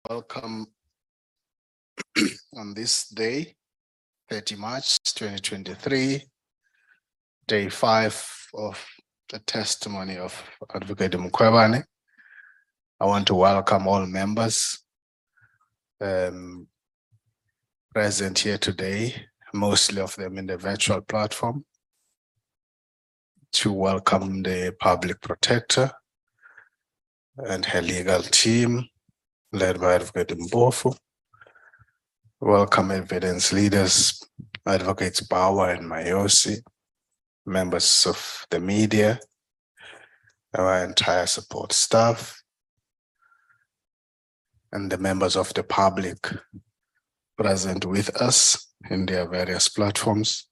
Welcome on this day, 30 March 2023, day 5 of the testimony of Advocate Mkhwebane. I want to welcome all members present here today, mostly of them in the virtual platform, to welcome the Public Protector and her legal team, led by Advocate Unlawful. Welcome evidence leaders, Advocates Bauer and Mayosi, members of the media, our entire support staff, and the members of the public present with us in their various platforms.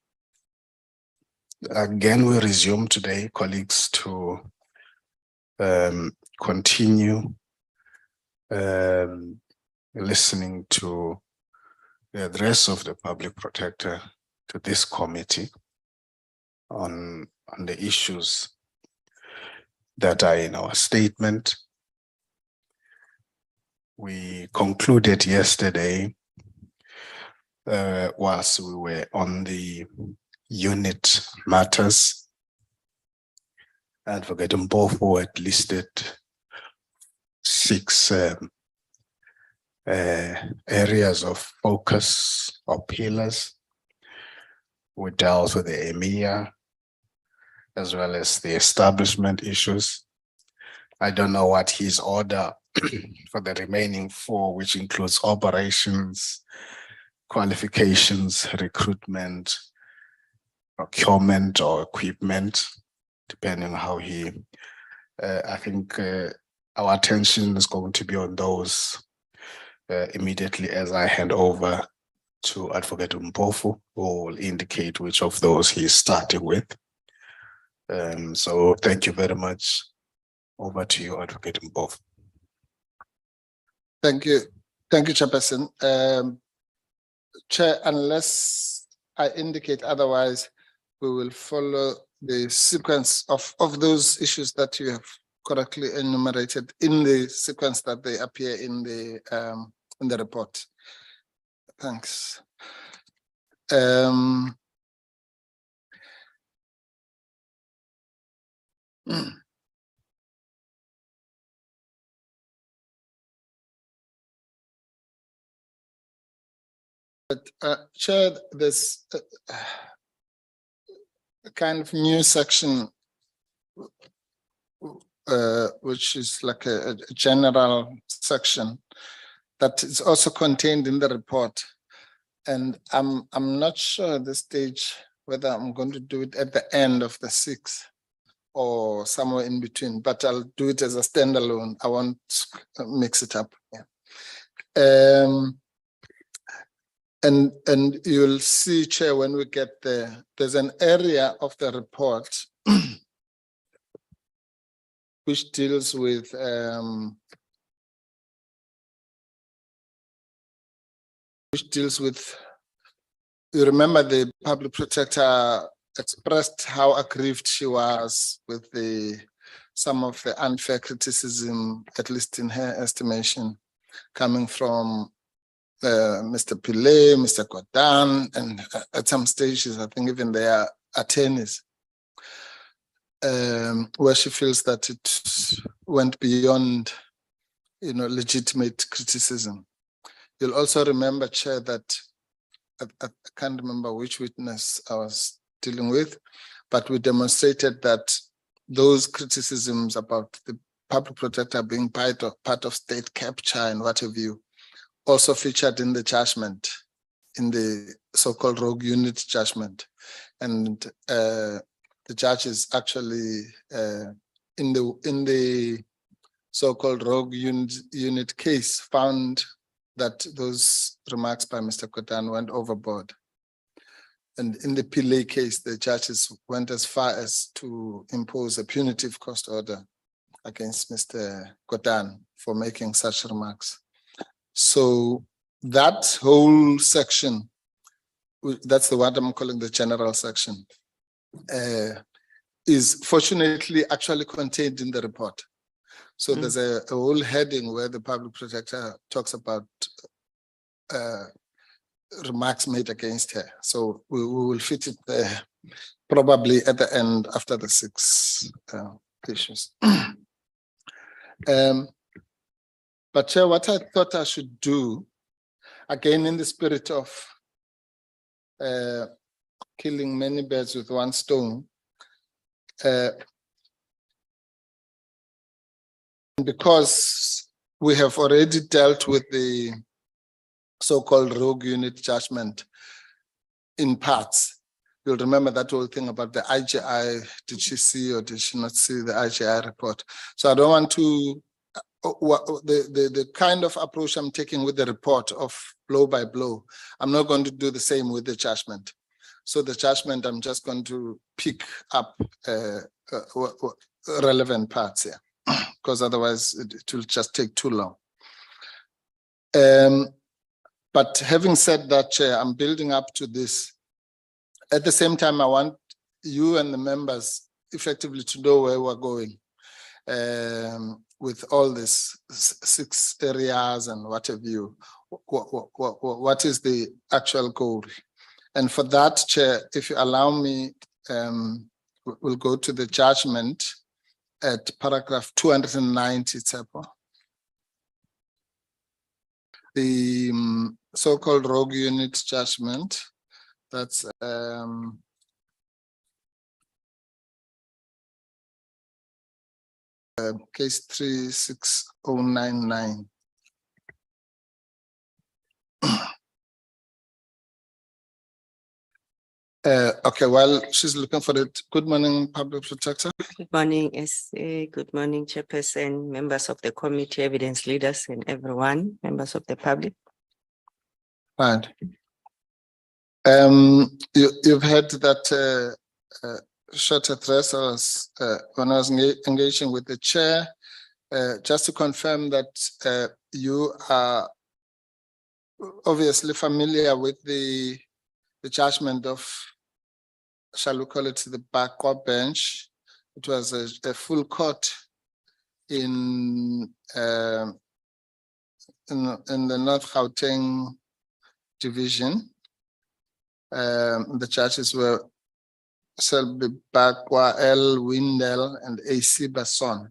Again, we resume today, colleagues, to continue listening to the address of the Public Protector to this committee on the issues that are in our statement. We concluded yesterday, whilst we were on the unit matters, Advocate Unlawful had listed 6 areas of focus or pillars. We dealt with the EMEA as well as the establishment issues. I don't know what his order for the remaining 4, which includes operations, qualifications, recruitment, procurement or equipment, depending on how he, I think our attention is going to be on those immediately as I hand over to Advocate Unlawful, who will indicate which of those he is starting with. So thank you very much. Over to you, Advocate Unlawful. Thank you. Thank you, Chairperson. Chair, unless I indicate otherwise, we will follow the sequence of those issues that you have correctly enumerated in the sequence that they appear in the report. Thanks. But Chair, there's a kind of new section which is like a general section that is also contained in the report, and I'm not sure at this stage whether I'm going to do it at the end of the 6th or somewhere in between, but I'll do it as a standalone. I won't mix it up. Yeah. And you'll see, Chair, when we get there, there's an area of the report which deals with you remember the Public Protector expressed how aggrieved she was with some of the unfair criticism, at least in her estimation, coming from Mr. Pillay, Mr. Godan, and at some stages, I think even their attorneys, where she feels that it went beyond, legitimate criticism. You'll also remember, Chair, that I can't remember which witness I was dealing with, but we demonstrated that those criticisms about the Public Protector being part of state capture and what have you, also featured in the judgment, in the so-called rogue unit judgment. And the judges actually, in the so-called rogue unit case, found that those remarks by Mr. Kotan went overboard. And in the Pillay case, the judges went as far as to impose a punitive cost order against Mr. Kotan for making such remarks. So that whole section, that's the one I'm calling the general section, is fortunately actually contained in the report. So there's a whole heading where the public protector talks about remarks made against her. So we will fit it there, probably at the end after the 6 issues. But Chair, what I thought I should do, again in the spirit of killing many birds with one stone, because we have already dealt with the so-called rogue unit judgment in parts. You'll remember that whole thing about the IGI. Did she see or did she not see the IGI report? So I don't want to, the kind of approach I'm taking with the report of blow by blow, I'm not going to do the same with the judgment. So the judgment, I'm just going to pick up relevant parts here, because otherwise it will just take too long. But having said that, Chair, I'm building up to this. At the same time, I want you and the members effectively to know where we're going with all these 6 areas and what have you. What is the actual goal? And for that, Chair, if you allow me, we'll go to the judgment at paragraph 290, Tsepo. The so-called rogue unit judgment, that's case 36099. Okay, while she's looking for it, good morning, Public Protector. Good morning, SA. Good morning, Chairperson, members of the committee, evidence leaders, and everyone, members of the public. Right. You've heard that short address when I was engaging with the chair, just to confirm that you are obviously familiar with the judgment of, shall we call it, the backward bench. It was a full court in the North Gauteng division. The judges were Selby Bakwa, L. Windel, and AC Basson,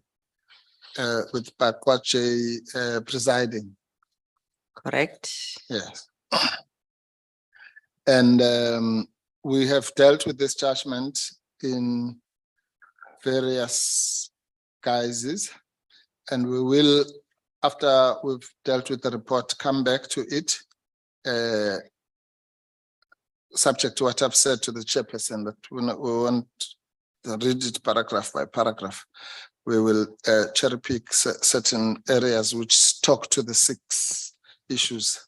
with Bakwa J presiding. Correct. Yes. And we have dealt with this judgment in various guises, and we will, after we've dealt with the report, come back to it, subject to what I've said to the chairperson, that we won't read it paragraph by paragraph. We will cherry pick certain areas which talk to the 6 issues.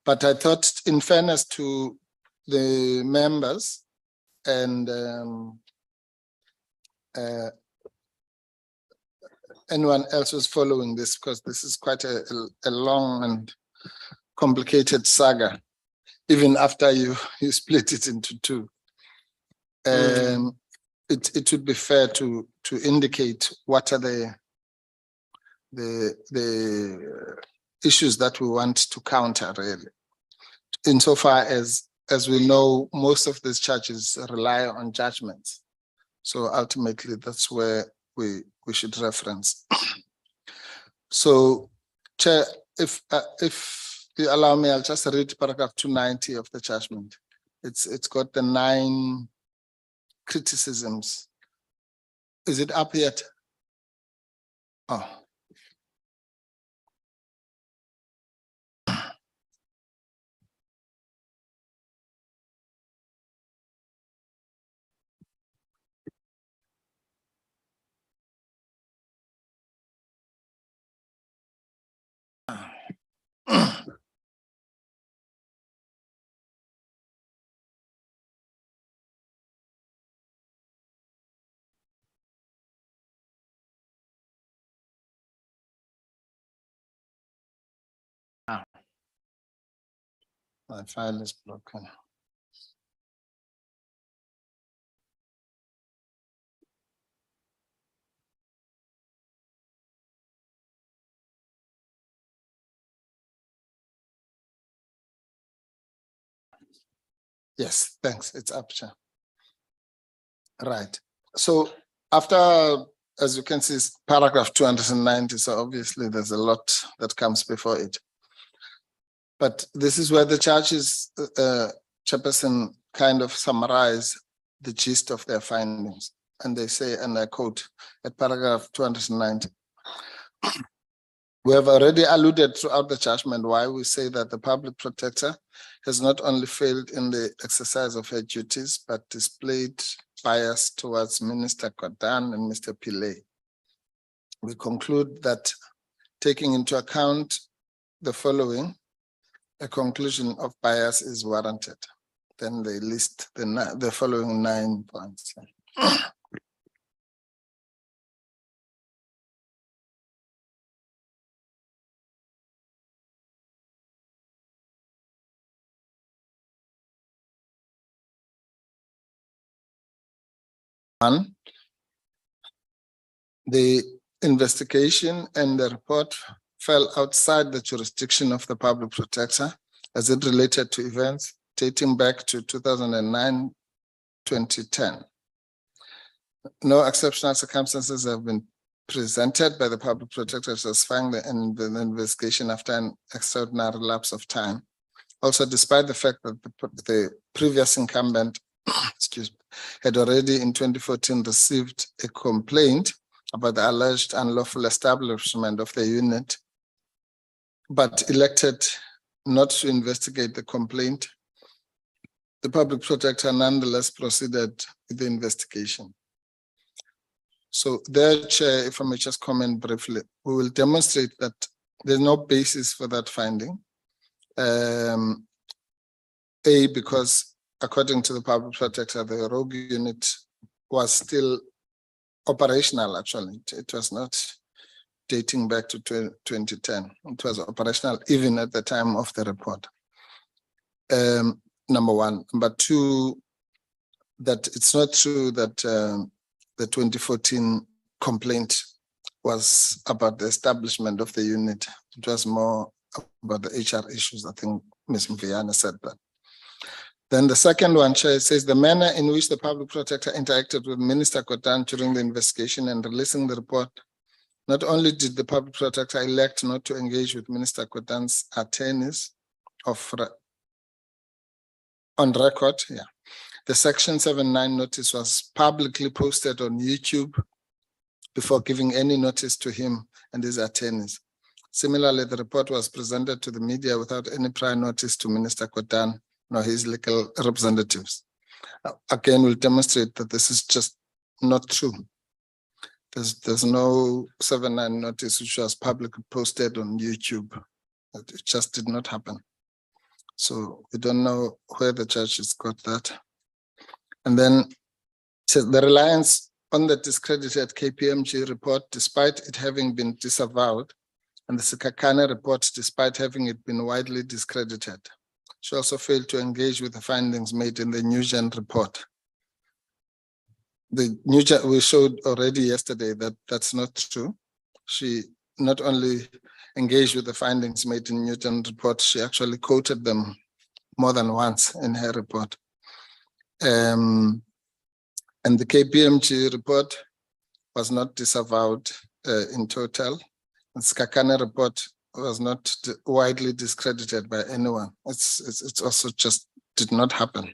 But I thought, in fairness to the members and anyone else who's following this, because this is quite a long and complicated saga, even after you split it into 2. It would be fair to indicate what are the issues that we want to counter, really. Insofar as we know, most of these charges rely on judgments. So ultimately, that's where we should reference. So, Chair, if you allow me, I'll just read paragraph 290 of the judgment. It's got the 9 criticisms. Is it up yet? Oh. My file is broken. Yes, thanks. It's up, Chair. Right. So after, as you can see, it's paragraph 290. So obviously there's a lot that comes before it. But this is where the judges, Chairperson, kind of summarize the gist of their findings. And they say, and I quote at paragraph 290, we have already alluded throughout the judgment why we say that the public protector has not only failed in the exercise of her duties, but displayed bias towards Minister Kodan and Mr. Pillay. We conclude that taking into account the following, a conclusion of bias is warranted. Then they list the following 9 points. One, the investigation and the report fell outside the jurisdiction of the public protector as it related to events dating back to 2009-2010. No exceptional circumstances have been presented by the public protector justifying the investigation after an extraordinary lapse of time. Also, despite the fact that the previous incumbent excuse me, had already in 2014 received a complaint about the alleged unlawful establishment of the unit, but elected not to investigate the complaint, the public protector nonetheless proceeded with the investigation. So there, Chair, if I may just comment briefly, we will demonstrate that there's no basis for that finding. Because according to the public protector, the rogue unit was still operational, actually. It was not dating back to 2010. It was operational even at the time of the report. Number one. Number two, that it's not true that the 2014 complaint was about the establishment of the unit. It was more about the HR issues. I think Ms. Mkhwebane said that. Then the second one, Chair, says the manner in which the public protector interacted with Minister Kodan during the investigation and releasing the report. Not only did the public protector elect not to engage with Minister Kodan's attorneys on record, the Section 79 notice was publicly posted on YouTube before giving any notice to him and his attorneys. Similarly, the report was presented to the media without any prior notice to Minister Kodan nor his legal representatives. Again, we'll demonstrate that this is just not true. There's no 79 notice which was publicly posted on YouTube. It just did not happen. So we don't know where the judges got that. And then says the reliance on the discredited KPMG report, despite it having been disavowed, and the Sikakane report, despite having it been widely discredited. She also failed to engage with the findings made in the Nugent report. We showed already yesterday that that's not true. She not only engaged with the findings made in Nugent report, she actually quoted them more than once in her report. And the KPMG report was not disavowed in total. The Sikakane report was not widely discredited by anyone. It's also just did not happen.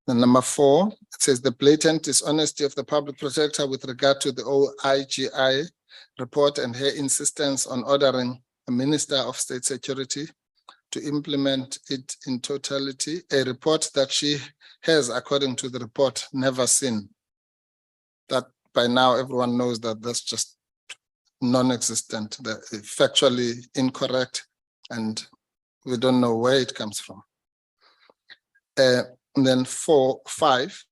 And number 4, it says the blatant dishonesty of the public protector with regard to the OIGI report and her insistence on ordering a Minister of State Security to implement it in totality, a report that she has, according to the report, never seen. That by now everyone knows that that's just non-existent, factually incorrect, and we don't know where it comes from. And then 5,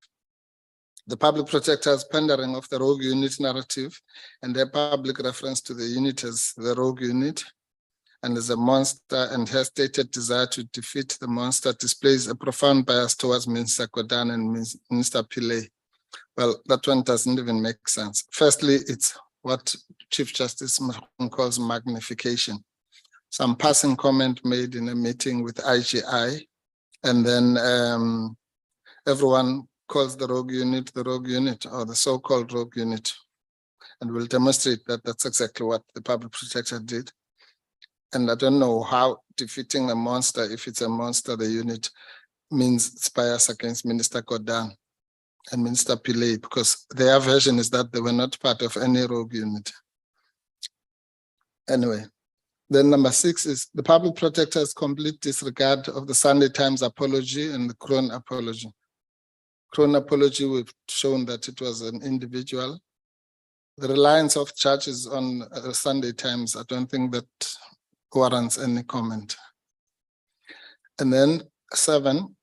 the public protector's pandering of the rogue unit narrative and their public reference to the unit as the rogue unit and as a monster, and her stated desire to defeat the monster displays a profound bias towards Minister Kodan and Minister Pillay. Well, that one doesn't even make sense. Firstly, it's what Chief Justice calls magnification. Some passing comment made in a meeting with IGI And then everyone calls the rogue unit, or the so-called rogue unit. And we'll demonstrate that that's exactly what the public protector did. And I don't know how defeating the monster, if it's a monster, the unit, means it's bias against Minister Godan and Minister Pillay, because their version is that they were not part of any rogue unit. Anyway, then number 6 is the public protector's complete disregard of the Sunday Times apology and the Kroon apology. Kroon apology, we've shown that it was an individual. The reliance of churches on Sunday Times, I don't think that warrants any comment. And then 7,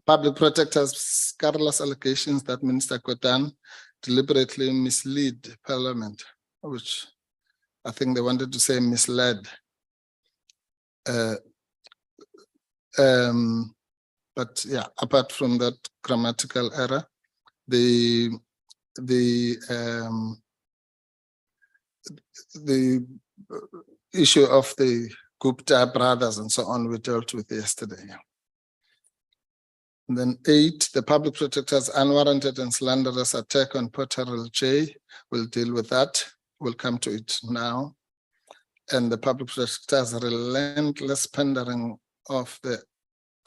public protector's scurrilous allegations that Minister Godan deliberately misled Parliament, which I think they wanted to say misled. But yeah, apart from that grammatical error, the issue of the Gupta brothers and so on we dealt with yesterday. And then 8, the public protector's unwarranted and slanderous attack on Procedural J. We'll deal with that. We'll come to it now. And the public protector's relentless pandering of the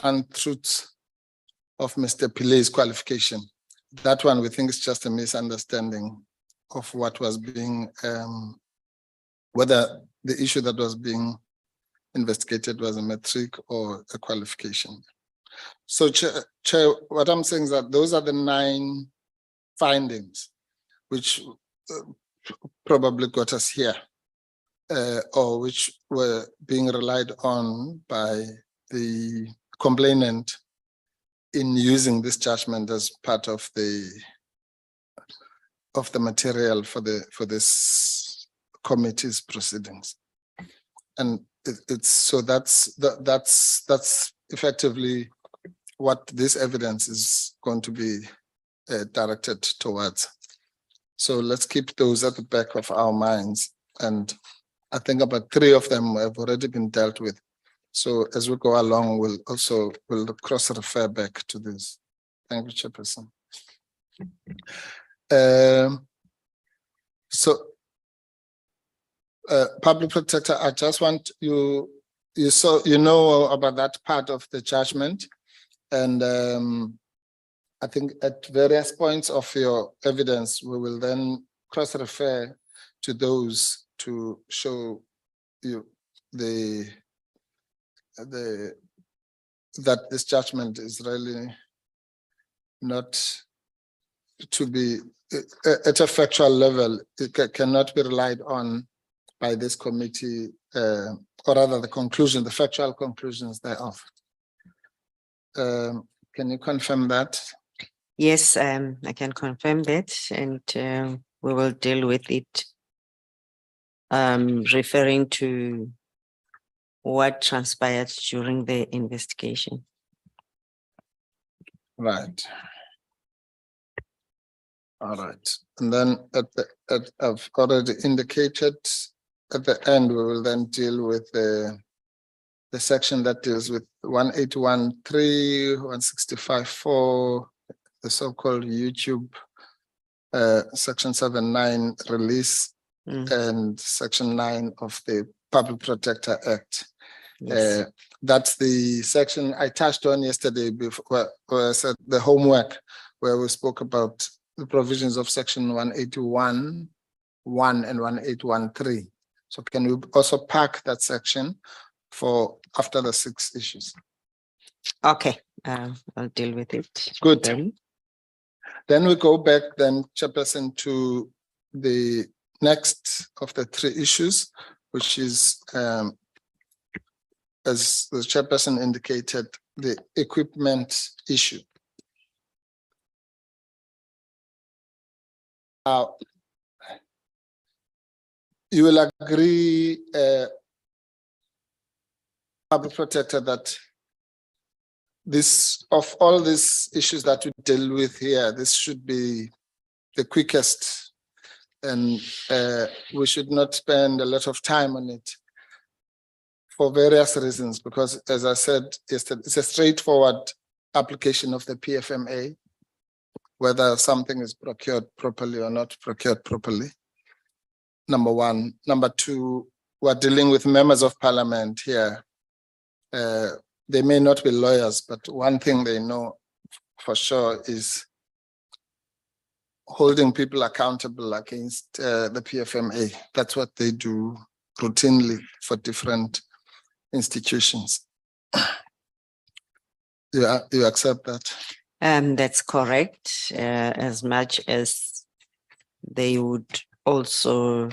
untruths of Mr. Pillay's qualification. That one we think is just a misunderstanding of what was being, whether the issue that was being investigated was a metric or a qualification. So, Chair, what I'm saying is that those are the 9 findings which probably got us here, or which were being relied on by the complainant in using this judgment as part of the material for this committee's proceedings. And it's so that's effectively what this evidence is going to be directed towards. So let's keep those at the back of our minds. And I think about 3 of them have already been dealt with. So as we go along, we'll cross-refer back to this. Thank you, Chairperson. Public Protector, I just want you know about that part of the judgment. And I think at various points of your evidence, we will then cross-refer to those to show you that this judgment is really not to be at a factual level. It cannot be relied on by this committee, or rather the factual conclusions thereof. Can you confirm that? Yes, I can confirm that, and we will deal with it, referring to what transpired during the investigation. Right. All right. And then I've already indicated at the end, we will then deal with the section that deals with 181.3, 165.4, the so-called YouTube, section 7.9 release, and section 9 of the Public Protector Act. Yes. That's the section I touched on yesterday before, where I said the homework, where we spoke about the provisions of section 181.1 and 181.3. So can we also pack that section for after the 6 issues? Okay, I'll deal with it. Good. Then we go back then, Chairperson, to the next of the 3 issues, which is, as the Chairperson indicated, the equipment issue. You will agree, Public Protector, that this, of all these issues that we deal with here, this should be the quickest, and we should not spend a lot of time on it for various reasons, because as I said yesterday, it's a straightforward application of the PFMA, whether something is procured properly or not procured properly. Number one. Number two, we're dealing with members of parliament here. They may not be lawyers, but one thing they know for sure is holding people accountable against the PFMA. That's what they do routinely for different institutions. You accept that? That's correct. As much as they would also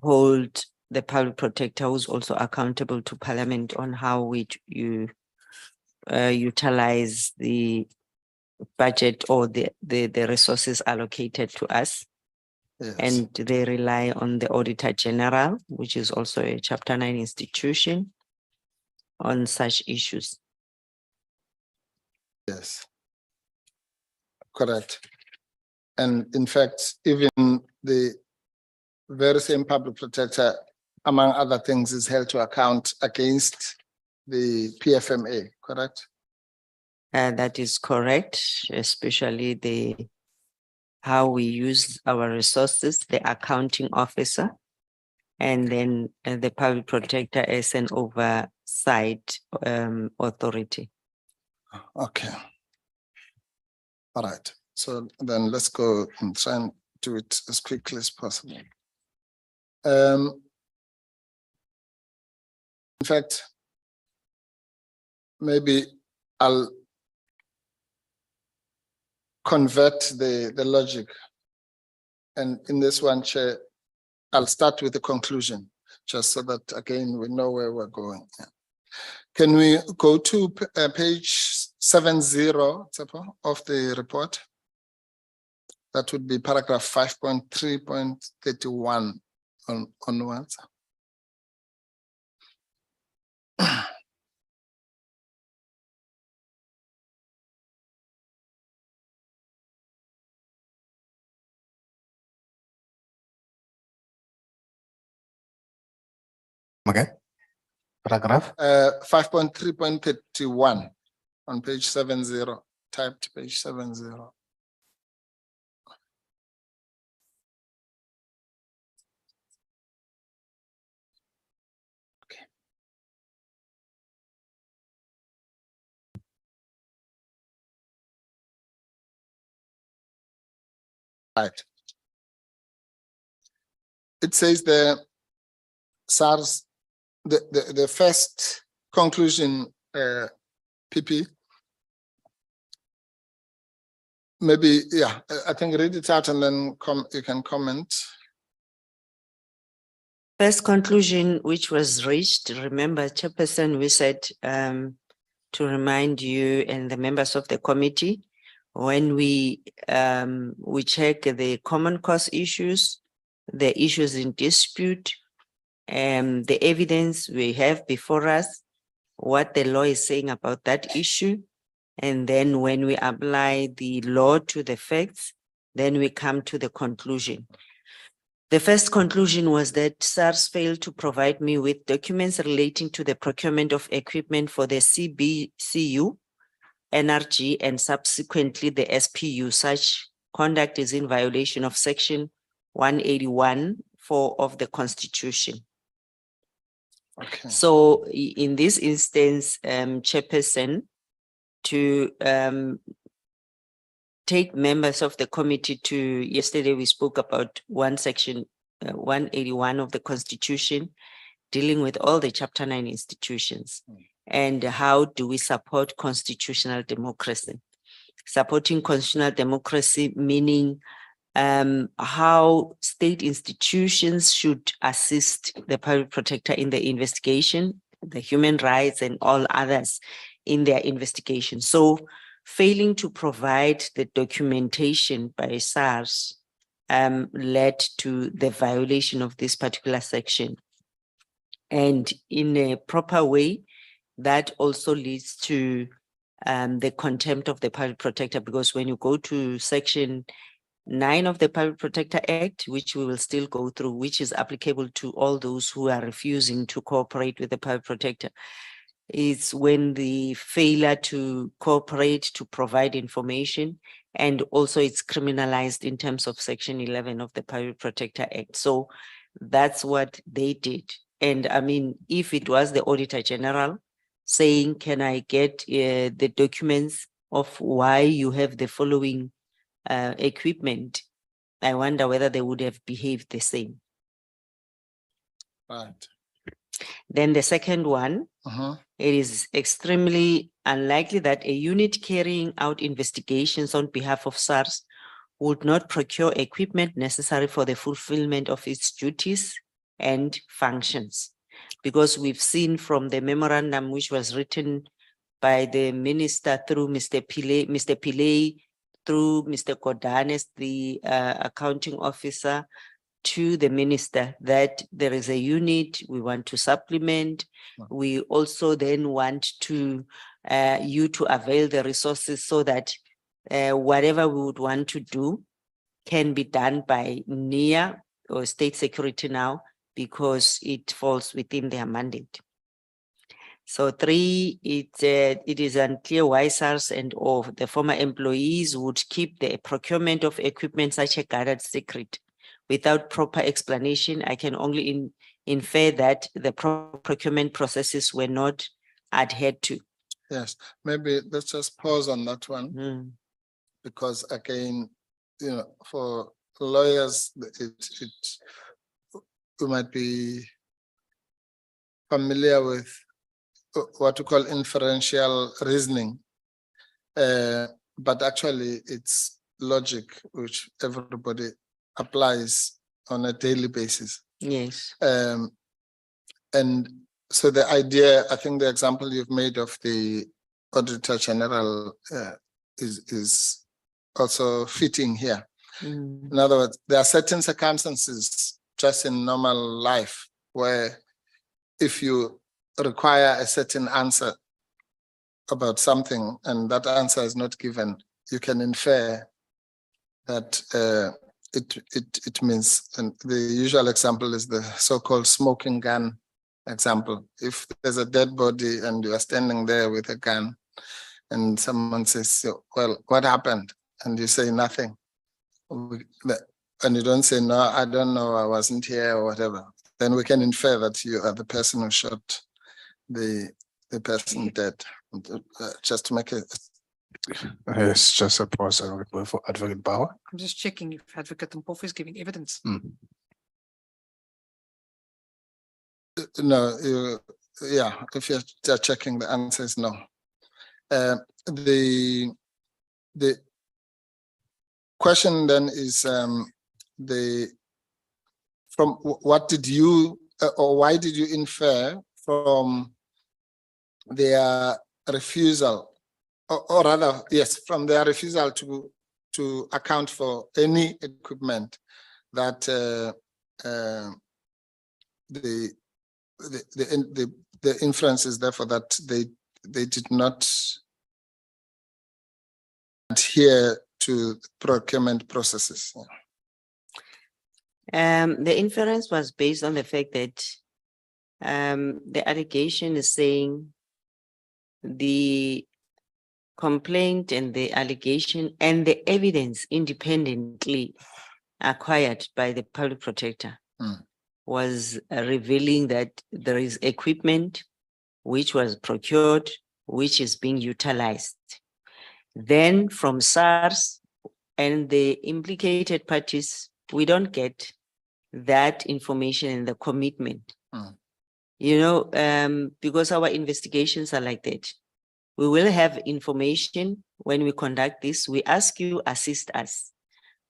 hold the public protector, who's also accountable to Parliament on how you utilize the budget or the resources allocated to us. Yes. And they rely on the Auditor General, which is also a Chapter 9 institution, on such issues. Yes. Correct. And in fact, even the very same public protector, among other things, is held to account against the PFMA, correct? That is correct, especially how we use our resources, the accounting officer, and then the public protector as an oversight authority. Okay. All right. So then let's go and try and do it as quickly as possible. In fact, maybe I'll convert the logic. And in this one, Chair, I'll start with the conclusion, just so that, again, we know where we're going. Yeah. Can we go to page 70 of the report? That would be paragraph 5.3.31 onwards. Okay. Paragraph 5.3.31 on page 70, typed page 70. Okay. Right. It says the SARS, the first conclusion, PP. Maybe, yeah, I think read it out and then you can comment. First conclusion, which was reached, remember, Chairperson, we said to remind you and the members of the committee, when we check the common cause issues, the issues in dispute, the evidence we have before us, what the law is saying about that issue. And then when we apply the law to the facts, then we come to the conclusion. The first conclusion was that SARS failed to provide me with documents relating to the procurement of equipment for the CBCU, NRG, and subsequently the SPU. Such conduct is in violation of section 181(4) of the Constitution. Okay. So in this instance, Chairperson, to take members of the committee to, yesterday we spoke about section 181 of the Constitution, dealing with all the Chapter 9 institutions. And how do we support constitutional democracy? Supporting constitutional democracy, meaning how state institutions should assist the public protector in the investigation, the human rights and all others in their investigation. So failing to provide the documentation by SARS led to the violation of this particular section. And in a proper way, that also leads to the contempt of the public protector, because when you go to section 9 of the Public Protector Act, which we will still go through, which is applicable to all those who are refusing to cooperate with the Public Protector. It's when the failure to cooperate to provide information, and also it's criminalized in terms of Section 11 of the Public Protector Act. So that's what they did. And I mean, if it was the Auditor General saying, can I get the documents of why you have the following equipment, I wonder whether they would have behaved the same. Right. Then the second one, it is extremely unlikely that a unit carrying out investigations on behalf of SARS would not procure equipment necessary for the fulfillment of its duties and functions. Because we've seen from the memorandum which was written by the minister through Mr. Pillay, through Mr. Kodanes, the accounting officer, to the minister, that there is a unit we want to supplement. We also then want to you to avail the resources so that whatever we would want to do can be done by NIA or State Security now, because it falls within their mandate. So 3, it is unclear why SARS and or the former employees would keep the procurement of equipment such a guarded secret. Without proper explanation, I can only infer that the procurement processes were not adhered to. Yes, maybe let's just pause on that one, because again, you know, for lawyers, we might be familiar with what we call inferential reasoning, but actually it's logic which everybody applies on a daily basis. Yes. And so the idea, I think the example you've made of the Auditor General is also fitting here. In other words, there are certain circumstances just in normal life where if you require a certain answer about something and that answer is not given, you can infer that it means, and the usual example is the so-called smoking gun example. If there's a dead body and you are standing there with a gun and someone says, well, what happened? And you say nothing. And you don't say, no, I don't know, I wasn't here or whatever. Then we can infer that you are the person who shot the person dead. Just to make it. Yes, just a pause for Advocate Bauer. I'm just checking if Advocate Mkhwebane is giving evidence. No, yeah, if you're checking, the answer is no. The question then is from what did you or why did you infer from their refusal, or rather, yes, from their refusal to account for any equipment that the inference is therefore that they did not adhere to procurement processes. The inference was based on the fact that the allegation is saying the complaint and the allegation and the evidence independently acquired by the Public Protector was revealing that there is equipment which was procured, which is being utilized. Then from SARS and the implicated parties, we don't get that information in the commitment. You know, because our investigations are like that. We will have information when we conduct this. We ask you, assist us.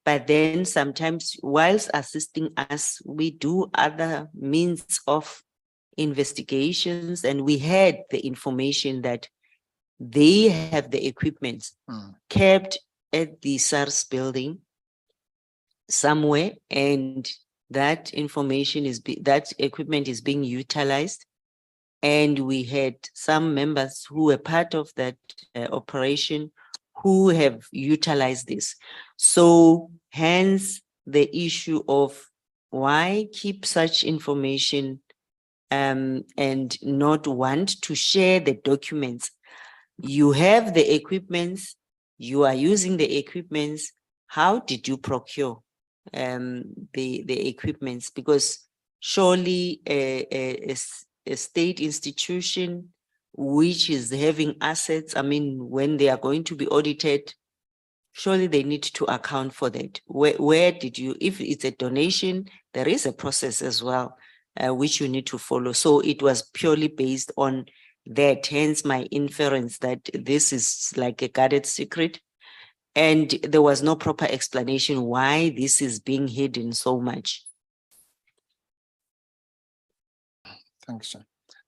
But then sometimes whilst assisting us, we do other means of investigations, and we had the information that they have the equipment kept at the SARS building somewhere, and that information is that equipment is being utilized. And we had some members who were part of that operation who have utilized this. So hence the issue of why keep such information and not want to share the documents. You have the equipments, you are using the equipments. How did you procure the equipments? Because surely a state institution which is having assets, I mean, when they are going to be audited, surely they need to account for that. Where did you, if it's a donation, there is a process as well, which you need to follow. So it was purely based on that, hence my inference that this is like a guarded secret. And there was no proper explanation why this is being hidden so much. Thanks, John.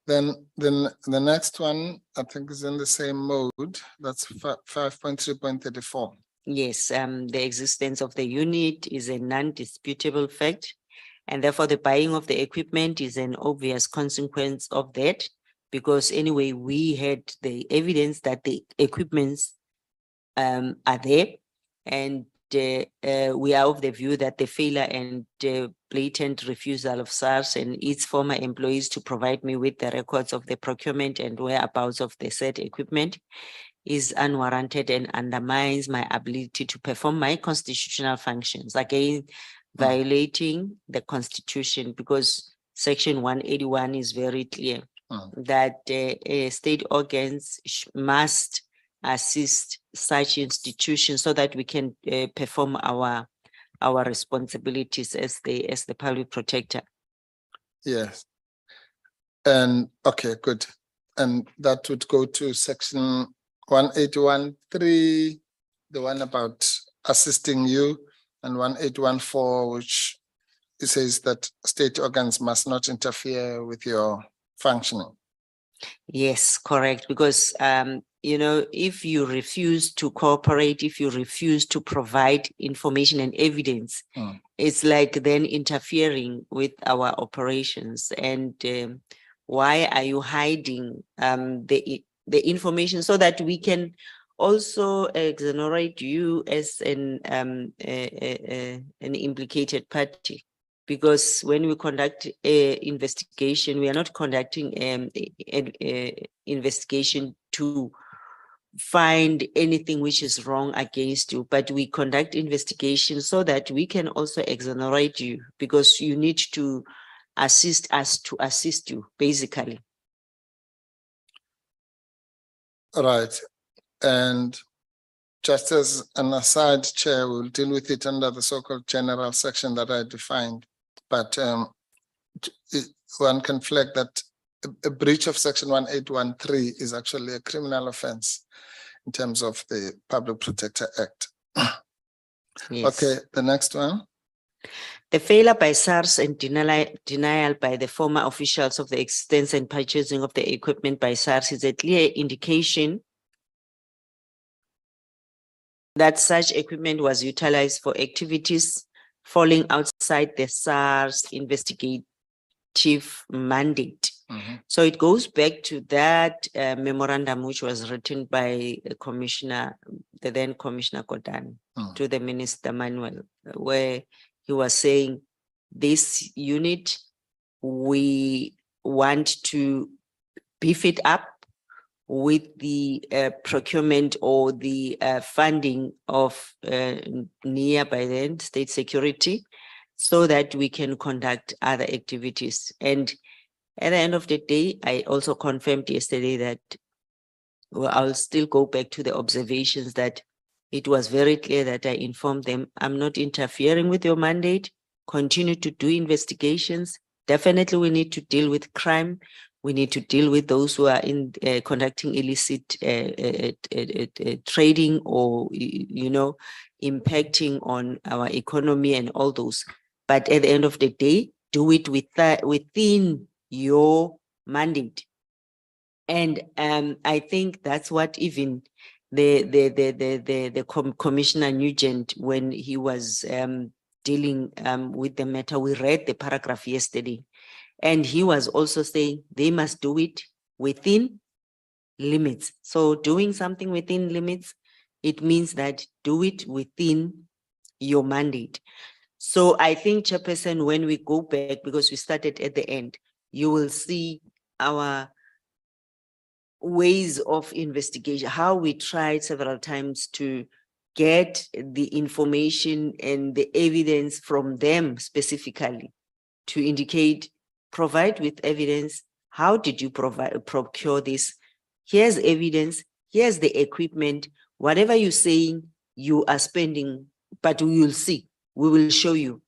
Then the next one, I think, is in the same mode. That's 5.3.34. Yes, the existence of the unit is a non-disputable fact, and therefore the buying of the equipment is an obvious consequence of that, because anyway, we had the evidence that the equipments are there, and we are of the view that the failure and blatant refusal of SARS and its former employees to provide me with the records of the procurement and whereabouts of the said equipment is unwarranted and undermines my ability to perform my constitutional functions, again violating the Constitution, because Section 181 is very clear that state organs must assist such institutions so that we can perform our responsibilities as the public protector. Yes. And okay, good. And that would go to Section 181.3, the one about assisting you, and 181.4, which it says that state organs must not interfere with your functioning. Yes, correct. Because, you know, if you refuse to cooperate, if you refuse to provide information and evidence, it's like then interfering with our operations. And why are you hiding the information so that we can also exonerate you as an implicated party? Because when we conduct an investigation, we are not conducting an investigation to find anything which is wrong against you, but we conduct investigation so that we can also exonerate you, because you need to assist us to assist you, basically. Right. And just as an aside, Chair, we'll deal with it under the so-called general section that I defined. But one can flag that a breach of Section 181.3 is actually a criminal offense in terms of the Public Protector Act. Yes. Okay, the next one. The failure by SARS and denial by the former officials of the existence and purchasing of the equipment by SARS is a clear indication that such equipment was utilized for activities falling outside the SARS investigative mandate. So it goes back to that memorandum which was written by the then Commissioner Kodan to the Minister Manuel, where he was saying, this unit, we want to beef it up with the procurement or the funding of NIA by then, state security, so that we can conduct other activities. And at the end of the day, I also confirmed yesterday that, well, I'll still go back to the observations that it was very clear that I informed them, I'm not interfering with your mandate, continue to do investigations. Definitely we need to deal with crime. We need to deal with those who are in conducting illicit trading or, you know, impacting on our economy and all those. But at the end of the day, do it within your mandate. And I think that's what even the Commissioner Nugent, when he was dealing with the matter, we read the paragraph yesterday. And he was also saying they must do it within limits. So doing something within limits, it means that do it within your mandate. So I think, Chairperson, when we go back, because we started at the end, you will see our ways of investigation, how we tried several times to get the information and the evidence from them specifically to indicate, provide with evidence. How did you procure this? Here's evidence. Here's the equipment. Whatever you're saying, you are spending, but we will see. We will show you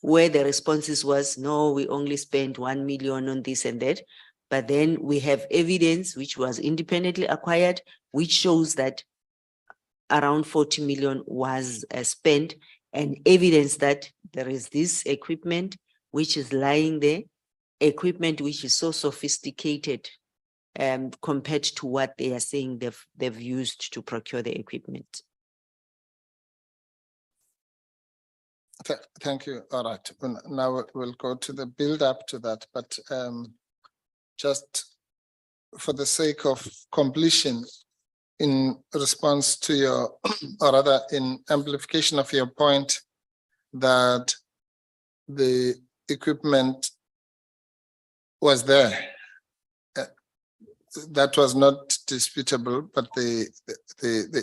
where the responses was, no, we only spent 1 million on this and that. But then we have evidence which was independently acquired, which shows that around 40 million was spent, and evidence that there is this equipment which is lying there, equipment which is so sophisticated compared to what they are saying they've used to procure the equipment. Thank you. All right. Now we'll go to the build up to that, but just for the sake of completion, in response to your, or rather in amplification of your point that the equipment was there, that was not disputable, but the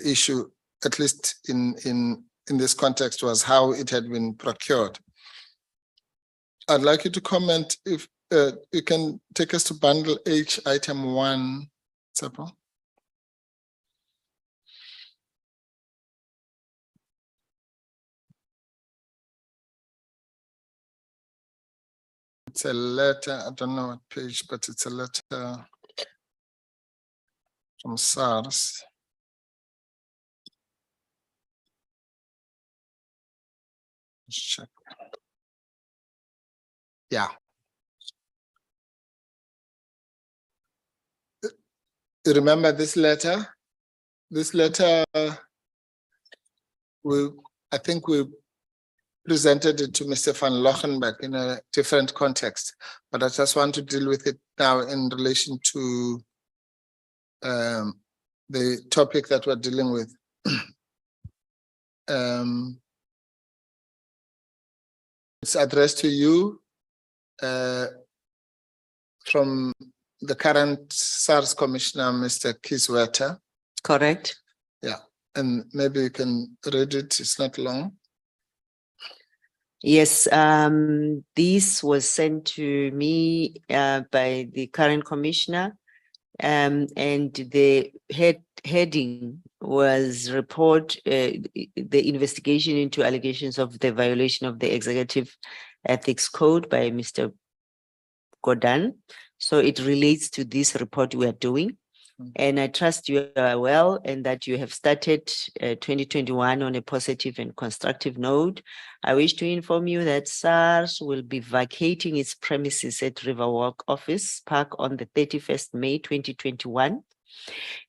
issue, at least in this context, was how it had been procured. I'd like you to comment if you can take us to bundle H, item 1, Tsepo. It's a letter, I don't know what page, but it's a letter from SARS. Let's check. Yeah. You remember this letter? This letter, I think we presented it to Mr. van Lochenberg in a different context, but I just want to deal with it now in relation to the topic that we're dealing with. It's addressed to you from the current SARS Commissioner, Mr. Kisweta. Correct. Yeah, and maybe you can read it, it's not long. Yes, this was sent to me by the current commissioner, and the heading was report the investigation into allegations of the violation of the Executive Ethics Code by Mr. Godan. So it relates to this report we are doing. And I trust you are well and that you have started 2021 on a positive and constructive note. I wish to inform you that SARS will be vacating its premises at Riverwalk Office Park on the 31st May 2021.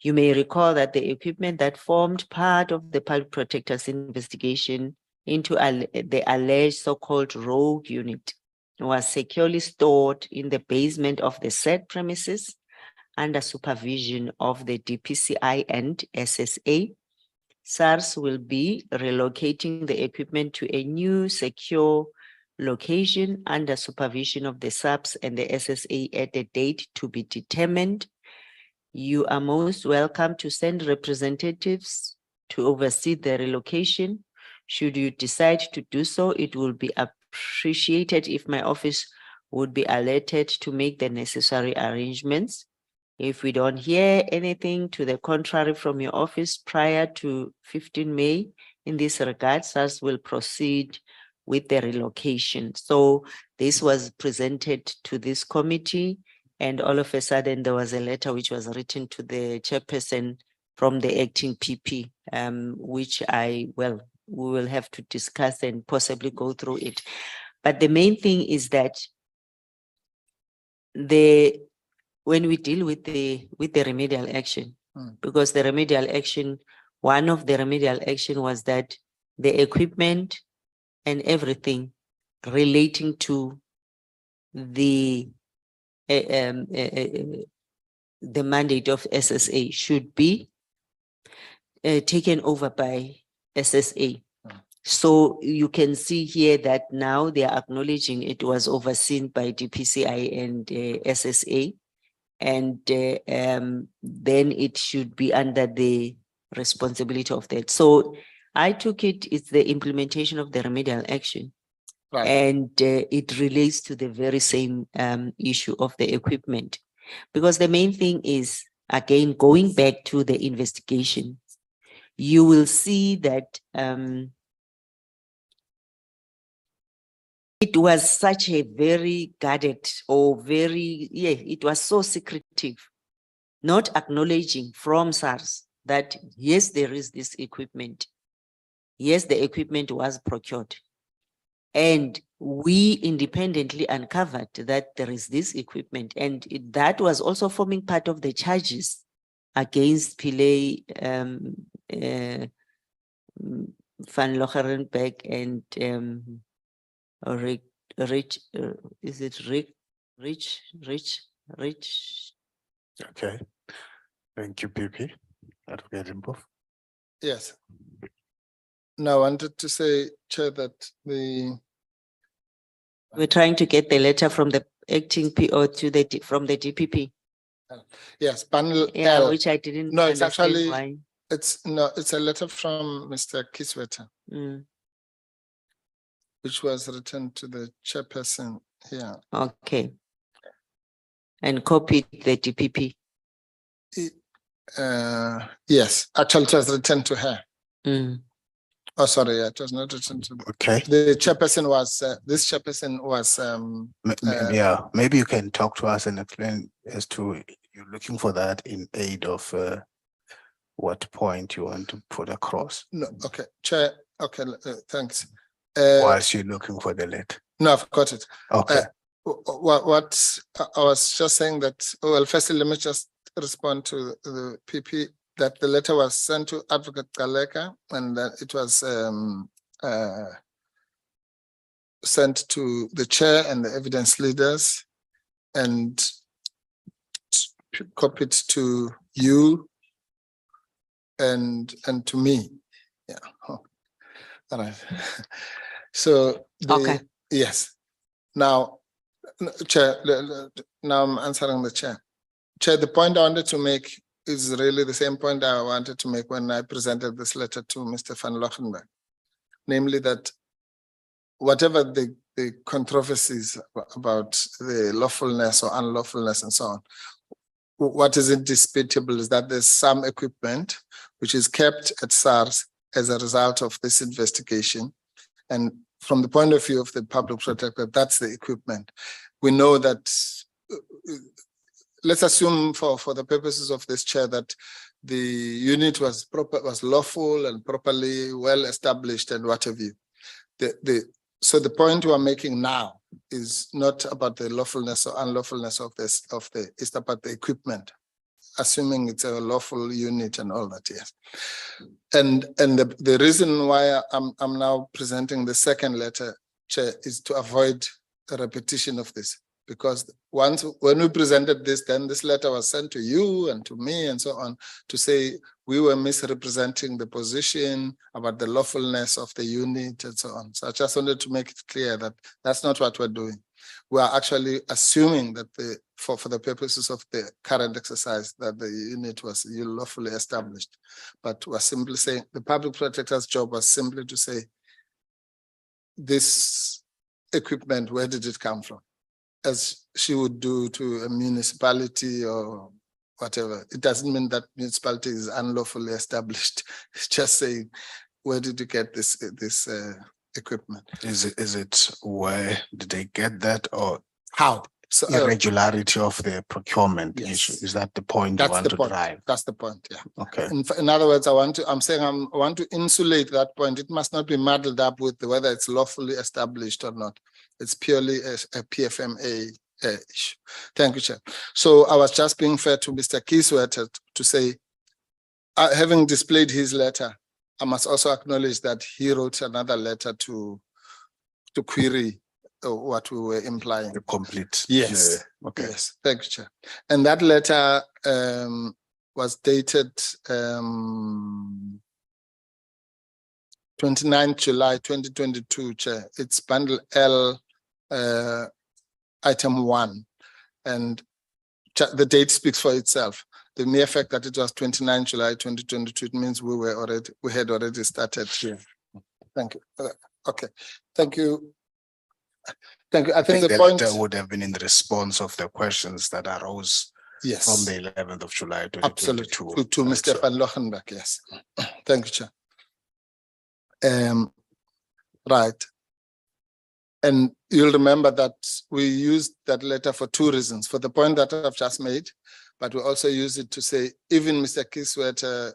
You may recall that the equipment that formed part of the Public Protector's investigation into the alleged so-called rogue unit was securely stored in the basement of the said premises under supervision of the DPCI and SSA. SARS will be relocating the equipment to a new secure location under supervision of the SAPS and the SSA at a date to be determined. You are most welcome to send representatives to oversee the relocation. Should you decide to do so, it will be appreciated if my office would be alerted to make the necessary arrangements. If we don't hear anything to the contrary from your office prior to 15 May in this regard, SARS will proceed with the relocation. So this was presented to this committee, and all of a sudden there was a letter which was written to the chairperson from the acting PP, which we will have to discuss and possibly go through it. But the main thing is that when we deal with the remedial action, because the remedial action, one of the remedial action was that the equipment and everything relating to the mandate of SSA should be taken over by SSA. So you can see here that now they are acknowledging it was overseen by DPCI and SSA, and then it should be under the responsibility of that. So I took it's the implementation of the remedial action. Right. And it relates to the very same issue of the equipment. Because the main thing is, again, going back to the investigation, you will see that it was such a very guarded or it was so secretive, not acknowledging from SARS that yes, there is this equipment. Yes, the equipment was procured. And we independently uncovered that there is this equipment, and that was also forming part of the charges against Pillay, Van Locherenbeck and Rich. Okay. Thank you, PP. Advocate Mkhwebane. Yes. Now, I wanted to say, Chair, that We're trying to get the letter from the acting PO to from the DPP. yes, panel Yeah, L, which I didn't no, it's understand actually- why. it's a letter from Mr. Kisweta, Mm, which was written to the chairperson here. okay. And copied the DPP. Yes, actually it was written to her. Mm. Oh, sorry, it was not written to Okay. the chairperson was, this chairperson was, Yeah, maybe you can talk to us and explain as to you're looking for that in aid of what point you want to put across no, okay, Chair, okay, thanks. whilst you're looking for the letter. No, I've got it. Okay. What I was just saying that, well, firstly, let me just respond to the PP that the letter was sent to Advocate Kaleka, and that it was sent to the chair and the evidence leaders, and copied to you and to me. Yeah. Oh. All right. So Okay. yes. Now, Chair, now I'm answering the chair. Chair, the point I wanted to make is really the same point I wanted to make when I presented this letter to Mr. Van Lochenberg, namely that whatever the controversies about the lawfulness or unlawfulness and so on, what is indisputable is that there's some equipment which is kept at SARS as a result of this investigation. And from the point of view of the public protector, that's the equipment. We know that, let's assume for the purposes of this chair that the unit was lawful and properly well established and what have you. So the point we are making now is not about the lawfulness or unlawfulness of this, it's about the equipment, assuming it's a lawful unit and all that, yes. And the reason why I'm now presenting the second letter, Chair, is to avoid a repetition of this. Because when we presented this, then this letter was sent to you and to me and so on to say we were misrepresenting the position about the lawfulness of the unit and so on. So I just wanted to make it clear that that's not what we're doing. We are actually assuming that for the purposes of the current exercise that the unit was lawfully established. But we're simply saying the public protector's job was simply to say this equipment, where did it come from? As she would do to a municipality or whatever. It doesn't mean that municipality is unlawfully established. It's just saying, where did you get this equipment? Is it where did they get that, or how? So irregularity of the procurement yes. issue? Is that the point that's you want the to point. drive? That's the point, yeah. Okay. In other words, I want to insulate that point. It must not be muddled up with whether it's lawfully established or not. It's purely a PFMA issue. Thank you, Chair. So I was just being fair to Mr. Kisweta to say, having displayed his letter, I must also acknowledge that he wrote another letter to query what we were implying. The complete. Yes. Okay. Yes. Thank you, Chair. And that letter was dated 29 July 2022, Chair. It's bundle L, item 1, and the date speaks for itself. The mere fact that it was 29 July 2022, it means we had already started here. Thank you. Okay, thank you. Thank you. I think the point would have been in the response of the questions that arose from the 11th of July 2022. Absolutely. To Mr. Van Lochenberg, yes. Thank you, Chair. Right. And you'll remember that we used that letter for 2 reasons. For the point that I've just made, but we also use it to say, even Mr. Kiswet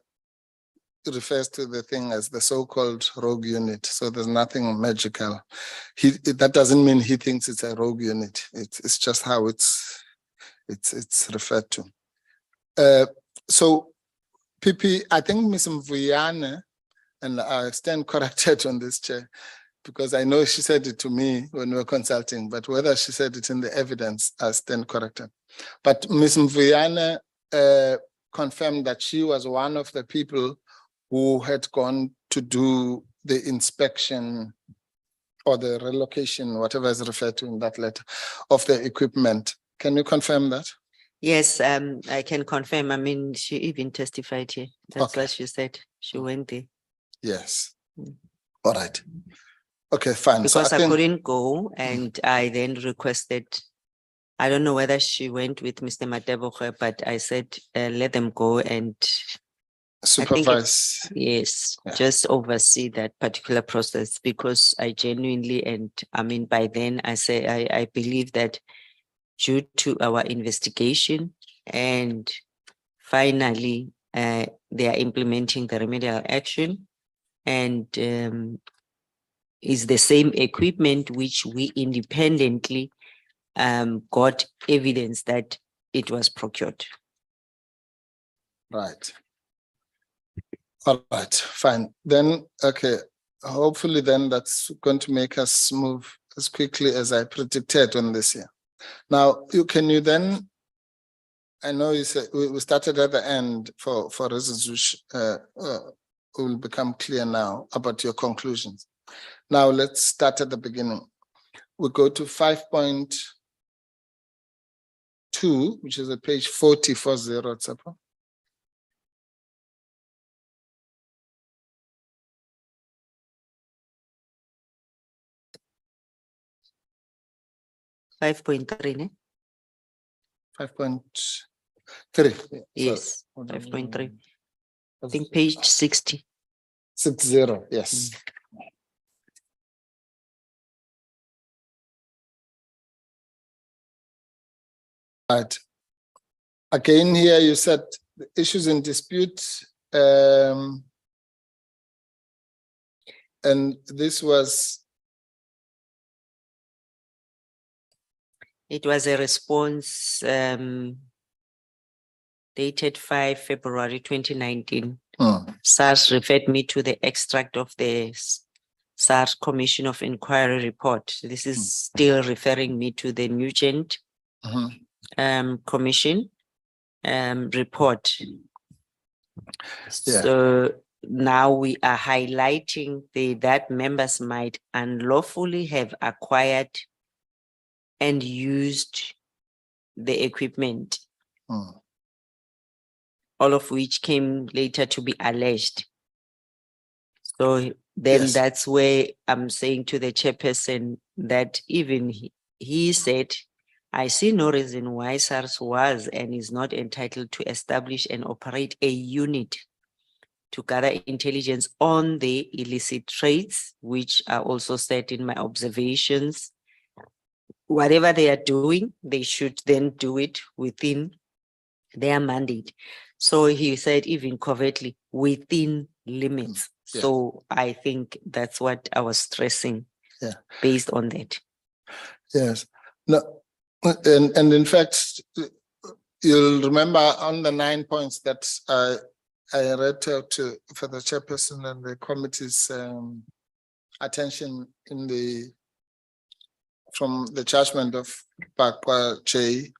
refers to the thing as the so-called rogue unit. So there's nothing magical. That doesn't mean he thinks it's a rogue unit. It's just how it's referred to. So PP, I think Ms. Mkhwebane, and I stand corrected on this, Chair, because I know she said it to me when we were consulting, but whether she said it in the evidence, I stand corrected. But Ms. Mkhwebane confirmed that she was one of the people who had gone to do the inspection or the relocation, whatever is referred to in that letter, of the equipment. Can you confirm that? Yes, I can confirm. I mean, she even testified here. That's Okay. what she said. She went there. Yes. All right. Okay, fine. Because So I think, couldn't go, and I then requested, I don't know whether she went with Mr. Mateboge, but I said, let them go and supervise. yes, Yeah. just oversee that particular process, because I genuinely, and I mean, by then I say, I believe that due to our investigation and finally they are implementing the remedial action, and is the same equipment which we independently got evidence that it was procured. Right. All right, fine. Then, okay, hopefully then that's going to make us move as quickly as I predicted on this year. Now, can you then, I know you said we started at the end for reasons which will become clear now about your conclusions. Now let's start at the beginning. We go to 5.2, which is at page 40, Tshepo. Ne? 5.3. 5.3. Yes, 5.3. I think page 60. 60, yes. Right. Again, here you said the issues in dispute, and this was. It was a response dated 5 February 2019. SARS referred me to the extract of the SARS Commission of Inquiry report. This is still referring me to the Nugent Commission report. Yeah. So now we are highlighting that members might unlawfully have acquired and used the equipment, all of which came later to be alleged. So then Yes. that's where I'm saying to the chairperson that even he said, I see no reason why SARS was and is not entitled to establish and operate a unit to gather intelligence on the illicit trades, which are also set in my observations. Whatever they are doing, they should then do it within their mandate. So he said, even covertly, within limits. Yeah. So I think that's what I was stressing based on that. Yes. No, and in fact, you'll remember on the 9 points that I read out for the chairperson and the committee's attention from the judgment of Pakwa Che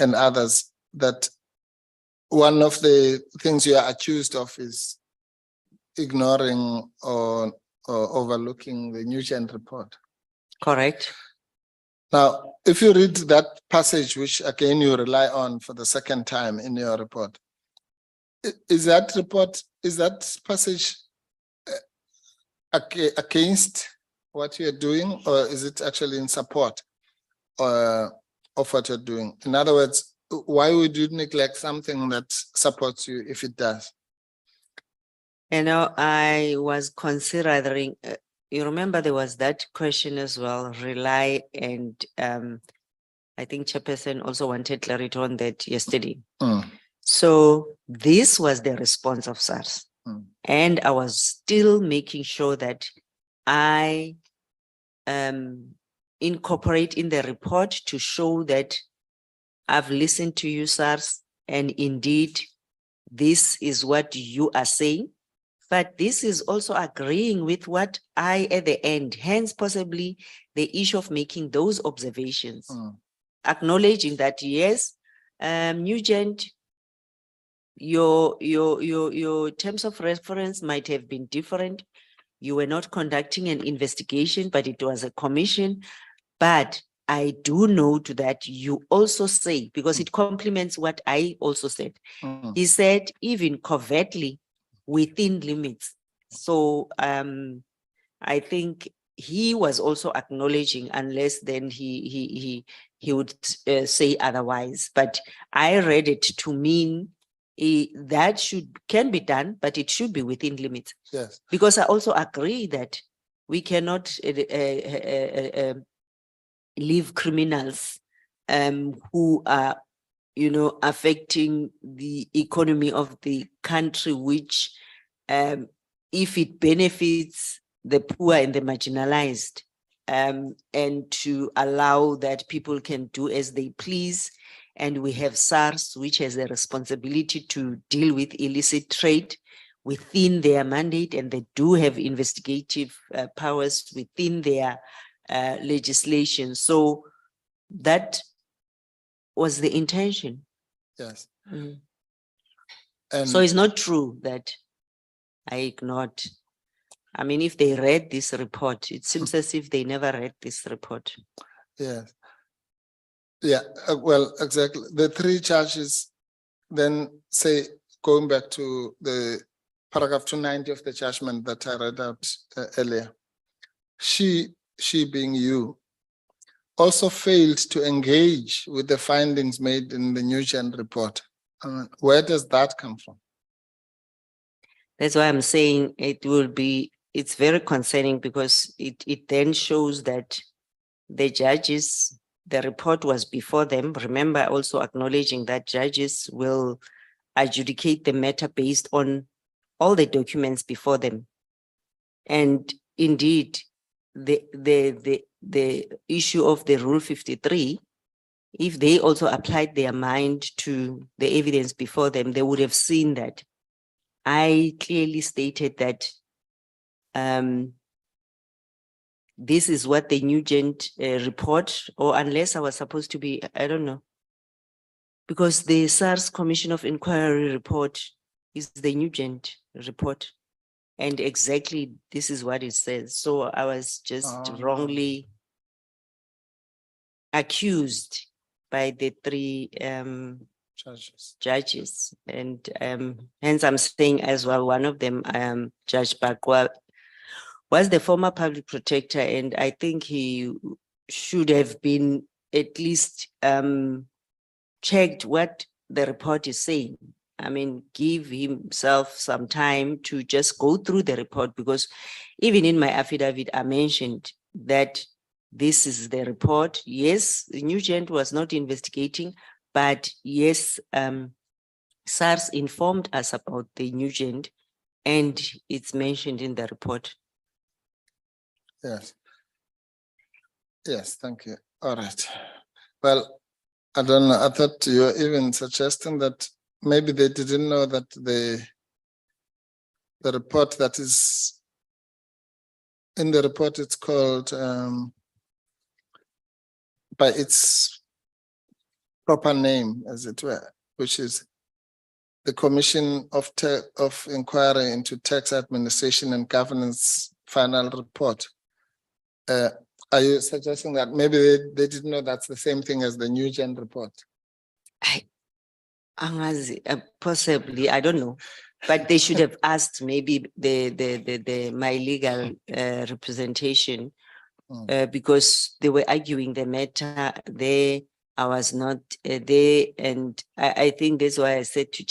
and others, that one of the things you are accused of is ignoring or overlooking the Nugent report. Correct. Now, if you read that passage, which again you rely on for the second time in your report, is that passage against what you're doing, or is it actually in support of what you're doing? In other words, why would you neglect something that supports you if it does? You know, I was considering, you remember there was that question as well, rely, and I think Chairperson also wanted clarity on that yesterday. So this was the response of SARS. And I was still making sure that I incorporate in the report to show that I've listened to you, SARS, and indeed, this is what you are saying. But this is also agreeing with what I at the end, hence possibly the issue of making those observations, acknowledging that yes, Nugent, your terms of reference might have been different. You were not conducting an investigation, but it was a commission. But I do note that you also say, because it complements what I also said. He said, even covertly, within limits. So I think he was also acknowledging, unless then he would say otherwise. But I read it to mean that can be done, but it should be within limits. Yes. Because I also agree that we cannot leave criminals who are, you know, affecting the economy of the country, which if it benefits the poor and the marginalized, and to allow that people can do as they please. And we have SARS, which has a responsibility to deal with illicit trade within their mandate, and they do have investigative powers within their legislation. So that was the intention. Yes. And So it's not true that I ignored. I mean, if they read this report, it seems as if they never read this report. yes. Yeah, well, exactly. The three charges then say, going back to the paragraph 290 of the judgment that I read out earlier, she being you, also failed to engage with the findings made in the Nugent report. Where does that come from? That's why I'm saying it's very concerning, because it then shows that the judges, the report was before them. Remember, also acknowledging that judges will adjudicate the matter based on all the documents before them. And indeed, the issue of the Rule 53, if they also applied their mind to the evidence before them, they would have seen that I clearly stated that this is what the Nugent report, or unless I was supposed to be, I don't know, because the SARS Commission of Inquiry report is the Nugent report. And exactly this is what it says. So I was just wrongly accused by the three judges. And hence I'm saying as well, one of them, Judge Bakwa, was the former public protector, and I think he should have been at least checked what the report is saying. I mean, give himself some time to just go through the report, because even in my affidavit, I mentioned that this is the report. Yes, Nugent was not investigating, but yes, SARS informed us about the Nugent, and it's mentioned in the report. Yes. Yes, thank you. All right. Well, I don't know. I thought you were even suggesting that maybe they didn't know that the report that is in the report, it's called by its proper name, as it were, which is the Commission of Inquiry into Tax Administration and Governance final report. Are you suggesting that maybe they didn't know that's the same thing as the Nugent report? Possibly, I don't know, but they should have asked maybe my legal representation, because they were arguing the matter there. I was not there, and I think that's why I said to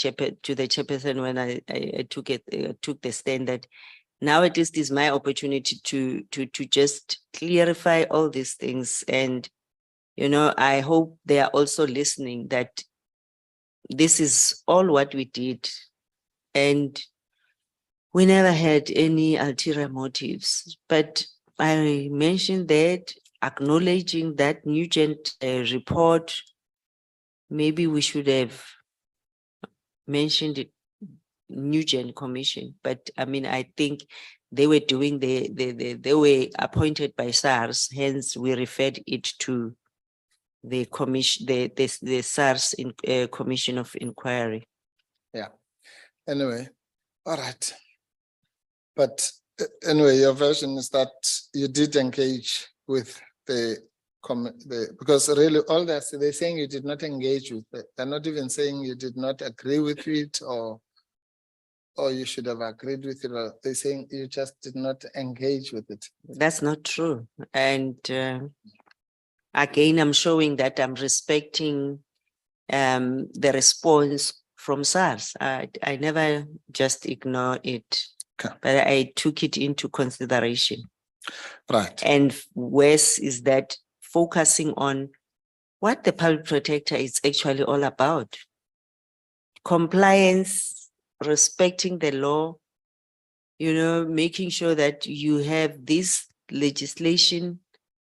the chairperson when I took the stand that now at least is my opportunity to just clarify all these things. And I hope they are also listening, that this is all what we did, and we never had any ulterior motives. But I mentioned that, acknowledging that Nugent report, maybe we should have mentioned it, Nugent Commission. But I mean, I think they were doing they were appointed by SARS, hence we referred it to the commission, the SARS Commission of Inquiry. Yeah. Anyway, all right. But anyway, your version is that you did engage with because really all that they're saying you did not engage with it. They're not even saying you did not agree with it, or you should have agreed with it. Or they're saying you just did not engage with it. That's not true. And again, I'm showing that I'm respecting the response from SARS. I never just ignore it, okay, but I took it into consideration. Right. And worse is that focusing on what the public protector is actually all about. Compliance, respecting the law, making sure that you have this legislation.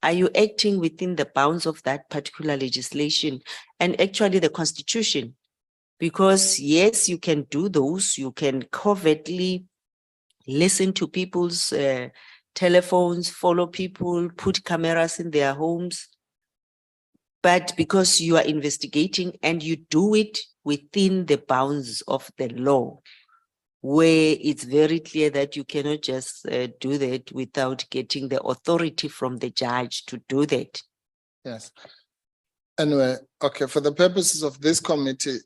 Are you acting within the bounds of that particular legislation and actually the Constitution? Because yes, you can do those, you can covertly listen to people's telephones, follow people, put cameras in their homes. But because you are investigating and you do it within the bounds of the law, where it's very clear that you cannot just do that without getting the authority from the judge to do that. Yes. Anyway, okay, for the purposes of this committee,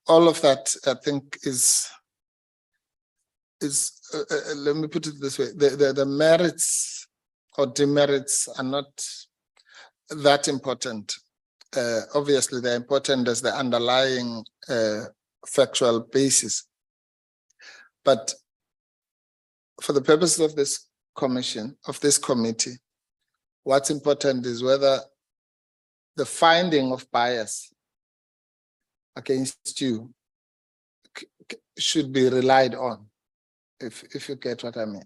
all of that, I think, is let me put it this way, the merits or demerits are not that important. Obviously, they're important as the underlying factual basis. But for the purposes of this commission, of this committee, what's important is whether the finding of bias against you should be relied on, if you get what I mean.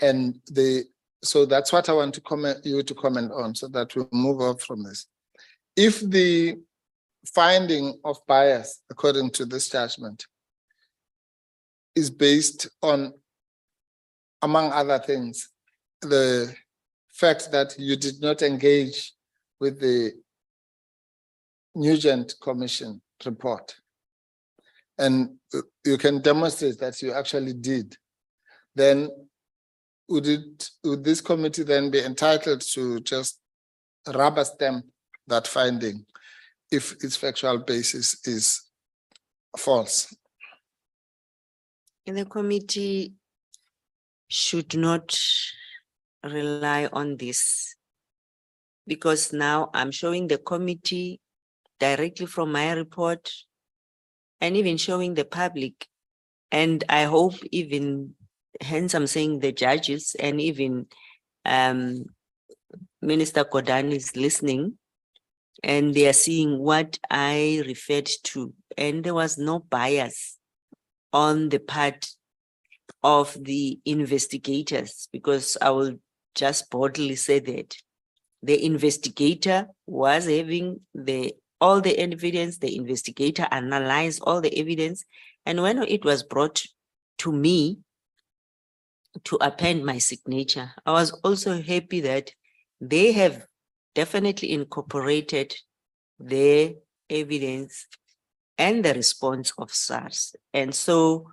And so that's what I want to comment on, so that we move on from this. If the finding of bias, according to this judgment, is based on, among other things, the fact that you did not engage with the Nugent Commission report, and you can demonstrate that you actually did, then would this committee then be entitled to just rubber stamp that finding if its factual basis is false? And the committee should not rely on this, because now I'm showing the committee directly from my report and even showing the public. And I hope even, hence I'm saying the judges and even Minister Mkhwebane is listening, and they are seeing what I referred to. And there was no bias on the part of the investigators, because I will just boldly say that the investigator was having all the evidence, the investigator analyzed all the evidence. And when it was brought to me to append my signature, I was also happy that they have definitely incorporated their evidence and the response of SARS. And so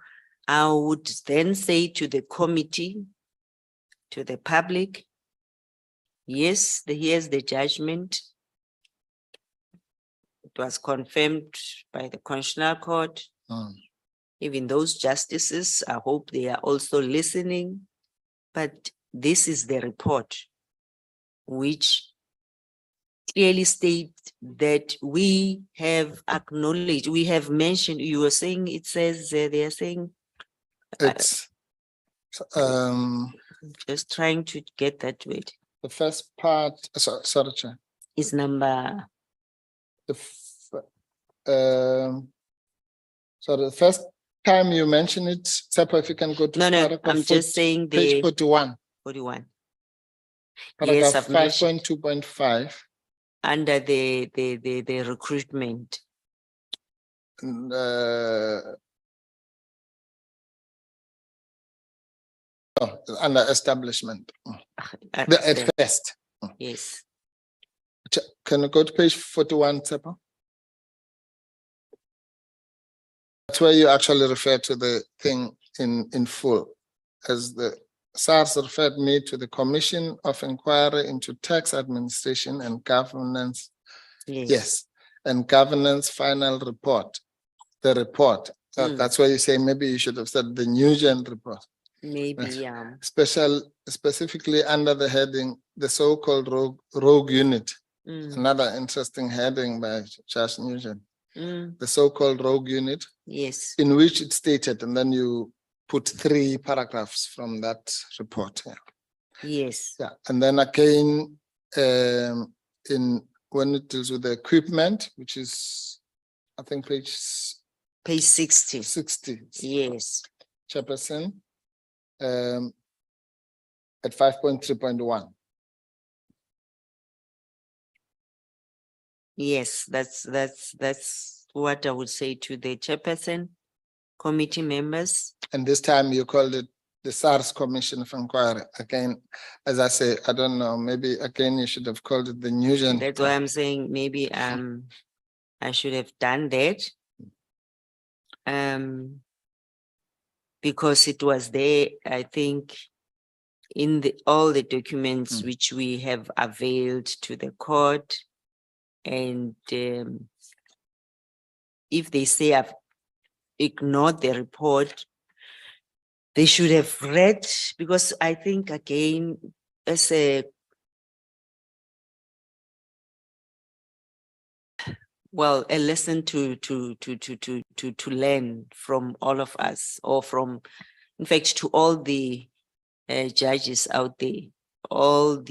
I would then say to the committee, to the public, yes, here's the judgment. It was confirmed by the Constitutional Court. Even those justices, I hope they are also listening. But this is the report, which clearly states that we have acknowledged, we have mentioned, you were saying, it says, they are saying, It's just trying to get that word, the first part, sorry, Chair. is number, So the first time you mention it, Sepa, if you can go to no, paragraph I'm just saying page the 41, 41. paragraph Yes, I've mentioned 5.2.5. under the recruitment. Under establishment, At at first. yes. Can you go to page 41, Sepa? That's where you actually refer to the thing in full, as the SARS referred me to the Commission of Inquiry into Tax Administration and Governance. Yes, and Governance final report. The report. That's why you say maybe you should have said the Nugent report. Maybe, Specifically under the heading, the so-called rogue unit. Another interesting heading by Charles Nugent. The so-called rogue unit. Yes. In which it stated, and then you put 3 paragraphs from that report. Yes. Yeah, and then again, when it deals with the equipment, which is, I think page 60. 60. Yes. Chairperson, at 5.3.1. Yes, that's what I would say to the chairperson, committee members. And this time you called it the SARS Commission of Inquiry. Again, as I say, I don't know, maybe again you should have called it the Nugent. That's why I'm saying maybe I should have done that. Because it was there, I think, in all the documents which we have availed to the court. And if they say I've ignored the report, they should have read, because I think again, as a lesson to learn from all of us, or from, in fact, to all the judges out there, all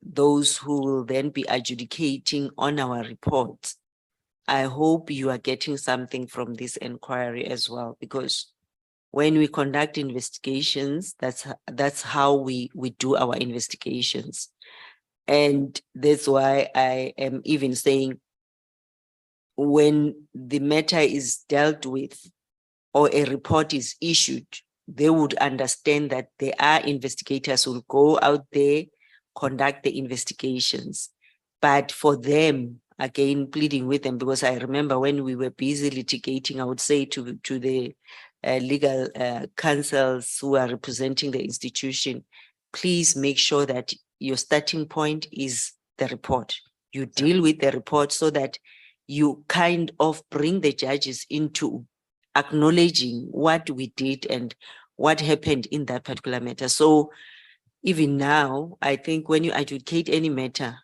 those who will then be adjudicating on our reports. I hope you are getting something from this inquiry as well, because when we conduct investigations, that's how we do our investigations. And that's why I am even saying, when the matter is dealt with or a report is issued, they would understand that there are investigators who will go out there, conduct the investigations. But for them, again, pleading with them, because I remember when we were busy litigating, I would say to the legal counsels who are representing the institution, please make sure that your starting point is the report. You deal with the report so that you kind of bring the judges into acknowledging what we did and what happened in that particular matter. So even now, I think when you adjudicate any matter,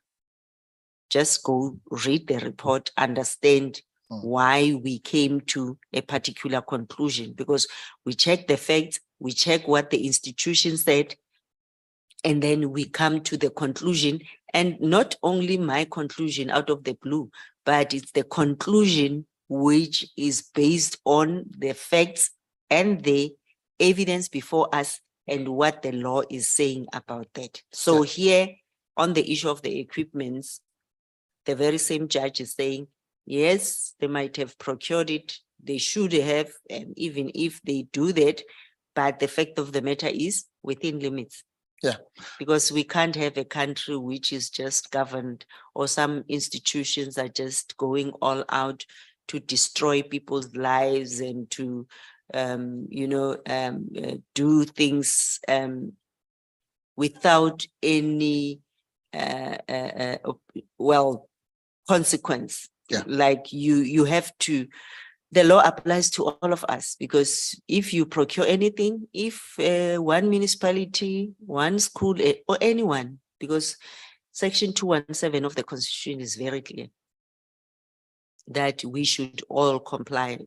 just go read the report, understand why we came to a particular conclusion, because we check the facts, we check what the institution said, and then we come to the conclusion. And not only my conclusion out of the blue, but it's the conclusion which is based on the facts and the evidence before us and what the law is saying about that. So here on the issue of the equipments, the very same judge is saying, yes, they might have procured it, they should have, and even if they do that, but the fact of the matter is within limits. Yeah. Because we can't have a country which is just governed, or some institutions are just going all out to destroy people's lives and to, do things without any, consequence. Yeah. Like you have to, the law applies to all of us, because if you procure anything, if one municipality, one school, or anyone, because Section 217 of the Constitution is very clear that we should all comply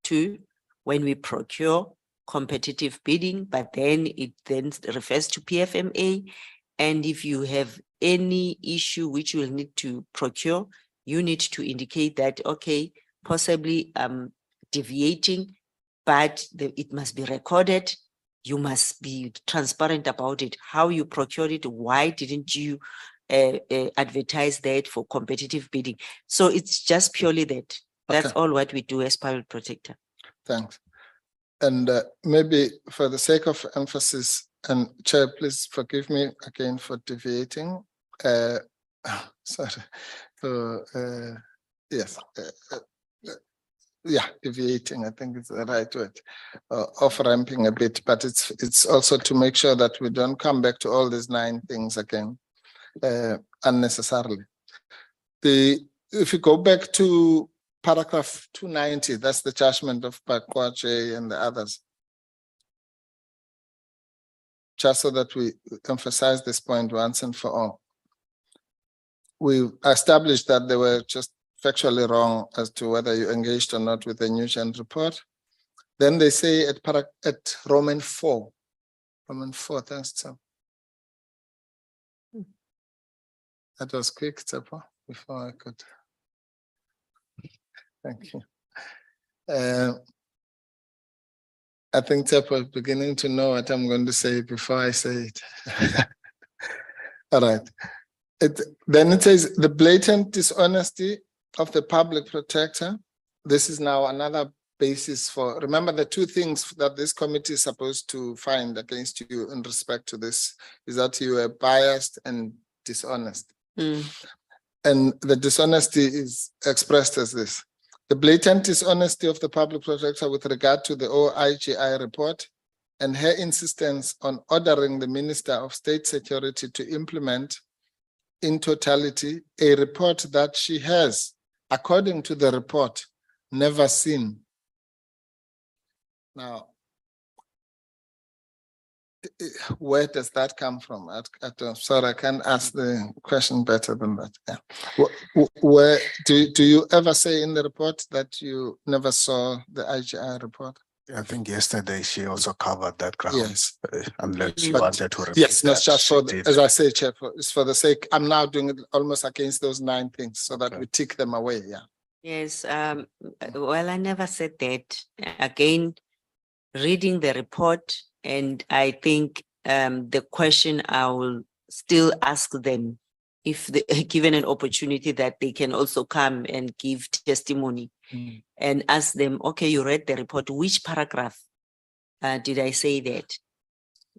to when we procure competitive bidding, but then it then refers to PFMA. And if you have any issue which you will need to procure, you need to indicate that, okay, possibly deviating, but it must be recorded. You must be transparent about it, how you procured it, why didn't you advertise that for competitive bidding. So it's just purely that. That's Okay. all what we do as public protector. Thanks. And maybe for the sake of emphasis, and Chair, please forgive me again for deviating. Sorry. So, yes. Yeah, deviating, I think is the right word, off ramping a bit, but it's also to make sure that we don't come back to all these 9 things again unnecessarily. If you go back to paragraph 290, that's the judgment of Pakwache and the others. Just so that we emphasize this point once and for all. We established that they were just factually wrong as to whether you engaged or not with the Nugent report. Then they say at Roman 4, thanks, Tsepo. That was quick, Tsepo, before I could. Thank you. I think Tsepo is beginning to know what I'm going to say before I say it. All right. Then it says the blatant dishonesty of the public protector. This is now another basis for, remember the 2 things that this committee is supposed to find against you in respect to this is that you are biased and dishonest. And the dishonesty is expressed as this. The blatant dishonesty of the public protector with regard to the OIGI report and her insistence on ordering the Minister of State Security to implement in totality a report that she has, according to the report, never seen. Now, where does that come from? Sorry, I can't ask the question better than that. Yeah. Where do you ever say in the report that you never saw the IGI report? I think yesterday she also covered that ground. Yes. Unless you But wanted to repeat yes, not that, just for, she did. as I say, Chair, it's for the sake, I'm now doing it almost against those 9 things so that Okay. we tick them away, yeah. Yes, well, I never said that. Again, reading the report, and I think the question I will still ask them if they given an opportunity that they can also come and give testimony and ask them, okay, you read the report, which paragraph did I say that?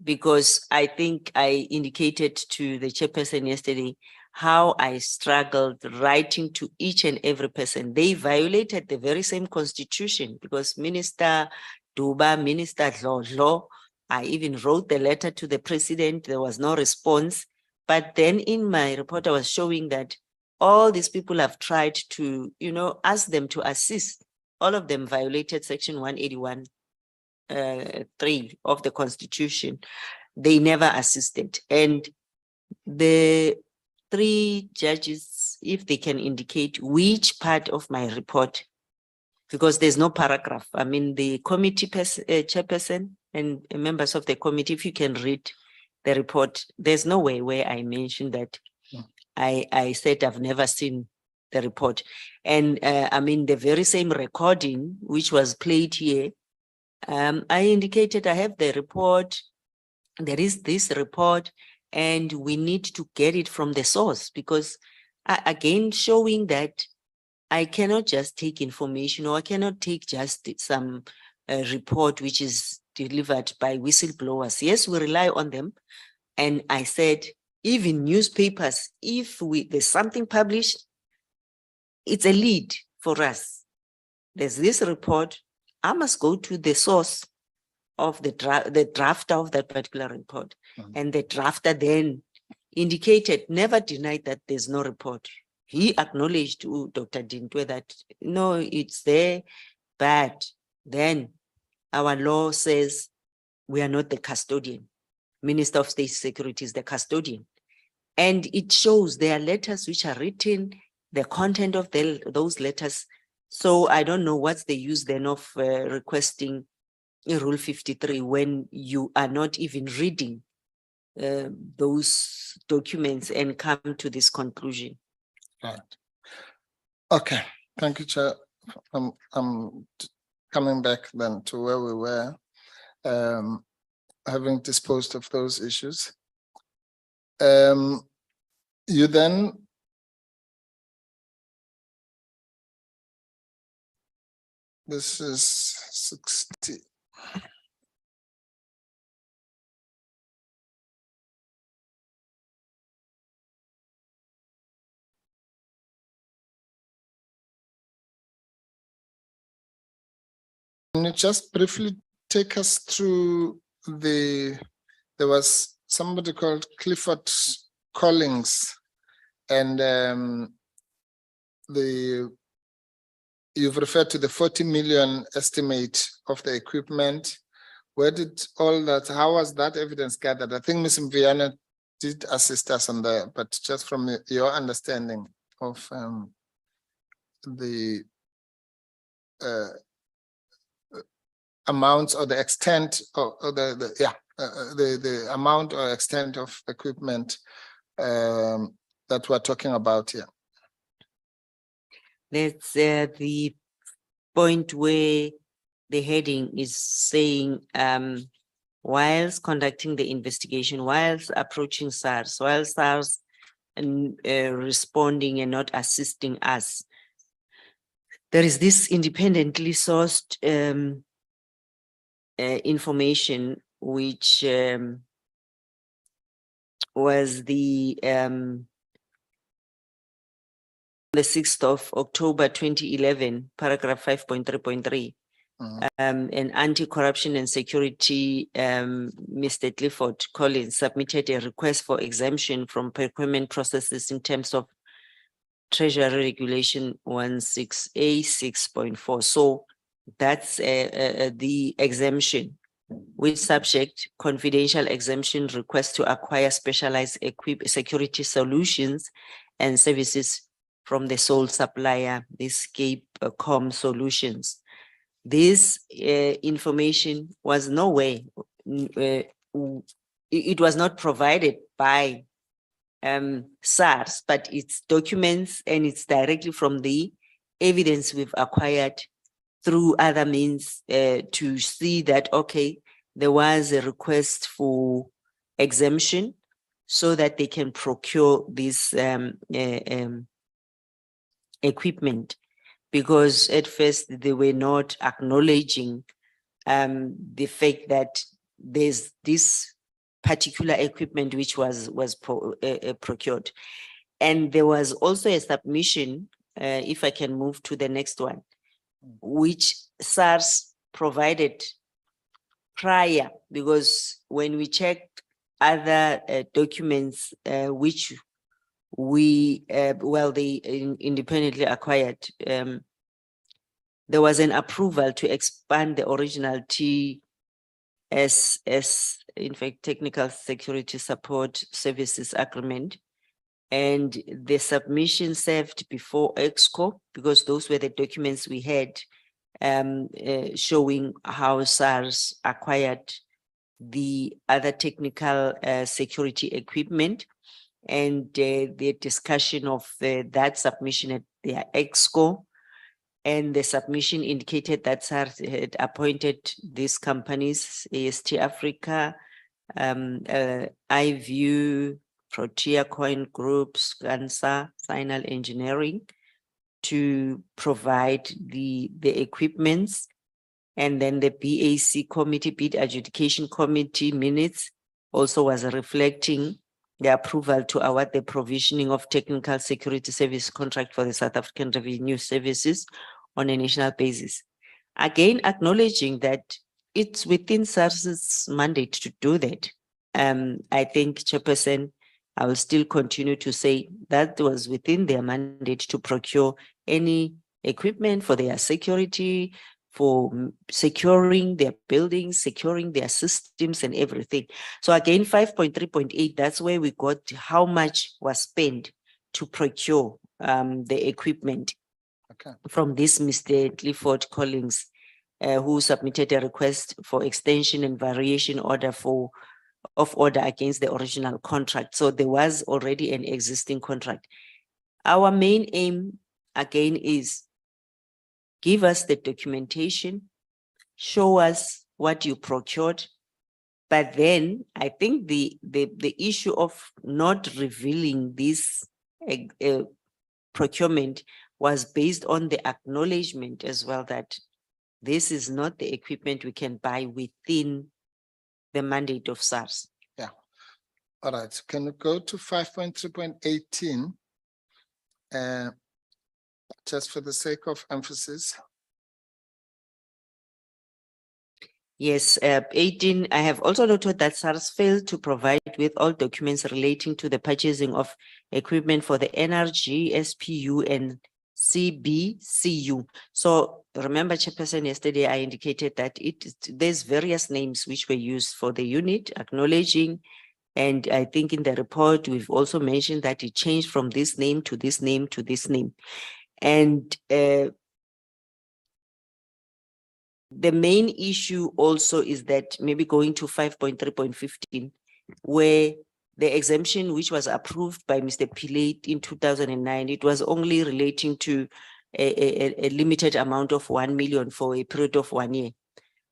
Because I think I indicated to the chairperson yesterday how I struggled writing to each and every person. They violated the very same constitution because Minister Duba, Minister Dlodlo, I even wrote the letter to the president. There was no response. But then in my report, I was showing that all these people have tried to, ask them to assist. All of them violated Section 181. 3 of the Constitution. They never assisted. And the 3 judges, if they can indicate which part of my report, because there's no paragraph. I mean, the committee chairperson and members of the committee, if you can read the report, there's no way where I mentioned that I said I've never seen the report. And I mean, the very same recording, which was played here, I indicated I have the report, there is this report, and we need to get it from the source because, again, showing that I cannot just take information or I cannot take just some report which is delivered by whistleblowers. Yes, we rely on them. And I said, even newspapers, if there's something published, it's a lead for us. there's this report, I must go to the source of the drafter of that particular report. And the drafter then indicated, never denied that there's no report. He acknowledged to Dr. Dintwe that, no, it's there, but then our law says we are not the custodian. Minister of State Security is the custodian. And it shows there are letters which are written, the content of those letters. So I don't know what's the use then of requesting Rule 53 when you are not even reading those documents and come to this conclusion. Right. Okay. Thank you, Chair. I'm coming back then to where we were, having disposed of those issues. You then this is 60. Can you just briefly take us through there was somebody called Clifford Collins, and you've referred to the 40 million estimate of the equipment. Where did all that, how was that evidence gathered? I think Ms. Mkhwebane did assist us on that, but just from your understanding of the amounts or the extent of the amount or extent of equipment that we're talking about here. That's the point where the heading is saying, whilst conducting the investigation, whilst approaching SARS, while SARS and responding and not assisting us, there is this independently sourced information which was the 6th of October 2011, paragraph 5.3.3. An anti-corruption and security, Mr. Clifford Collins submitted a request for exemption from procurement processes in terms of Treasury Regulation 16A6.4. So that's the exemption, which subject confidential exemption request to acquire specialized security solutions and services from the sole supplier, this Capecom Solutions. This information was nowhere, it was not provided by SARS, but it's documents and it's directly from the evidence we've acquired through other means to see that, okay, there was a request for exemption so that they can procure this equipment, because at first they were not acknowledging the fact that there's this particular equipment which was procured. And there was also a submission, if I can move to the next one, which SARS provided prior, because when we checked other documents which we, they independently acquired, there was an approval to expand the original TSS, in fact, Technical Security Support Services Agreement. And the submission served before EXCO, because those were the documents we had showing how SARS acquired the other technical security equipment. And the discussion of that submission at the EXCO, and the submission indicated that SARS had appointed these companies, AST Africa, iView, Protea Coin Groups, Gansa, Final Engineering, to provide the equipments. And then the BAC committee, bid adjudication committee minutes also was reflecting the approval to award the provisioning of technical security service contract for the South African Revenue Services on a national basis. Again, acknowledging that it's within SARS's mandate to do that. I think, Chairperson, I will still continue to say that was within their mandate to procure any equipment for their security, for securing their buildings, securing their systems and everything. So again, 5.3.8, that's where we got how much was spent to procure the equipment. Okay. From this Mr. Clifford Collins, who submitted a request for extension and variation order of order against the original contract. So there was already an existing contract. Our main aim again is give us the documentation, show us what you procured. But then I think the issue of not revealing this procurement was based on the acknowledgement as well that this is not the equipment we can buy within the mandate of SARS. Yeah. All right. Can we go to 5.3.18? Just for the sake of emphasis. Yes, 18, I have also noted that SARS failed to provide with all documents relating to the purchasing of equipment for the NRG, SPU, and CBCU. So remember, Chairperson, yesterday I indicated that there's various names which were used for the unit, acknowledging, and I think in the report, we've also mentioned that it changed from this name to this name to this name. And the main issue also is that maybe going to 5.3.15, where the exemption which was approved by Mr. Pillay in 2009, it was only relating to a limited amount of 1 million for a period of 1 year.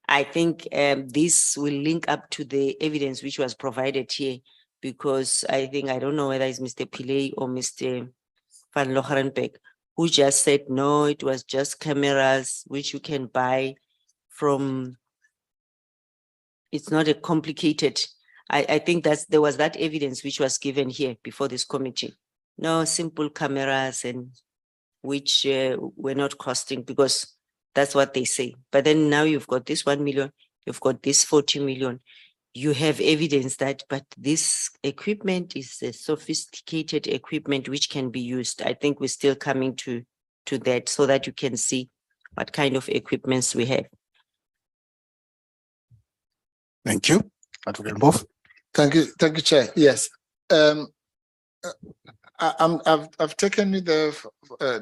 I think this will link up to the evidence which was provided here, because I think, I don't know whether it's Mr. Pillay or Mr. Van Locherenbeek, who just said, no, it was just cameras which you can buy from, it's not a complicated, I think there was that evidence which was given here before this committee. No, simple cameras, and which were not costing, because that's what they say. But then now you've got this 1 million, you've got this 40 million. You have evidence that, but this equipment is a sophisticated equipment which can be used. I think we're still coming to that so that you can see what kind of equipments we have. Thank you. Advocate Mbofu. Thank you, Chair. Yes. I've taken you there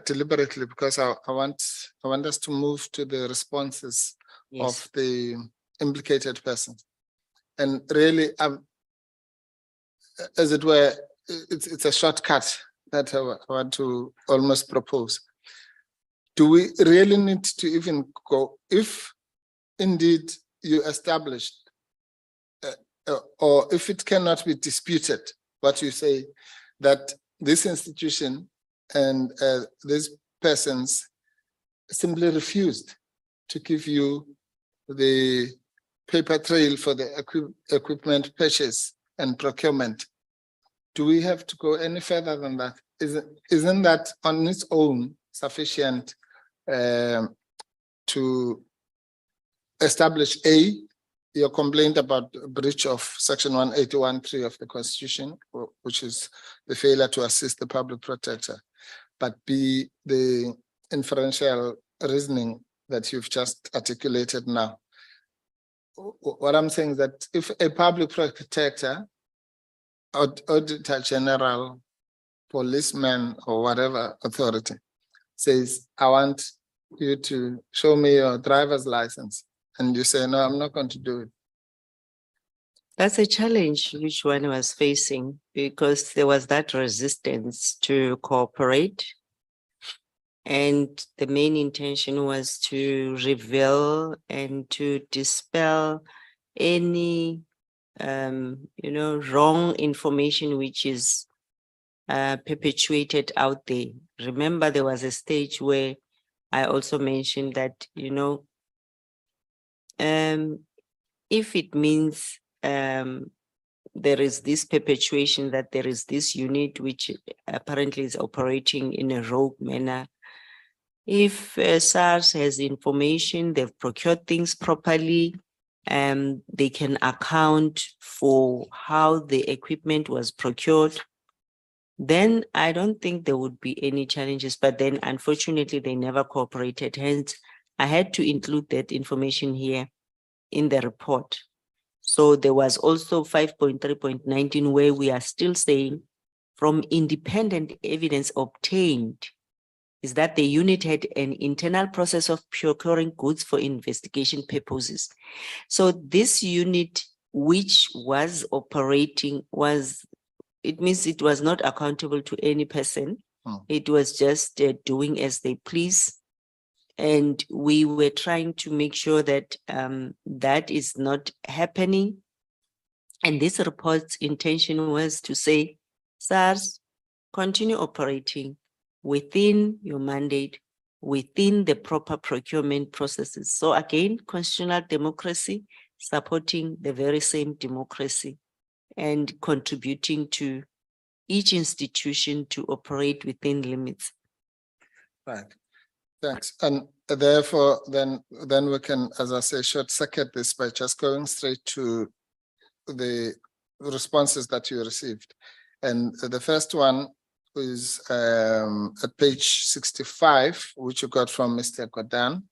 deliberately because I want us to move to the responses Yes. of the implicated persons. And really, as it were, it's a shortcut that I want to almost propose. Do we really need to even go, if indeed you established, or if it cannot be disputed, what you say, that this institution and these persons simply refused to give you the paper trail for the equipment purchase and procurement, do we have to go any further than that? Isn't that on its own sufficient to establish your complaint about breach of section 181(3) of the Constitution, which is the failure to assist the public protector, but B, the inferential reasoning that you've just articulated now? What I'm saying is that if a public protector, auditor general, policeman, or whatever authority says, I want you to show me your driver's license, and you say, no, I'm not going to do it. That's a challenge which one was facing, because there was that resistance to cooperate. And the main intention was to reveal and to dispel any, wrong information which is perpetuated out there. Remember, there was a stage where I also mentioned that, if it means there is this perpetuation that there is this unit which apparently is operating in a rogue manner, If SARS has information, they've procured things properly, they can account for how the equipment was procured, then I don't think there would be any challenges. But then unfortunately, they never cooperated. Hence, I had to include that information here in the report. So there was also 5.3.19 where we are still saying from independent evidence obtained is that the unit had an internal process of procuring goods for investigation purposes. So this unit, which was operating, it means it was not accountable to any person. It was just doing as they please. And we were trying to make sure that that is not happening. And this report's intention was to say, SARS, continue operating within your mandate, within the proper procurement processes. So again, constitutional democracy, supporting the very same democracy and contributing to each institution to operate within limits. Right. Thanks. And therefore, then we can, as I say, short circuit this by just going straight to the responses that you received. And the first one is at page 65, which you got from Mr. Godan.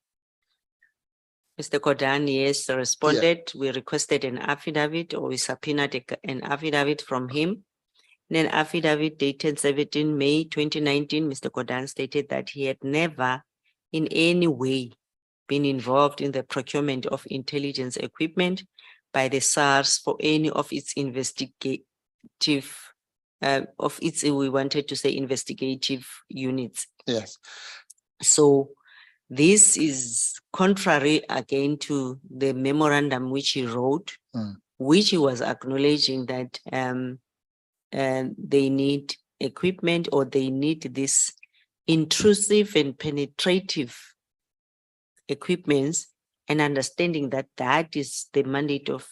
Mr. Godan, yes, responded. We requested an affidavit, or we subpoenaed an affidavit from him. Then affidavit dated 17 May 2019, Mr. Godan stated that he had never in any way been involved in the procurement of intelligence equipment by the SARS for any of its investigative, we wanted to say investigative units. Yes. So this is contrary again to the memorandum which he wrote, which he was acknowledging that they need equipment, or they need this intrusive and penetrative equipments, and understanding that that is the mandate of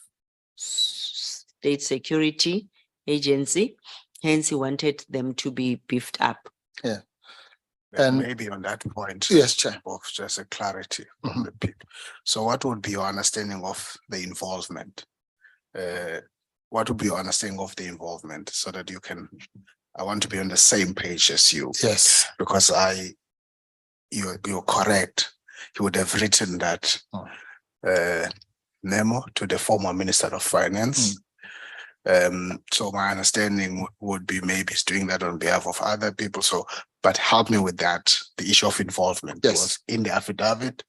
state security agency. Hence, he wanted them to be beefed up. Yeah. And maybe on that point, yes, Chair, of just a clarity from the people. So what would be your understanding of the involvement? What would be your understanding of the involvement, so that you can, I want to be on the same page as you. Yes. Because you're correct. He would have written that memo to the former Minister of Finance. So my understanding would be maybe he's doing that on behalf of other people. So, but help me with that, the issue of involvement. Yes. Because in the affidavit,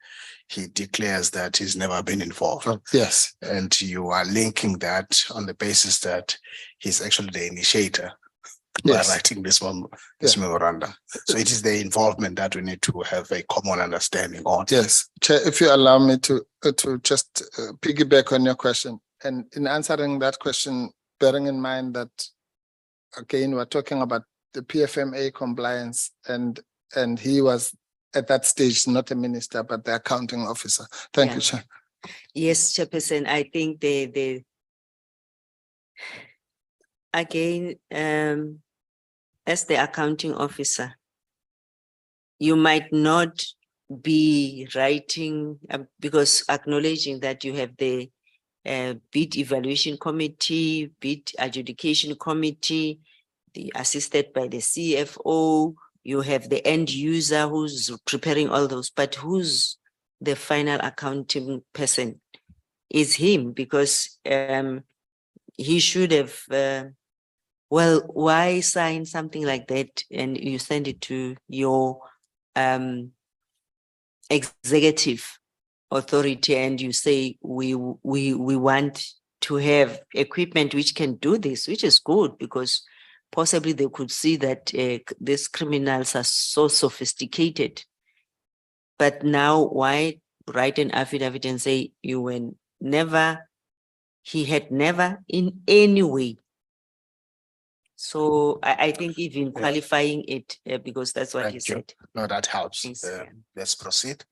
he declares that he's never been involved. Yes. And you are linking that on the basis that he's actually the initiator by writing this memorandum. So it is the involvement that we need to have a common understanding on. Yes. Chair, if you allow me to just piggyback on your question, and in answering that question, bearing in mind that, again, we're talking about the PFMA compliance, and he was at that stage not a minister but the accounting officer. Thank you, Chair. Yes, Chairperson. I think again, as the accounting officer, you might not be writing because acknowledging that you have the bid evaluation committee, bid adjudication committee, assisted by the CFO, you have the end user who's preparing all those, but who's the final accounting person? Is him, because he should have, well, why sign something like that and you send it to your executive authority and you say, we want to have equipment which can do this, which is good, because possibly they could see that these criminals are so sophisticated. But now why write an affidavit and say you were never, he had never in any way. So I think even qualifying it, because that's what he said. No, that helps. Yes, Let's proceed.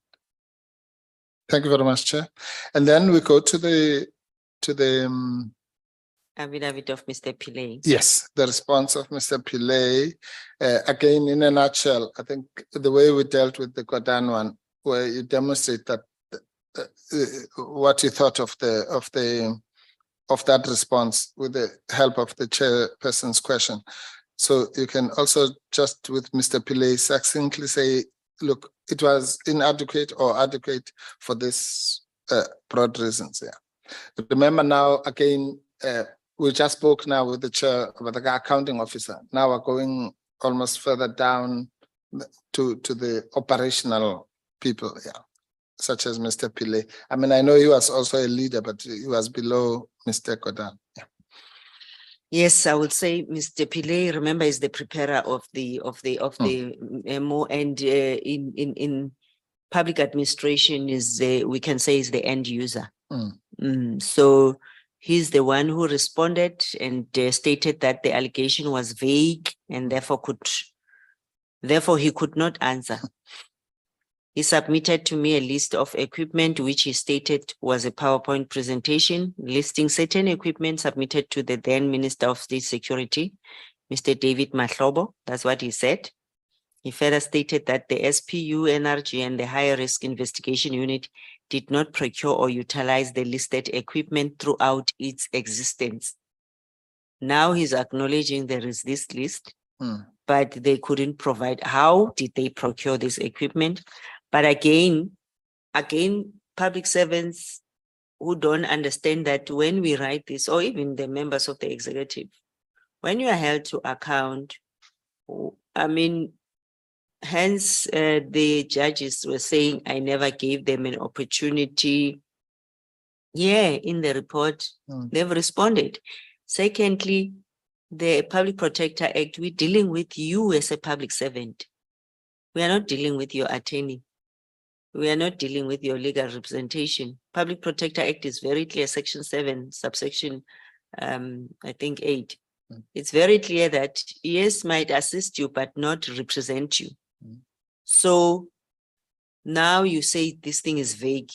Thank you very much, Chair. And then we go to the Affidavit of Mr. Pillay. Yes, the response of Mr. Pillay, again, in a nutshell, I think the way we dealt with the Kodan one, where you demonstrate that what you thought of that response with the help of the chairperson's question. So you can also just with Mr. Pillay succinctly say, look, it was inadequate or adequate for this broad reasons. Yeah. Remember now, again, we just spoke now with the chair, with the accounting officer. Now we're going almost further down to the operational people, yeah, such as Mr. Pillay. I mean, I know he was also a leader, but he was below Mr. Kodan. Yeah. Yes, I would say Mr. Pillay, remember, is the preparer of the memo, and in public administration is we can say is the end user. So he's the one who responded and stated that the allegation was vague and therefore he could not answer. He submitted to me a list of equipment, which he stated was a PowerPoint presentation listing certain equipment submitted to the then Minister of State Security, Mr. Adv Mkhwebane. That's what he said. He further stated that the SPU, NRG, and the Higher Risk Investigation Unit did not procure or utilize the listed equipment throughout its existence. Now he's acknowledging there is this list, but they couldn't provide. How did they procure this equipment? But again, public servants who don't understand that when we write this, or even the members of the executive, when you are held to account, I mean, hence the judges were saying, I never gave them an opportunity. Yeah, in the report, they've responded. Secondly, the Public Protector Act, we're dealing with you as a public servant. We are not dealing with your attorney. We are not dealing with your legal representation. Public Protector Act is very clear, Section 7, subsection, I think 8. It's very clear that yes, might assist you, but not represent you. So now you say this thing is vague.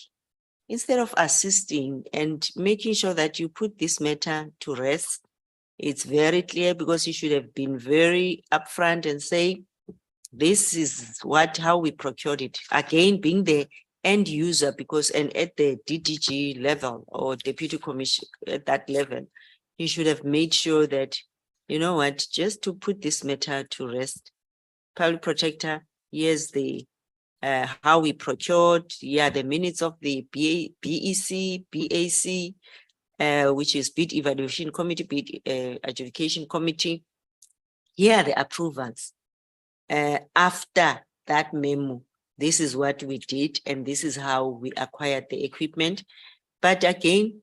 Instead of assisting and making sure that you put this matter to rest, it's very clear, because you should have been very upfront and say, this is how we procured it. Again, being the end user, because and at the DDG level or deputy commission at that level, you should have made sure that, you know what, just to put this matter to rest, Public Protector, here's the how we procured, the minutes of the BEC, BAC, which is Bid Evaluation Committee, Bid Adjudication Committee. Here are the approvals. After that memo, this is what we did, and this is how we acquired the equipment. But again,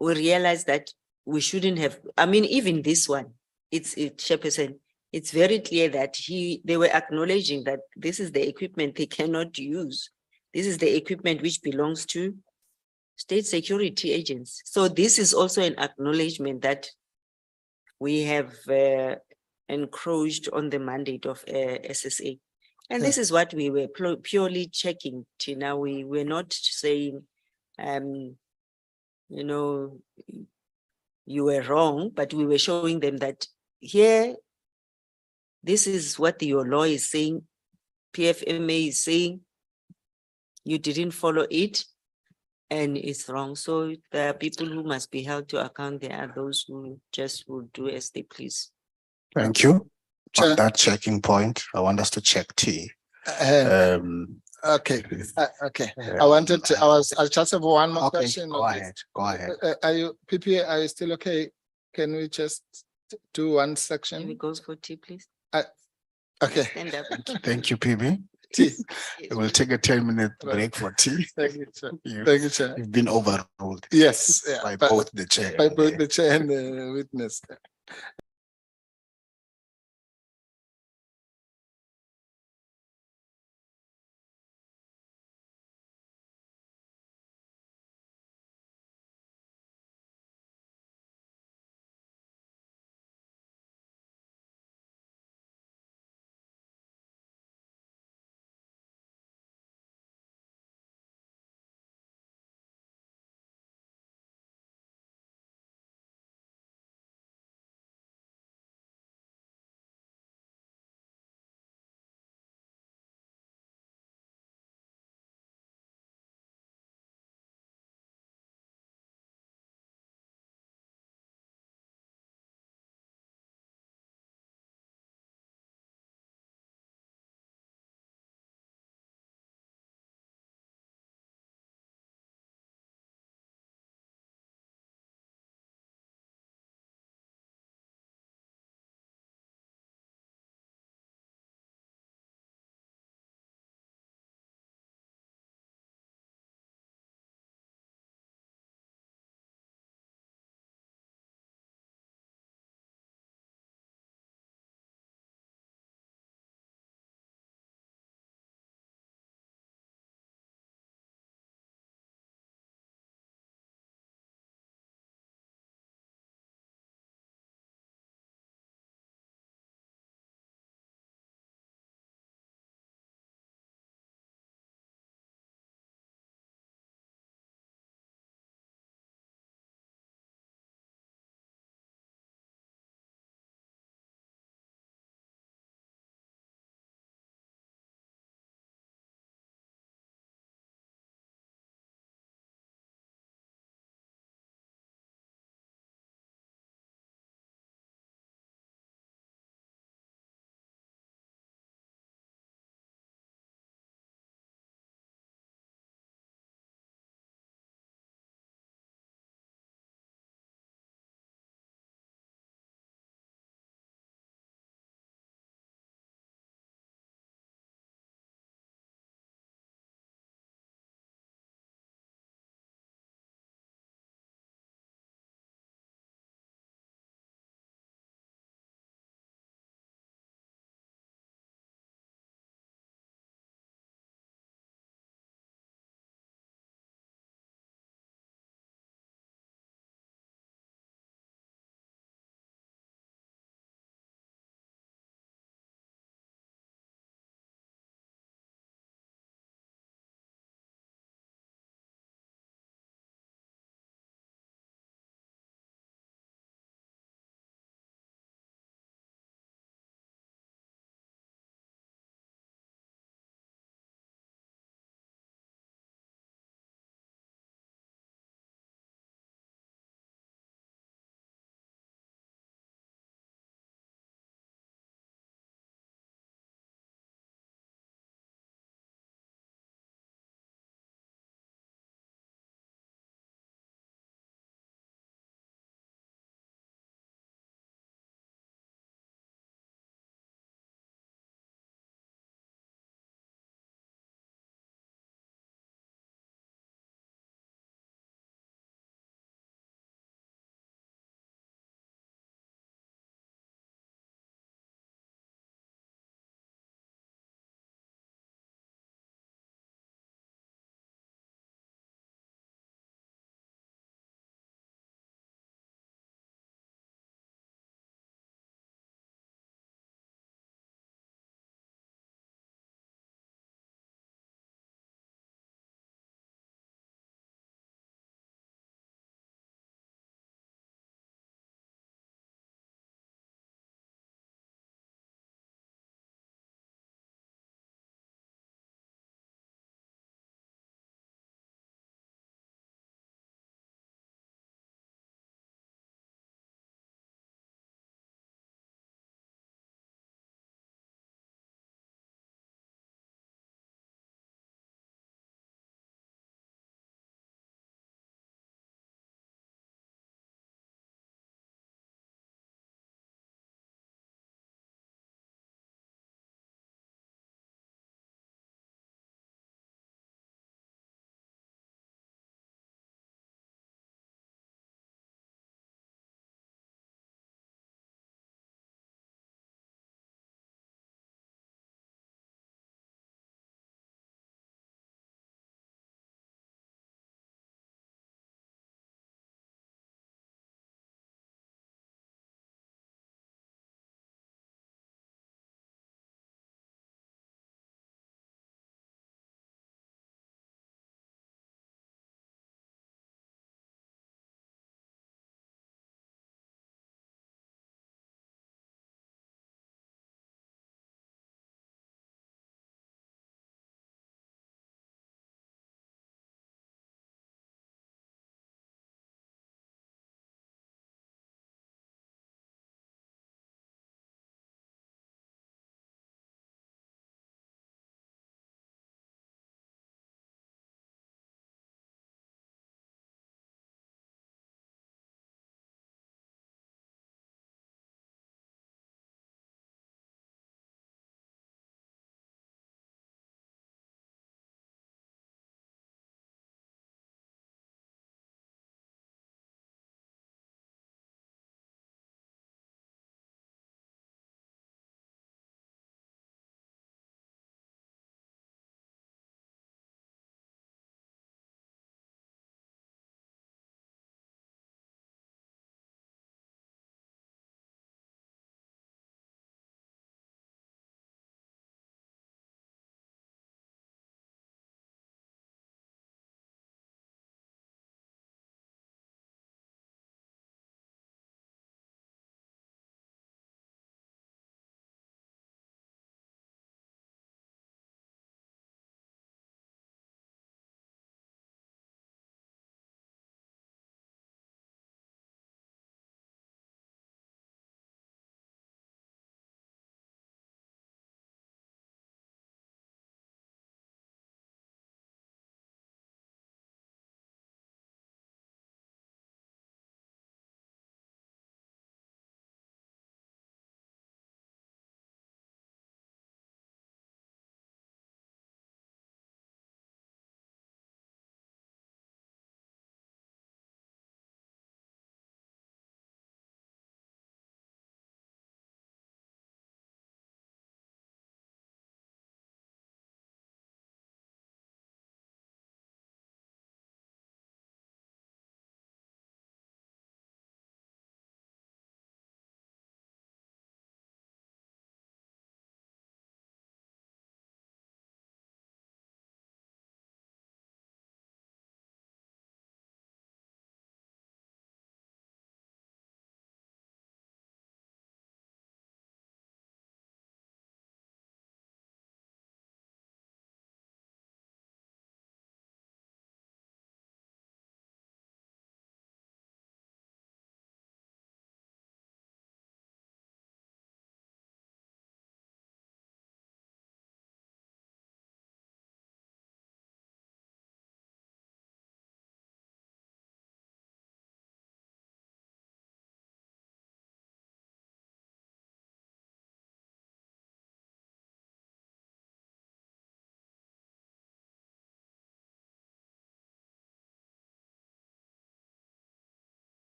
we realized that we shouldn't have, I mean, even this one, Chairperson, it's very clear that they were acknowledging that this is the equipment they cannot use. This is the equipment which belongs to state security agents. So this is also an acknowledgement that we have encroached on the mandate of SSA. And this is what we were purely checking, Tina. We were not saying, you know, you were wrong, but we were showing them that here, this is what your law is saying, PFMA is saying, you didn't follow it, and it's wrong. So there are people who must be held to account. There are those who just will do as they please. Thank you. Chair. On that checking point, I want us to check T. Okay. Okay. I just have one more question. Go ahead. Are you, PP, are you still okay? Can we just do one section? Can we go for T, please? Okay. Stand up. Thank you, PB. T. We'll take a 10-minute break for tea. Thank you, Chair. Thank you, Chair. You've been overruled. Yes. By both the chair. By both the chair and the witness.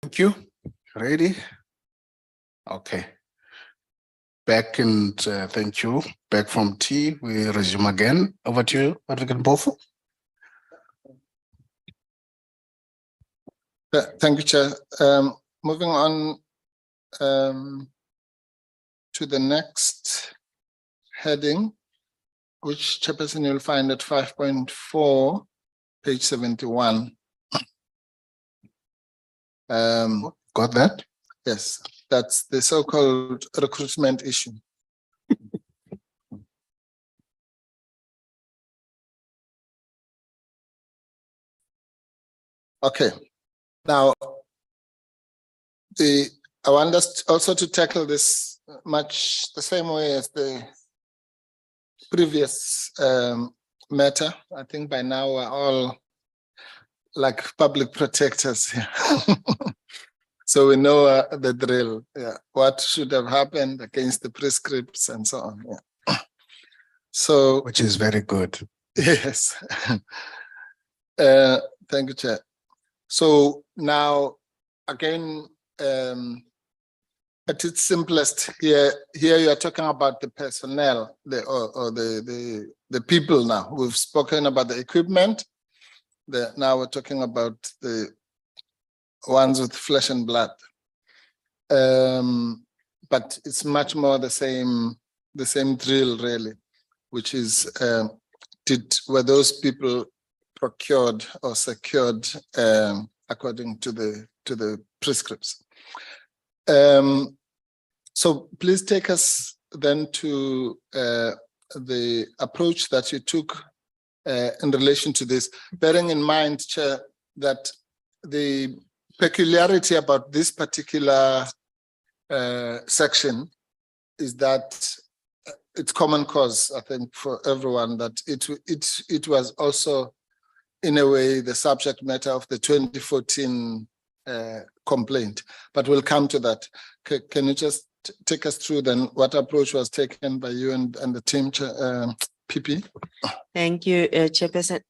Thank you. Ready? Okay. Back and thank you. Back from T, we resume again. Over to you, Advocate Mkhwebane. Thank you, Chair. Moving on to the next heading, which Chairperson you'll find at 5.4, page 71. Got that? Yes, that's the so-called recruitment issue. Okay, now I want us also to tackle this much the same way as the previous matter. I think by now we're all like public protectors here. So we know the drill, what should have happened against the prescripts and so on. So, which is very good. Yes. Thank you, Chair. So now, again, at its simplest, here you are talking about the personnel, the people. Now we've spoken about the equipment. Now we're talking about the ones with flesh and blood. But it's much more the same drill, really, which is were those people procured or secured according to the prescripts. So please take us then to the approach that you took in relation to this, bearing in mind, Chair, that the peculiarity about this particular section is that it's common cause, I think, for everyone, that it was also, in a way, the subject matter of the 2014 complaint. But we'll come to that. Can you just take us through then what approach was taken by you and the team, PP? Thank you, Chairperson.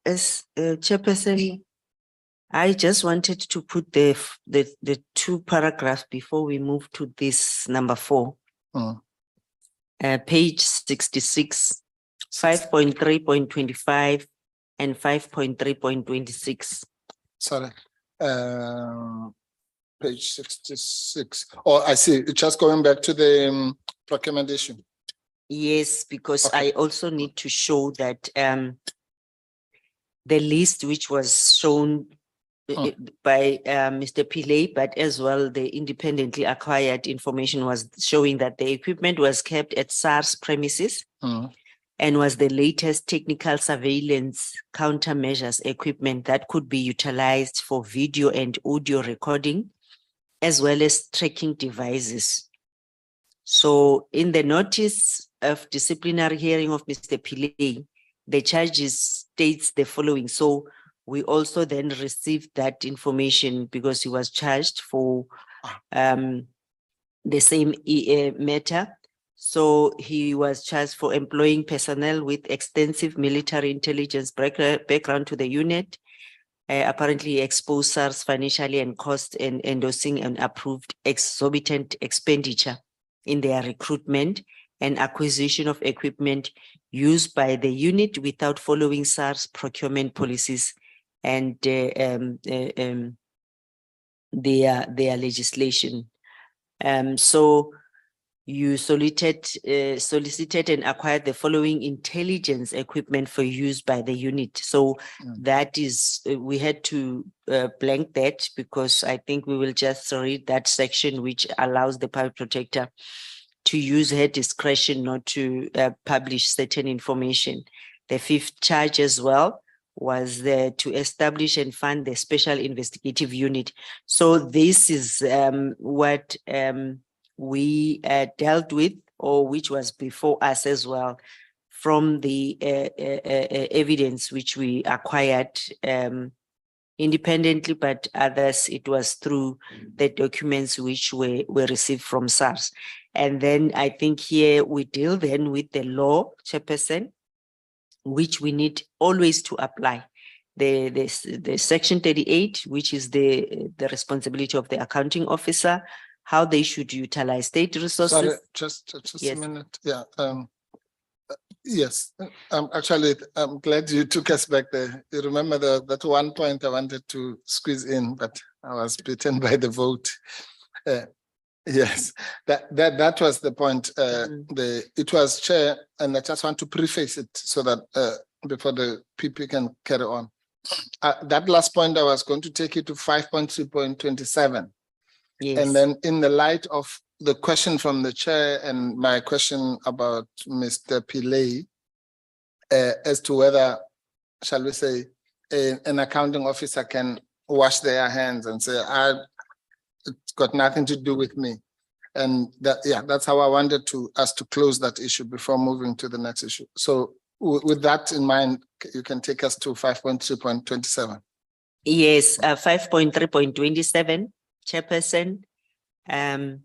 Chairperson, I just wanted to put the two paragraphs before we move to this number 4. Page 66, 5.3.25 and 5.3.26. Sorry. Page 66. Oh, I see. It's just going back to the procurement issue. Yes, because Okay. I also need to show that the list which was shown by Mr. Pillay, but as well the independently acquired information was showing that the equipment was kept at SARS premises and was the latest technical surveillance countermeasures equipment that could be utilized for video and audio recording, as well as tracking devices. So in the notice of disciplinary hearing of Mr. Pillay, the charges states the following. So we also then received that information because he was charged for the same matter. So he was charged for employing personnel with extensive military intelligence background to the unit, apparently exposed SARS financially and cost and endorsing an approved exorbitant expenditure in their recruitment and acquisition of equipment used by the unit without following SARS procurement policies and their legislation. So you solicited and acquired the following intelligence equipment for use by the unit. So that is, we had to blank that because I think we will just read that section which allows the public protector to use her discretion not to publish certain information. The 5th charge as well was to establish and fund the special investigative unit. So this is what we dealt with, or which was before us as well, from the evidence which we acquired independently, but others, it was through the documents which were received from SARS. And then I think here we deal then with the law, Chairperson, which we need always to apply. the section 38, which is the responsibility of the accounting officer, how they should utilize state resources. Sorry, just Yes. a minute. Yeah. Yes. Actually, I'm glad you took us back there. You remember that one point I wanted to squeeze in, but I was beaten by the vote. Yes, that was the point. It was, Chair, and I just want to preface it so that before the PP can carry on. That last point, I was going to take you to 5.2.27. Yes. And then in the light of the question from the Chair and my question about Mr. Pillay, as to whether, shall we say, an accounting officer can wash their hands and say, it's got nothing to do with me. And that, yeah, that's how I wanted us to close that issue before moving to the next issue. So with that in mind, you can take us to 5.2.27. Yes, 5.3.27, Chairperson, and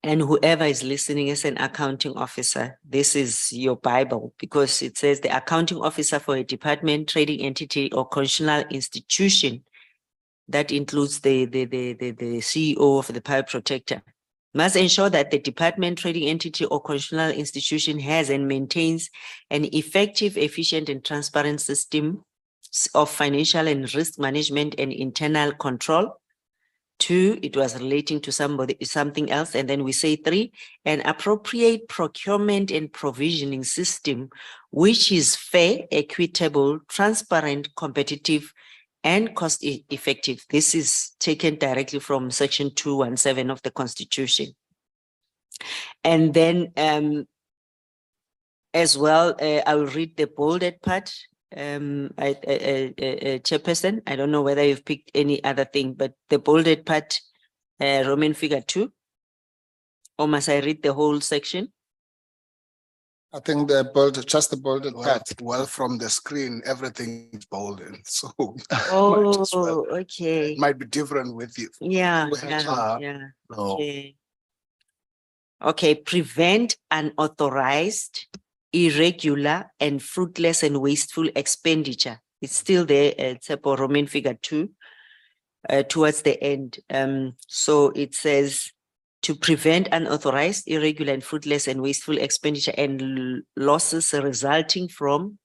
whoever is listening as an accounting officer, this is your Bible, because it says the accounting officer for a department, trading entity, or constitutional institution that includes the CEO of the Power Protector must ensure that the department, trading entity, or constitutional institution has and maintains an effective, efficient, and transparent system of financial and risk management and internal control. 2, it was relating to something else. And then we say 3, an appropriate procurement and provisioning system, which is fair, equitable, transparent, competitive, and cost effective. This is taken directly from section 217 of the Constitution. And then as well, I will read the bolded part. Chairperson, I don't know whether you've picked any other thing, but the bolded part, Roman figure 2, or must I read the whole section? I think just the bolded part. Well, from the screen, everything is bolded. So Oh, okay. it might be different with you. Yeah, with yeah, HR. yeah. No. Okay. Okay, prevent unauthorized, irregular, and fruitless and wasteful expenditure. It's still there, it's for Roman figure 2, towards the end. So it says to prevent unauthorized, irregular, and fruitless and wasteful expenditure and losses resulting from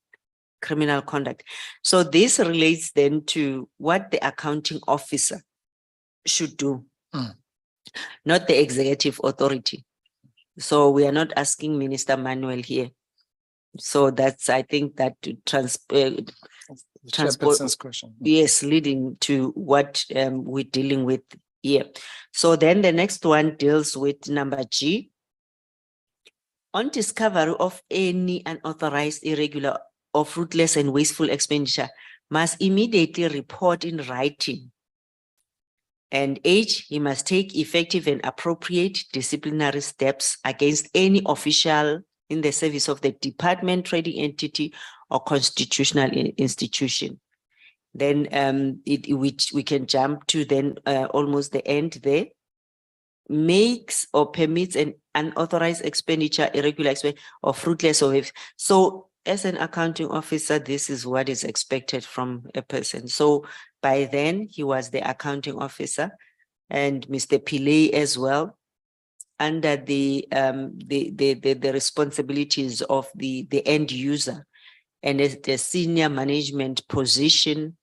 criminal conduct. So this relates then to what the accounting officer should do, not the executive authority. So we are not asking Minister Manuel here. So that's, I think, that to transport, Chairperson's question. yes, leading to what we're dealing with here. So then the next one deals with number G. On discovery of any unauthorized, irregular, or fruitless and wasteful expenditure, must immediately report in writing. And H, he must take effective and appropriate disciplinary steps against any official in the service of the department, trading entity, or constitutional institution. Then which we can jump to then almost the end there. Makes or permits an unauthorized expenditure, irregular expenditure, or fruitless or so as an accounting officer, this is what is expected from a person. So by then he was the accounting officer, and Mr. Pillay as well, under the responsibilities of the end user, and as the senior management position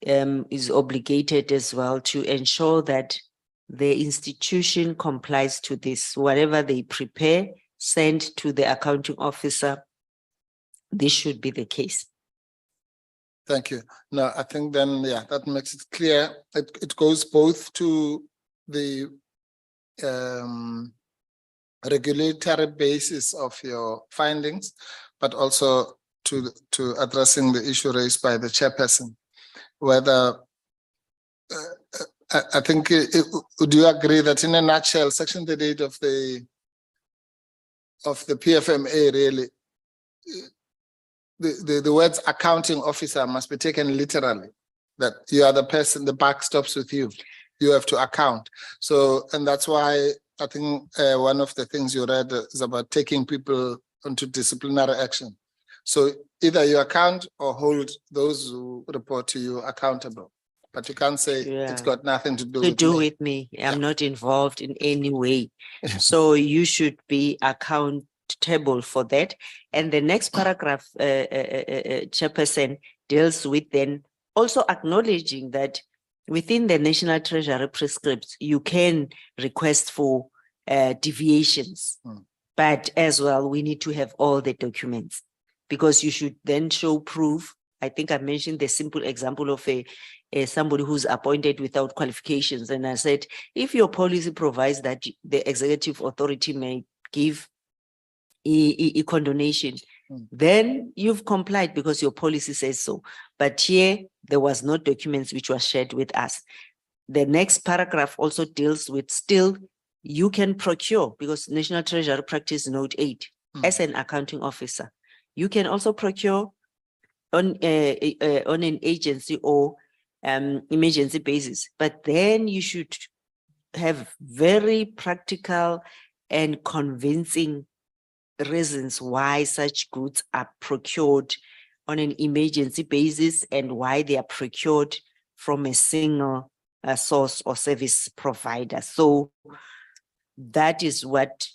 is obligated as well to ensure that the institution complies to this. Whatever they prepare, send to the accounting officer, this should be the case. Thank you. No, I think then, yeah, that makes it clear. It goes both to the regulatory basis of your findings, but also to addressing the issue raised by the chairperson. Whether I think, would you agree that in a nutshell, Section 38 of the PFMA really, the words accounting officer must be taken literally, that you are the person, the buck stops with you. You have to account. So, and that's why I think one of the things you read is about taking people into disciplinary action. So either you account or hold those who report to you accountable. But you can't say it's Yeah. got nothing to do with me. with me. I'm not involved in any way. So you should be accountable for that. And the next paragraph, Chairperson, deals with then also acknowledging that within the National Treasury prescripts, you can request for deviations. But as well, we need to have all the documents because you should then show proof. I think I mentioned the simple example of somebody who's appointed without qualifications. And I said, if your policy provides that the executive authority may give a condonation, then you've complied because your policy says so. But here, there was no documents which were shared with us. The next paragraph also deals with still, you can procure, because National Treasury Practice Note 8, as an accounting officer, you can also procure on an agency or emergency basis, but then you should have very practical and convincing reasons why such goods are procured on an emergency basis and why they are procured from a single source or service provider. So that is what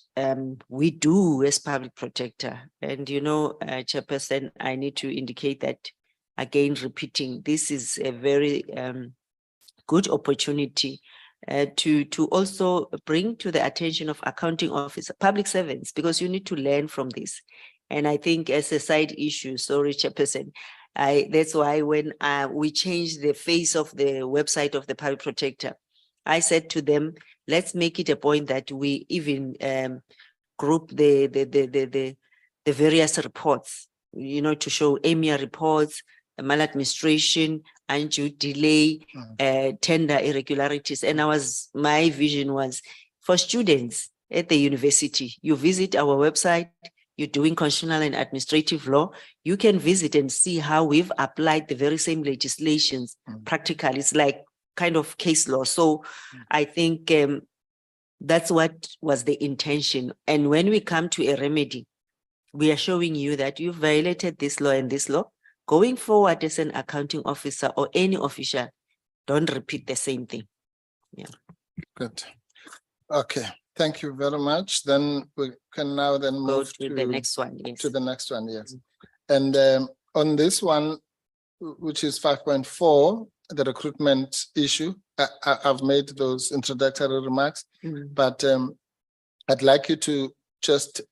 we do as public protector. And Chairperson, I need to indicate that, again, repeating, this is a very good opportunity to also bring to the attention of accounting officers, public servants, because you need to learn from this. And I think as a side issue, sorry, Chairperson, that's why when we changed the face of the website of the public protector, I said to them, let's make it a point that we even group the various reports, to show EMIA reports, maladministration, undue delay, tender irregularities. And my vision was for students at the university, you visit our website, you're doing constitutional and administrative law, you can visit and see how we've applied the very same legislations practically. It's like kind of case law. So I think that's what was the intention. And when we come to a remedy, we are showing you that you violated this law and this law. Going forward as an accounting officer or any official, don't repeat the same thing. Yeah. Good. Okay. Thank you very much. Then we can now then move to the next one. Yes. To the next one. Yes. And on this one, which is 5.4, the recruitment issue, I've made those introductory remarks, but I'd like you to just,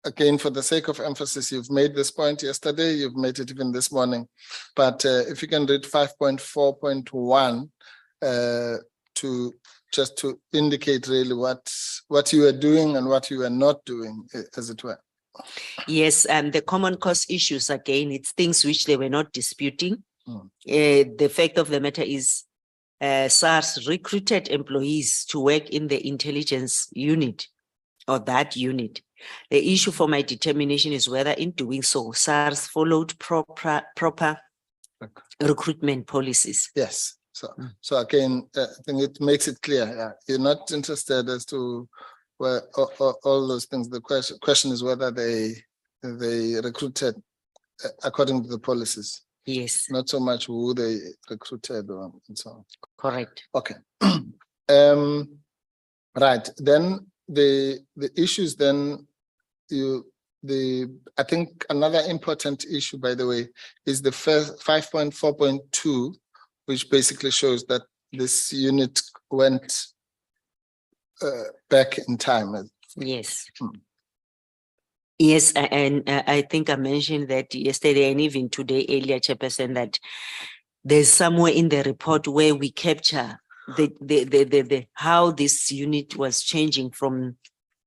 again, for the sake of emphasis, you've made this point yesterday, you've made it even this morning, but if you can read 5.4.1 to indicate really what you are doing and what you are not doing, as it were. Yes, the common cause issues, again, it's things which they were not disputing. The fact of the matter is SARS recruited employees to work in the intelligence unit or that unit. The issue for my determination is whether in doing so, SARS followed proper recruitment policies. Yes. So again, I think it makes it clear. Yeah. You're not interested as to where all those things. The question is whether they recruited according to the policies. Yes. Not so much who they recruited and so on. Correct. Okay. Right. Then the issues then I think another important issue, by the way, is the first 5.4.2, which basically shows that this unit went back in time. Yes. Yes, and I think I mentioned that yesterday and even today earlier, Chairperson, that there's somewhere in the report where we capture the how this unit was changing from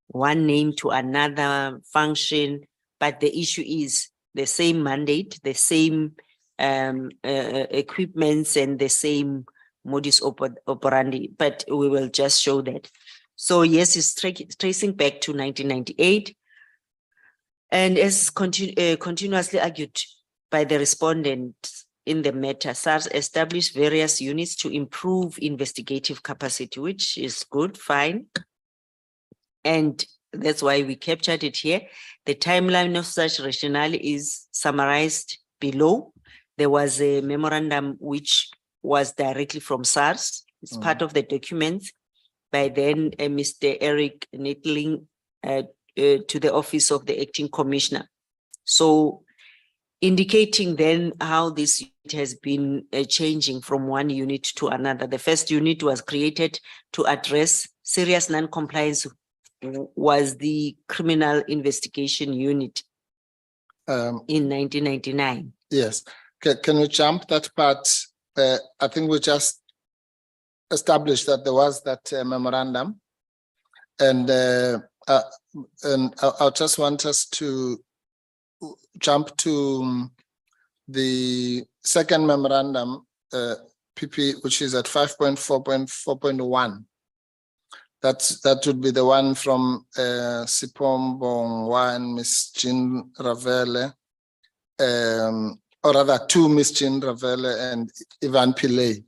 one name to another function, but the issue is the same mandate, the same equipments, and the same modus operandi, but we will just show that. So yes, it's tracing back to 1998. And as continuously argued by the respondent in the matter, SARS established various units to improve investigative capacity, which is good, fine. And that's why we captured it here. The timeline of such rationale is summarized below. There was a memorandum which was directly from SARS. It's part of the documents by then Mr. Eric Nettling to the office of the acting commissioner. So indicating then how this unit has been changing from one unit to another. The first unit was created to address serious non-compliance, was the criminal investigation unit in 1999. Yes. Can we jump that part? I think we just established that there was that memorandum, and I just want us to jump to the second memorandum, PP, which is at 5.4.4.1. That would be the one from Sipombo 1, Miss Jean Ravele, or rather two Miss Jean Ravele and Ivan Pillay,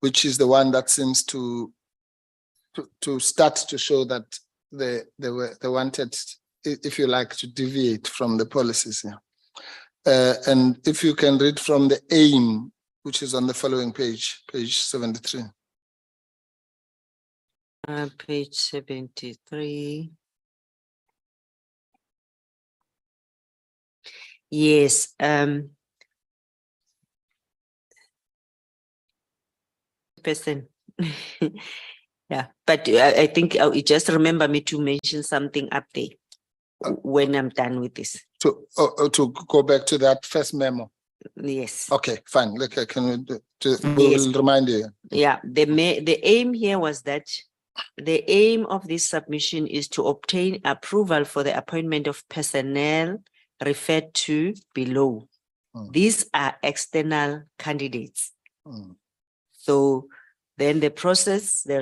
which is the one that seems to start to show that they wanted, if you like, to deviate from the policies here. And if you can read from the aim, which is on the following page, page 73. Page 73. Yes. Person. Yeah, but I think it just remember me to mention something up there when I'm done with this. To go back to that first memo. Yes. Okay, fine. Look, can we Yes. will remind you. Yeah, the aim here was that the aim of this submission is to obtain approval for the appointment of personnel referred to below. These are external candidates. So then the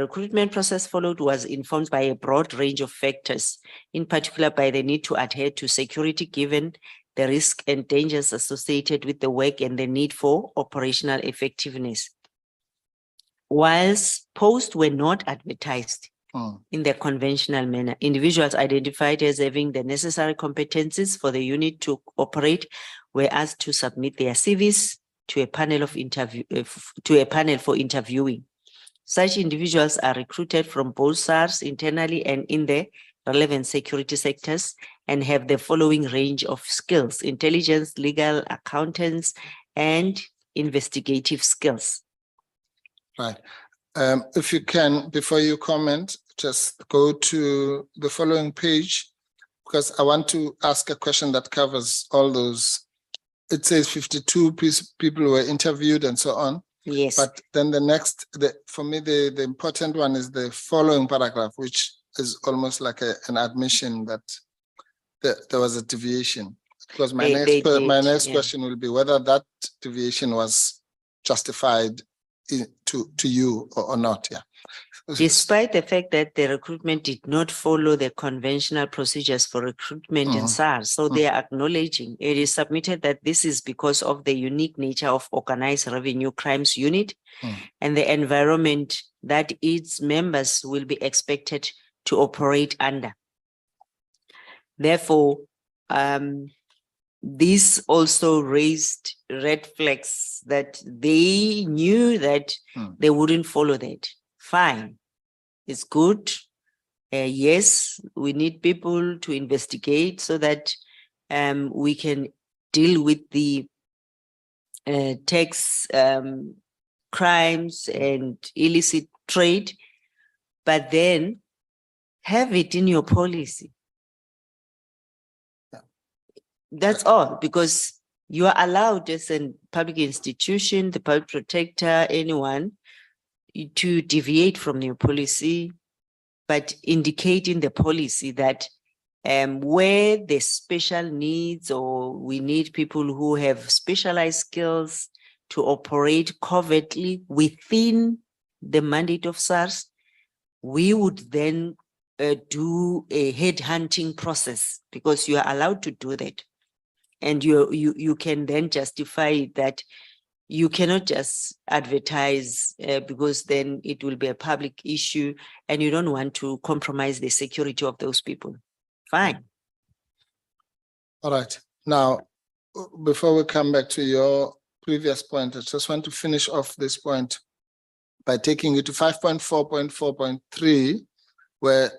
recruitment process followed was informed by a broad range of factors, in particular by the need to adhere to security given the risk and dangers associated with the work and the need for operational effectiveness. Whilst posts were not advertised in the conventional manner, individuals identified as having the necessary competencies for the unit to operate were asked to submit their CVs to a panel for interviewing. Such individuals are recruited from both SARS internally and in the relevant security sectors and have the following range of skills: intelligence, legal, accountants, and investigative skills. Right. If you can, before you comment, just go to the following page, because I want to ask a question that covers all those. It says 52 people were interviewed and so on. Yes. But then the next, for me, the important one is the following paragraph, which is almost like an admission that there was a deviation. Because my next question will be whether that deviation was justified to you or not. Yeah. Despite the fact that the recruitment did not follow the conventional procedures for recruitment in SARS, so they are acknowledging it is submitted that this is because of the unique nature of organized revenue crimes unit and the environment that its members will be expected to operate under. Therefore, this also raised red flags that they knew that they wouldn't follow that. Fine, it's good. Yes, we need people to investigate so that we can deal with the tax crimes and illicit trade, but then have it in your policy. That's all, because you are allowed as a public institution, the public protector, anyone, to deviate from your policy, but indicate in the policy that where the special needs or we need people who have specialized skills to operate covertly within the mandate of SARS, we would then do a headhunting process, because you are allowed to do that. And you can then justify that you cannot just advertise because then it will be a public issue and you don't want to compromise the security of those people. Fine. All right. Now, before we come back to your previous point, I just want to finish off this point by taking you to 5.4.4.3, where,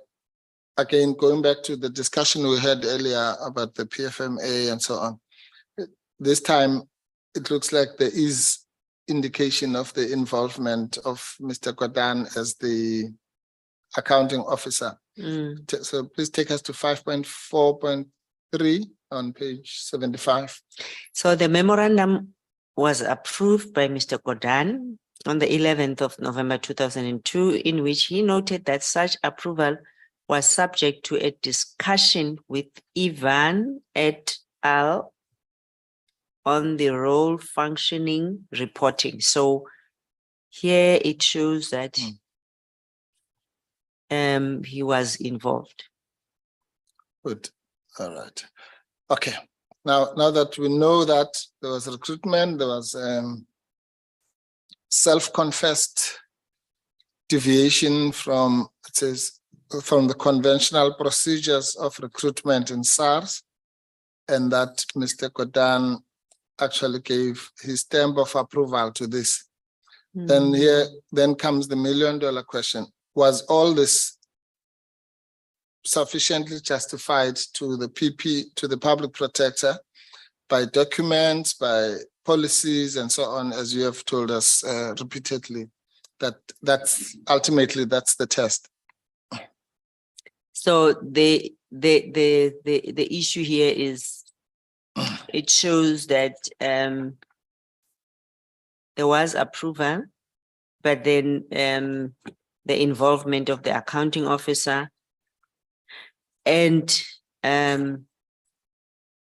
again, going back to the discussion we had earlier about the PFMA and so on. This time, it looks like there is indication of the involvement of Mr. Mkhwebane as the accounting officer. So please take us to 5.4.3 on page 75. So the memorandum was approved by Mr. Mkhwebane on the 11th of November 2002, in which he noted that such approval was subject to a discussion with Ivan et al. On the role functioning reporting. So here it shows that he was involved. Good. All right. Okay. Now that we know that there was recruitment, there was self-confessed deviation from, it says, from the conventional procedures of recruitment in SARS, and that Mr. Mkhwebane actually gave his stamp of approval to this. Then comes the $1 million question. Was all this sufficiently justified to the PP, to the public protector, by documents, by policies, and so on, as you have told us repeatedly? That's ultimately the test. So the issue here is, it shows that there was approval, but then the involvement of the accounting officer and the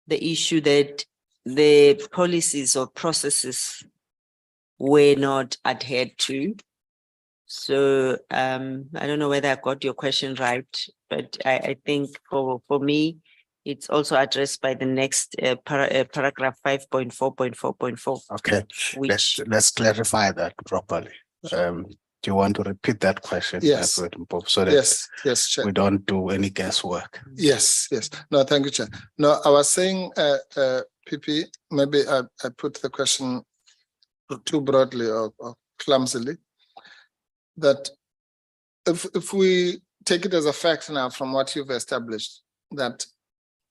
issue that the policies or processes were not adhered to. So I don't know whether I got your question right, but I think for me, it's also addressed by the next paragraph 5.4.4.4. Okay, let's clarify that properly. Do you want to repeat that question? Yes. So that yes, Chair. we don't do any guesswork. Yes. No, thank you, Chair. No, I was saying, PP, maybe I put the question too broadly or clumsily, that if we take it as a fact now from what you've established, that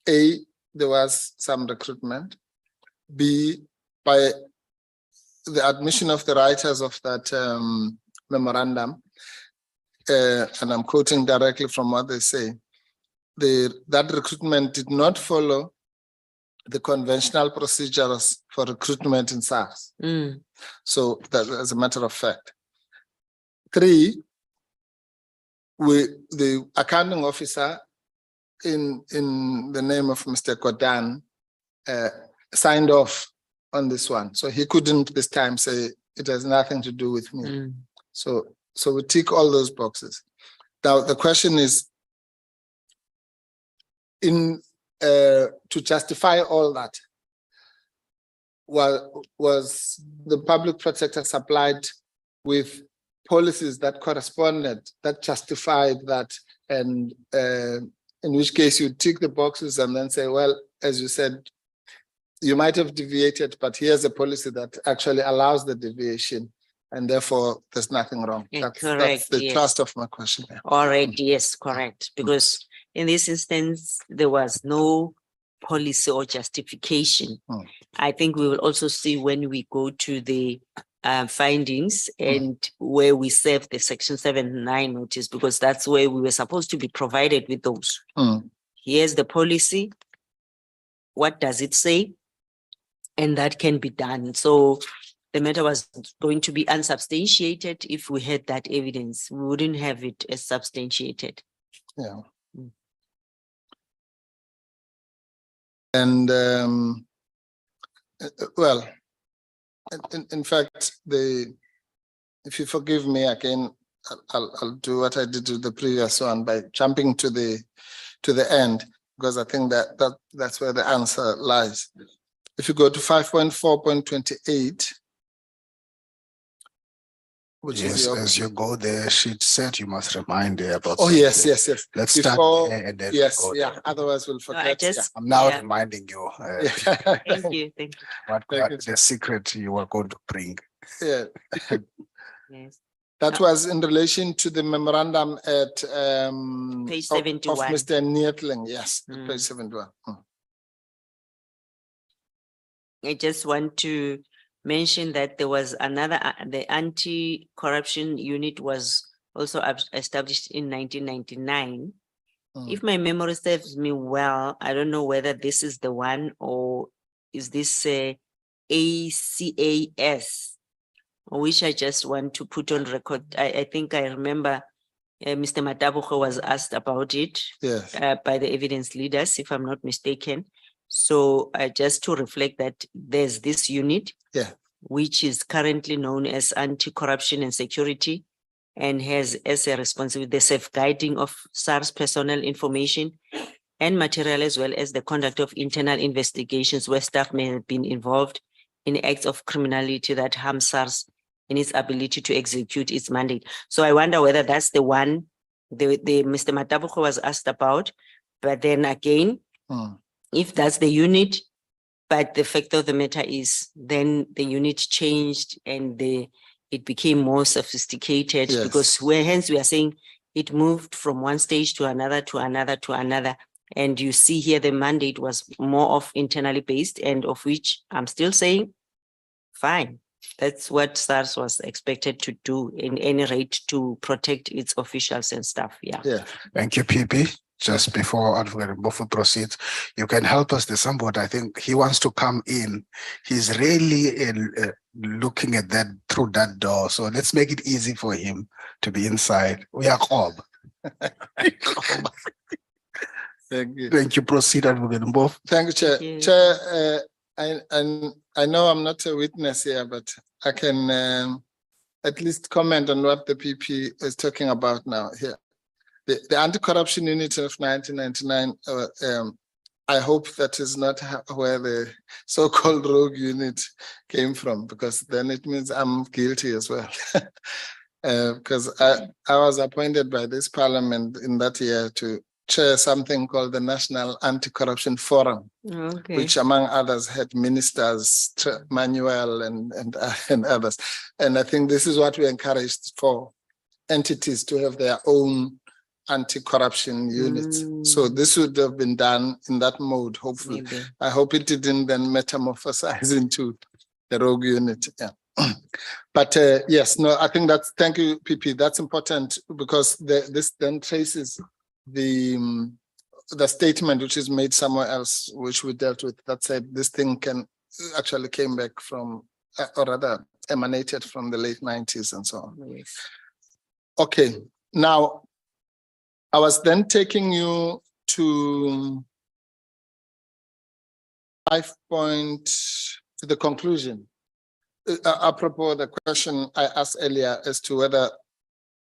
A, there was some recruitment, B, by the admission of the writers of that memorandum, and I'm quoting directly from what they say, that recruitment did not follow the conventional procedures for recruitment in SARS. So that, as a matter of fact. 3, the accounting officer in the name of Mr. Mkhwebane signed off on this one. So he couldn't this time say it has nothing to do with me. So we tick all those boxes. Now the question is, to justify all that, was the public protector supplied with policies that corresponded, that justified that, and in which case you tick the boxes and then say, well, as you said, you might have deviated, but here's a policy that actually allows the deviation, and therefore there's nothing wrong. That's the thrust of my question. All right, yes, correct. Because in this instance, there was no policy or justification. I think we will also see when we go to the findings and where we serve the section 7.9 notice, because that's where we were supposed to be provided with those. Here's the policy. What does it say? And that can be done. So the matter was going to be unsubstantiated. If we had that evidence, we wouldn't have it as substantiated. Yeah. And well, in fact, if you forgive me again, I'll do what I did with the previous one by jumping to the end, because I think that's where the answer lies. If you go to 5.4.28, which Yes, is your. as you go there, she said you must remind her about. Oh, yes, something. yes, yes. Let's Before- start there and then Yes, go yeah, there. otherwise we'll No, forget. I just, I'm now yeah, reminding you Yeah. thank you, thank you. what Thank you, the Chair. secret you were going to bring. Yeah. Yes. That was in relation to the memorandum at Page of 71. Mr. Neethling, yes, at Mm. page 71. I just want to mention that there was another, the anti-corruption unit was also established in 1999. Mm. If my memory serves me well, I don't know whether this is the one or is this ACAS, which I just want to put on record. I think I remember Mr. Matabuko was asked about it Yes, by the evidence leaders, if I'm not mistaken. So just to reflect that there's this unit, yeah, which is currently known as Anti-Corruption and Security, and has as a responsibility the safeguarding of SARS personnel information and material, as well as the conduct of internal investigations where staff may have been involved in acts of criminality that harm SARS in its ability to execute its mandate. So I wonder whether that's the one the Mr. Matabuko was asked about. But then again, Mm. if that's the unit, but the fact of the matter is then the unit changed and it became more sophisticated, Yes. because hence we are saying it moved from one stage to another, to another, to another. And you see here, the mandate was more of internally based, and of which I'm still saying, fine. That's what SARS was expected to do in any rate to protect its officials and staff. Yeah. yeah. Thank you, PP. Just before Advocate Mkhwebane proceeds, you can help us. There's somebody, I think he wants to come in. He's really looking at that through that door. So let's make it easy for him to be inside. We are Kob. Thank you. Thank you. Proceed, Advocate Mkhwebane. Thank you, Chair. you. Chair, I know I'm not a witness here, but I can at least comment on what the PP is talking about now here. The anti-corruption unit of 1999, I hope that is not where the so-called rogue unit came from, because then it means I'm guilty as well. Because I was appointed by this parliament in that year to chair something called the National Anti-Corruption Forum, Okay. which among others had ministers, Manuel and others. And I think this is what we encouraged for entities to have their own anti-corruption units. So this would have been done in that mode, hopefully. Maybe. I hope it didn't then metamorphosize into the rogue unit. Yeah. But yes, no, I think that's, thank you, PP. That's important, because this then traces the statement which is made somewhere else, which we dealt with, that said this thing can actually came back from, or rather emanated from the late 90s and so on. Yes. Okay, now I was then taking you to 5 point, to the conclusion. Apropos the question I asked earlier as to whether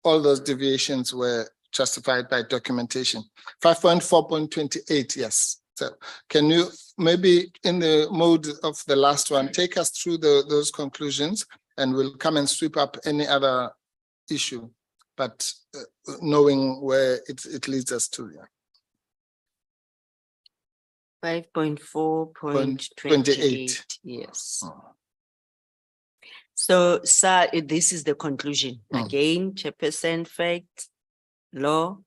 all those deviations were justified by documentation. 5.4.28, yes. So can you maybe in the mode of the last one, take us through those conclusions, and we'll come and sweep up any other issue, but knowing where it leads us to. Yeah. 5.4.28. Yes. Oh. So, sir, this is the conclusion. Mm. Again, chairperson, facts, law,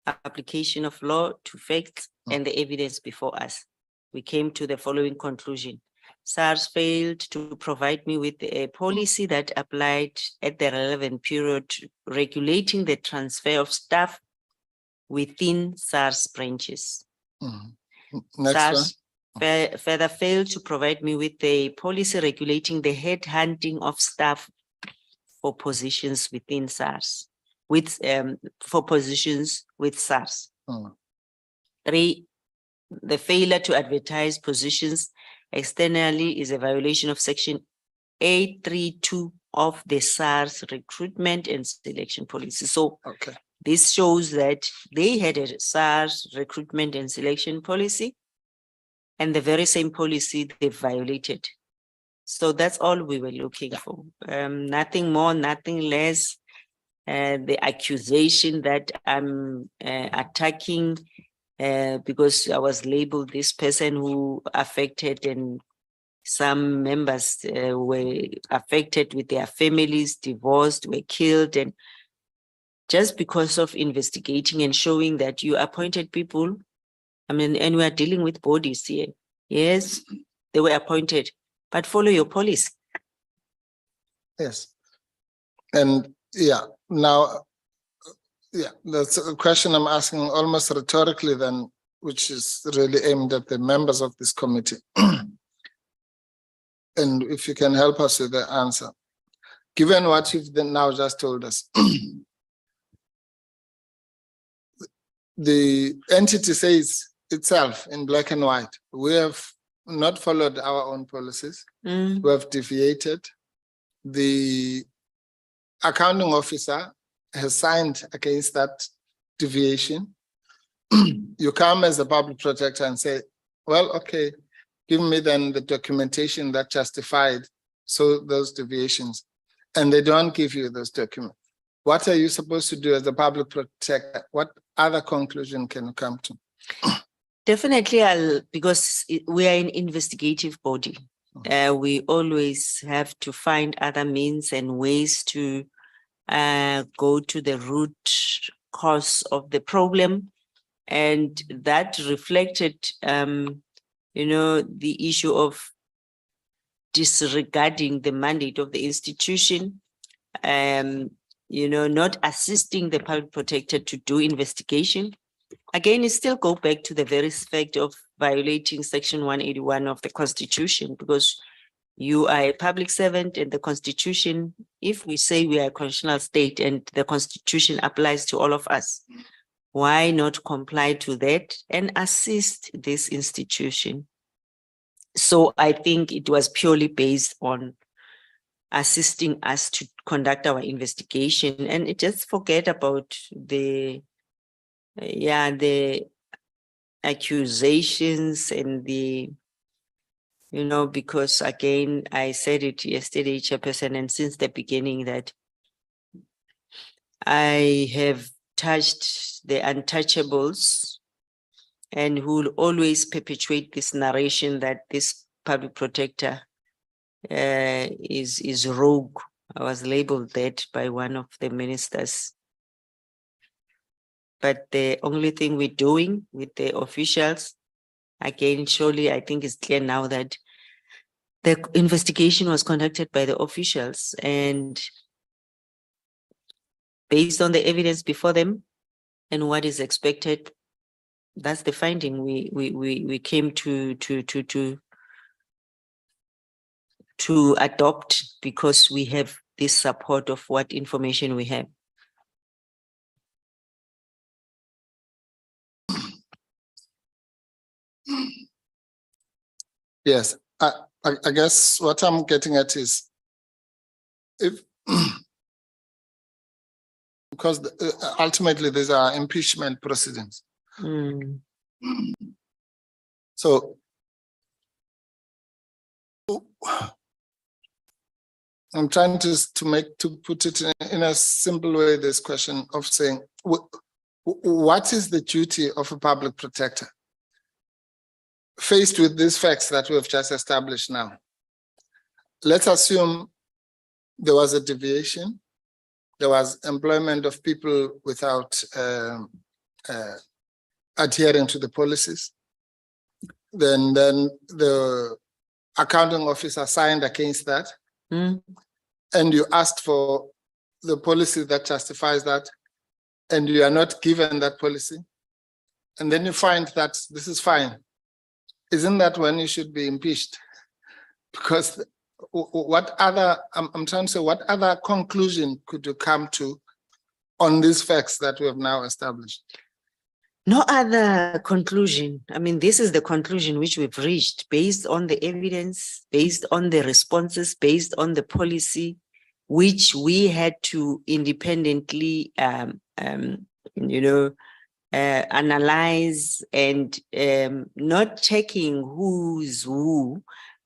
application of law to facts, and the evidence before us. We came to the following conclusion. SARS failed to provide me with a policy that applied at the relevant period, regulating the transfer of staff within SARS branches. Next SARS further failed to provide me with a policy regulating the headhunting of staff for positions within SARS, for positions with SARS. 3, the failure to advertise positions externally is a violation of Section 832 of the SARS recruitment and selection policy. So okay. This shows that they had a SARS recruitment and selection policy, and the very same policy they violated. So that's all we were looking for. Nothing more, nothing less. The accusation that I'm attacking because I was labeled this person who affected, and some members were affected with their families, divorced, were killed, and just because of investigating and showing that you appointed people. I mean, and we are dealing with bodies here. Yes, they were appointed, but follow your policy. Yes. And yeah, now, yeah, that's a question I'm asking almost rhetorically then, which is really aimed at the members of this committee. And if you can help us with the answer. Given what you've now just told us, the entity says itself in black and white, we have not followed our own policies. We have deviated. The accounting officer has signed against that deviation. You come as a public protector and say, well, okay, give me then the documentation that justified those deviations. And they don't give you those documents. What are you supposed to do as a public protector? What other conclusion can you come to? Definitely, because we are an investigative body. We always have to find other means and ways to go to the root cause of the problem. And that reflected, you know, the issue of disregarding the mandate of the institution, you know, not assisting the public protector to do investigation. Again, it still go back to the very fact of violating Section 181 of the Constitution, because you are a public servant and the Constitution, if we say we are a constitutional state and the Constitution applies to all of us, why not comply to that and assist this institution? So I think it was purely based on assisting us to conduct our investigation, and it just forget about the accusations and the, you know, because again, I said it yesterday, Chairperson, and since the beginning that I have touched the untouchables and who will always perpetuate this narration that this public protector is rogue. I was labeled that by one of the ministers. But the only thing we're doing with the officials, again, surely I think it's clear now that the investigation was conducted by the officials, and based on the evidence before them and what is expected, that's the finding we came to adopt, because we have this support of what information we have. Yes, I guess what I'm getting at is, if because ultimately these are impeachment proceedings. So I'm trying to put it in a simple way, this question of saying, what is the duty of a public protector faced with these facts that we have just established now? Let's assume there was a deviation, there was employment of people without adhering to the policies. Then the accounting officer signed against that. And you asked for the policy that justifies that, and you are not given that policy. And then you find that this is fine. Isn't that when you should be impeached? Because what other, I'm trying to say, what other conclusion could you come to on these facts that we have now established? No other conclusion. I mean, this is the conclusion which we've reached based on the evidence, based on the responses, based on the policy, which we had to independently, analyze, and not checking who's who,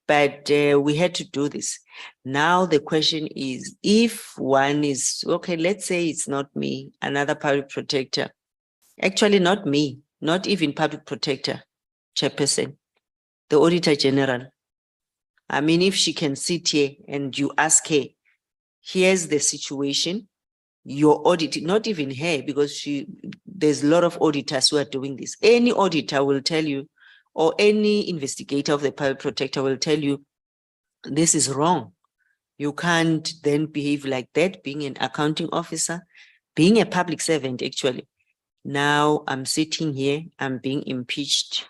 but we had to do this. Now the question is, if one is, okay, let's say it's not me, another public protector, actually not me, not even public protector, chairperson, the Auditor General. I mean, if she can sit here and you ask her, here's the situation, your audit, not even her, because there's a lot of auditors who are doing this. Any auditor will tell you, or any investigator of the public protector will tell you, this is wrong. You can't then behave like that, being an accounting officer, being a public servant, actually. Now I'm sitting here, I'm being impeached,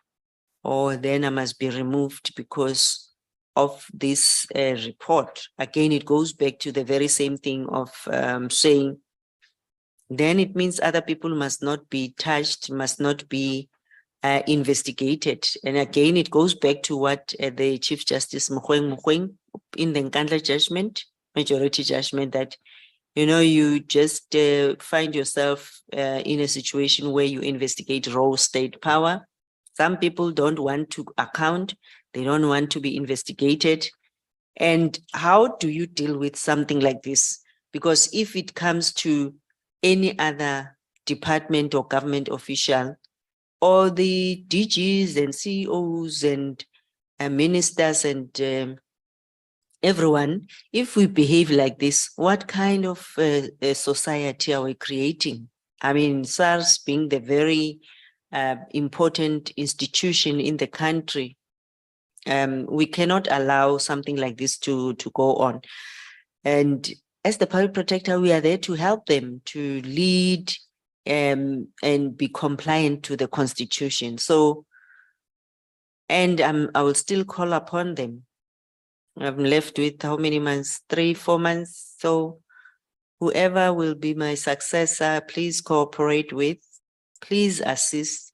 or then I must be removed because of this report. Again, it goes back to the very same thing of saying, then it means other people must not be touched, must not be investigated. And again, it goes back to what the Chief Justice Mkhwebane in the Nkandla judgment, majority judgment, that, you know, you just find yourself in a situation where you investigate raw state power. Some people don't want to account, they don't want to be investigated. And how do you deal with something like this? Because if it comes to any other department or government official, or the DGs and CEOs and ministers and everyone, if we behave like this, what kind of a society are we creating? I mean, SARS being the very important institution in the country, we cannot allow something like this to go on. And as the public protector, we are there to help them to lead and be compliant to the Constitution. So, and I will still call upon them. I'm left with how many months? 3-4 months. So whoever will be my successor, please cooperate with, please assist.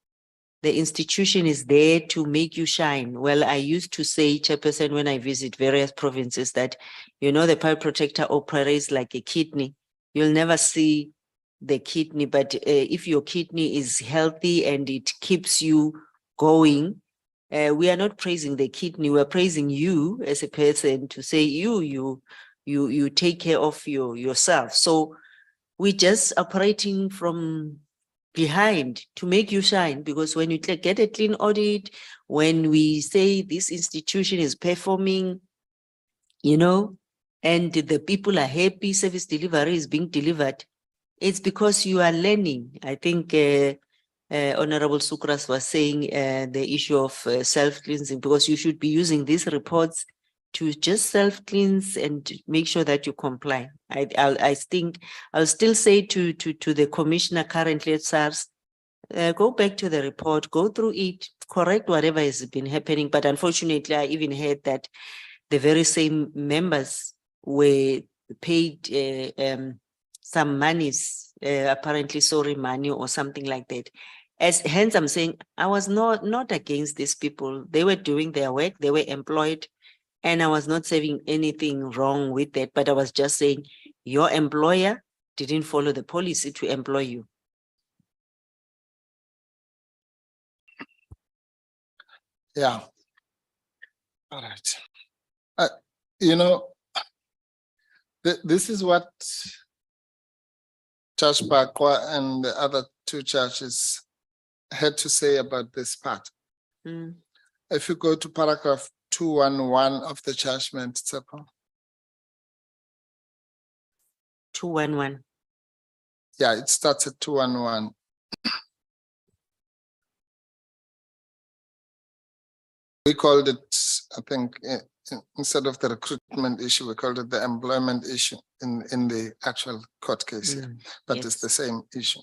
The institution is there to make you shine. Well, I used to say, Chairperson, when I visit various provinces, that, you know, the public protector operates like a kidney. You'll never see the kidney, but if your kidney is healthy and it keeps you going, we are not praising the kidney, we're praising you as a person to say you take care of yourself. So we're just operating from behind to make you shine, because when you get a clean audit, when we say this institution is performing, you know, and the people are happy, service delivery is being delivered, it's because you are learning. I think Honorable Sukras was saying the issue of self-cleansing, because you should be using these reports to just self-cleanse and make sure that you comply. I think I'll still say to the commissioner currently at SARS, go back to the report, go through it, correct whatever has been happening. But unfortunately, I even heard that the very same members were paid some monies, apparently sorry money or something like that. Hence I'm saying I was not against these people. They were doing their work, they were employed, and I was not saying anything wrong with that, but I was just saying your employer didn't follow the policy to employ you. Yeah. All right. You know, this is what Judge Bakwa and the other two judges had to say about this part. If you go to paragraph 211 of the judgment, Tsepo. 211. Yeah, it starts at 211. We called it, I think, instead of the recruitment issue, we called it the employment issue in the actual court case here, but Yes. it's the same issue.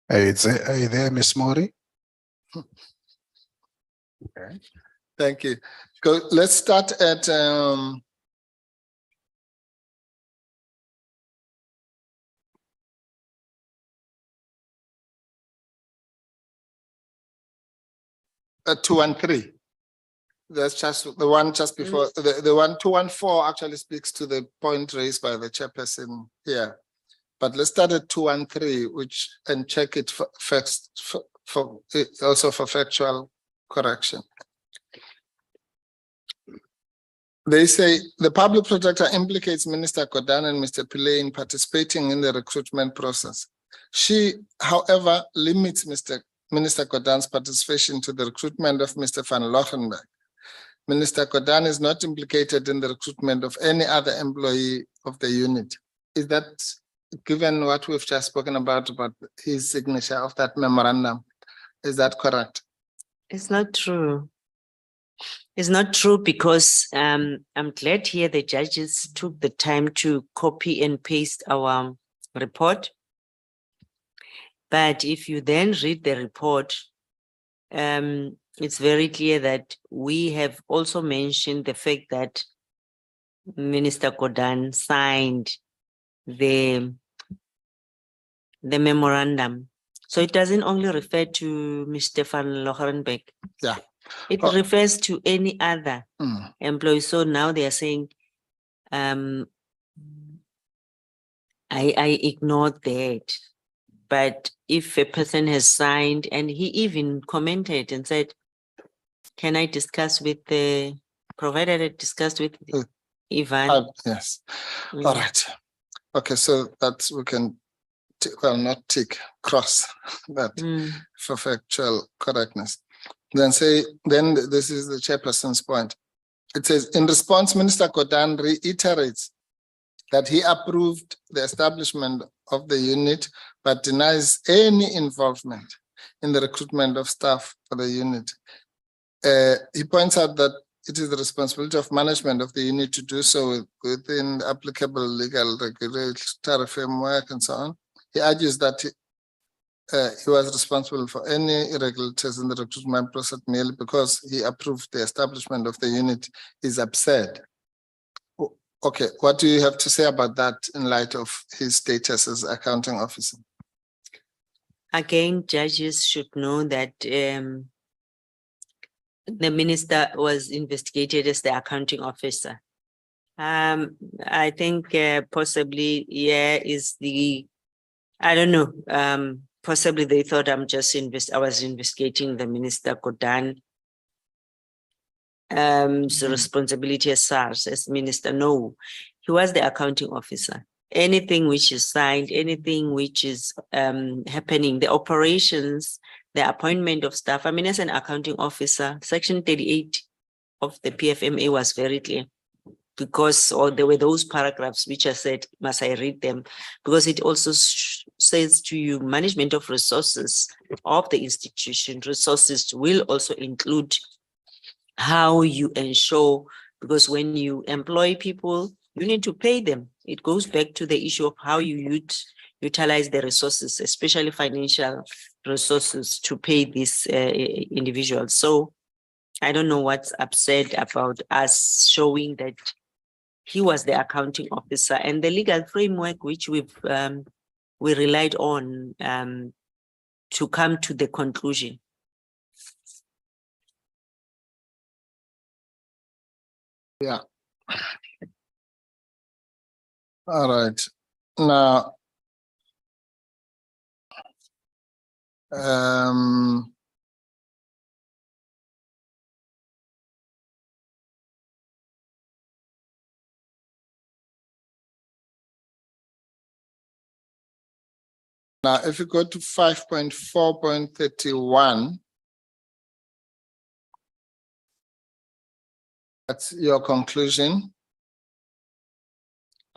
Are you there, Ms. Mori? Okay. Thank you. Let's start at at 213. That's just the one just before, the one 214 actually speaks to the point raised by the chairperson here. But let's start at 213, which, and check it for also for factual correction. They say the public protector implicates Minister Kodan and Mr. Pillay in participating in the recruitment process. She, however, limits Minister Kodan's participation to the recruitment of Mr. van Lochenberg. Minister Kodan is not implicated in the recruitment of any other employee of the unit. Is that, given what we've just spoken about his signature of that memorandum, is that correct? It's not true. It's not true because I'm glad here the judges took the time to copy and paste our report. But if you then read the report, it's very clear that we have also mentioned the fact that Minister Kodan signed the memorandum. So it doesn't only refer to Mr. van Lochenberg. Yeah. It refers to any other employee. So now they are saying, I ignored that. But if a person has signed, and he even commented and said, can I discuss with the provider that discussed with Ivan? Yes. All right. Okay, so that's, we can, well, not tick, cross that for factual correctness. Then this is the chairperson's point. It says, in response, Minister Kodan reiterates that he approved the establishment of the unit, but denies any involvement in the recruitment of staff for the unit. He points out that it is the responsibility of management of the unit to do so within applicable legal regulatory framework and so on. He argues that he was responsible for any irregularities in the recruitment process merely because he approved the establishment of the unit is absurd. Okay, what do you have to say about that in light of his status as accounting officer? Again, judges should know that the minister was investigated as the accounting officer. I think possibly, I don't know, possibly they thought I was investigating the Minister Kodan. So responsibility as SARS, as minister. No, he was the accounting officer. Anything which is signed, anything which is happening, the operations, the appointment of staff. I mean, as an accounting officer, Section 38 of the PFMA was very clear, because there were those paragraphs which I said, must I read them? Because it also says to you, management of resources of the institution. Resources will also include how you ensure, because when you employ people, you need to pay them. It goes back to the issue of how you utilize the resources, especially financial resources, to pay these individuals. So I don't know what's upset about us showing that he was the accounting officer, and the legal framework which we relied on to come to the conclusion. Yeah. All right. Now, now, if you go to 5.4.31, that's your conclusion.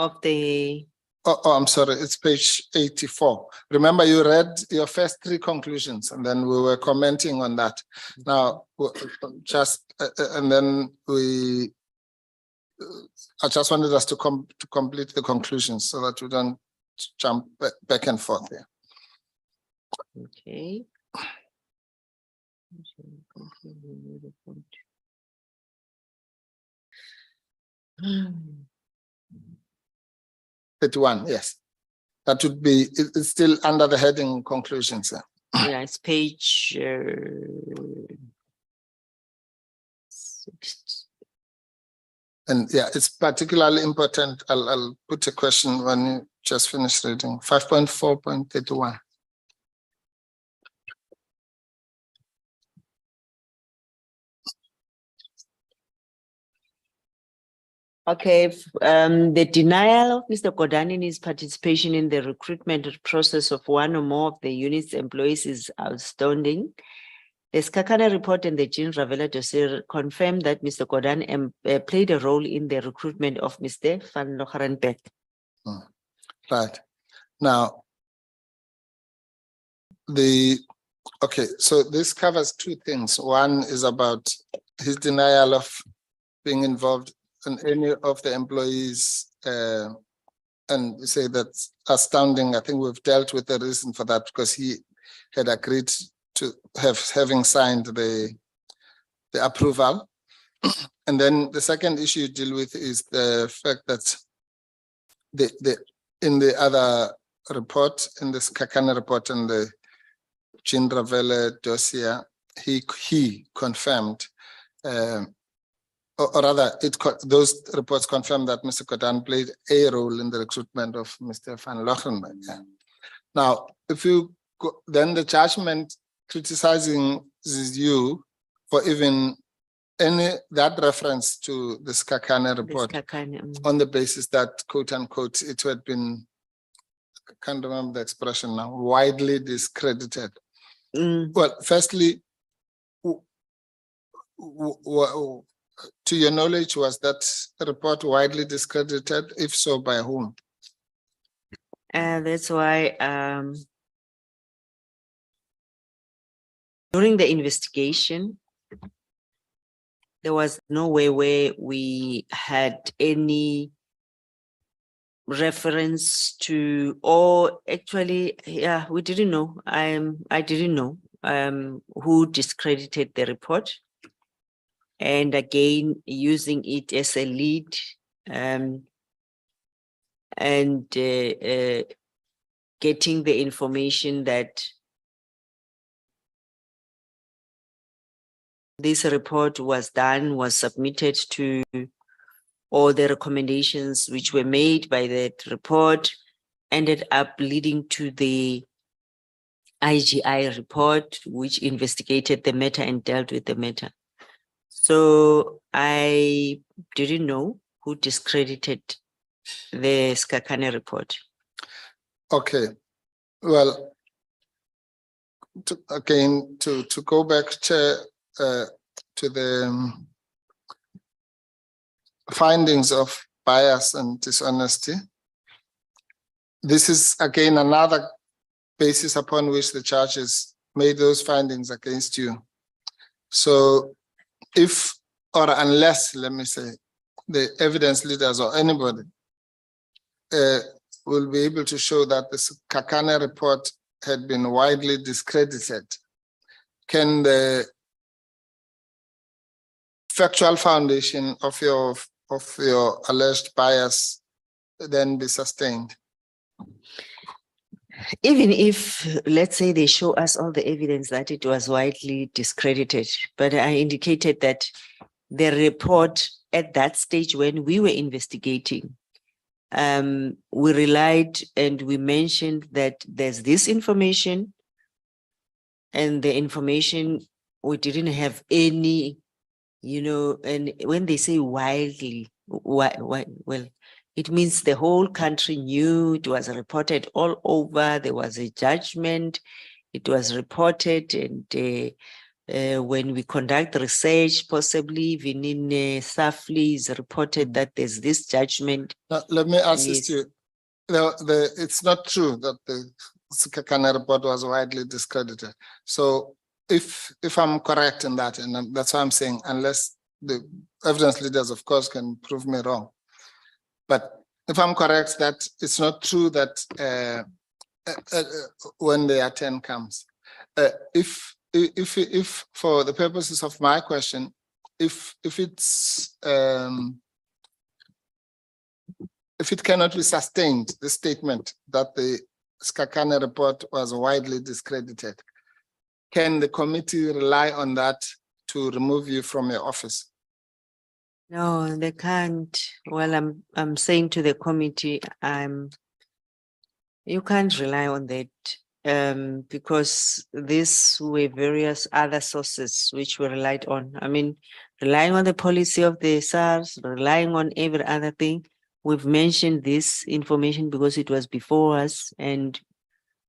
Of the... Oh, I'm sorry, it's page 84. Remember, you read your first three conclusions and then we were commenting on that. Now, and then I just wanted us to complete the conclusions so that we don't jump back and forth here. Okay. 31, yes. That would be, it's still under the heading conclusions. Yeah, it's page And yeah, it's particularly important. I'll put a question when you just finish reading. 5.4.31. Okay, the denial of Mr. Kodani in his participation in the recruitment process of one or more of the unit's employees is outstanding. The Skakana report and the Jean Ravela dossier confirmed that Mr. Kodani played a role in the recruitment of Mr. Van Locharenbeck. Right. Now, so this covers two things. One is about his denial of being involved in any of the employees, and we say that's astounding. I think we've dealt with the reason for that because he had agreed to having signed the approval. And then the second issue you deal with is the fact that in the other report, in this Kakana report and the Jean Ravela dossier, he confirmed, or rather, those reports confirmed that Mr. Kodani played a role in the recruitment of Mr. Van Locharenbeck. Now, if you go, then the judgment criticizing you for even that reference to the Skakana report on the basis that, quote unquote, it had been, I can't remember the expression now, widely discredited. Well, firstly, to your knowledge, was that report widely discredited? If so, by whom? That's why during the investigation, there was no way where we had any reference to, or actually, yeah, we didn't know. I didn't know who discredited the report. And again, using it as a lead and getting the information that this report was done, was submitted to all the recommendations which were made by that report, ended up leading to the IGI report, which investigated the matter and dealt with the matter. So I didn't know who discredited the Skakana report. Okay, well, to go back to the findings of bias and dishonesty, this is again another basis upon which the charges made those findings against you. So if or unless, let me say, the evidence leaders or anybody will be able to show that this Kakana report had been widely discredited, can the factual foundation of your alleged bias then be sustained? Even if, let's say, they show us all the evidence that it was widely discredited, but I indicated that the report at that stage when we were investigating, we relied and we mentioned that there's this information, and the information, we didn't have any, and when they say widely, well, it means the whole country knew, it was reported all over, there was a judgment, it was reported, and when we conduct research, possibly even in SAFLI is reported that there's this judgment. Now, let me assist you. It's not true that the Skakana report was widely discredited. So if I'm correct in that, and that's why I'm saying, unless the evidence leaders, of course, can prove me wrong. But if I'm correct that it's not true that when the attend comes, if for the purposes of my question, if it cannot be sustained, the statement that the Skakana report was widely discredited, can the committee rely on that to remove you from your office? No, they can't. Well, I'm saying to the committee, you can't rely on that. Because these were various other sources which we relied on. I mean, relying on the policy of the SARS, relying on every other thing. We've mentioned this information because it was before us, and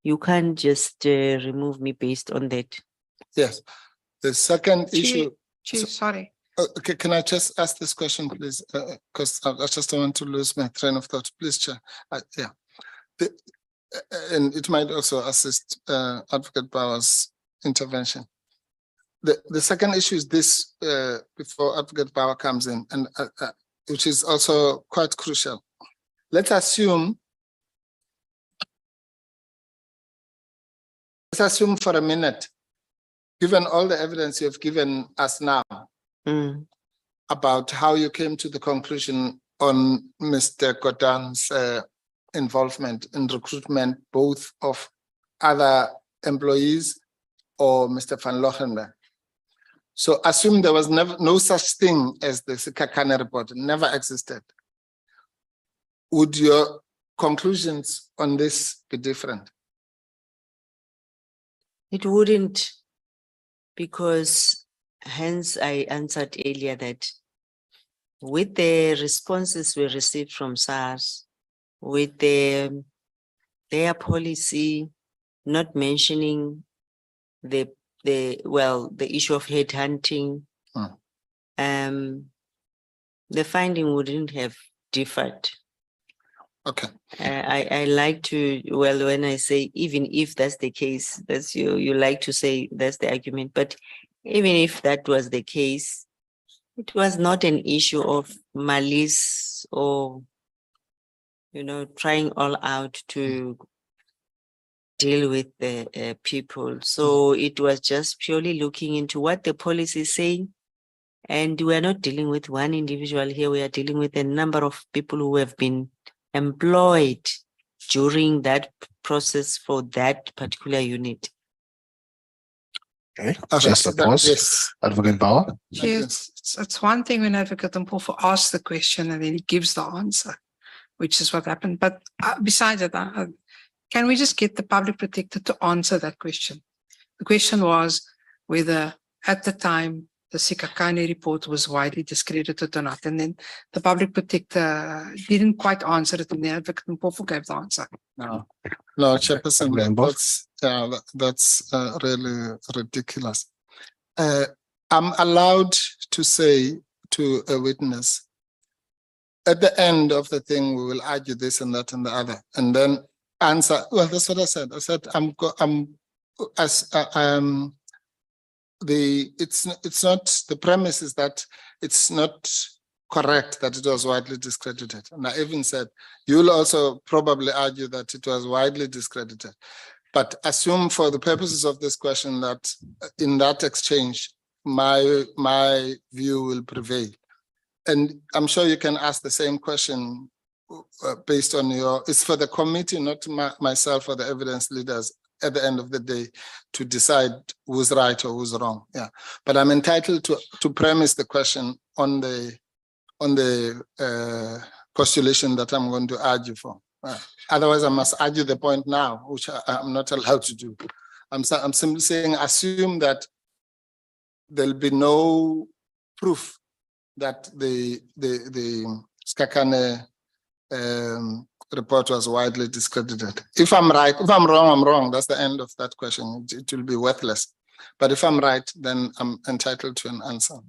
you can't just remove me based on that. Yes. The second issue. Chief, sorry. Okay, can I just ask this question, please? Because I just don't want to lose my train of thought. Please, Chair. Yeah. And it might also assist Advocate Bauer's intervention. The second issue is this, before Advocate Bauer comes in, and which is also quite crucial. Let's assume for a minute, given all the evidence you have given us now about how you came to the conclusion on Mr. Godan's involvement in recruitment, both of other employees or Mr. Van Lochenberg. So assume there was no such thing as the Sikakane report, never existed. Would your conclusions on this be different? It wouldn't, because hence I answered earlier that with the responses we received from SARS, with their policy not mentioning the issue of headhunting, the finding wouldn't have differed. Okay. I like to, well, when I say even if that's the case, that's you like to say that's the argument, but even if that was the case, it was not an issue of malice or, you know, trying all out to deal with the people. So it was just purely looking into what the policy is saying. And we're not dealing with one individual here. We are dealing with a number of people who have been employed during that process for that particular unit. Okay, just a pause. Yes. Advocate Bauer. Yes, it's one thing when Advocate Mkhwebane asks the question and then he gives the answer, which is what happened. But besides that, can we just get the public protector to answer that question? The question was whether at the time the Sikakane report was widely discredited or not. And then the public protector didn't quite answer it, and the Advocate Mkhwebane gave the answer. No, Chairperson, that's really ridiculous. I'm allowed to say to a witness, at the end of the thing, we will argue this and that and the other, and then answer. Well, that's what I said. I said it's not, the premise is that it's not correct that it was widely discredited. And I even said, you'll also probably argue that it was widely discredited. But assume for the purposes of this question that in that exchange, my view will prevail. And I'm sure you can ask the same question based on it's for the committee, not myself or the evidence leaders at the end of the day to decide who's right or who's wrong. Yeah, but I'm entitled to premise the question on the postulation that I'm going to argue for. Otherwise, I must argue the point now, which I'm not allowed to do. I'm simply saying, assume that there'll be no proof that the Sikakane report was widely discredited. If I'm right, if I'm wrong, I'm wrong. That's the end of that question. It will be worthless. But if I'm right, then I'm entitled to an answer.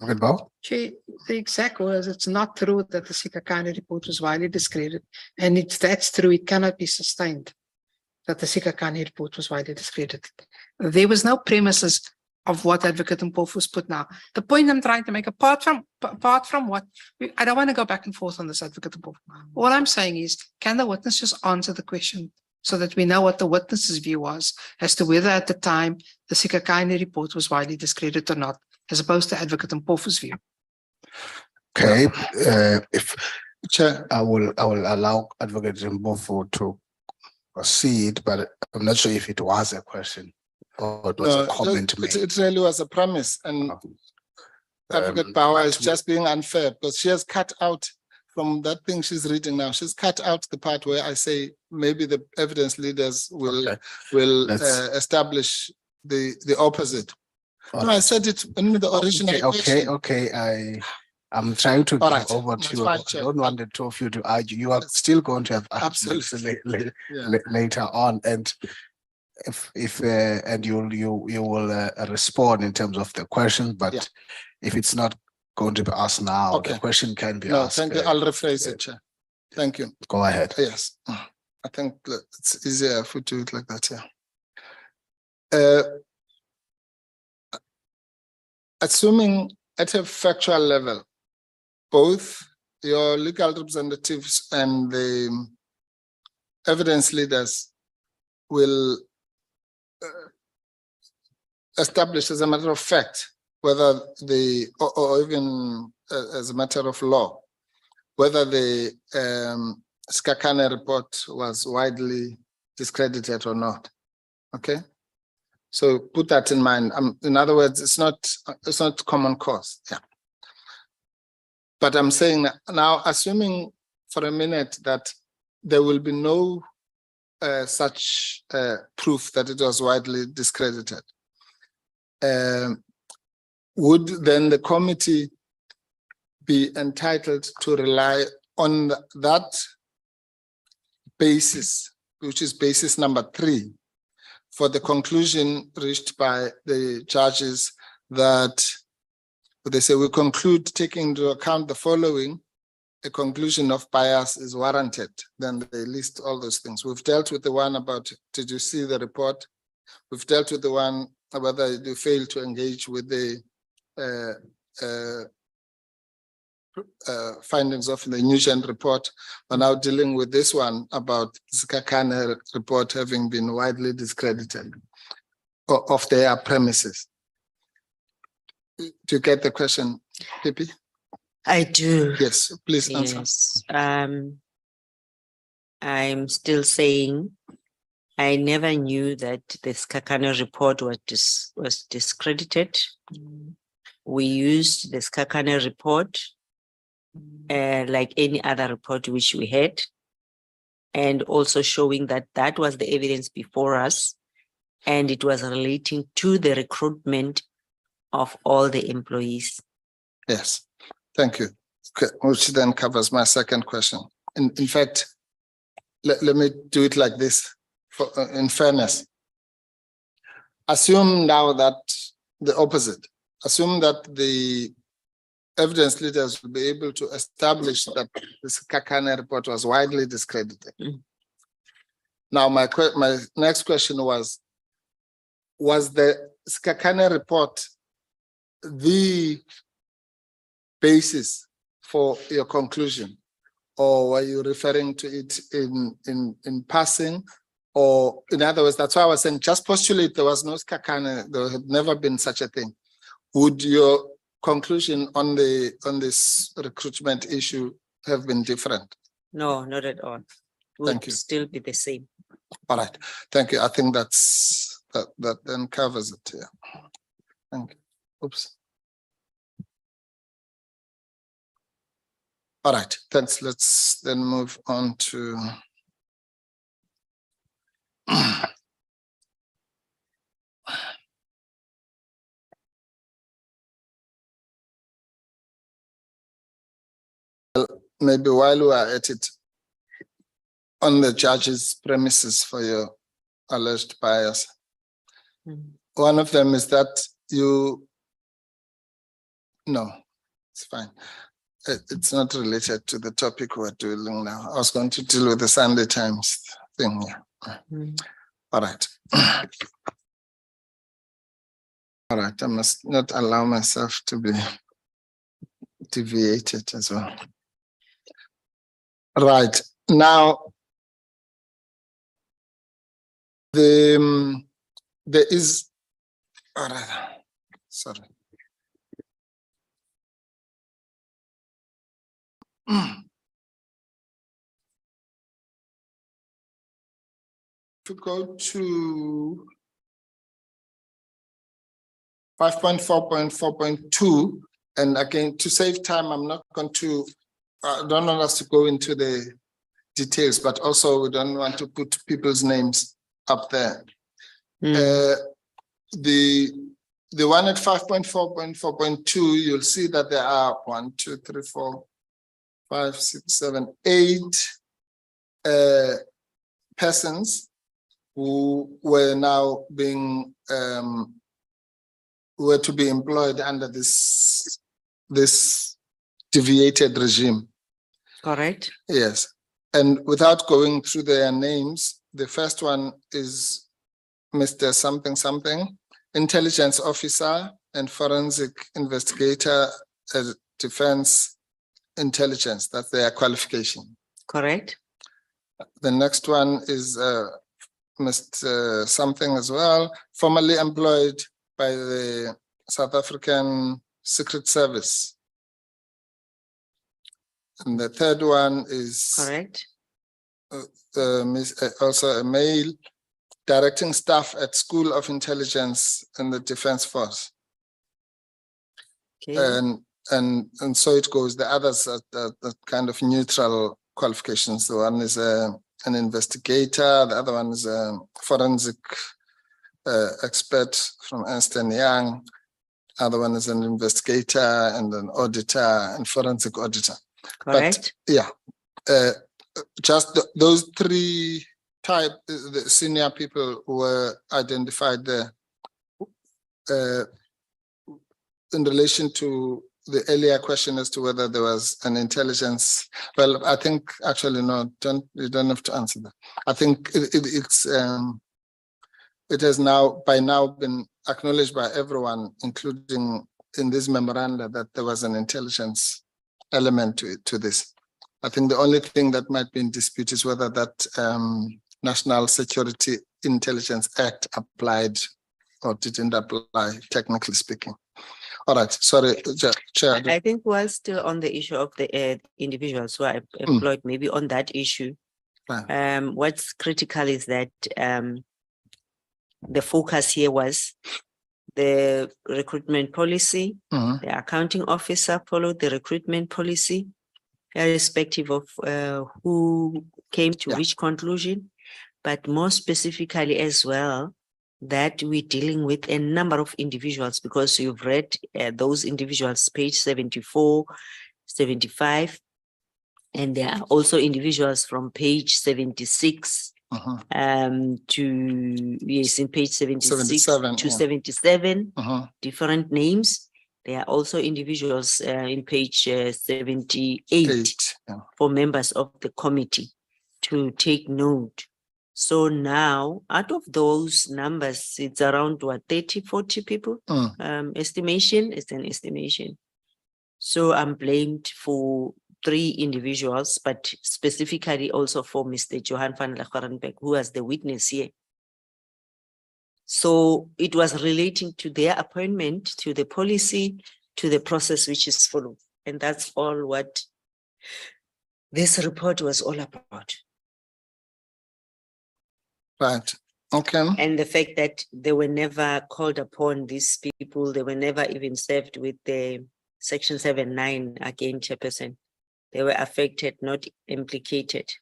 The exact words, it's not true that the Sikakane report was widely discredited. And if that's true, it cannot be sustained that the Sikakane report was widely discredited. There was no premises of what Advocate Mkhwebane was put now. The point I'm trying to make, apart from what, I don't want to go back and forth on this, Advocate Mkhwebane. All I'm saying is, can the witness just answer the question so that we know what the witness's view was as to whether at the time the Sikakane report was widely discredited or not, as opposed to Advocate Mkhwebane's view. Okay, if Chair, I will allow Advocate Mkhwebane to proceed, but I'm not sure if it was a question or it was a comment made. It really was a premise, and Advocate Power is just being unfair because she has cut out from that thing she's reading now. She's cut out the part where I say maybe the evidence leaders will establish the opposite. No, I said it in the original. Okay. I'm trying to All go right. over to you. Fine, I Chair. don't want the two of you to argue. You are still going to have arguments later on, and if and you will respond in terms of the question, but if it's not going to be asked now, the question can be asked. Thank you. I'll rephrase it, Chair. Thank you. Go ahead. Yes, I think it's easier if we do it like that. Yeah. Assuming at a factual level, both your legal representatives and the evidence leaders will establish as a matter of fact whether or even as a matter of law, whether the Skakane report was widely discredited or not. Okay, so put that in mind. In other words, it's not common cause. Yeah. But I'm saying now, assuming for a minute that there will be no such proof that it was widely discredited, would then the committee be entitled to rely on that basis, which is basis number 3, for the conclusion reached by the judges that they say we conclude, taking into account the following, a conclusion of bias is warranted? Then they list all those things. We've dealt with the one about, did you see the report? We've dealt with the one whether you fail to engage with the findings of the Nugent report. We're now dealing with this one about Skakane report having been widely discredited of their premises. Do you get the question, Pippi? I do. Yes, please answer. Yes. I'm still saying I never knew that the Skakane report was discredited. We used the Skakane report like any other report which we had, and also showing that that was the evidence before us, and it was relating to the recruitment of all the employees. Yes, thank you. Okay, which then covers my second question. In fact, let me do it like this, in fairness. Assume now that the opposite, assume that the evidence leaders will be able to establish that this Skakane report was widely discredited. Now, my next question was the Skakane report the basis for your conclusion, or were you referring to it in passing? Or in other words, that's why I was saying, just postulate there was no Skakane, there had never been such a thing. Would your conclusion on this recruitment issue have been different? No, not at all. Thank you. Still be the same. All right, thank you. I think that then covers it. Yeah. Thank you. Oops. All right, thanks. Let's then move on to maybe while we are at it, on the judge's premises for your alleged bias. One of them is that no, it's fine. It's not related to the topic we're dealing now. I was going to deal with the Sunday Times thing. Yeah. All right. All right, I must not allow myself to be deviated as well. Right, now, there is, all right, sorry. To go to 5.4.4.2 And again, to save time, I'm not going to, I don't want us to go into the details, but also we don't want to put people's names up there. The one at 5.4.4.2, you'll see that there are 1, 2, 3, 4, 5, 6, 7, 8 persons who were now being were to be employed under this deviated regime. Correct. Yes, and without going through their names, the first one is Mr. Something Something, intelligence officer and forensic investigator at defense intelligence. That's their qualification. Correct. The next one is Mr. Something as well, formerly employed by the South African Secret Service. And the third one is Correct. Also a male, directing staff at School of Intelligence in the Defense Force. Okay. And so it goes. The others are kind of neutral qualifications. The one is an investigator. The other one is a forensic expert from Ernst & Young. Other one is an investigator and an auditor and forensic auditor. Correct. But yeah, just those three type, the senior people were identified there. In relation to the earlier question as to whether there was an intelligence, well, I think actually no, you don't have to answer that. I think it has now by now been acknowledged by everyone, including in this memoranda, that there was an intelligence element to this. I think the only thing that might be in dispute is whether that National Security Intelligence Act applied or didn't apply, technically speaking. All right, sorry, Chair. I think we're still on the issue of the individuals who are employed, maybe on that issue. Right. What's critical is that the focus here was the recruitment policy. Mhm. The accounting officer followed the recruitment policy, irrespective of who came to which conclusion, but more specifically as well, that we're dealing with a number of individuals, because you've read those individuals, page 74, 75, and there are also individuals from page 76 to, yes, in page 76 to 77, different names. There are also individuals in page 78 for members of the committee to take note. So now, out of those numbers, it's around what, 30, 40 people? Estimation, it's an estimation. So I'm blamed for 3 individuals, but specifically also for Mr. Johan van Lechterenberg, who was the witness here. So it was relating to their appointment, to the policy, to the process which is followed. And that's all what this report was all about. Right, okay. And the fact that they were never called upon, these people, they were never even served with the Section 7(9) again, Chairperson. They were affected, not implicated.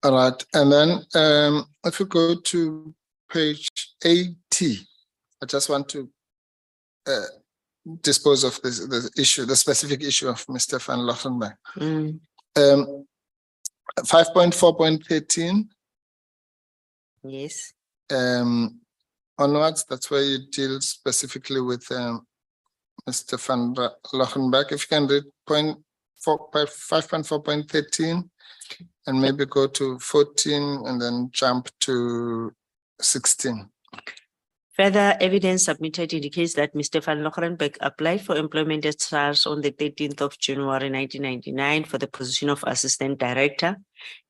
All right, and then if we go to page 80, I just want to dispose of the issue, the specific issue of Mr. van Lechterenberg. 5.4.13. Yes. Onwards, that's where you deal specifically with Mr. van Lechterenberg. If you can read 5.4.13 and maybe go to 14 and then jump to 16. Further evidence submitted indicates that Mr. van Lechterenberg applied for employment at SARS on the 13th of January 1999 for the position of Assistant Director,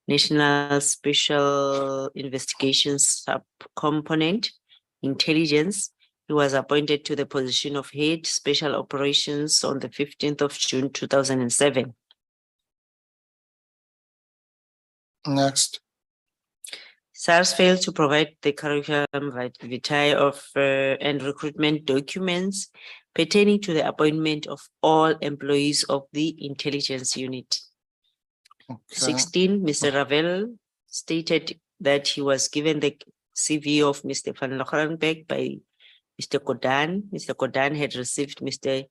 National Special Investigations Subcomponent, Intelligence. He was appointed to the position of Head Special Operations on the 15th of June 2007. Next. SARS failed to provide the curriculum vitae of and recruitment documents pertaining to the appointment of all employees of the intelligence unit. Okay. 16, Mr. Ravel stated that he was given the CV of Mr. Van Locherenbeek by Mr. Kodan. Mr. Kodan had received Mr.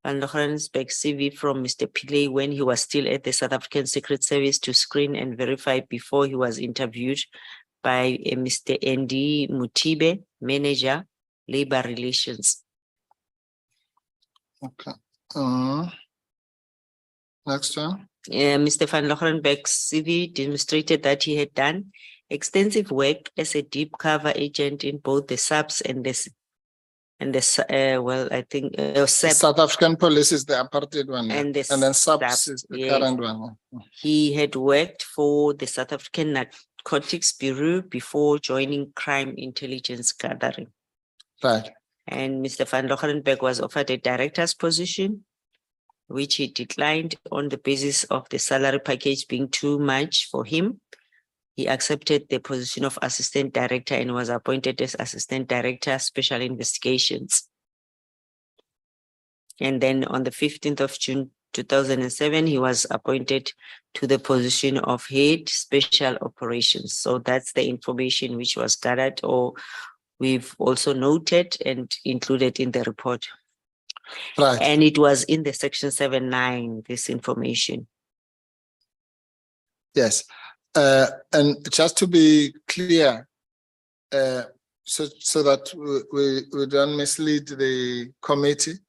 Van Locherenbeek's CV from Mr. Pillay when he was still at the South African Secret Service to screen and verify before he was interviewed by Mr. Andy Mutibe, manager, labor relations. Okay. Next one. Mr. Van Locherenbeek's CV demonstrated that he had done extensive work as a deep cover agent in both the SABS and the SAP. South African police is the apartheid one, yeah. And the and then SABS SAP, is the yes. current one. Yeah. He had worked for the South African Narcotics Bureau before joining crime intelligence gathering. Right. And Mr. Van Locherenbeek was offered a director's position, which he declined on the basis of the salary package being too much for him. He accepted the position of assistant director and was appointed as assistant director, special investigations. And then on the 15th of June, 2007, he was appointed to the position of head special operations. So that's the information which was gathered, or we've also noted and included in the report. Right. And it was in the section 7.9, this information. Yes. And just to be clear, so that we don't mislead the committee,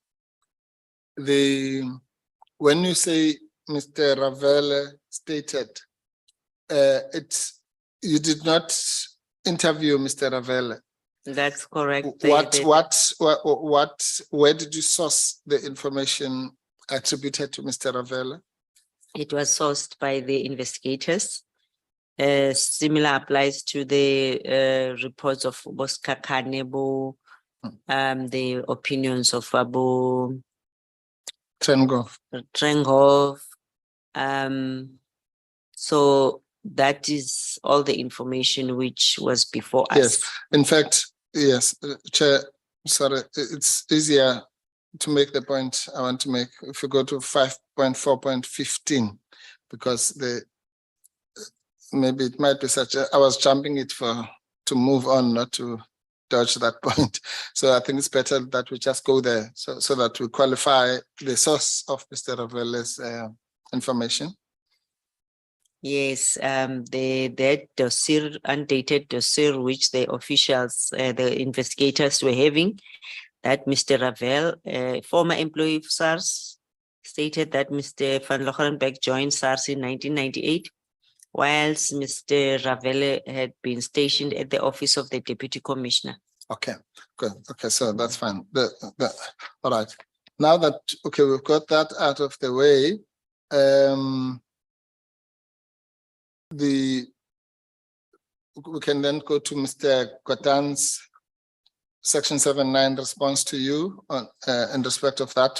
when you say Mr. Ravel stated, you did not interview Mr. Ravel. That's correct. Where did you source the information attributed to Mr. Ravel? It was sourced by the investigators. Similar applies to the reports of Bosca Kanebo, the opinions of Abu Trenghoff. So that is all the information which was before us. Yes, in fact, yes, Chair, sorry, it's easier to make the point I want to make if you go to 5.4.15, because maybe it might be I was jumping it to move on, not to dodge that point. So I think it's better that we just go there so that we qualify the source of Mr. Ravele's information. Yes, that dossier, undated dossier, which the officials, the investigators were having, that Mr. Ravel, a former employee of SARS, stated that Mr. Van Locherenbeek joined SARS in 1998, whilst Mr. Ravel had been stationed at the office of the Deputy Commissioner. Okay, good. Okay, so that's fine. All right. Now that, okay, we've got that out of the way, we can then go to Mr. Kotan's section 7.9 response to you on in respect of that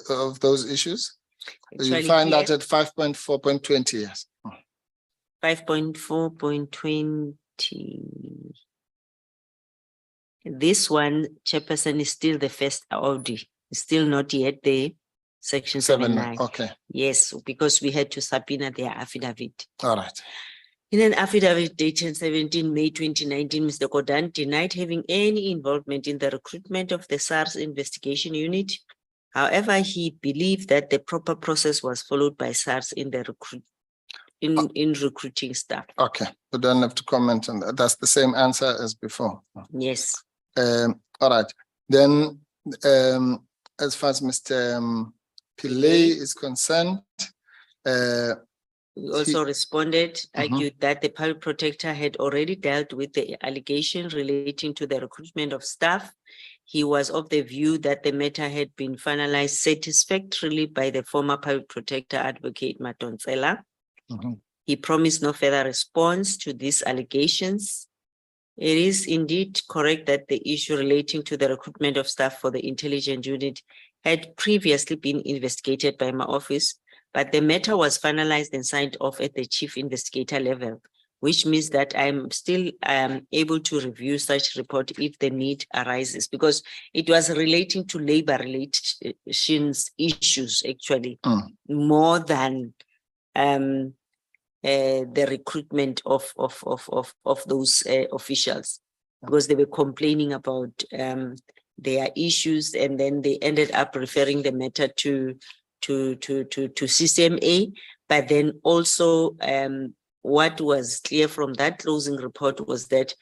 of those issues. You find that at 5.4.20, yes. 5.4.20. This one, Chairperson, is still the first audit. Still not yet the section 7.9. Okay. Yes, because we had to subpoena their affidavit. All right. In an affidavit dated 17 May 2019, Mr. Kodan denied having any involvement in the recruitment of the SARS investigation unit. However, he believed that the proper process was followed by SARS in the recruiting staff. Okay, we don't have to comment on that. That's the same answer as before. Yes. All right. Then, as far as Mr. Pillay is concerned, he also responded, argued that the public protector had already dealt with the allegation relating to the recruitment of staff. He was of the view that the matter had been finalized satisfactorily by the former public protector, Advocate Madonsela. He promised no further response to these allegations. It is indeed correct that the issue relating to the recruitment of staff for the intelligence unit had previously been investigated by my office, but the matter was finalized and signed off at the chief investigator level which means that I'm still able to review such report if the need arises, because it was relating to labor relations issues actually, more than the recruitment of those officials, because they were complaining about their issues, and then they ended up referring the matter to CCMA. But then also what was clear from that closing report was that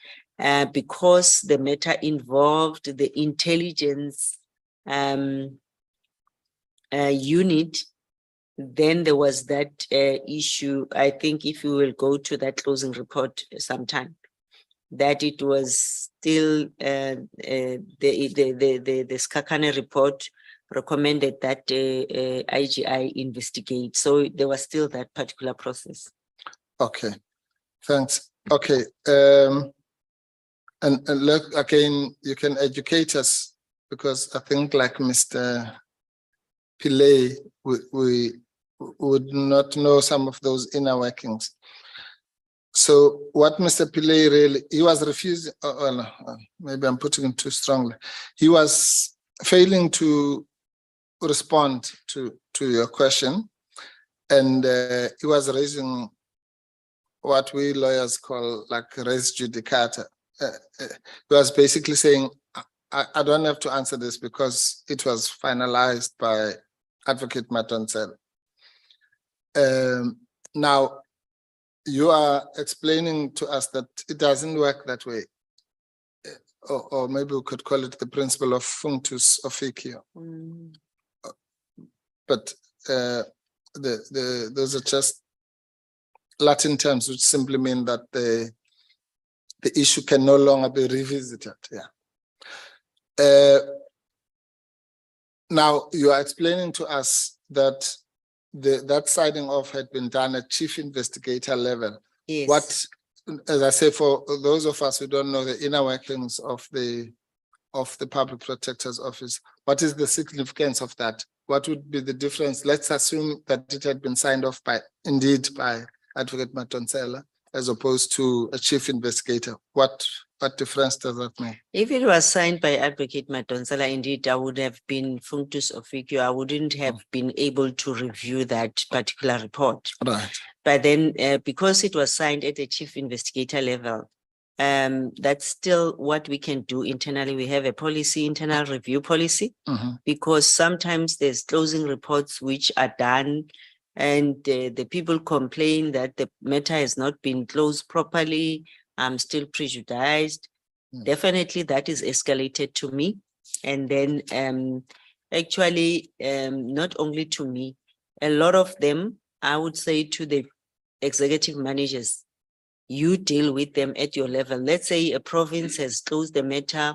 because the matter involved the intelligence unit, then there was that issue. I think if you will go to that closing report sometime, that it was still the Skakane report recommended that IGI investigate. So there was still that particular process. Okay, thanks. Okay, and look, again, you can educate us, because I think like Mr. Pillay, we would not know some of those inner workings. So what Mr. Pillay really, he was refusing, maybe I'm putting it too strongly. He was failing to respond to your question, and he was raising what we lawyers call like res judicata. He was basically saying, I don't have to answer this because it was finalized by Advocate Matoncel. Now, you are explaining to us that it doesn't work that way. Or maybe we could call it the principle of functus officio. But those are just Latin terms which simply mean that the issue can no longer be revisited. Yeah. Now you are explaining to us that that signing off had been done at chief investigator level. Yes. What, as I say, for those of us who don't know the inner workings of the Public Protector's Office, what is the significance of that? What would be the difference? Let's assume that it had been signed off by Advocate Matoncela, as opposed to a chief investigator. What difference does that make? If it was signed by Advocate Matoncela, indeed, I would have been functus officio. I wouldn't have been able to review that particular report. Right. But then because it was signed at the chief investigator level, that's still what we can do internally. We have a policy, internal review policy, because sometimes there's closing reports which are done and the people complain that the matter has not been closed properly. I'm still prejudiced. Definitely that is escalated to me. And then actually, not only to me, a lot of them, I would say to the executive managers, you deal with them at your level. Let's say a province has closed the matter,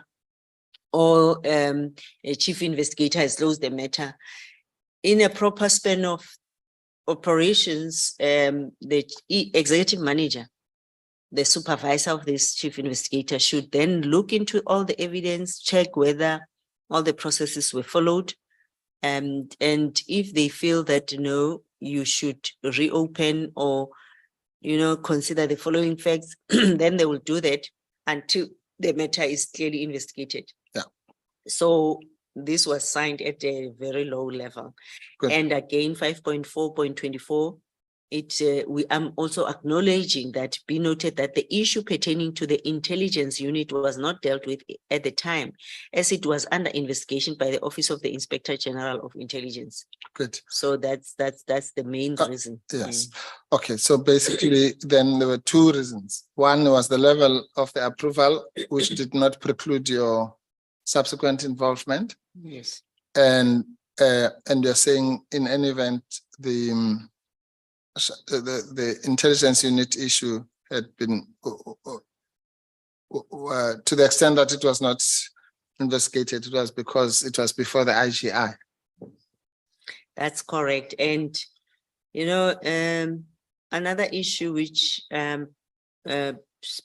or a chief investigator has closed the matter. In a proper span of operations, the executive manager, the supervisor of this chief investigator, should then look into all the evidence, check whether all the processes were followed. And if they feel that, no, you should reopen or, consider the following facts, then they will do that until the matter is clearly investigated. Yeah. So this was signed at a very low level. Good. And again, 5.4.24, we am also acknowledging that, be noted that the issue pertaining to the intelligence unit was not dealt with at the time, as it was under investigation by the Office of the Inspector General of Intelligence. Good. So that's the main reason. Yes. Okay. So basically, then there were two reasons. One was the level of the approval, which did not preclude your subsequent involvement. Yes. And you're saying, in any event, the intelligence unit issue had been, to the extent that it was not investigated, it was because it was before the IGI. That's correct. And, another issue which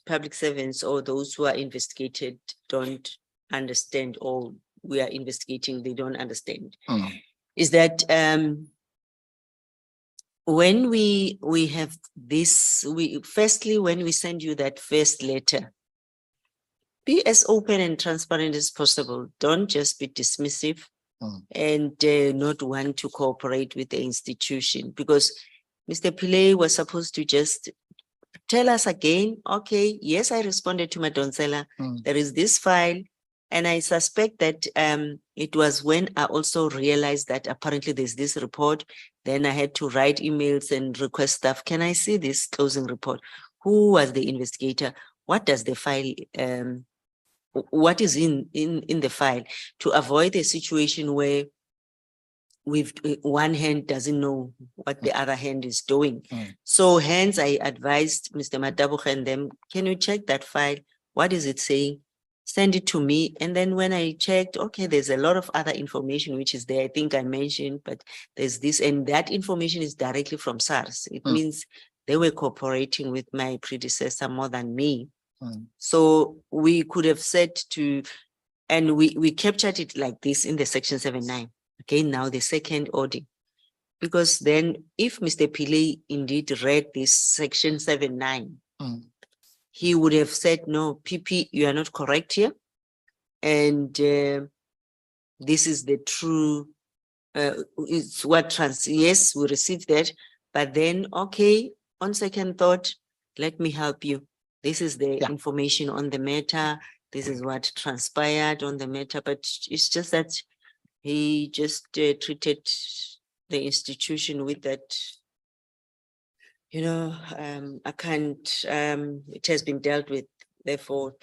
public servants or those who are investigated don't understand, or we are investigating, they don't understand, is that when we have this, firstly, when we send you that first letter, be as open and transparent as possible. Don't just be dismissive and not want to cooperate with the institution, because Mr. Pillay was supposed to just tell us again, okay, yes, I responded to Madonsela. There is this file. And I suspect that it was when I also realized that apparently there's this report. Then I had to write emails and request stuff. Can I see this closing report? Who was the investigator? What does the file, what is in the file, to avoid a situation where one hand doesn't know what the other hand is doing. So hence I advised Mr. Matabucha and them, can you check that file? What is it saying? Send it to me. And then when I checked, okay, there's a lot of other information which is there. I think I mentioned, but there's this, and that information is directly from SARS. It means they were cooperating with my predecessor more than me. So we could have said to, and we captured it like this in the section 7.9. Okay, now the second audit. Because then if Mr. Pillay indeed read this section 7.9, he would have said, no, PP, you are not correct here. And this is the true, it's what yes, we received that. But then, okay, on second thought, let me help you. This is the information on the matter. This is what transpired on the matter. But it's just that he just treated the institution with that, you know, I can't, it has been dealt with, therefore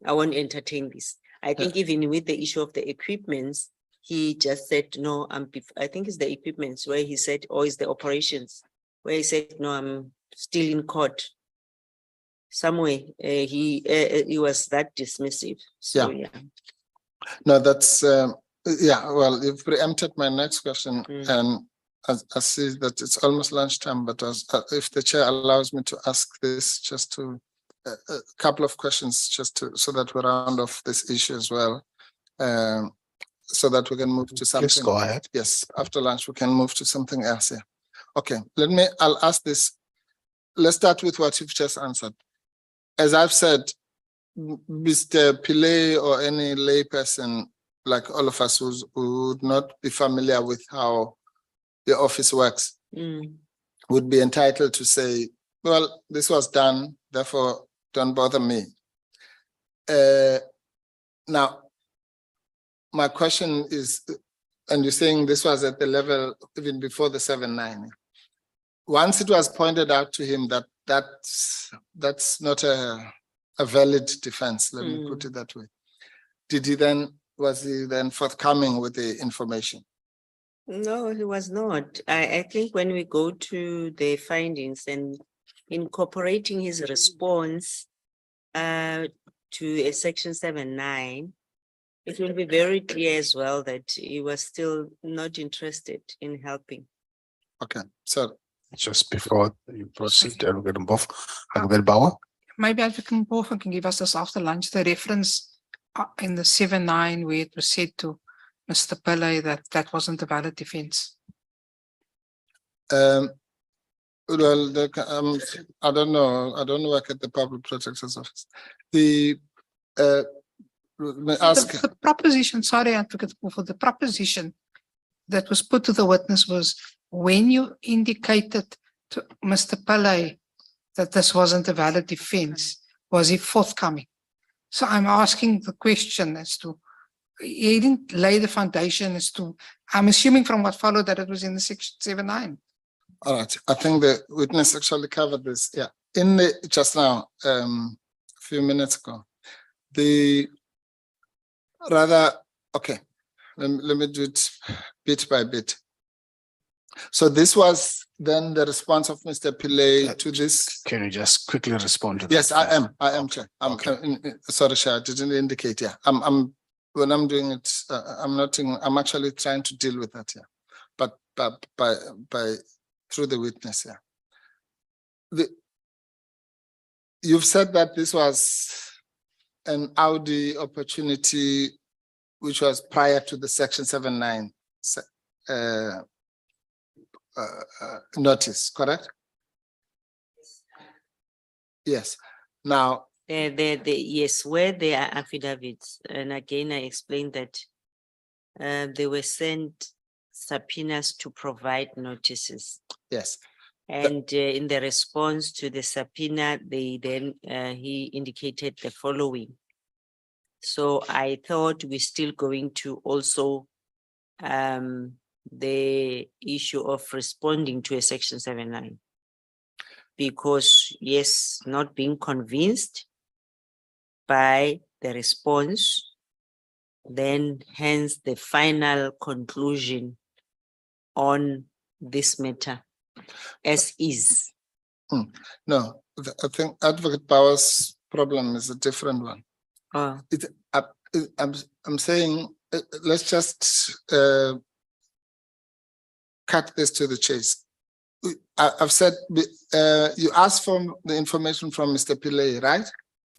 I won't entertain this. I think even with the issue of the equipments, he just said, no, I think it's the equipments where he said, or it's the operations, where he said, no, I'm still in court. Somewhere, he was that dismissive. So, yeah. No, that's, well, you've preempted my next question. And I see that it's almost lunchtime, but if the chair allows me to ask this, just to a couple of questions, just to so that we round off this issue as well, so that we can move to something. Please go ahead. Yes, after lunch we can move to something else here. Okay, I'll ask this. Let's start with what you've just answered. As I've said, Mr. Pillay or any lay person like all of us who would not be familiar with how the office works would be entitled to say, well, this was done, therefore don't bother me. Now, my question is, and you're saying this was at the level even before the 7.9. Once it was pointed out to him that that's not a valid defense, let me put it that way. Was he then forthcoming with the information? No, he was not. I think when we go to the findings and incorporating his response to a section 7.9, it will be very clear as well that he was still not interested in helping. Okay, so just before you proceed, Advocate Bauer. Maybe Advocate Mkhwebane can give us this after lunch, the reference in the 7.9 where it was said to Mr. Pillay that wasn't a valid defense. Well, I don't know. I don't work at the Public Protector's Office. The proposition, sorry, Advocate Mkhwebane, the proposition that was put to the witness was when you indicated to Mr. Pillay that this wasn't a valid defense, was he forthcoming? So I'm asking the question as to, he didn't lay the foundation as to, I'm assuming from what followed that it was in the section 7.9. All right, I think the witness actually covered this. Yeah, in the just now, a few minutes ago, okay, let me do it bit by bit. So this was then the response of Mr. Pillay to this. Can you just quickly respond to that? Yes, I am, Chair. Sorry, Chair, I didn't indicate. Yeah, when I'm doing it, I'm actually trying to deal with that. Yeah, but by through the witness. Yeah, you've said that this was an Audi opportunity, which was prior to the section 7.9 notice, correct? Yes. Now, Yes, where there are affidavits, and again, I explained that they were sent subpoenas to provide notices. yes, And in the response to the subpoena, he indicated the following. So I thought we're still going to also the issue of responding to a Section 79. Because yes, not being convinced by the response, then hence the final conclusion on this matter as is. no, I think Advocate Power's problem is a different one. Oh, I'm saying, let's just cut this to the chase. I've said, you asked for the information from Mr. Pillay, right?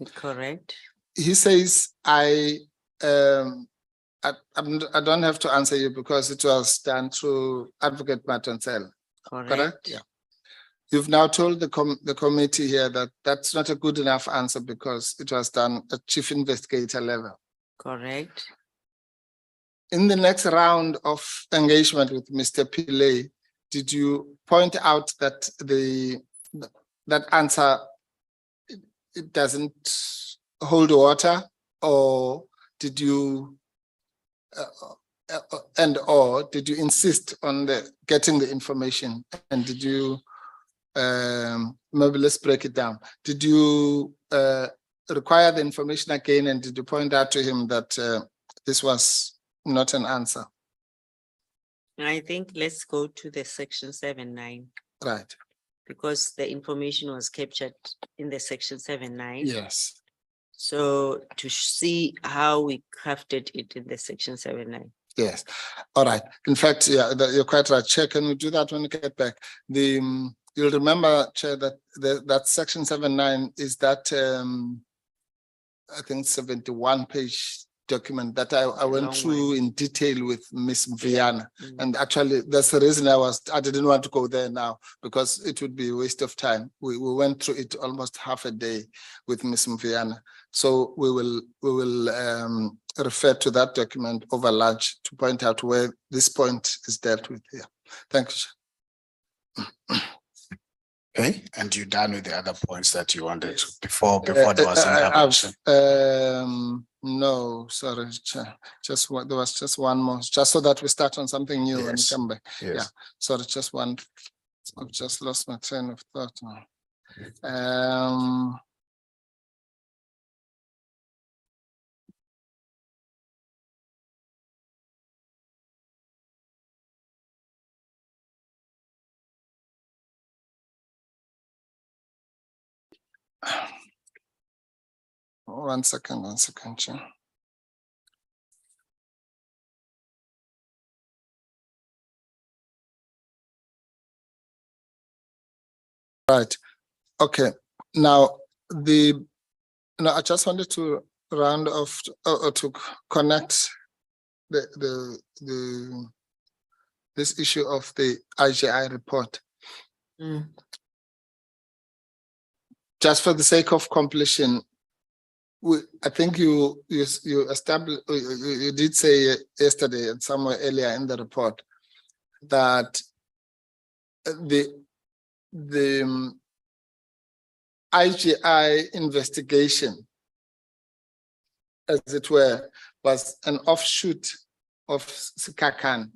correct. He says, I don't have to answer you because it was done through Advocate Matoncel, correct? Yeah. You've now told the committee here that that's not a good enough answer because it was done at chief investigator level. Correct. In the next round of engagement with Mr. Pillay, did you point out that that answer it doesn't hold water, or did you did you insist on getting the information, and did you maybe let's break it down? Did you require the information again, and did you point out to him that this was not an answer? I think let's go to the Section 7.9. Right. Because the information was captured in the Section 7.9. Yes. So to see how we crafted it in the Section 7.9. Yes. All right. In fact, yeah, you're quite right. Chair, can we do that when we get back? You'll remember, Chair, that that Section 7.9 is that I think 71-page document that I went through in detail with Ms. Mkhwebane. And actually, that's the reason I didn't want to go there now, because it would be a waste of time. We went through it almost half a day with Ms. Mkhwebane. So we will refer to that document over lunch to point out where this point is dealt with here. Thank you, Chair. Okay, and you done with the other points that you wanted before there was intervention? No, sorry, Chair. There was just one more, just so that we start on something new and come back. Yes. Yeah, sorry, just one. I've just lost my train of thought now. One second, Chair. Right. Okay. Now, I just wanted to round off or to connect this issue of the IGI report. Just for the sake of completion, I think you established, you did say yesterday and somewhere earlier in the report that the IGI investigation, as it were, was an offshoot of Sikakan,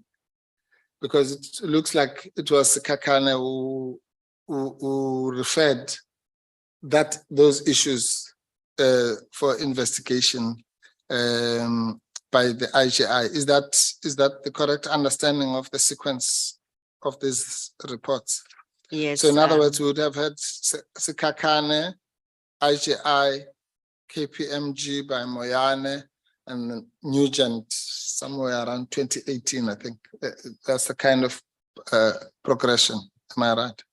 because it looks like it was Sikakan who referred those issues for investigation by the IGI. Is that the correct understanding of the sequence of these reports? Yes. So in other words, we would have had Sikakane, IGI, KPMG by Moyane, and Nugent somewhere around 2018, I think. That's the kind of progression. Am I right?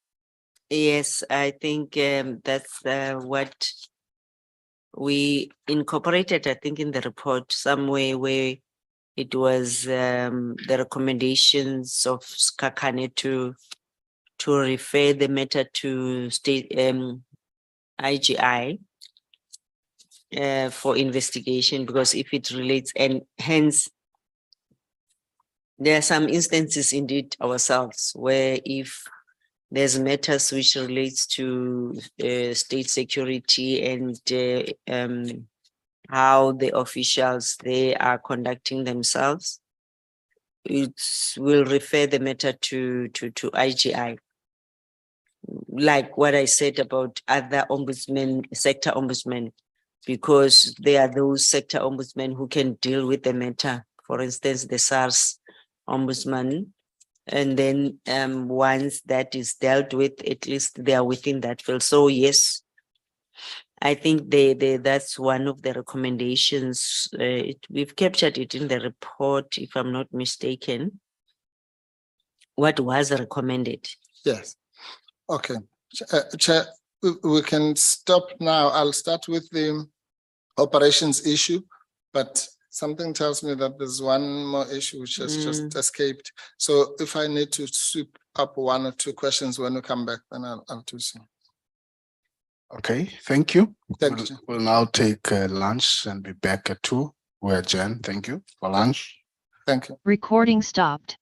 Yes, I think that's what we incorporated, I think, in the report somewhere where it was the recommendations of Skakane to to refer the matter to state IGI for investigation, because if it relates, and hence there are some instances indeed ourselves where if there's matters which relates to state security and how the officials they are conducting themselves, it will refer the matter to IGI. Like what I said about other ombudsmen, sector ombudsmen, because there are those sector ombudsmen who can deal with the matter. For instance, the SARS ombudsman. And then once that is dealt with, at least they are within that field. So yes, I think that's one of the recommendations. We've captured it in the report, if I'm not mistaken, what was recommended. Yes. Okay. Chair, we can stop now. I'll start with the operations issue, but something tells me that there's one more issue which has just escaped. So if I need to sweep up one or two questions when we come back, then I'll do so. Okay, thank you. Thank you. We'll now take lunch and be back at 2. We're adjourned. Thank you for lunch. Thank you. Recording stopped.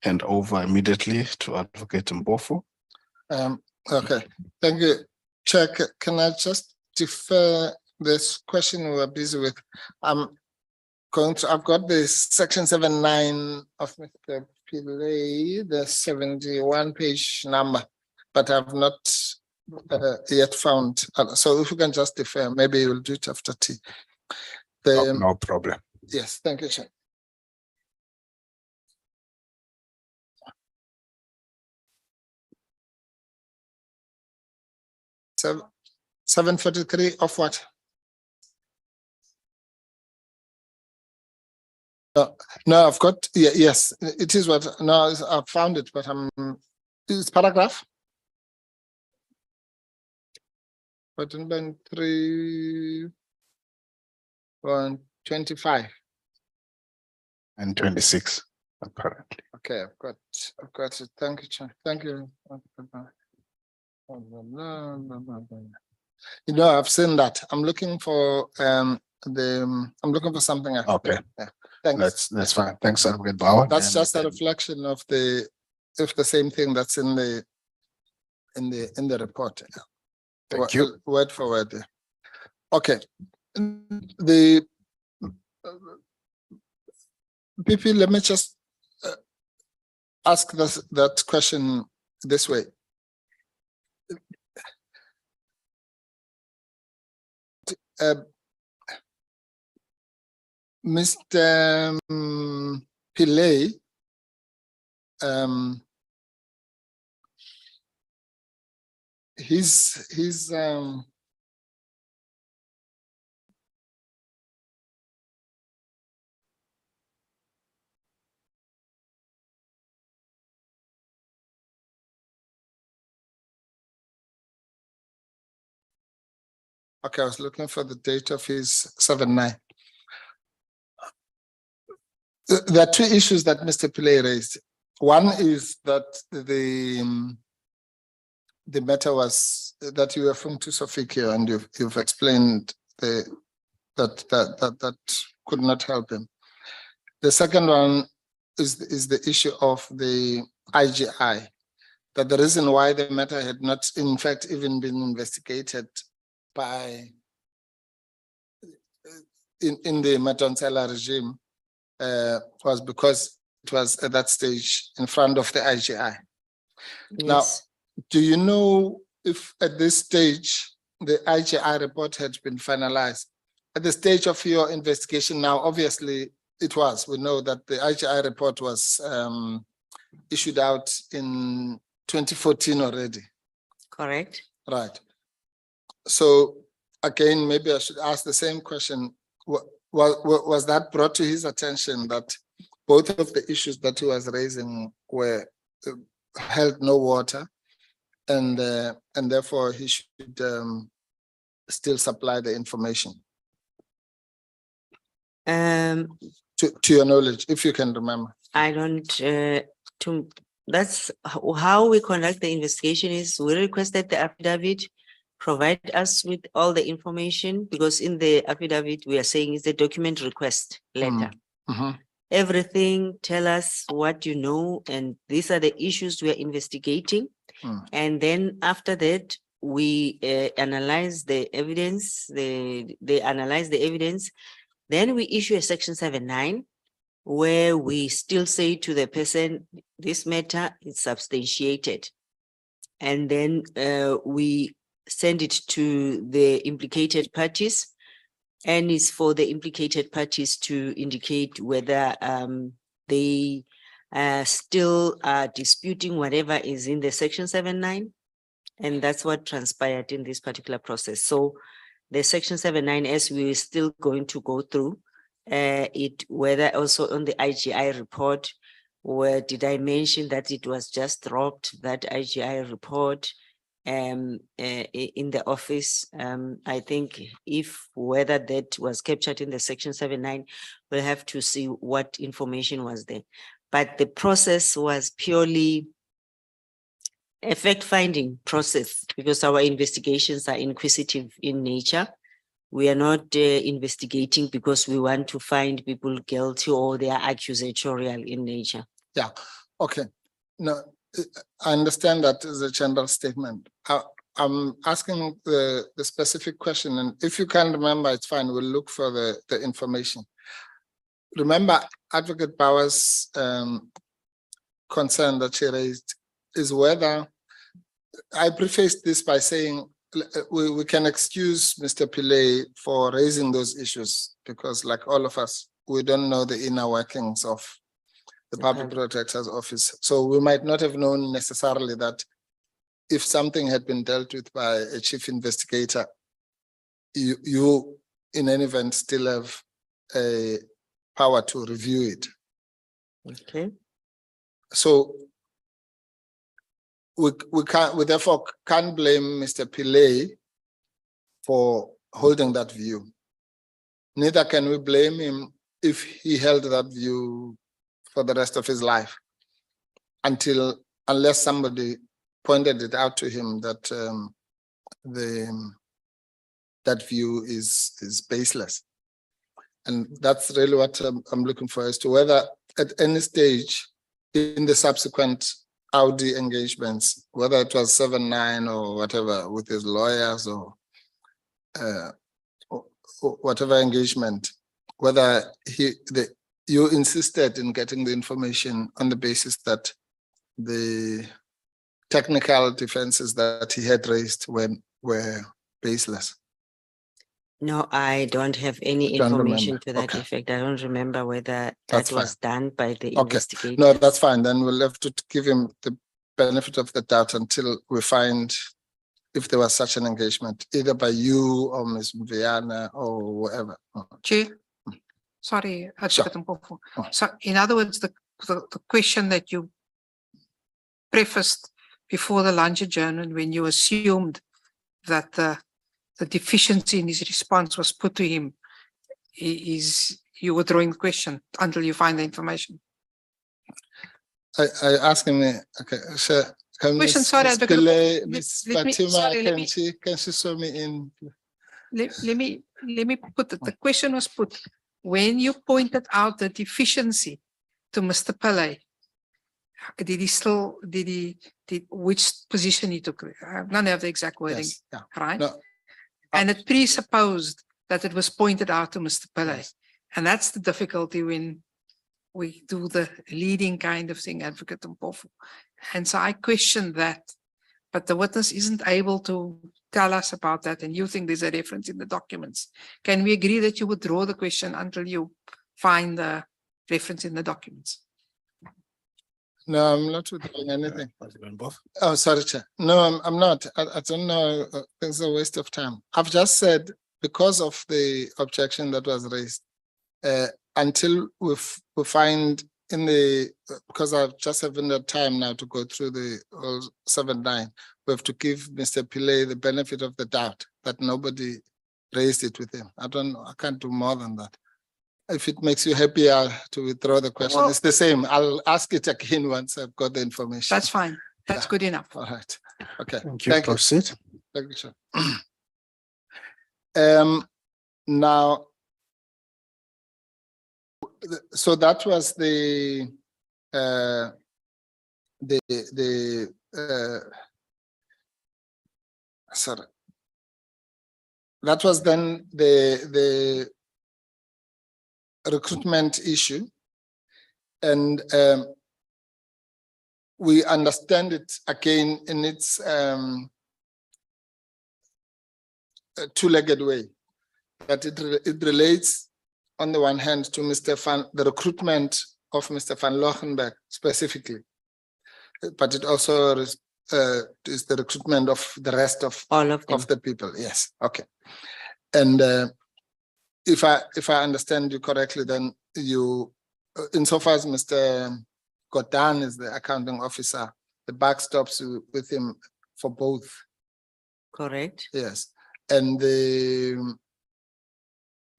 hand over immediately to Advocate Mpofu. Okay, thank you. Chair, can I just defer this question we were busy with? I've got the section 7.9 of Mr. Pillay, the 71 page number, but I've not yet found. So if you can just defer, maybe you'll do it after tea. No problem. Yes, thank you, Chair. So 743 of what? No, I've got, yes, it is what, no, I've found it, but it's paragraph. 14.3 on 25. And 26, apparently. Okay, I've got it. Thank you, Chair. Thank you. You know, I've seen that. I'm looking for I'm looking for something else. Okay. Yeah. Thanks. That's fine. Thanks, Advocate Bauer. That's just a reflection of the same thing that's in the report. Thank you. Word for word. Okay. The PP, let me just ask that question this way. Mr. Pillay, he's okay, I was looking for the date of his 7.9. There are two issues that Mr. Pillay raised. One is that the matter was that you were from Tusofiki, and you've explained that could not help him. The second one is the issue of the IGI, that the reason why the matter had not, in fact, even been investigated by in the Matonsela regime was because it was at that stage in front of the IGI. Yes. Now, do you know if at this stage the IGI report had been finalized? At the stage of your investigation now, obviously it was. We know that the IGI report was issued out in 2014 already. Correct. Right. So again, maybe I should ask the same question. Was that brought to his attention that both of the issues that he was raising were held no water, and therefore he should still supply the information? To your knowledge, if you can remember. I don't. That's how we conduct the investigation. Is we requested the affidavit provide us with all the information, because in the affidavit we are saying it's a document request letter. Everything, tell us what you know, and these are the issues we are investigating. And then after that, we analyze the evidence. They analyze the evidence. Then we issue a section 7.9, where we still say to the person, this matter is substantiated. And then we send it to the implicated parties, and it's for the implicated parties to indicate whether they still are disputing whatever is in the section 7.9. And that's what transpired in this particular process. So the section 7.9, as we're still going to go through it, whether also on the IGI report, where did I mention that it was just dropped, that IGI report in the office. I think if whether that was captured in the section 7.9, we'll have to see what information was there. But the process was purely a fact-finding process, because our investigations are inquisitive in nature. We are not investigating because we want to find people guilty or they are accusatorial in nature. Yeah, okay. No, I understand that is a general statement. I'm asking the specific question, and if you can't remember, it's fine. We'll look for the information. Remember, Advocate Bauer's concern that she raised is whether, I prefaced this by saying we can excuse Mr. Pillay for raising those issues because, like all of us, we don't know the inner workings of the Public Protector's Office. So we might not have known necessarily that if something had been dealt with by a chief investigator, you in any event still have a power to review it. Okay. So we therefore can't blame Mr. Pillay for holding that view. Neither can we blame him if he held that view for the rest of his life, unless somebody pointed it out to him that that view is baseless. And that's really what I'm looking for, as to whether at any stage in the subsequent Audi engagements, whether it was 7-9 or whatever with his lawyers or whatever engagement, whether you insisted in getting the information on the basis that the technical defenses that he had raised were baseless. No, I don't have any Don't information remember. to that Okay. effect. I don't remember whether That's that was done by the Okay. investigators. No, that's fine. Then we'll have to give him the benefit of the doubt until we find if there was such an engagement, either by you or Ms. Mkhwebane or whoever. Chair, sorry, Sure. Advocate Mkhwebane. So in other words, the question that you prefaced before the lunch adjournment, when you assumed that the deficiency in his response was put to him, is you were throwing the question until you find the information. I asked him, okay, so can Question, Ms. sorry, Ms. Advocate. Pillay, Ms. Let me- Fatima, sorry, let can she show me in? Let me put it. The question was put when you pointed out the deficiency to Mr. Pillay. Did which position he took? None of the exact wording, Yes, yeah. right? No. And it presupposed that it was pointed out to Mr. Pillay. Yes. And that's the difficulty when we do the leading kind of thing, Advocate Mkhwebane. And so I question that, but the witness isn't able to tell us about that. And you think there's a reference in the documents. Can we agree that you withdraw the question until you find the reference in the documents? No, I'm not withdrawing anything. Oh, sorry, Chair. No, I'm not. I don't know. It's a waste of time. I've just said, because of the objection that was raised, until we find in the, because I've just haven't had time now to go through the 7-9, we have to give Mr. Pillay the benefit of the doubt that nobody raised it with him. I can't do more than that. If it makes you happier to withdraw the question, Well, it's the same. I'll ask it again once I've got the information. That's fine. That's good enough. All right. Okay. Thank you. Proceed. Thank you, sir. Now, so that was sorry. That was then the recruitment issue, and we understand it again in its two-legged way, that it relates on the one hand to the recruitment of Mr. van Lochenberg specifically, but it also is the recruitment of the rest of All of them. the people. Yes, okay. And if I understand you correctly, then you, insofar as Mr. Godan is the accounting officer, the buck stops with him for both. Correct. Yes, and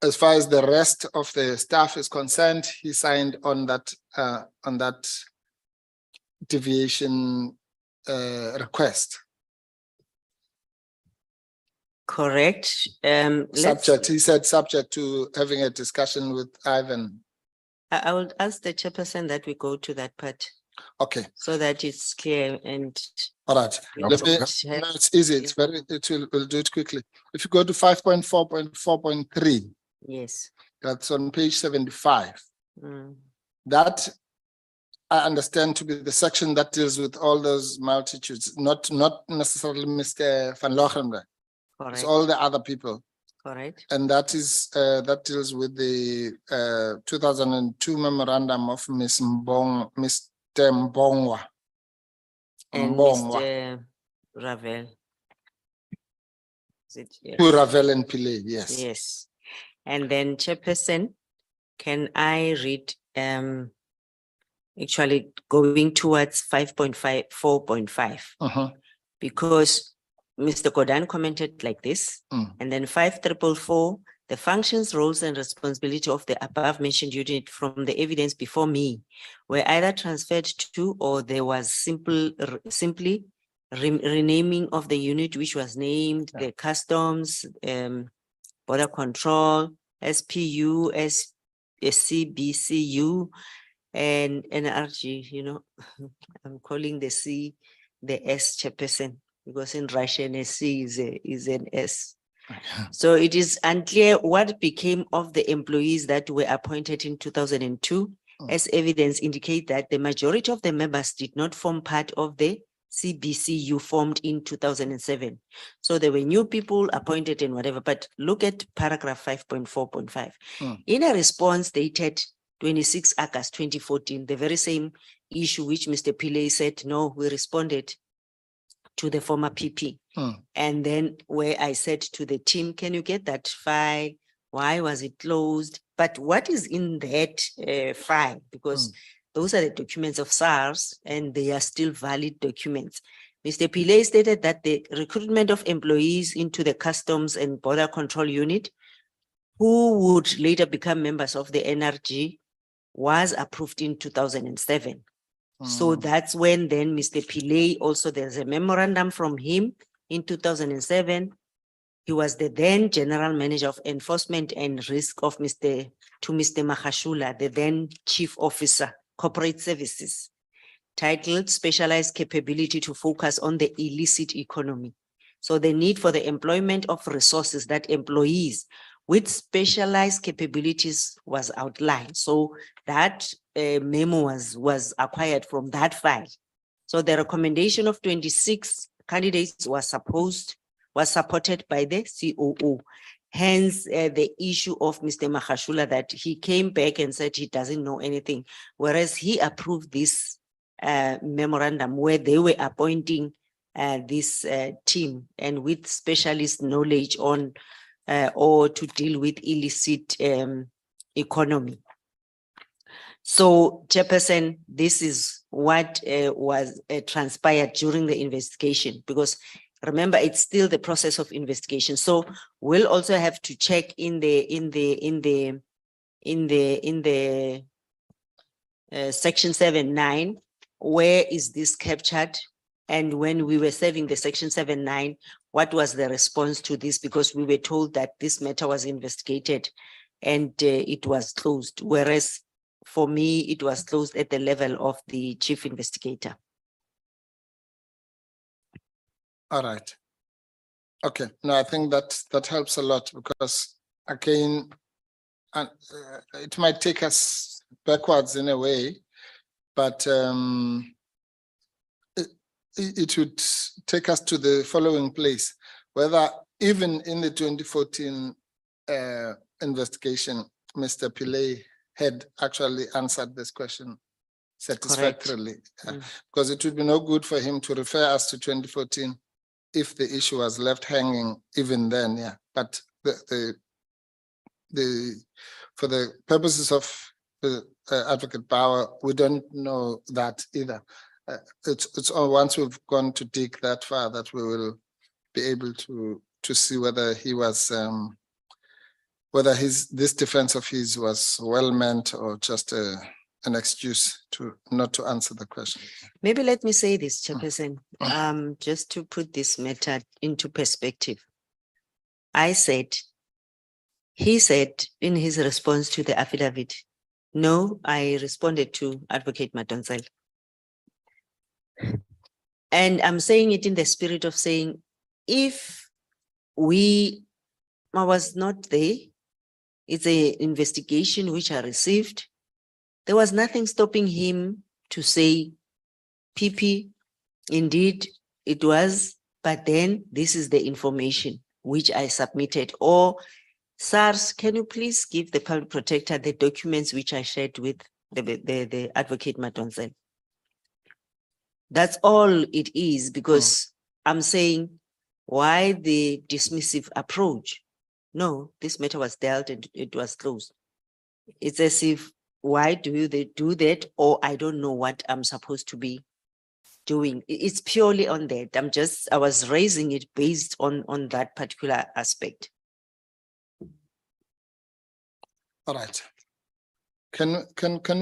as far as the rest of the staff is concerned, he signed on that deviation request. Correct. Subject, he said, subject to having a discussion with Ivan. I will ask the chairperson that we go to that part Okay, so that it's clear and. all right. we Let me, don't have- no, it's easy. It's very, we'll do it quickly. If you go to 5.4.4.3, Yes. that's on page 75. Mm. That I understand to be the section that deals with all those multitudes, not necessarily Mr. Van Lochenberg. It's Correct, all the other people. correct. And that is, that deals with the 2002 memorandum of Mr. Mbongwa. And Mbongwa, Mr. Ravel. Is it? Yes. to Ravel and Pillay, yes. Yes. And then chairperson, can I read, actually going towards 5.5, 4.5, Uh-huh. because Mr. Kodan commented like this, Mm. and then 5.4.4, the functions, roles and responsibility of the above mentioned unit from the evidence before me were either transferred to, or there was simply renaming of the unit which was named the customs, border control, SPU, SCBCU, and NRG, you know, I'm calling the C, the S chairperson, because in Russian a C is an S. So it is unclear what became of the employees that were appointed in 2002, as evidence indicate that the majority of the members did not form part of the CBCU formed in 2007. So there were new people appointed and whatever, but look at paragraph 5.4.5. In a response dated 26 August 2014, the very same issue which Mr. Pillay said, no, we responded to the former PP. And then where I said to the team, can you get that file? Why was it closed? But what is in that file? Because those are the documents of SARS and they are still valid documents. Mr. Pillay stated that the recruitment of employees into the Customs and Border Control Unit, who would later become members of the NRG, was approved in 2007. So that's when then Mr. Pillay, also there's a memorandum from him in 2007. He was the then General Manager of Enforcement and Risk of Mr. Makhashula, the then Chief Officer, Corporate Services, titled Specialized Capability to Focus on the Illicit Economy. So the need for the employment of resources that employees with specialized capabilities was outlined. So that memo was acquired from that file. So the recommendation of 26 candidates was supported by the COO. Hence the issue of Mr. Makhashula that he came back and said he doesn't know anything, whereas he approved this memorandum where they were appointing this team and with specialist knowledge on or to deal with illicit economy. So, Chairperson, this is what was transpired during the investigation, because remember, it's still the process of investigation. So we'll also have to check in the section 7.9, where is this captured? And when we were serving the section 7.9, what was the response to this? Because we were told that this matter was investigated and it was closed. Whereas for me, it was closed at the level of the chief investigator. All right. Okay. No, I think that helps a lot, because again, it might take us backwards in a way, but it would take us to the following place, whether even in the 2014 investigation, Mr. Pillay had actually answered this question satisfactorily. Because it would be no good for him to refer us to 2014 if the issue was left hanging even then, yeah. But for the purposes of the advocate power, we don't know that either. It's once we've gone to dig that far that we will be able to see whether he was whether this defense of his was well meant or just an excuse to not to answer the question. Maybe let me say this, Chairperson, just to put this matter into perspective. He said in his response to the affidavit No, I responded to Advocate Madonsela. And I'm saying it in the spirit of saying, if I was not there, it's an investigation which I received. There was nothing stopping him to say, PP, indeed it was, but then this is the information which I submitted. Or SARS, can you please give the public protector the documents which I shared with the Advocate Madonsela? That's all it is, because I'm saying, why the dismissive approach? No, this matter was dealt and it was closed. It's as if, why do they do that? Or I don't know what I'm supposed to be doing. It's purely on that. I was raising it based on that particular aspect. All right. Can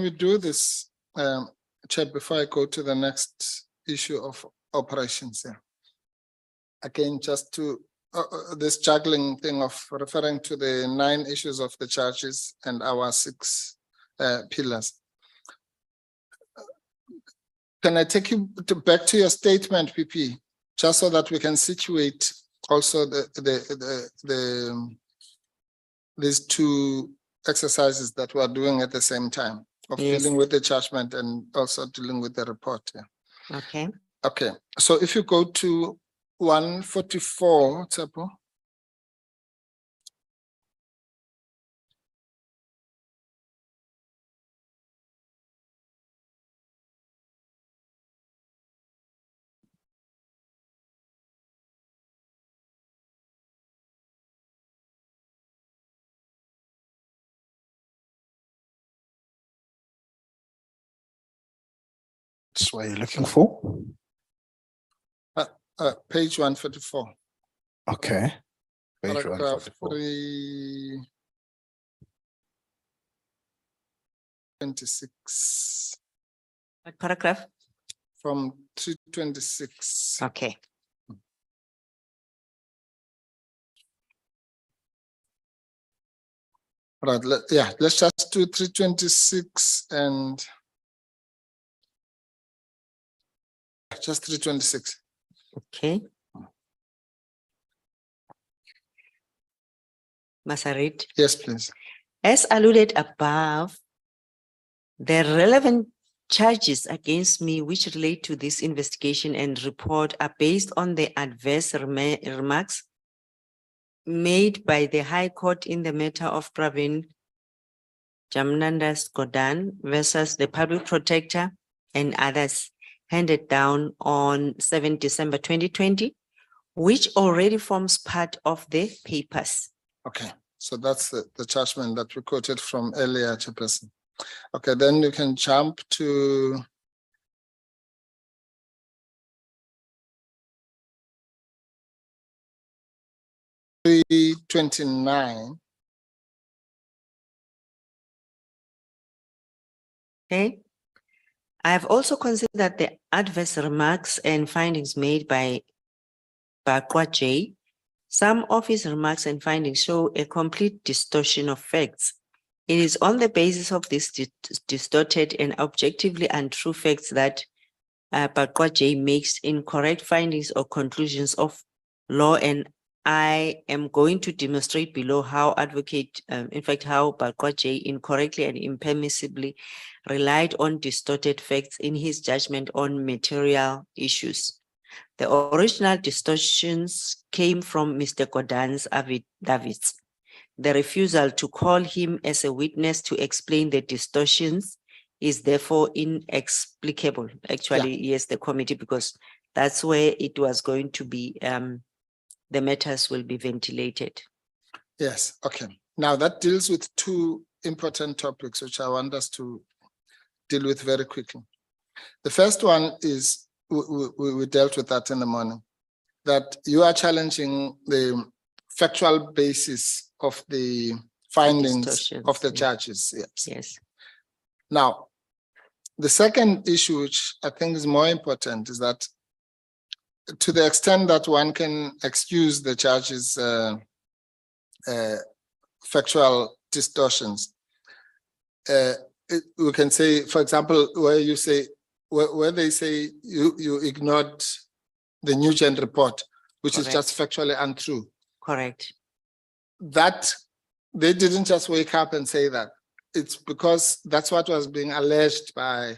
we do this, Chair, before I go to the next issue of operations here? Again, just to this juggling thing of referring to the 9 issues of the charges and our 6 pillars. Can I take you back to your statement, PP, just so that we can situate also these 2 exercises that we are doing at the same time, of Yes. dealing with the judgment and also dealing with the report. Yeah. Okay. Okay, so if you go to 144, Tsepo. That's what you're looking for. Page 144. Okay. Page Paragraph 144. 326. What paragraph? From 326. Okay. Right, let's just do 326 and just 326. Okay. Must I read? Yes, please. As alluded above, the relevant charges against me which relate to this investigation and report are based on the adverse remarks made by the High Court in the matter of Pravin Jamnandas Godan versus the Public Protector and others, handed down on 7 December 2020, which already forms part of the papers. Okay, so that's the judgment that we quoted from earlier, Chairperson. Okay, then you can jump to $329. Okay. I have also considered the adverse remarks and findings made by Bakwa J. Some of his remarks and findings show a complete distortion of facts. It is on the basis of this distorted and objectively untrue facts that Bakwa J makes incorrect findings or conclusions of law, and I am going to demonstrate below how how Bakwa J incorrectly and impermissibly relied on distorted facts in his judgment on material issues. The original distortions came from Mr. Godan's affidavits. The refusal to call him as a witness to explain the distortions is therefore inexplicable. Actually, yes, the committee, because that's where it was going to be, the matters will be ventilated. Yes, okay. Now that deals with 2 important topics, which I want us to deal with very quickly. The first one is, we dealt with that in the morning, that you are challenging the factual basis of the findings of the judges. Yes. Yes. Now, the second issue, which I think is more important, is that to the extent that one can excuse the judge's factual distortions, we can say, for example, where you say, where they say you ignored the Nugent report, which is just factually untrue. Correct. That they didn't just wake up and say that. It's because that's what was being alleged by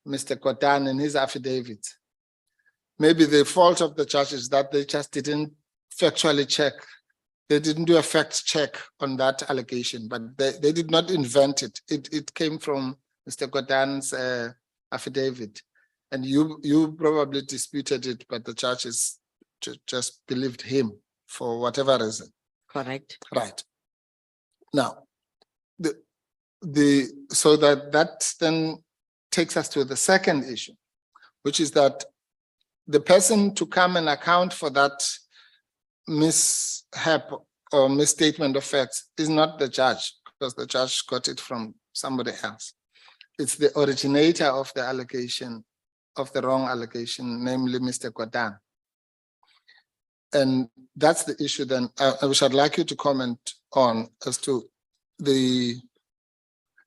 Mr. Kotan in his affidavit. Maybe the fault of the judge is that they just didn't factually check. They didn't do a fact check on that allegation, but they did not invent it. It came from Mr. Kotan's affidavit, and you probably disputed it, but the judges just believed him for whatever reason. Correct. Right. Now, so that then takes us to the second issue, which is that the person to come and account for that mishap or misstatement of facts is not the judge, because the judge got it from somebody else. It's the originator of the allegation, of the wrong allegation, namely Mr. Kotan. And that's the issue then, which I'd like you to comment on, as to the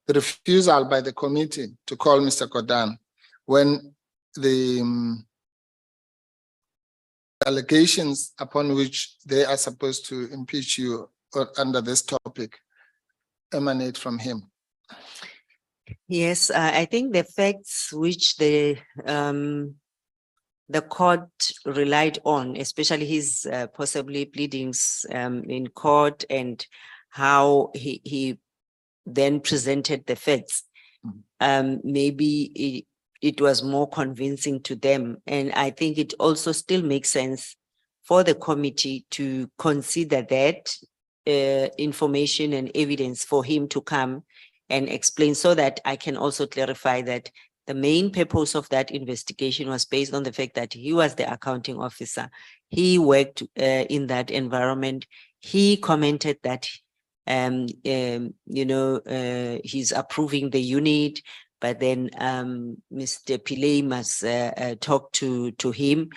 refusal by the committee to call Mr. Kotan when the allegations upon which they are supposed to impeach you under this topic emanate from him. Yes, I think the facts which the court relied on, especially his possibly pleadings in court and how he then presented the facts, maybe it was more convincing to them. And I think it also still makes sense for the committee to consider that information and evidence for him to come and explain, so that I can also clarify that the main purpose of that investigation was based on the fact that he was the accounting officer. He worked in that environment. He commented that he's approving the unit, but then Mr. Pillay must talk to him.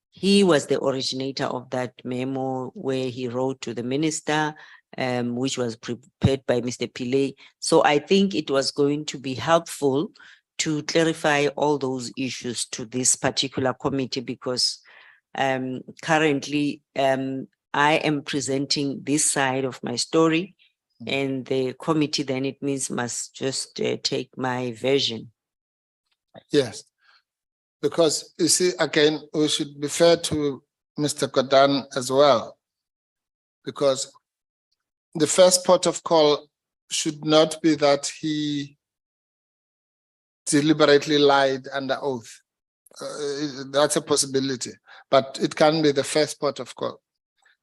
He was the originator of that memo where he wrote to the minister, which was prepared by Mr. Pillay. So I think it was going to be helpful to clarify all those issues to this particular committee, because currently I am presenting this side of my story, and the committee then it means must just take my version. Yes, because you see, again, we should be fair to Mr. Kotan as well, because the first port of call should not be that he deliberately lied under oath. That's a possibility, but it can be the first port of call.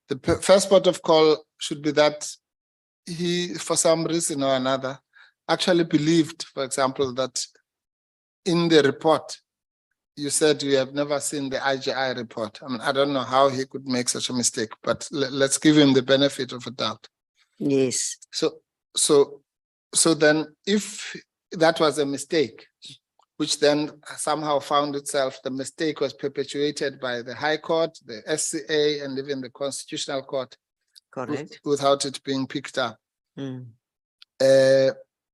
The first port of call should be that he, for some reason or another, actually believed, for example, that in the report, you said you have never seen the IGI report. I mean, I don't know how he could make such a mistake, but let's give him the benefit of a doubt. Yes. So then if that was a mistake, which then somehow found itself, the mistake was perpetuated by the High Court, the SCA, and even the Constitutional Court, Correct. without it being picked up. Mm.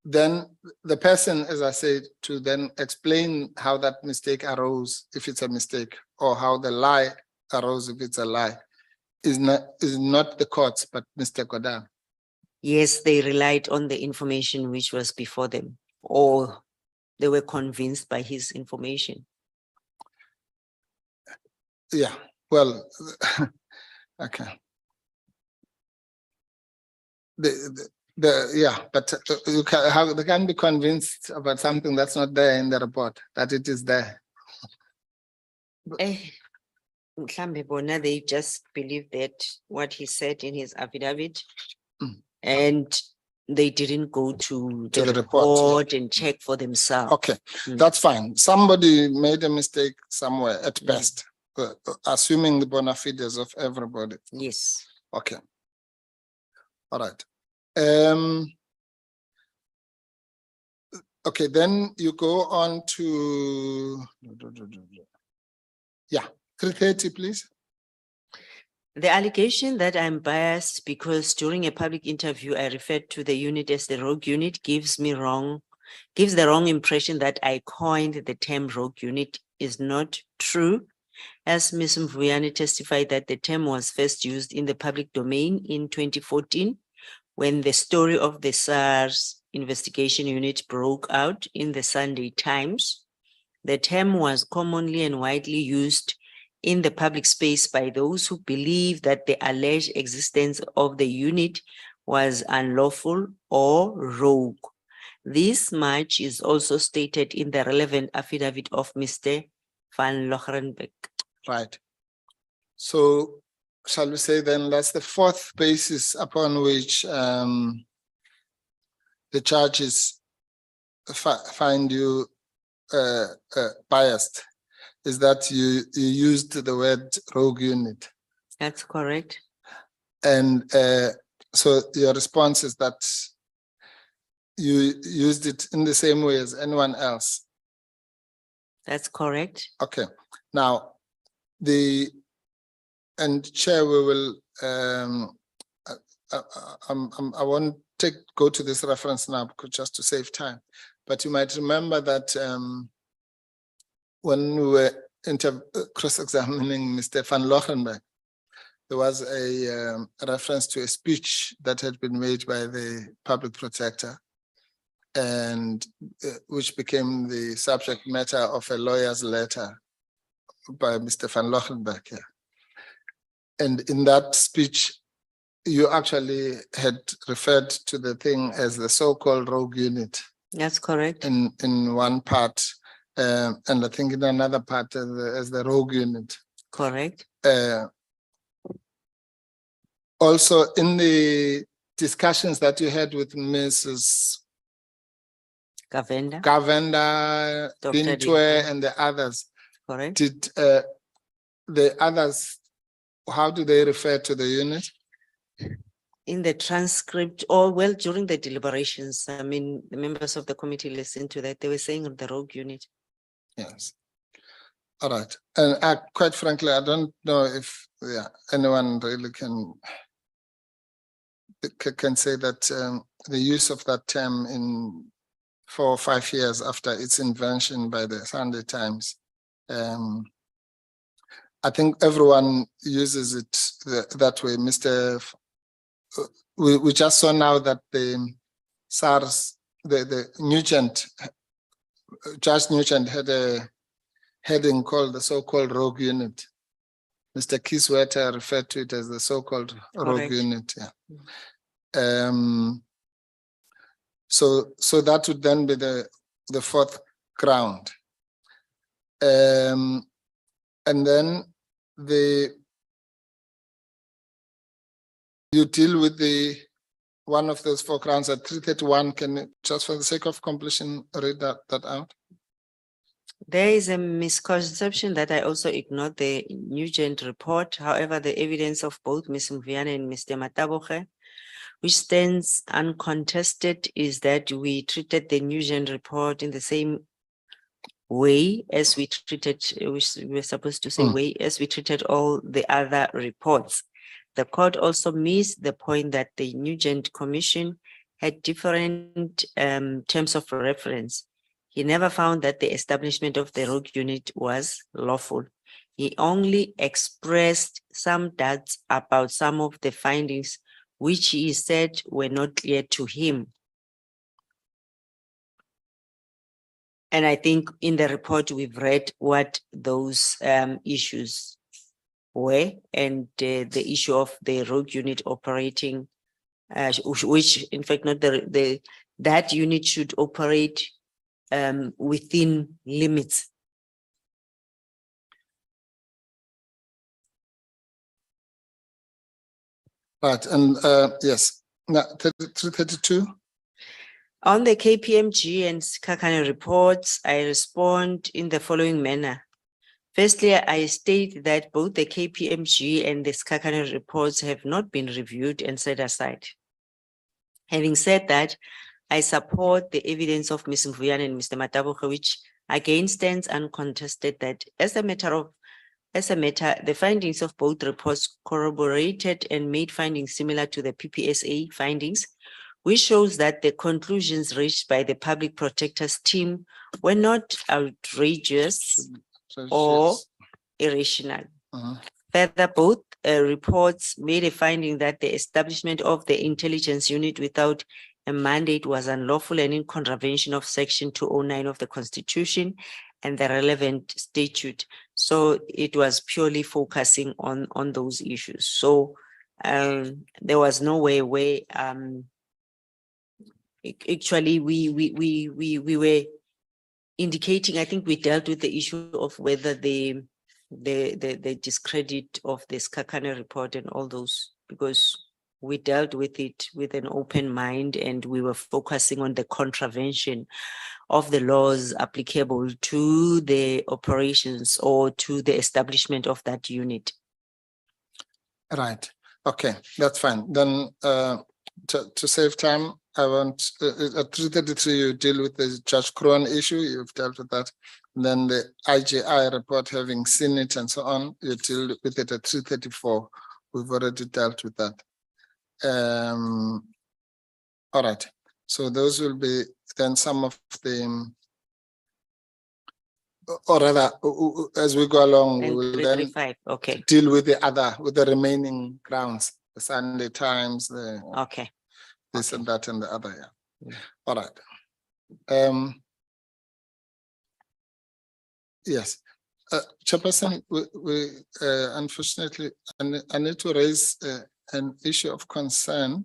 Then the person, as I said, to then explain how that mistake arose, if it's a mistake, or how the lie arose, if it's a lie, is not the courts, but Mr. Kotan. Yes, they relied on the information which was before them, or they were convinced by his information. Yeah, well, okay. Yeah, but they can be convinced about something that's not there in the report, that it is there. Mhlambe bona, they just believe that what he said in his affidavit, and they didn't go to the report and check for themselves. Okay, that's fine. Somebody made a mistake somewhere at best, assuming the bona fides of everybody. Yes. Okay. All right. Okay, then you go on to, yeah, 330, please. The allegation that I'm biased because during a public interview, I referred to the unit as the rogue unit gives me wrong gives the wrong impression that I coined the term rogue unit is not true, as Ms. Mkhwebane testified that the term was first used in the public domain in 2014 when the story of the SARS investigation unit broke out in the Sunday Times. The term was commonly and widely used in the public space by those who believe that the alleged existence of the unit was unlawful or rogue. This much is also stated in the relevant affidavit of Mr. Van Locherenbeek. Right. So shall we say then that's the fourth basis upon which the charges find you biased, is that you used the word rogue unit. That's correct. And so your response is that you used it in the same way as anyone else. That's correct. Okay. Now, Chair, we will, I won't go to this reference now because just to save time, but you might remember that when we were cross-examining Mr. Van Locherenbeek, there was a reference to a speech that had been made by the public protector, and which became the subject matter of a lawyer's letter by Mr. Van Locherenbeek. Yeah. And in that speech, you actually had referred to the thing as the so-called rogue unit. That's correct. In one part, and I think in another part as the rogue unit. Correct. Also, in the discussions that you had with Mrs. Gavenda. Gavenda, Dr. Dintwe, and the others, Correct. did the others, how do they refer to the unit? In the transcript, or well, during the deliberations, I mean, the members of the committee listened to that. They were saying the rogue unit. Yes. All right. And quite frankly, I don't know if anyone really can say that the use of that term in 4 or 5 years after its invention by the Sunday Times, I think everyone uses it that way. We just saw now that the SARS, the Nugent, Judge Nugent had a heading called the so-called rogue unit. Mr. Kiswetter referred to it as the so-called rogue unit. Yeah. So that would then be the fourth ground. And then you deal with one of those 4 grounds at 331. Can you, just for the sake of completion, read that out? There is a misconception that I also ignored the Nugent report. However, the evidence of both Ms. Mkhwebane and Mr. Mataboge, which stands uncontested, is that we treated the Nugent report in the same way as we treated, which we were supposed to say way, as we treated all the other reports. The court also missed the point that the Nugent Commission had different terms of reference. He never found that the establishment of the rogue unit was lawful. He only expressed some doubts about some of the findings, which he said were not clear to him. And I think in the report, we've read what those issues were, and the issue of the rogue unit operating, which in fact not that unit should operate within limits. Right, and yes, now 332. On the KPMG and Skakane reports, I respond in the following manner. Firstly, I state that both the KPMG and the Skakane reports have not been reviewed and set aside. Having said that, I support the evidence of Ms. Mkhwebane and Mr. Mataboge, which again stands uncontested that as a matter, the findings of both reports corroborated and made findings similar to the PPSA findings, which shows that the conclusions reached by the public protector's team were not outrageous So or yes. irrational. Uh-huh. Further, both reports made a finding that the establishment of the intelligence unit without a mandate was unlawful and in contravention of Section 209 of the Constitution and the relevant statute. So it was purely focusing on those issues. So there was no way where actually we were indicating, I think we dealt with the issue of whether the discredit of the Skakane report and all those, because we dealt with it with an open mind and we were focusing on the contravention of the laws applicable to the operations or to the establishment of that unit. Right. Okay, that's fine. Then to save time, I want at 333 you deal with the Judge Kroon issue. You've dealt with that. And then the IGI report, having seen it and so on, you deal with it at 334. We've already dealt with that. All right. So those will be then some of the, or rather, as we go along, we And will then 335, okay, deal with the remaining grounds, the Sunday Times, the okay. this and that and the other. Yeah. Yeah. All right. Yes. Chairperson, we unfortunately, I need to raise an issue of concern.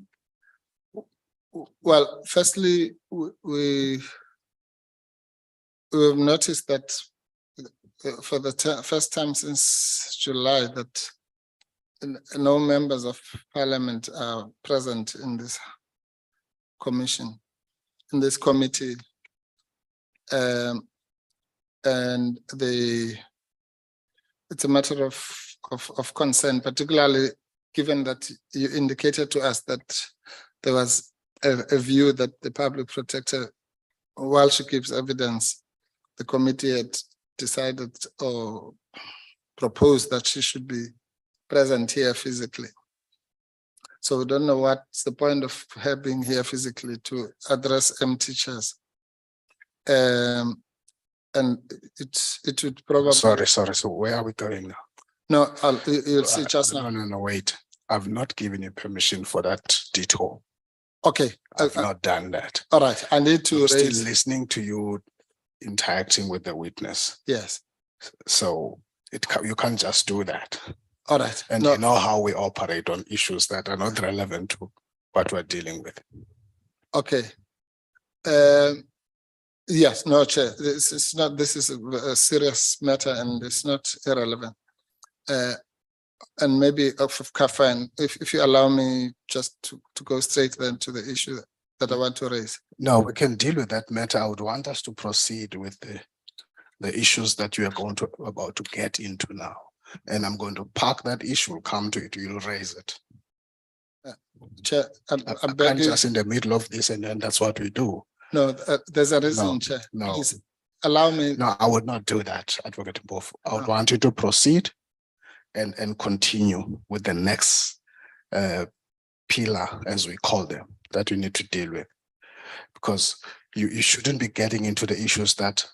Well, firstly, we've noticed that for the first time since July that no members of parliament are present in this commission, in this committee. And it's a matter of concern, particularly given that you indicated to us that there was a view that the public protector, while she gives evidence, the committee had decided or proposed that she should be present here physically. So we don't know what's the point of her being here physically to address empty chairs. And it would probably. Sorry. So where are we going now? No, you'll see just now. No, wait. I've not given you permission for that detour. Okay. I've not done that. All right. I need to I'm still raise. listening to you interacting with the witness. Yes. So you can't just do that. All right. And No. you know how we operate on issues that are not relevant to what we're dealing with. Okay. Yes, no, Chair. This is not. This is a serious matter, and it's not irrelevant. And maybe of Kafan, if you allow me just to go straight then to the issue that I want to raise. No, we can deal with that matter. I would want us to proceed with the issues that you are about to get into now. And I'm going to park that issue, we'll come to it, you'll raise it. Chair, I I beg can't you. just in the middle of this and then that's what we do. No, there's a reason, No, Chair. no. Please allow me. No, I would not do that, Advocate Mbofu. I would No. want you to proceed and continue with the next pillar, as we call them, that you need to deal with. Because you shouldn't be getting into the issues that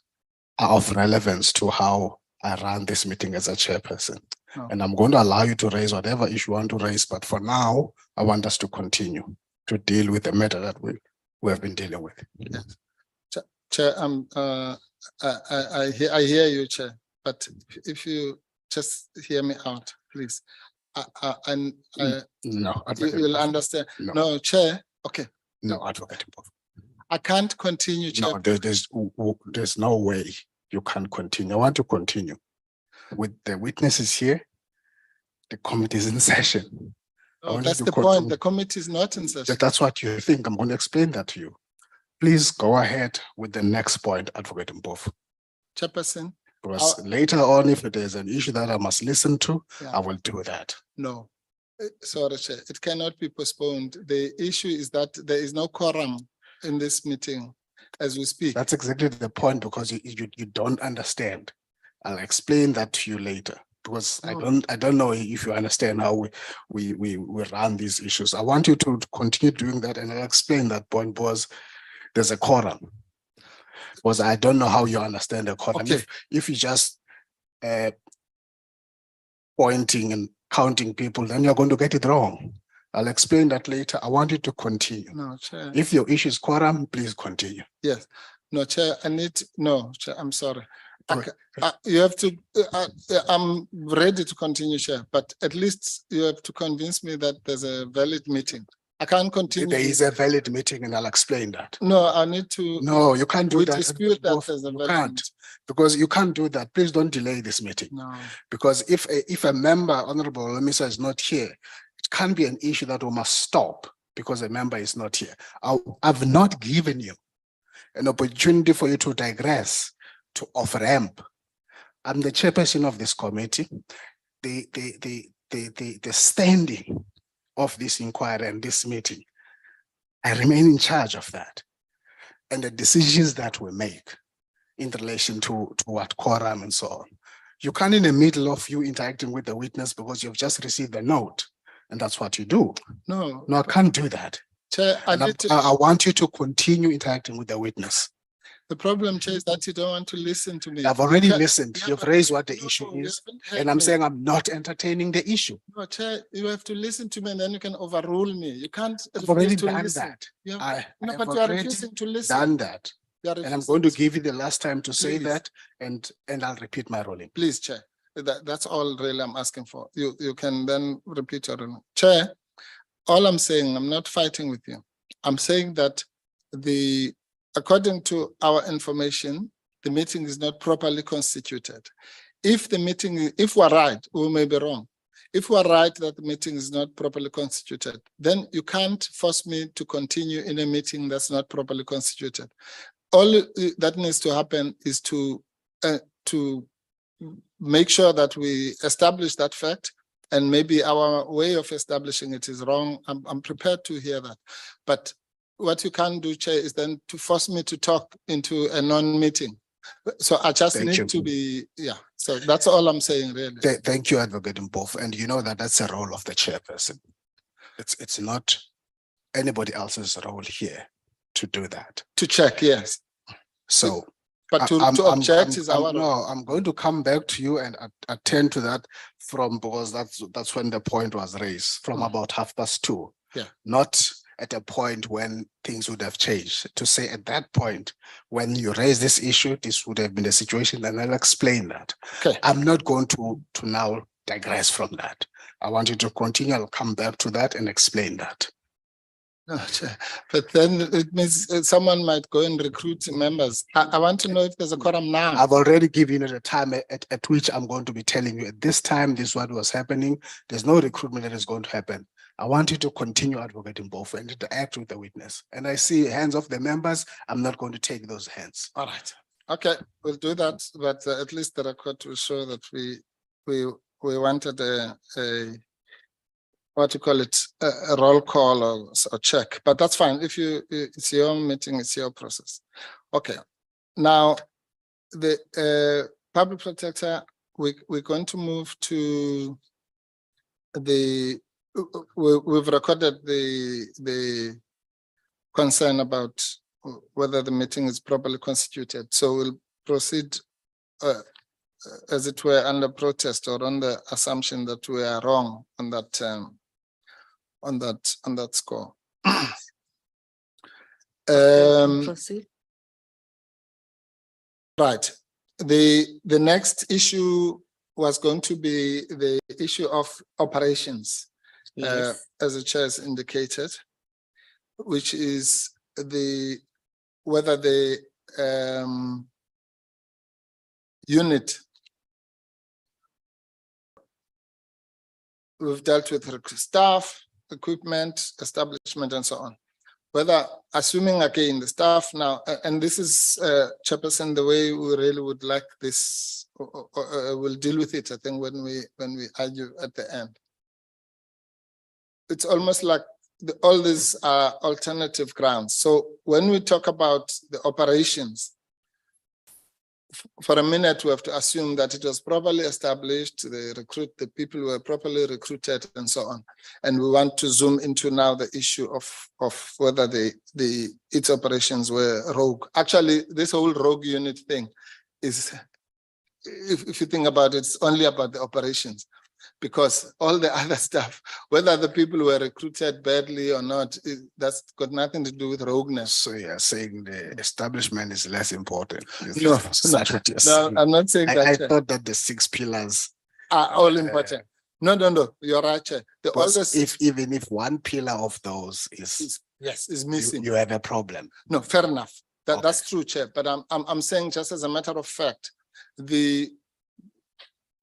are of relevance to how I run this meeting as a chairperson. No. And I'm going to allow you to raise whatever issue you want to raise, but for now, I want us to continue to deal with the matter that we have been dealing with. Yes. Chair, I hear you, Chair, but if you just hear me out, please. No, Advocate You'll Mbofu. understand. No. No, Chair. Okay. No, Advocate Mbofu. I can't continue, Chair. No, there's no way you can continue. I want to continue. With the witnesses here, the committee is in session. I No, want that's you the to point. continue. The committee is not in session. That's what you think. I'm going to explain that to you. Please go ahead with the next point, Advocate Mbofu. Chairperson, Because later on, if there's an issue that I must listen to, Yeah. I will do that. no. Sorry, Chair. It cannot be postponed. The issue is that there is no quorum in this meeting as we speak. That's exactly the point, because you don't understand. I'll explain that to you later. because No. I don't know if you understand how we run these issues. I want you to continue doing that, and I'll explain that point because there's a quorum. Because I don't know how you understand the quorum. Okay. If you just pointing and counting people, then you're going to get it wrong. I'll explain that later. I want you to continue. No, Chair. If your issue is quorum, please continue. Yes. No, Chair, no, Chair, I'm sorry. Good. You have to, I'm ready to continue, Chair, but at least you have to convince me that there's a valid meeting. I can't continue. There is a valid meeting, and I'll explain that. No, I need to. No, you can't do We that. dispute that there's a You valid can't, meeting. because you can't do that. Please don't delay this meeting. No. Because if a member, Honorable Lemisa, is not here, it can't be an issue that we must stop because a member is not here. I've not given you an opportunity for you to digress, to off-ramp. I'm the chairperson of this committee. The standing of this inquiry and this meeting, I remain in charge of that. And the decisions that we make in relation to what quorum and so on. You can't, in the middle of you interacting with the witness because you've just received a note, and that's what you do. No. No, I can't do that. Chair, I want you to continue interacting with the witness. the problem, Chair, is that you don't want to listen to me. I've already Chair, listened. yeah, You've but raised what the no, issue you is, haven't heard and I'm me. saying I'm not entertaining the issue. No, Chair, you have to listen to me and then you can overrule me. You can't I've already refuse to done listen. that. You have- I No, have but you are already refusing to listen. done that. You are And I'm refusing going to give you the last time to say Please. that, and I'll repeat my ruling. Please, Chair. That's all really I'm asking for. You can then repeat your ruling. Chair, all I'm saying, I'm not fighting with you. I'm saying that according to our information, the meeting is not properly constituted. If we're right, we may be wrong. If we're right that the meeting is not properly constituted, then you can't force me to continue in a meeting that's not properly constituted. All that needs to happen is to make sure that we establish that fact, and maybe our way of establishing it is wrong. I'm prepared to hear that. But what you can't do, Chair, is then to force me to talk into a non-meeting. So I just Thank need you. to be, yeah. So that's all I'm saying, really. Thank you, Advocate Mkhwebane. And you know that that's a role of the chairperson. It's not anybody else's role here to do that. To check, yes. So, But to object is our role. no, I'm going to come back to you and attend to that because that's when the point was raised, from about 2:30. Yeah. Not at a point when things would have changed. To say at that point, when you raise this issue, this would have been the situation, and I'll explain that. Okay. I'm not going to now digress from that. I want you to continue. I'll come back to that and explain that. No, Chair. But then it means someone might go and recruit members. I want to know if there's a quorum now. I've already given you the time at which I'm going to be telling you at this time, this is what was happening. There's no recruitment that is going to happen. I want you to continue advocating both and interact with the witness. And I see hands of the members. I'm not going to take those hands. All right. Okay, we'll do that. But at least the record will show that we wanted a what you call it, a roll call or a check. But that's fine. If it's your meeting, it's your process. Okay. Now, the public protector, we're going to move to we've recorded the concern about whether the meeting is properly constituted. So we'll proceed as it were under protest, or on the assumption that we are wrong on that on that score. Proceed. Right. The next issue was going to be the issue of operations. Yes. As the chair has indicated, which is whether the unit, we've dealt with staff, equipment, establishment, and so on. Whether, assuming again the staff now, and this is Chairperson, the way we really would like this, we'll deal with it, I think, when we argue at the end. It's almost like all these are alternative grounds. So when we talk about the operations, for a minute, we have to assume that it was properly established, the people were properly recruited and so on. And we want to zoom into now the issue of whether its operations were rogue. Actually, this whole rogue unit thing is, if you think about it, it's only about the operations, because all the other stuff, whether the people were recruited badly or not, that's got nothing to do with rogueness. So you're saying the establishment is less important? No, No, I'm not saying that. I thought that the 6 pillars Are all important. No, you're right, Chair. even if one pillar of those is missing. you have a problem. No, fair enough. Okay. That's true, Chair. But I'm saying, just as a matter of fact, the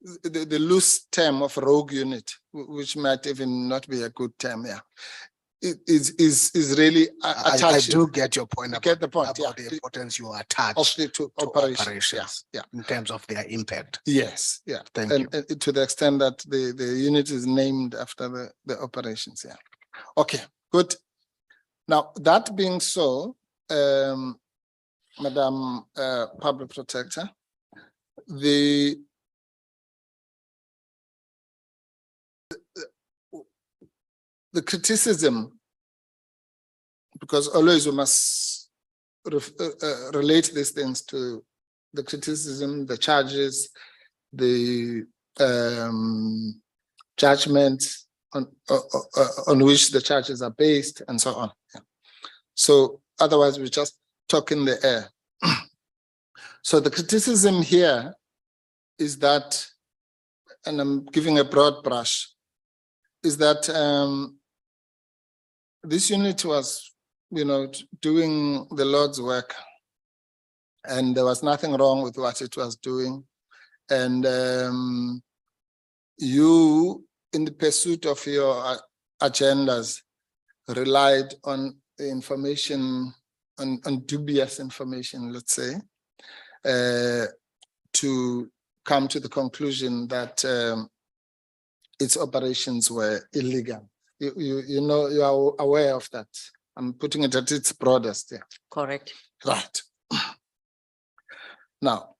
loose term of rogue unit, which might even not be a good term, is really attached. I do get your point. Get the point, about the importance you attach of the two to operations. Yeah. in terms of their impact. Yes, yeah. Thank you. And to the extent that the unit is named after the operations, yeah. Okay, good. Now, that being so, Madam Public Protector, the criticism, because always we must relate these things to the criticism, the charges, the judgments on which the charges are based, and so on. Yeah. So otherwise we just talk in the air. So the criticism here is that, and I'm giving a broad brush, is that this unit was, doing the Lord's work, and there was nothing wrong with what it was doing. And you, in the pursuit of your agendas, relied on the information, on dubious information, let's say, to come to the conclusion that its operations were illegal. You are aware of that. I'm putting it at its broadest. Yeah. Correct. Right. Now.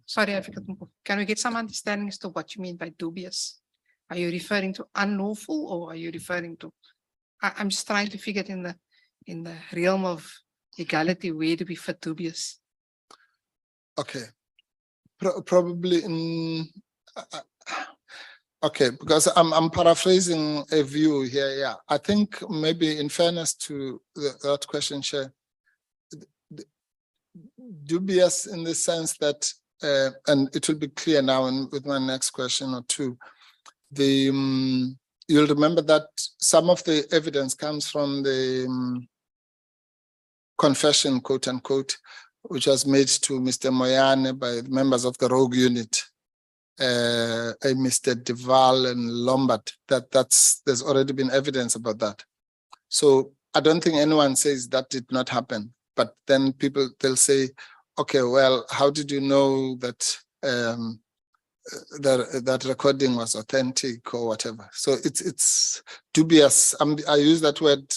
Sorry, Advocate Mkhwebane. Can we get some understanding as to what you mean by dubious? Are you referring to unlawful, or are you referring to? I'm just trying to figure it in the realm of legality. Where do we fit dubious? Okay. Probably in. Okay, because I'm paraphrasing a view here. Yeah, I think maybe in fairness to that question, Chair, dubious in the sense that, and it will be clear now with my next question or two, you'll remember that some of the evidence comes from the confession, quote unquote, which was made to Mr. Moyane by members of the rogue unit. Mr. Deval and Lombard, there's already been evidence about that. So I don't think anyone says that did not happen, but then they'll say, okay, well, how did you know that that recording was authentic or whatever? So it's dubious. I use that word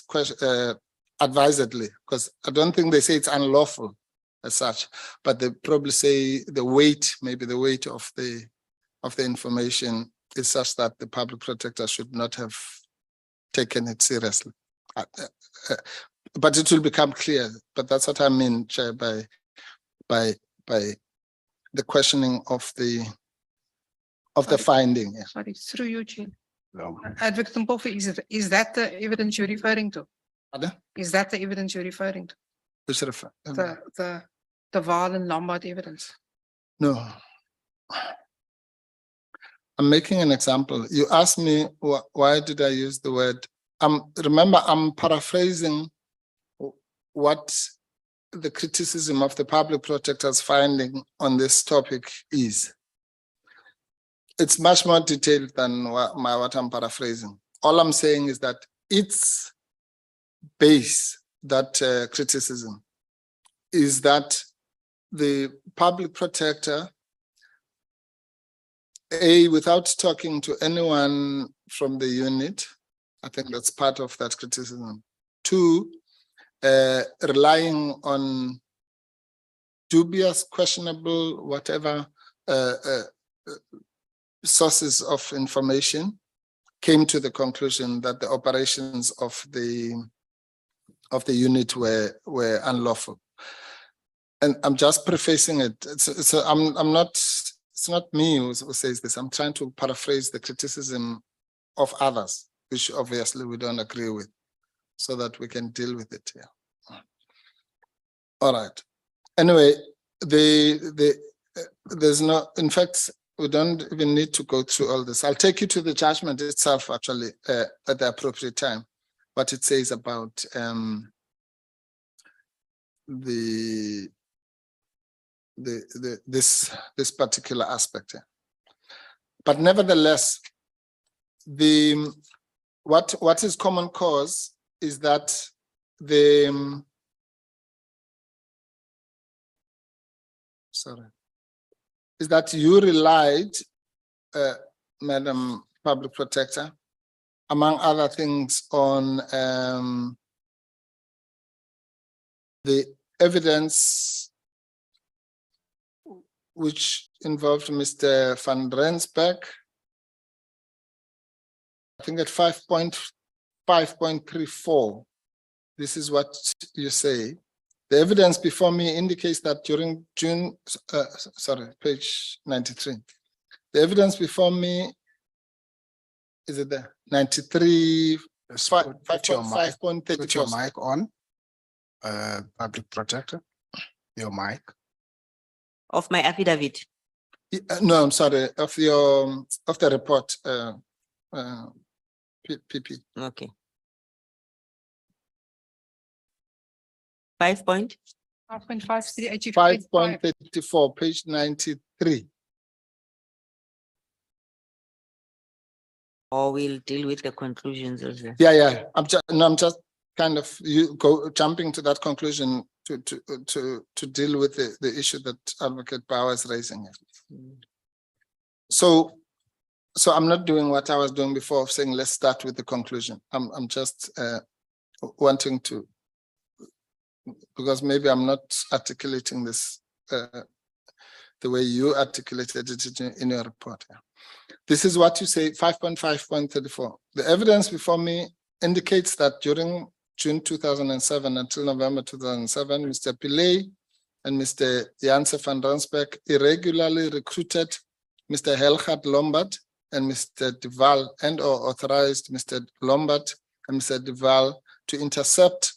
advisedly, because I don't think they say it's unlawful as such, but they probably say the weight, maybe the weight of the information is such that the public protector should not have taken it seriously. But it will become clear. But that's what I mean, Chair, by the questioning of the finding. Yeah. Sorry, through you, Chair. No. Advocate Mkhwebane, is that the evidence you're referring to? Pardon? Is that the evidence you're referring to? Which refer? The Val and Lombard evidence? No. I'm making an example. You asked me why did I use the word. Remember, I'm paraphrasing what the criticism of the public protector's finding on this topic is. It's much more detailed than what I'm paraphrasing. All I'm saying is that its base, that criticism, is that the public protector, without talking to anyone from the unit, I think that's part of that criticism. Two, relying on dubious, questionable, whatever sources of information, came to the conclusion that the operations of the unit were unlawful. And I'm just prefacing it. So I'm not. It's not me who says this. I'm trying to paraphrase the criticism of others, which obviously we don't agree with, so that we can deal with it here. All right. Anyway, there's no. In fact, we don't even need to go through all this. I'll take you to the judgment itself, actually, at the appropriate time. What it says about this particular aspect. But nevertheless, what is common cause is that you relied, Madam Public Protector, among other things, on the evidence which involved Mr. van Rensburg, I think at 5.5.34. This is what you say. The evidence before me indicates that during June, page 93. The evidence before me, is it there? 93, 5.34. Put your mic on, Public Protector, your mic. Of my affidavit. No, I'm sorry, of the report, PP. Okay. 5.34, page 93. Or we'll deal with the conclusions as well. Yeah. I'm just kind of jumping to that conclusion to deal with the issue that Advocate Bauer is raising. So I'm not doing what I was doing before of saying let's start with the conclusion. I'm just wanting to, because maybe I'm not articulating this the way you articulated it in your report. This is what you say, 5.5.34. The evidence before me indicates that during June 2007 until November 2007, Mr. Pillay and Mr. Janse van Rensburg irregularly recruited Mr. Helgard Lombard and Mr. Duval, and or authorized Mr. Lombard and Mr. Duval to intercept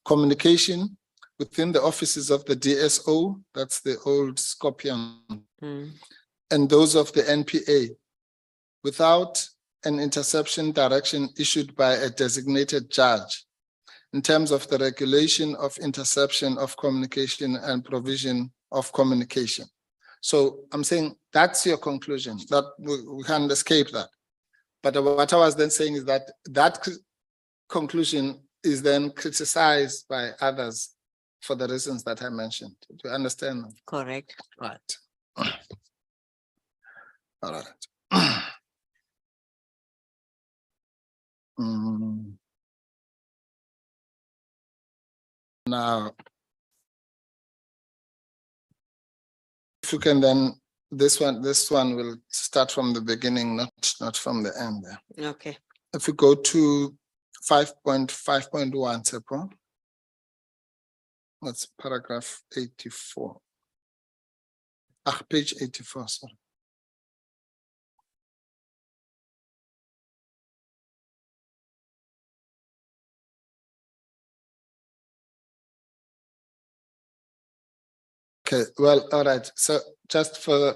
communication within the offices of the DSO, that's the old Scorpion, and those of the NPA, without an interception direction issued by a designated judge in terms of the regulation of interception of communication and provision of communication. So I'm saying that's your conclusion, that we can't escape that. But what I was then saying is that that conclusion is then criticized by others for the reasons that I mentioned. Do you understand? Correct. Right. All right. Now, if you can then, this one will start from the beginning, not from the end. Okay. If we go to 5.5.1, Seppo, that's paragraph 84. Page 84, sorry. Okay, well, all right. So just for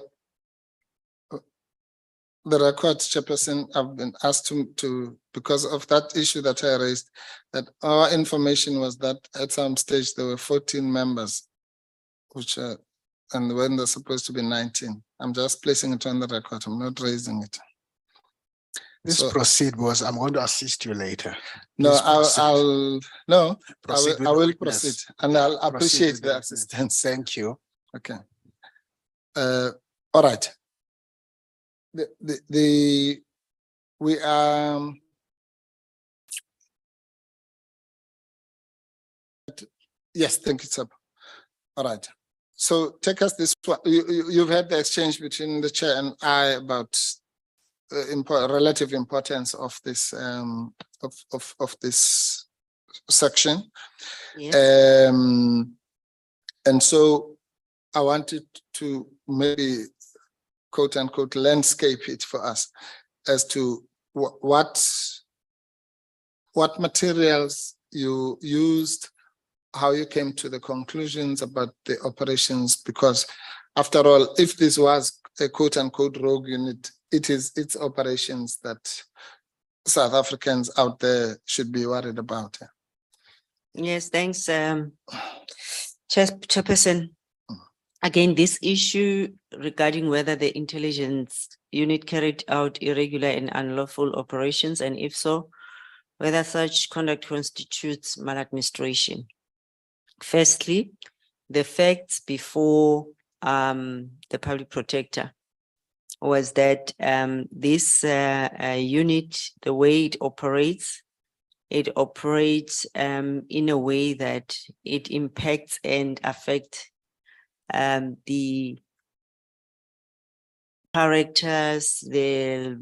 the record, Chairperson, I've been asked to, because of that issue that I raised, that our information was that at some stage there were 14 members, which are, and when they're supposed to be 19. I'm just placing it on the record. I'm not raising it. This proceed was, I'm going to assist you later. No, Proceed I will witness. proceed, and I'll appreciate the assistance. Thank you. Okay. All right. We are yes, thank you, sir. All right. So take us this one. You've had the exchange between the chair and I about relative importance of this of this section. Yes. And so I wanted to maybe quote unquote landscape it for us as to what materials you used, how you came to the conclusions about the operations, because after all, if this was a quote unquote rogue unit, it is its operations that South Africans out there should be worried about. Yes, thanks, Chairperson. Again, this issue regarding whether the intelligence unit carried out irregular and unlawful operations, and if so, whether such conduct constitutes maladministration. Firstly, the facts before the public protector was that this unit, the way it operates in a way that it impacts and affects the characters, the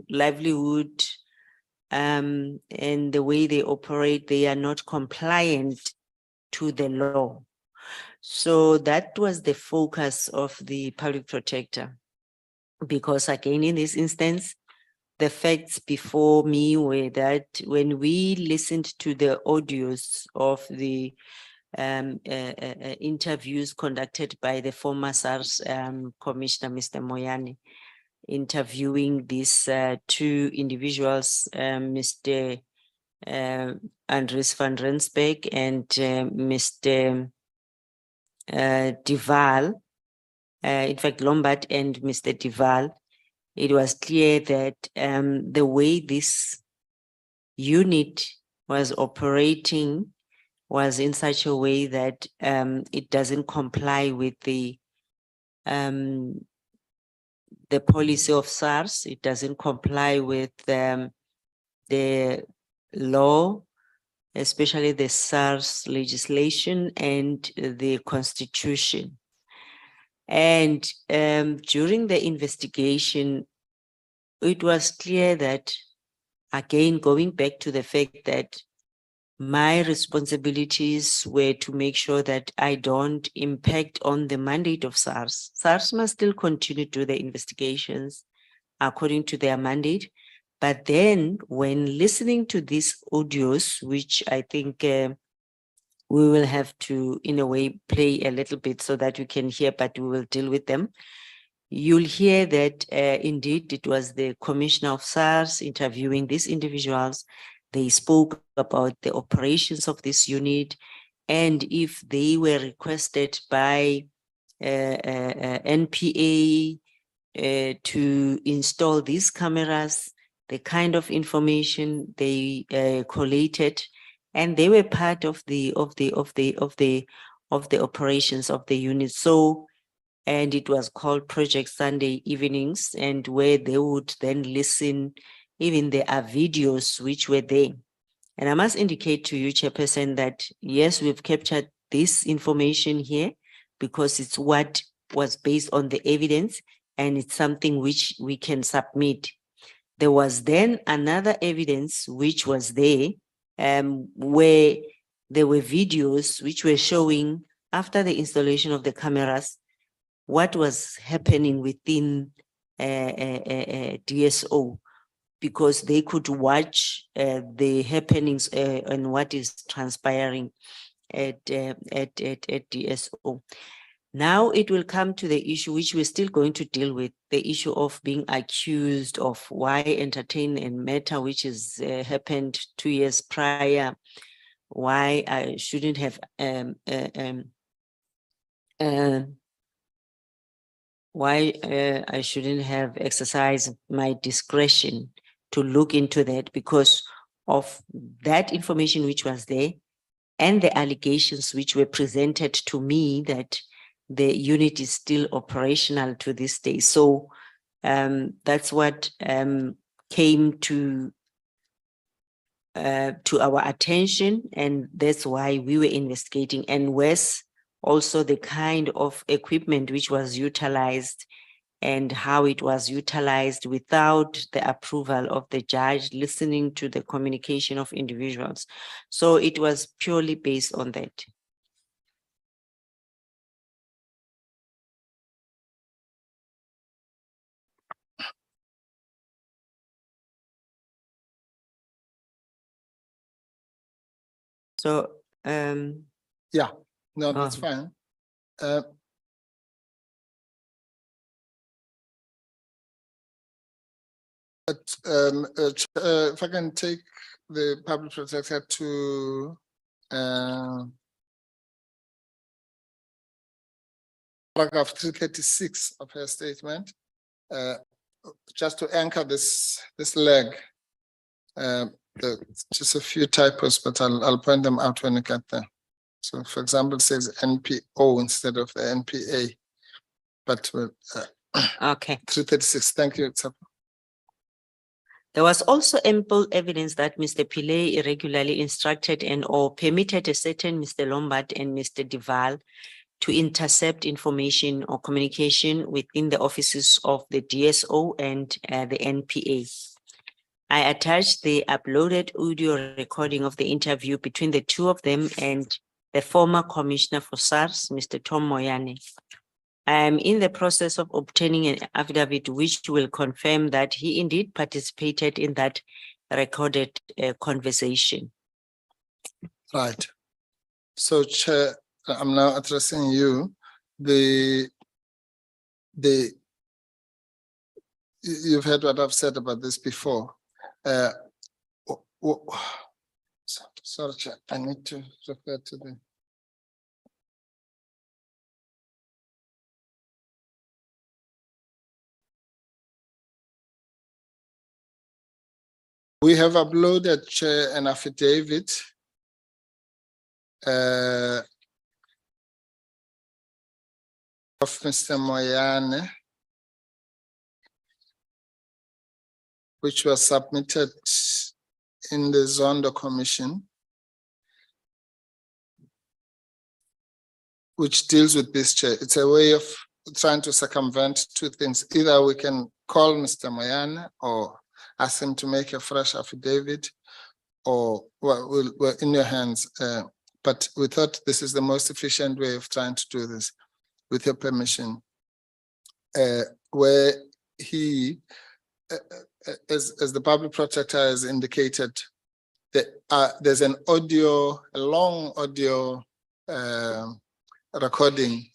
livelihood, and the way they operate. They are not compliant to the law. So that was the focus of the public protector, because again, in this instance, the facts before me were that when we listened to the audios of the interviews conducted by the former SARS Commissioner, Mr. Moyane, interviewing these two individuals, Mr. Andries van Rensburg and Mr. Duval, in fact, Lombard and Mr. Duval, it was clear that the way this unit was operating was in such a way that it doesn't comply with the policy of SARS. It doesn't comply with the law, especially the SARS legislation and the constitution. And during the investigation, it was clear that, again, going back to the fact that my responsibilities were to make sure that I don't impact on the mandate of SARS. SARS must still continue to do the investigations according to their mandate. But then when listening to these audios, which I think we will have to, in a way, play a little bit so that you can hear, but we will deal with them. You'll hear that indeed it was the commissioner of SARS interviewing these individuals. They spoke about the operations of this unit, and if they were requested by NPA to install these cameras, the kind of information they collated, and they were part of the operations of the unit. So, and it was called Project Sunday Evenings, and where they would then listen. Even there are videos which were there. And I must indicate to you, Chairperson, that yes, we've captured this information here because it's what was based on the evidence, and it's something which we can submit. There was then another evidence which was there, where there were videos which were showing, after the installation of the cameras, what was happening within DSO, because they could watch the happenings and what is transpiring at DSO. Now it will come to the issue which we're still going to deal with, the issue of being accused of why entertain and matter, which has happened 2 years prior, why I shouldn't have I shouldn't have exercised my discretion to look into that, because of that information which was there and the allegations which were presented to me that the unit is still operational to this day. So that's what came to our attention, and that's why we were investigating. And Wes also the kind of equipment which was utilized and how it was utilized without the approval of the judge, listening to the communication of individuals. So it was purely based on that. So, Yeah, no, that's Oh. fine. But if I can take the public protector to paragraph 336 of her statement, just to anchor this leg. Just a few typos, but I'll point them out when you get there. So, for example, it says NPO instead of the NPA. But okay. 336. Thank you. There was also ample evidence that Mr. Pillay irregularly instructed and or permitted a certain Mr. Lombard and Mr. Duval to intercept information or communication within the offices of the DSO and the NPA. I attached the uploaded audio recording of the interview between the two of them and the former commissioner for SARS, Mr. Tom Moyane. I am in the process of obtaining an affidavit which will confirm that he indeed participated in that recorded conversation. Right. So, Chair, I'm now addressing you. You've heard what I've said about this before. Sorry, Chair, I need to refer to the. We have uploaded, Chair, an affidavit of Mr. Moyane, which was submitted in the Zondo Commission, which deals with this, Chair. It's a way of trying to circumvent two things. Either we can call Mr. Moyane or ask him to make a fresh affidavit, or well, we're in your hands. But we thought this is the most efficient way of trying to do this, with your permission, where he, as the public protector has indicated, that there's a long audio recording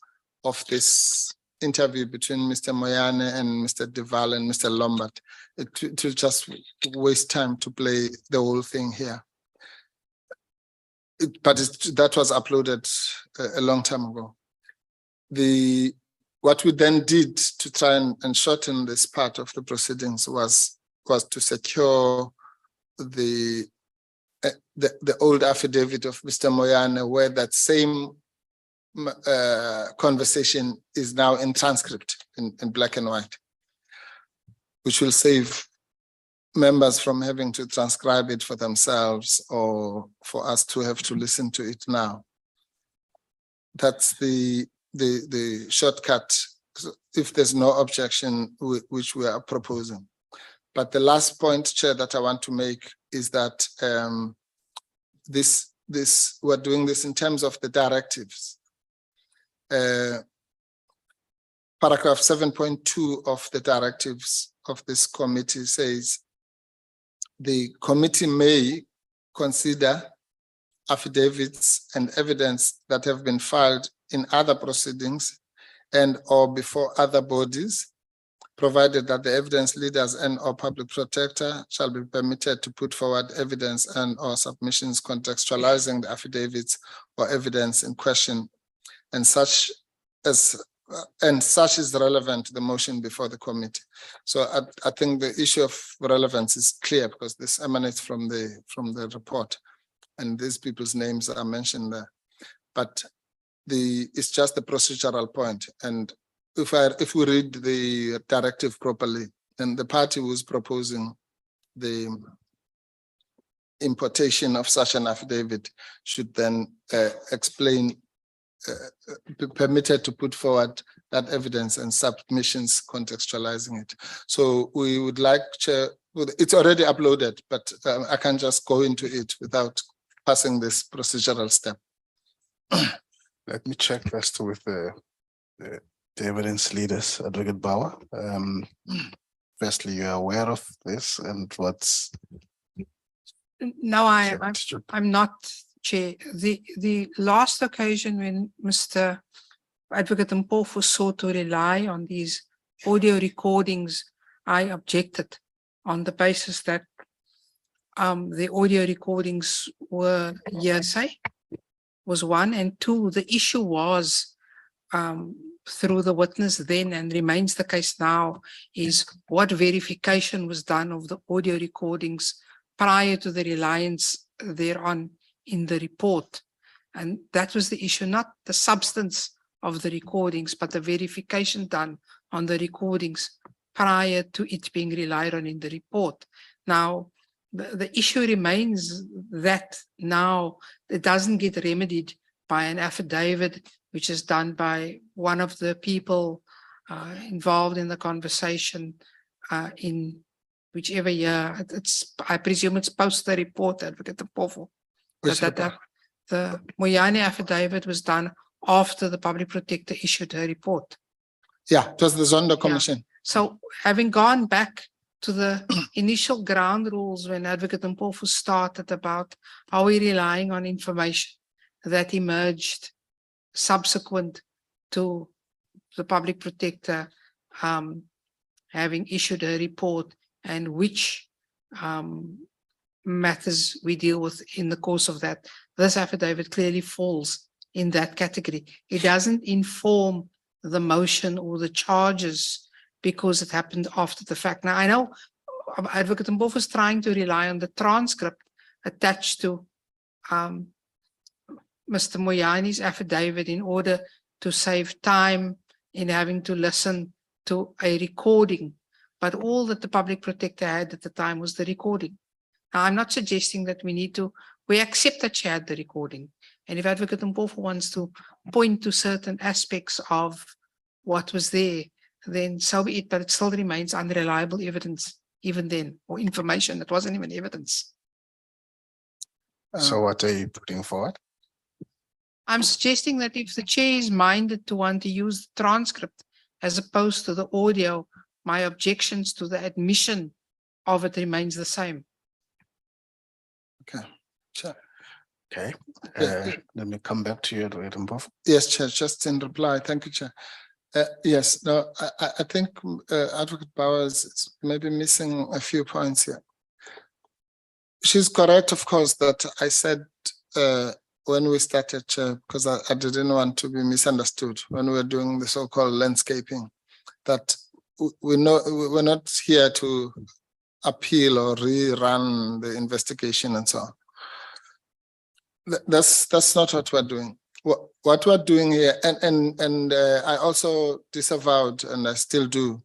of this interview between Mr. Moyane and Mr. Duval and Mr. Lombard. It will just waste time to play the whole thing here. But that was uploaded a long time ago. What we then did to try and shorten this part of the proceedings was to secure the old affidavit of Mr. Moyane, where that same conversation is now in transcript in black and white, which will save members from having to transcribe it for themselves or for us to have to listen to it now. That's the shortcut, if there's no objection, which we are proposing. But the last point, Chair, that I want to make is that we're doing this in terms of the directives. Paragraph 7.2 of the directives of this committee says the committee may consider affidavits and evidence that have been filed in other proceedings and or before other bodies, provided that the evidence leaders and or public protector shall be permitted to put forward evidence and or submissions contextualizing the affidavits or evidence in question, and such is relevant to the motion before the committee. So I think the issue of relevance is clear because this emanates from the report, and these people's names are mentioned there. But it's just the procedural point. And if we read the directive properly, then the party who's proposing the importation of such an affidavit should then explain be permitted to put forward that evidence and submissions contextualizing it. So we would like, Chair, it's already uploaded, but I can just go into it without passing this procedural step. Let me check first with the evidence leaders, Advocate Bauer. Firstly, you're aware of this and what's... No, I'm not, Chair. The last occasion when Mr. Advocate Mkhwebane sought to rely on these audio recordings, I objected on the basis that the audio recordings were hearsay, was one, and two, the issue was through the witness then and remains the case now is what verification was done of the audio recordings prior to the reliance thereon in the report. And that was the issue, not the substance of the recordings, but the verification done on the recordings prior to it being relied on in the report. Now, the issue remains that now it doesn't get remedied by an affidavit, which is done by one of the people involved in the conversation in whichever year. I presume it's post the report, Advocate Mkhwebane. The Moyane affidavit was done after the public protector issued her report. Yeah, it was the Zondo Commission. Yeah. So having gone back to the initial ground rules when Advocate Mkhwebane started about are we relying on information that emerged subsequent to the public protector having issued a report, and which matters we deal with in the course of that. This affidavit clearly falls in that category. It doesn't inform the motion or the charges because it happened after the fact. Now, I know Advocate Mkhwebane is trying to rely on the transcript attached to Mr. Moyane's affidavit in order to save time in having to listen to a recording. But all that the public protector had at the time was the recording. Now, I'm not suggesting that we accept that she had the recording. And if Advocate Mkhwebane wants to point to certain aspects of what was there, then so be it, but it still remains unreliable evidence even then, or information that wasn't even evidence. So what are you putting forward? I'm suggesting that if the chair is minded to want to use the transcript as opposed to the audio, my objections to the admission of it remains the same. Okay, Chair. Okay, Yeah. let me come back to you, Advocate Mkhwebane. Yes, Chair, just in reply. Thank you, Chair. Yes, no, I think Advocate Bowers is maybe missing a few points here. She's correct, of course, that I said when we started, Chair, because I didn't want to be misunderstood when we were doing the so-called landscaping, that we're not here to appeal or rerun the investigation and so on. That's not what we're doing. What we're doing here, and I also disavowed, and I still do,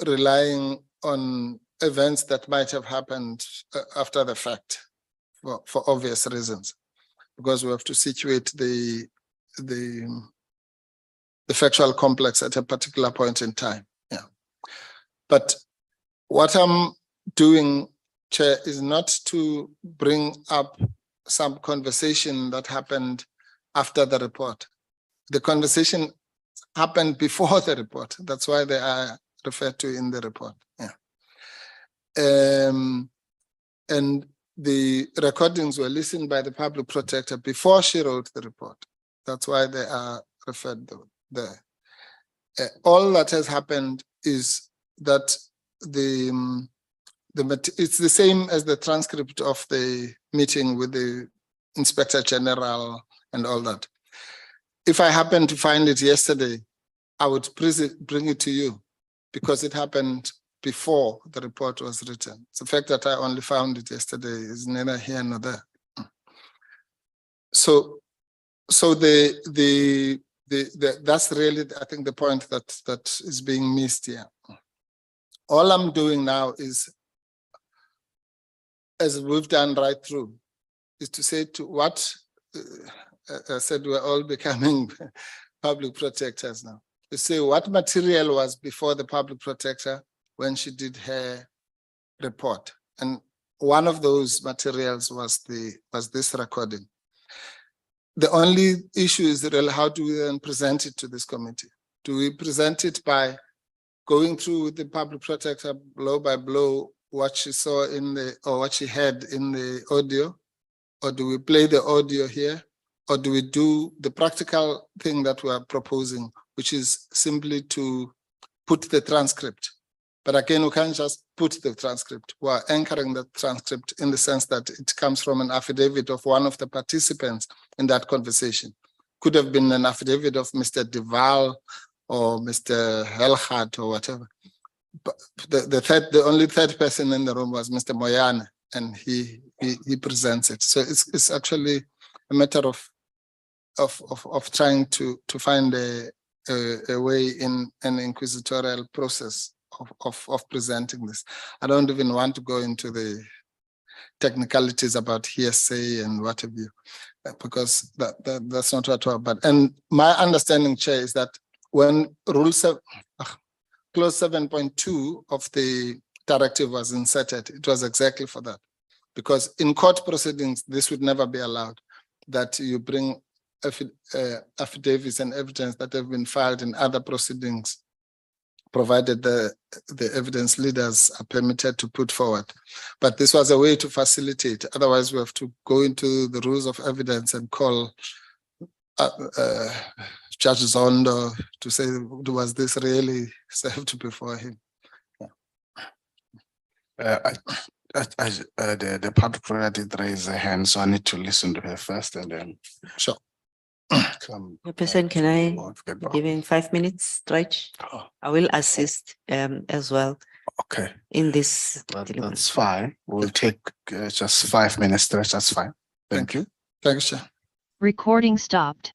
relying on events that might have happened after the fact, for obvious reasons, because we have to situate the factual complex at a particular point in time. Yeah, but what I'm doing, Chair, is not to bring up some conversation that happened after the report. The conversation happened before the report. That's why they are referred to in the report. Yeah. And the recordings were listened by the public protector before she wrote the report. That's why they are referred there. All that has happened is that it's the same as the transcript of the meeting with the Inspector General and all that. If I happen to find it yesterday, I would bring it to you because it happened before the report was written. The fact that I only found it yesterday is neither here nor there. So that's really, I think, the point that is being missed here. All I'm doing now is, as we've done right through, is to say to what I said we're all becoming public protectors now. You see what material was before the public protector when she did her report. And one of those materials was this recording. The only issue is really how do we then present it to this committee? Do we present it by going through with the public protector blow by blow what she saw in the, or what she had in the audio? Or do we play the audio here? Or do we do the practical thing that we are proposing, which is simply to put the transcript? But again, we can't just put the transcript. We're anchoring the transcript in the sense that it comes from an affidavit of one of the participants in that conversation. Could have been an affidavit of Mr. Deval or Mr. Helhart or whatever. But the only third person in the room was Mr. Moyane, and he presents it. So it's actually a matter of trying to find a way in an inquisitorial process of presenting this. I don't even want to go into the technicalities about hearsay and what have you, because that's not what we're about. And my understanding, Chair, is that when clause 7.2 of the directive was inserted, it was exactly for that. Because in court proceedings, this would never be allowed, that you bring affidavits and evidence that have been filed in other proceedings, provided the evidence leaders are permitted to put forward. But this was a way to facilitate. Otherwise, we have to go into the rules of evidence and call Judge Zondo to say, was this really served before him? The public provider did raise a hand, so I need to listen to her first and then. Sure. Person, can I give him 5 minutes stretch? Oh, I will assist as well okay, in this. that's fine. We'll take just 5 minutes stretch. That's fine. Thank you. Thanks, Chair. Recording stopped.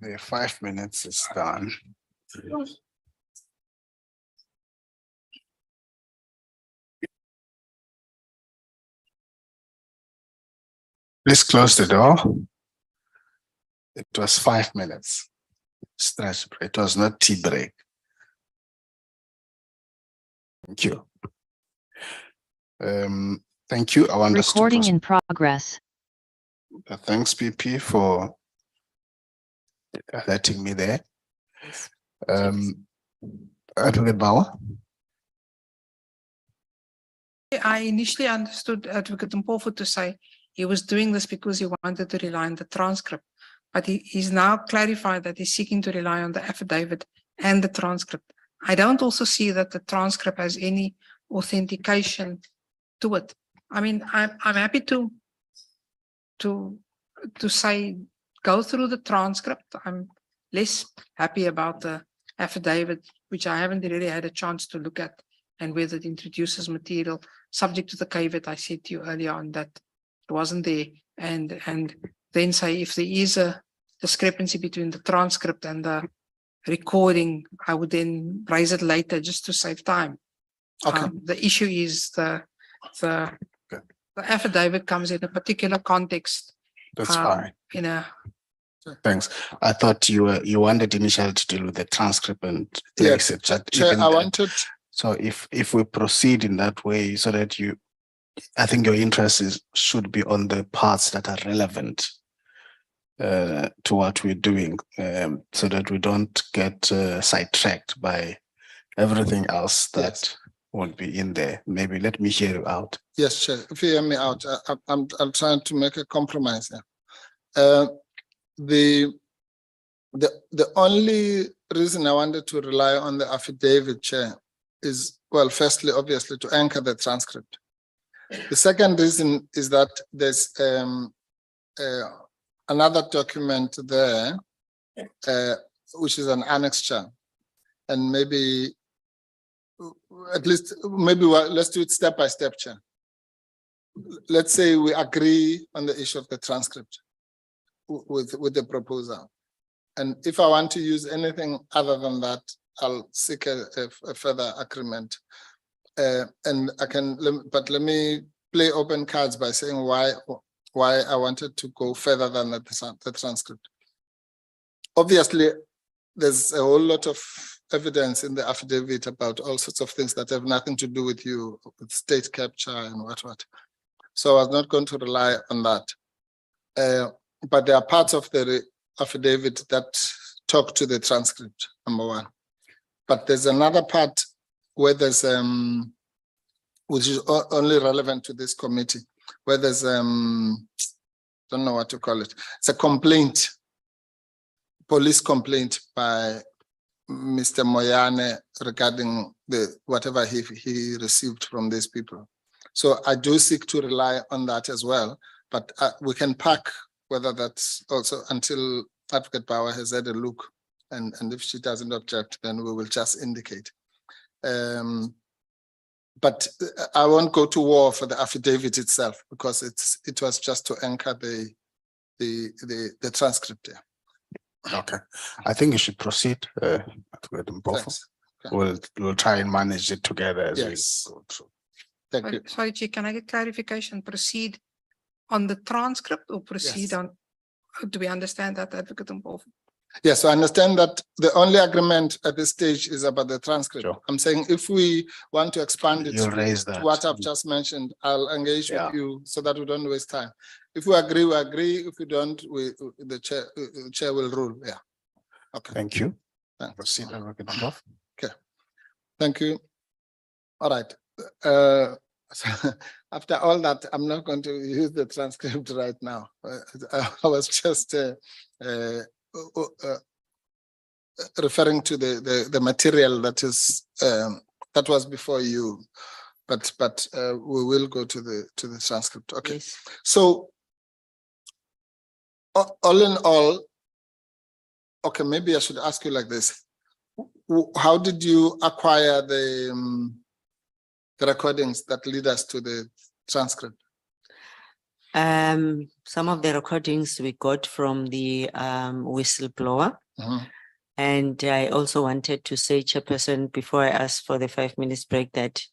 The 5 minutes is done. Please close the door. It was 5 minutes. Stretch. It was not tea break. Thank you. Thank you. I want us to Recording proceed. in progress. Thanks, PP, for letting me there. Adv Bauer. I initially understood Advocate Mkhwebane to say he was doing this because he wanted to rely on the transcript, but he's now clarified that he's seeking to rely on the affidavit and the transcript. I don't also see that the transcript has any authentication to it. I mean, I'm happy to say go through the transcript. I'm less happy about the affidavit, which I haven't really had a chance to look at, and whether it introduces material subject to the caveat I said to you earlier on that it wasn't there, and then say if there is a discrepancy between the transcript and the recording, I would then raise it later just to save time. Okay. The issue is the affidavit comes in a particular context. That's fine. In a Thanks. I thought you wanted initially to deal with the transcript and Yes, place it. But Chair, even I that- wanted, So if we proceed in that way, so that I think your interest should be on the parts that are relevant to what we're doing, so that we don't get sidetracked by everything else that won't be in there. Maybe let me hear you out. yes, Chair, if you hear me out, I'm trying to make a compromise here. The only reason I wanted to rely on the affidavit, Chair, is, well, firstly, obviously, to anchor the transcript. The second reason is that there's another document there, which is an annexure, and maybe, at least, maybe let's do it step by step, Chair. Let's say we agree on the issue of the transcript with the proposal. And if I want to use anything other than that, I'll seek a further agreement. And I can, but let me play open cards by saying why I wanted to go further than the transcript. Obviously, there's a whole lot of evidence in the affidavit about all sorts of things that have nothing to do with you, with state capture and what. So I was not going to rely on that. But there are parts of the affidavit that talk to the transcript, number one. But there's another part where there's, which is only relevant to this committee, where there's, don't know what to call it. It's a complaint, police complaint by Mr. Moyane regarding whatever he received from these people. So I do seek to rely on that as well, but we can park whether that's also until Advocate Bauer has had a look, and if she doesn't object, then we will just indicate. But I won't go to war for the affidavit itself, because it was just to anchor the transcript there. Okay, I think you should proceed with them both. Thanks. Okay. We'll try and manage it together as Yes. we go through. Thank you. sorry, Chair, can I get clarification? Proceed on the transcript or proceed Yes. on? Do we understand that, Advocate Mkhwebane? Yes, I understand that the only agreement at this stage is about the transcript. Sure. I'm saying if we want to expand it You'll to raise that. what I've just mentioned, I'll engage Yeah. with you so that we don't waste time. If we agree, we agree. If we don't, the chair will rule. Yeah. Okay. Thank you. Thanks. Proceed, Advocate Mkhwebane. Thank you. All right. So after all that, I'm not going to use the transcript right now. I was just referring to the material that is that was before you, but we will go to the transcript. Okay. Yes. So all in all, okay, maybe I should ask you like this: how did you acquire the recordings that lead us to the transcript? Some of the recordings we got from the whistleblower. Mhm. And I also wanted to say, Chairperson, before I ask for the 5 minutes break, that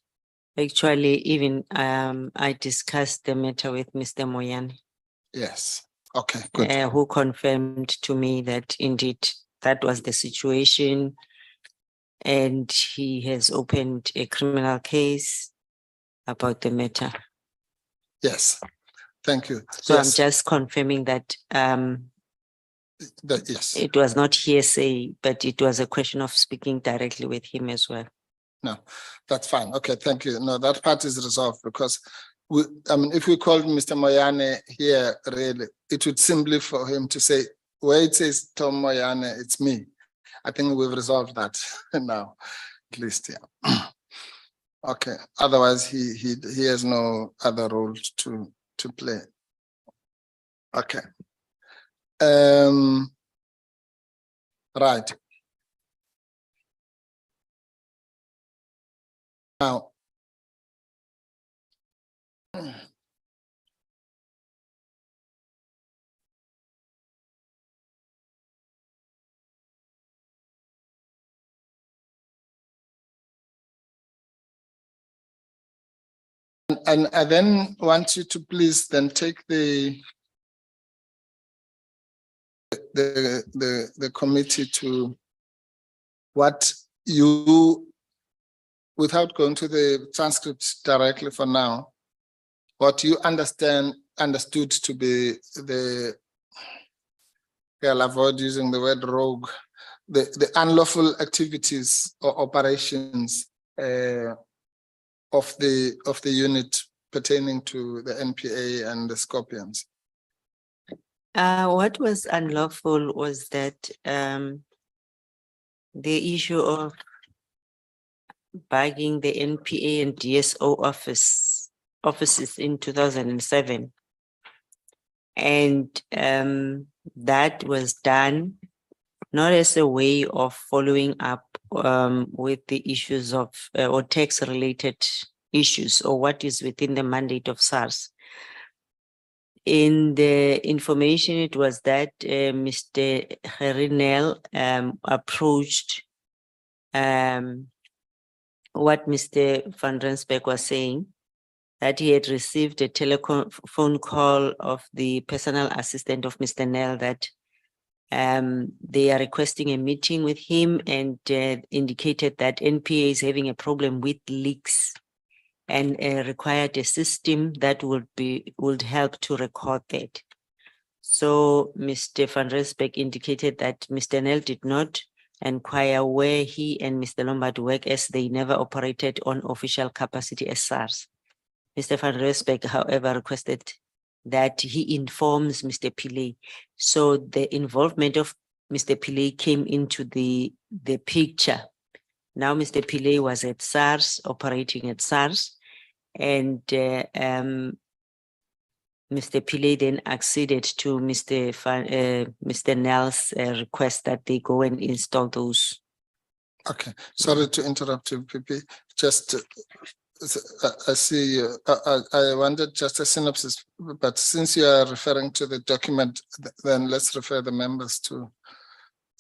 actually even I discussed the matter with Mr. Moyane, Yes. Okay, good. who confirmed to me that indeed that was the situation. And he has opened a criminal case about the matter. Yes. Thank you. So I'm Yes. just confirming that Yes. it was not hearsay, but it was a question of speaking directly with him as well. No, that's fine. Okay, thank you. No, that part is resolved because if we called Mr. Moyane here, really, it would simply for him to say, where it says Tom Moyane, it's me. I think we've resolved that now, at least, yeah. Okay, otherwise he has no other role to play. Okay. Right. Now, and I then want you to please then take the committee to what you, without going to the transcript directly for now, what you understood to be I'll avoid using the word rogue, the unlawful activities or operations of the unit pertaining to the NPA and the Scorpions. What was unlawful was that the issue of bagging the NPA and DSO offices in 2007. And that was done not as a way of following up with the issues of or tax related issues or what is within the mandate of SARS. In the information, it was that Mr. Herinel approached what Mr. Van Rensburg was saying, that he had received a telephone call of the personal assistant of Mr. Nel that they are requesting a meeting with him and indicated that NPA is having a problem with leaks and required a system that would help to record that. So Mr. Van Rensburg indicated that Mr. Nel did not inquire where he and Mr. Lombard work, as they never operated on official capacity as SARS. Mr. Van Rensburg, however, requested that he informs Mr. Pillay. So the involvement of Mr. Pillay came into the picture. Now Mr. Pillay was at SARS, operating at SARS, and Mr. Pillay then acceded to Mr. Nell's request that they go and install those. Okay, sorry to interrupt you, PP. Just I see. I wanted just a synopsis, but since you are referring to the document, then let's refer the members to.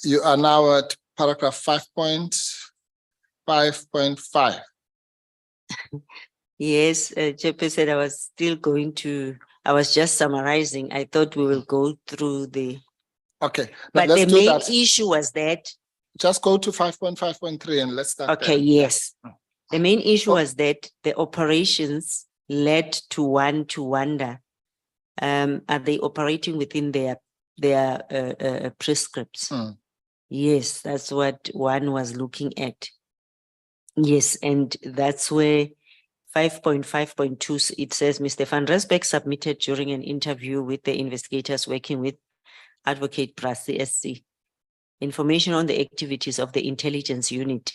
You are now at paragraph 5.5.5. Yes, Jeppe said I was still going to. I was just summarizing. I thought we will go through the. Okay, but let's the do main that. issue was that. Just go to 5.5.3 and let's start. Okay, there. yes. The main issue was that the operations led to one to wonder, are they operating within their prescripts? Yes, that's what one was looking at. Yes, and that's where 5.5.2, it says Mr. Van Rensburg submitted during an interview with the investigators working with Advocate Brasi SC. Information on the activities of the intelligence unit.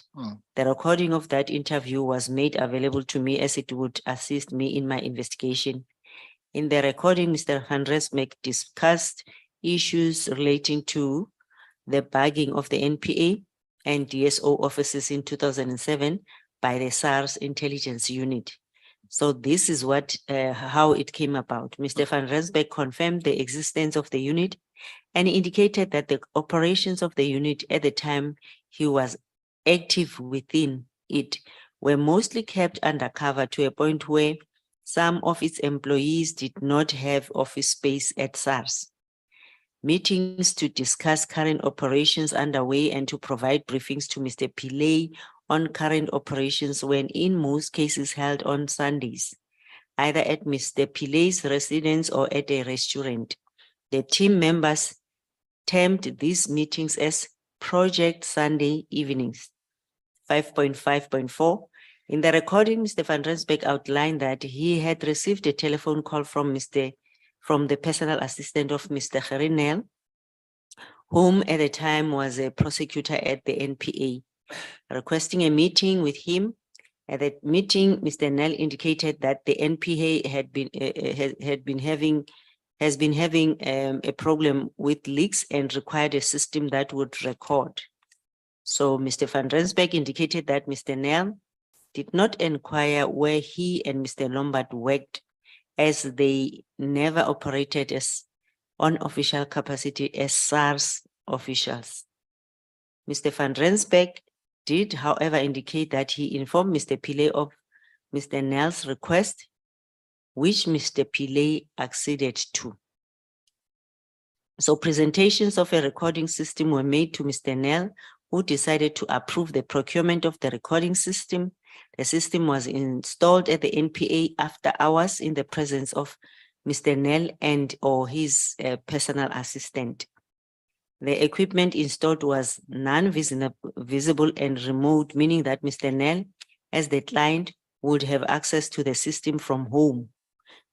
The recording of that interview was made available to me as it would assist me in my investigation. In the recording, Mr. Van Rensburg discussed issues relating to the bagging of the NPA and DSO offices in 2007 by the SARS intelligence unit. So this is what, how it came about. Mr. Van Rensburg confirmed the existence of the unit and indicated that the operations of the unit at the time he was active within it were mostly kept undercover to a point where some of its employees did not have office space at SARS. Meetings to discuss current operations underway and to provide briefings to Mr. Pillay on current operations were in most cases held on Sundays, either at Mr. Pillay's residence or at a restaurant. The team members termed these meetings as Project Sunday Evenings. 5.5.4. In the recording, Mr. Van Rensburg outlined that he had received a telephone call from the personal assistant of Mr. Gerinel, whom at the time was a prosecutor at the NPA, requesting a meeting with him. At that meeting, Mr. Nel indicated that the NPA has been having a problem with leaks and required a system that would record. So Mr. Van Rensburg indicated that Mr. Nel did not inquire where he and Mr. Lombard worked, as they never operated as on official capacity as SARS officials. Mr. Van Rensburg did, however, indicate that he informed Mr. Pillay of Mr. Nel's request, which Mr. Pillay acceded to. So presentations of a recording system were made to Mr. Nel, who decided to approve the procurement of the recording system. The system was installed at the NPA after hours in the presence of Mr. Nel and or his personal assistant. The equipment installed was non-visible and remote, meaning that Mr. Nel, as the client, would have access to the system from home.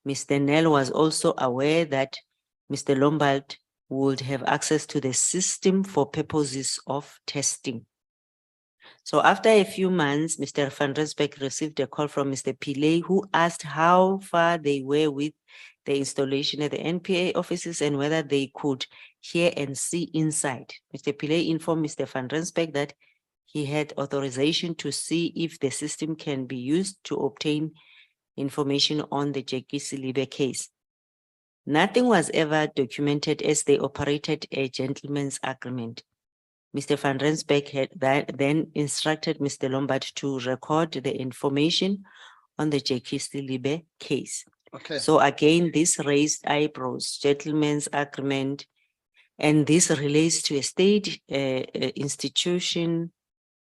Mr. Nel was also aware that Mr. Lombard would have access to the system for purposes of testing. So after a few months, Mr. Van Rensburg received a call from Mr. Pillay, who asked how far they were with the installation at the NPA offices and whether they could hear and see inside. Mr. Pillay informed Mr. Van Rensburg that he had authorization to see if the system can be used to obtain information on the Jackie Silibe case. Nothing was ever documented as they operated a gentleman's agreement. Mr. Van Rensburg had then instructed Mr. Lombard to record the information on the Jackie Silibe case. Okay. So again, this raised eyebrows, gentleman's agreement, and this relates to a state institution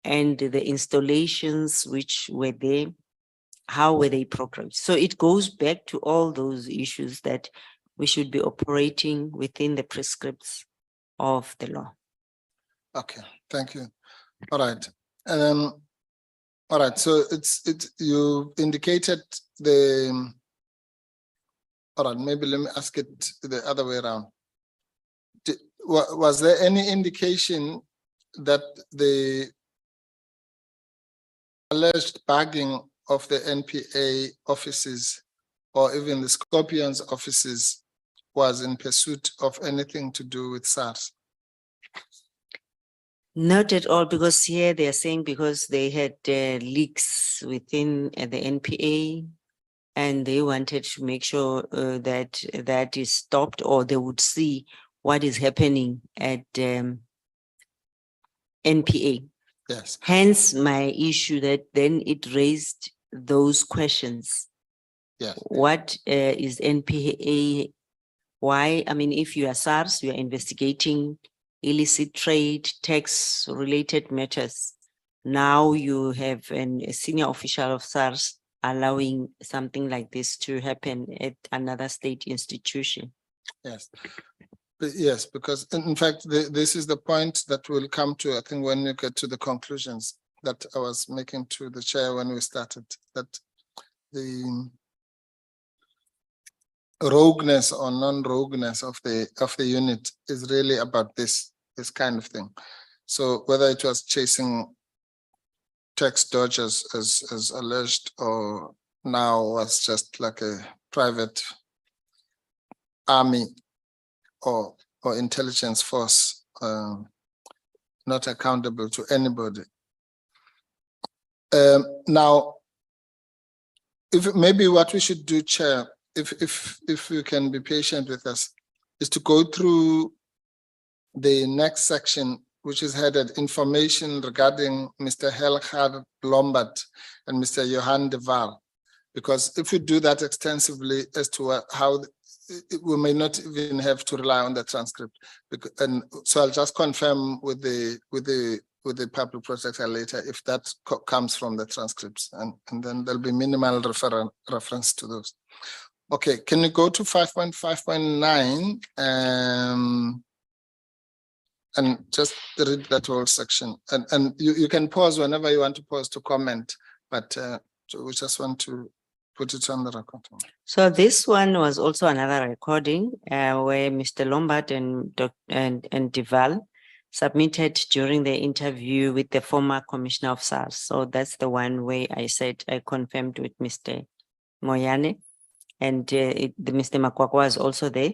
and the installations which were there, how were they programmed? So it goes back to all those issues that we should be operating within the prescripts of the law. Okay, thank you. All right. All right, so you indicated the, all right, maybe let me ask it the other way around. Was there any indication that the alleged bagging of the NPA offices or even the Scorpions offices was in pursuit of anything to do with SARS? Not at all, because here they are saying because they had leaks within the NPA and they wanted to make sure that that is stopped, or they would see what is happening at NPA. Yes. Hence my issue that then it raised those questions. Yes. What is NPA? Why? I mean, if you are SARS, you are investigating illicit trade, tax related matters. Now you have a senior official of SARS allowing something like this to happen at another state institution. Yes. Yes, because in fact, this is the point that we'll come to, I think, when we get to the conclusions that I was making to the chair when we started, that the rogueness or non-rogueness of the unit is really about this kind of thing. So whether it was chasing tax dodgers as alleged, or now was just like a private army or intelligence force, not accountable to anybody. Now, if maybe what we should do, Chair, if you can be patient with us, is to go through the next section, which is headed information regarding Mr. Helgard Lombard and Mr. Johan de Waal. Because if we do that extensively as to how we may not even have to rely on the transcript. And so I'll just confirm with the public protector later if that comes from the transcripts, and then there'll be minimal reference to those. Okay, can you go to 5.5.9 and just read that whole section, and you can pause whenever you want to pause to comment, but we just want to put it on the record. So this one was also another recording where Mr. Lombard and de Waal submitted during the interview with the former commissioner of SARS. So that's the one where I said I confirmed with Mr. Moyane, and Mr. Mkhwebane was also there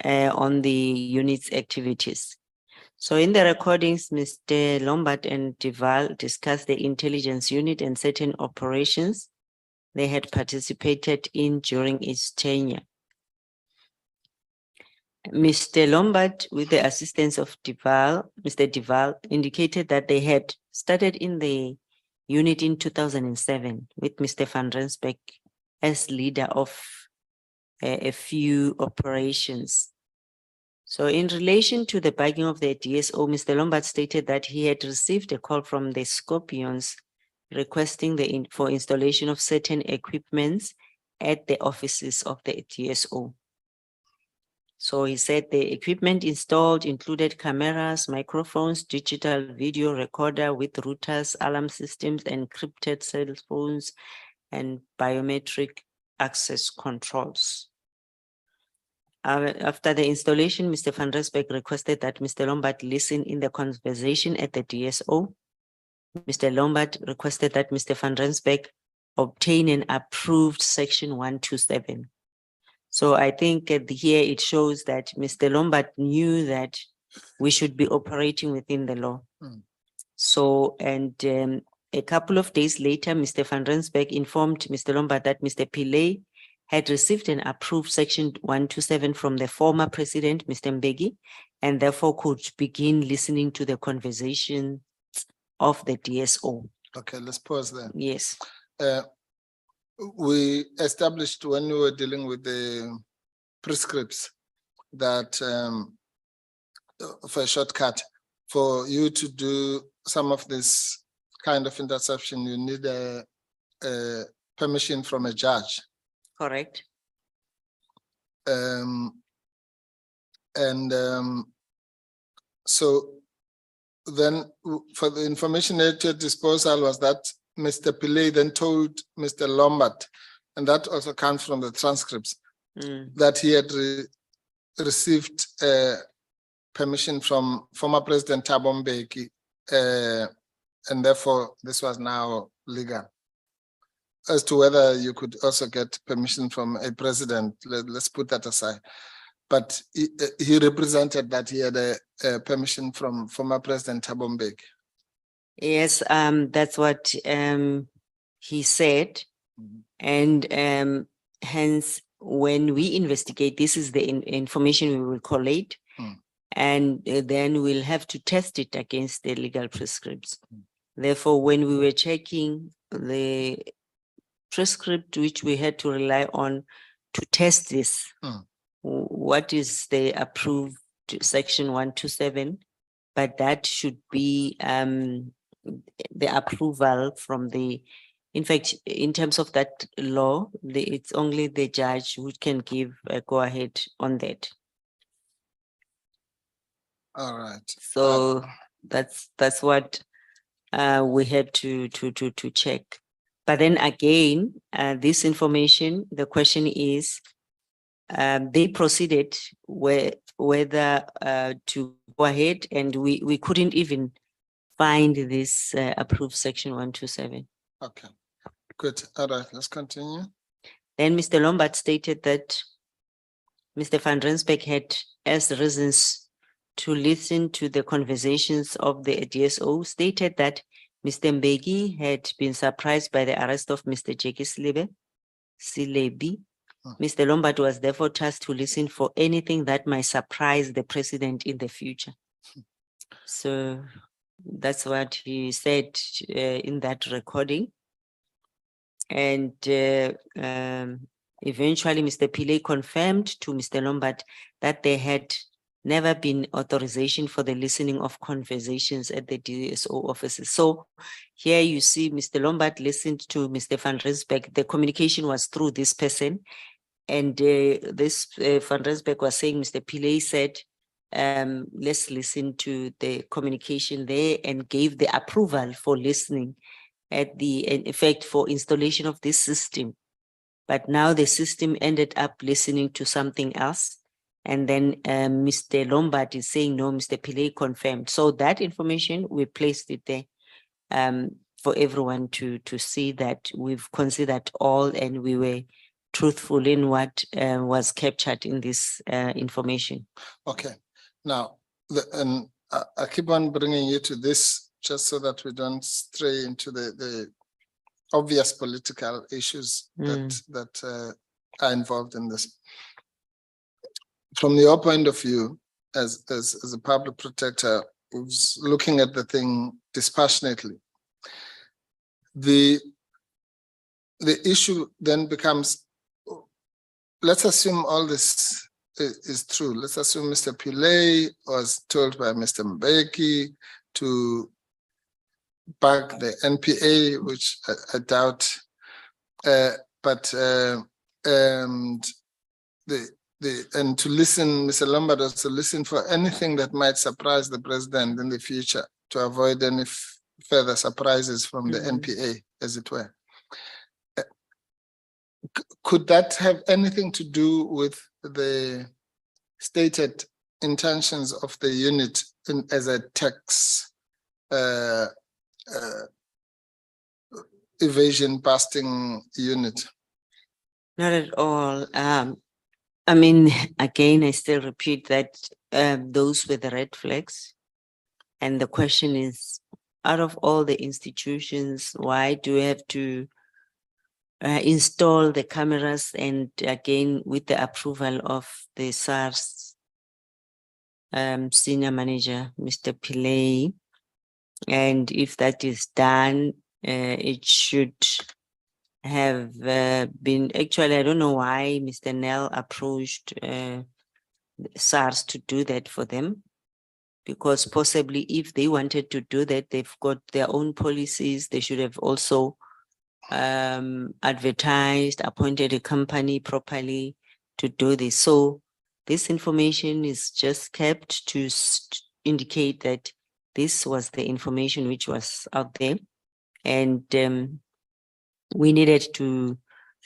on the unit's activities. So in the recordings, Mr. Lombard and de Waal discussed the intelligence unit and certain operations they had participated in during its tenure. Mr. Lombard, with the assistance of Mr. de Waal, indicated that they had started in the unit in 2007 with Mr. van Rensburg as leader of a few operations. So in relation to the bagging of the DSO, Mr. Lombard stated that he had received a call from the Scorpions requesting for installation of certain equipments at the offices of the DSO. So he said the equipment installed included cameras, microphones, digital video recorder with routers, alarm systems, encrypted cell phones, and biometric access controls. After the installation, Mr. van Rensburg requested that Mr. Lombard listen in the conversation at the DSO. Mr. Lombard requested that Mr. van Rensburg obtain an approved section 127. So I think here it shows that Mr. Lombard knew that we should be operating within the law. So, and a couple of days later, Mr. van Rensburg informed Mr. Lombard that Mr. Pillay had received an approved section 127 from the former president, Mr. Mbeki, and therefore could begin listening to the conversation of the DSO. Okay, let's pause there. Yes. We established when we were dealing with the prescripts that for a shortcut, for you to do some of this kind of interception, you need a permission from a judge. Correct. So then for the information at your disposal was that Mr. Pillay then told Mr. Lombard, and that also comes from the transcripts, that he had received permission from former President Thabo Mbeki, and therefore this was now legal. As to whether you could also get permission from a president, let's put that aside. But he represented that he had a permission from former President Thabo Mbeki. Yes, that's what he said. And hence, when we investigate, this is the information we will collate, and then we'll have to test it against the legal prescripts. Therefore, when we were checking the prescript, which we had to rely on to test this, what is the approved section 127, but that should be the approval from the, in fact, in terms of that law, it's only the judge who can give a go ahead on that. All right. So that's what we had to check. But then again, this information, the question is, they proceeded whether to go ahead, and we couldn't even find this approved section 127. Okay, good. All right, let's continue. Then Mr. Lombard stated that Mr. van Rensburg had as reasons to listen to the conversations of the DSO, stated that Mr. Mbeki had been surprised by the arrest of Mr. Jackie Slibe Silebi. Mr. Lombard was therefore tasked to listen for anything that might surprise the president in the future. So that's what he said in that recording. And eventually, Mr. Pillay confirmed to Mr. Lombard that there had never been authorization for the listening of conversations at the DSO offices. So here you see Mr. Lombard listened to Mr. Van Rensburg. The communication was through this person. And this Van Rensburg was saying, Mr. Pillay said, let's listen to the communication there, and gave the approval for listening at the, in effect, for installation of this system. But now the system ended up listening to something else. And then Mr. Lombard is saying, no, Mr. Pillay confirmed. So that information, we placed it there for everyone to see that we've considered all, and we were truthful in what was captured in this information. Okay, now, I keep on bringing you to this just so that we don't stray into the obvious political issues that are involved in this. From your point of view, as a public protector who's looking at the thing dispassionately, the issue then becomes, let's assume all this is true. Let's assume Mr. Pillay was told by Mr. Mbeki to back the NPA, which I doubt, and to listen, Mr. Lombard was to listen for anything that might surprise the president in the future, to avoid any further surprises from the NPA, as it were. Could that have anything to do with the stated intentions of the unit as a tax evasion busting unit? Not at all. I mean, again, I still repeat that those were the red flags. And the question is, out of all the institutions, why do we have to install the cameras? And again, with the approval of the SARS senior manager, Mr. Pillay. And if that is done, it should have been, actually, I don't know why Mr. Nell approached SARS to do that for them, because possibly if they wanted to do that, they've got their own policies. They should have also advertised, appointed a company properly to do this. So this information is just kept to indicate that this was the information which was out there, and we needed to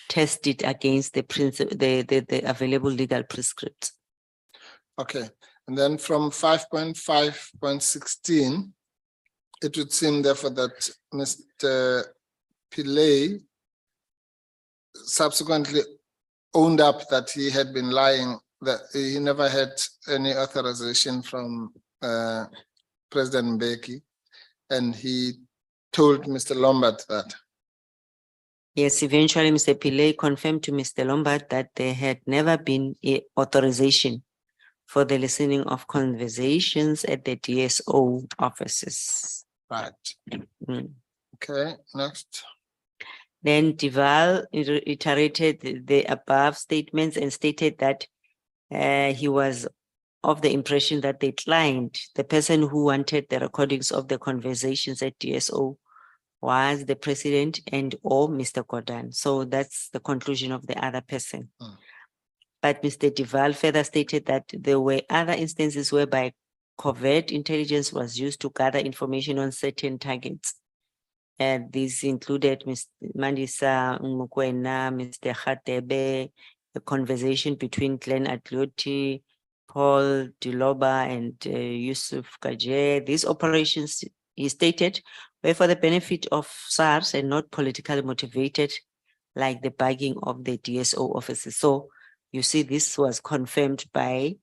test it against the available legal prescripts. Okay, and then from 5.5.16, it would seem therefore that Mr. Pillay subsequently owned up that he had been lying, that he never had any authorization from President Mbeki, and he told Mr. Lombard that. Yes, eventually Mr. Pillay confirmed to Mr. Lombard that there had never been authorization for the listening of conversations at the DSO offices. Right. Okay, next. Then Duval reiterated the above statements and stated that he was of the impression that the client, the person who wanted the recordings of the conversations at DSO, was the president and or Mr. Gordhan. So that's the conclusion of the other person. But Mr. Duval further stated that there were other instances whereby covert intelligence was used to gather information on certain targets. And these included Mr. Mandisa Mkhwebane, Mr. Khatebe, a conversation between Glenn Atlioti, Paul Diloba, and Yusuf Kajer. These operations, he stated, were for the benefit of SARS and not politically motivated, like the bagging of the DSO offices. So you see, this was confirmed by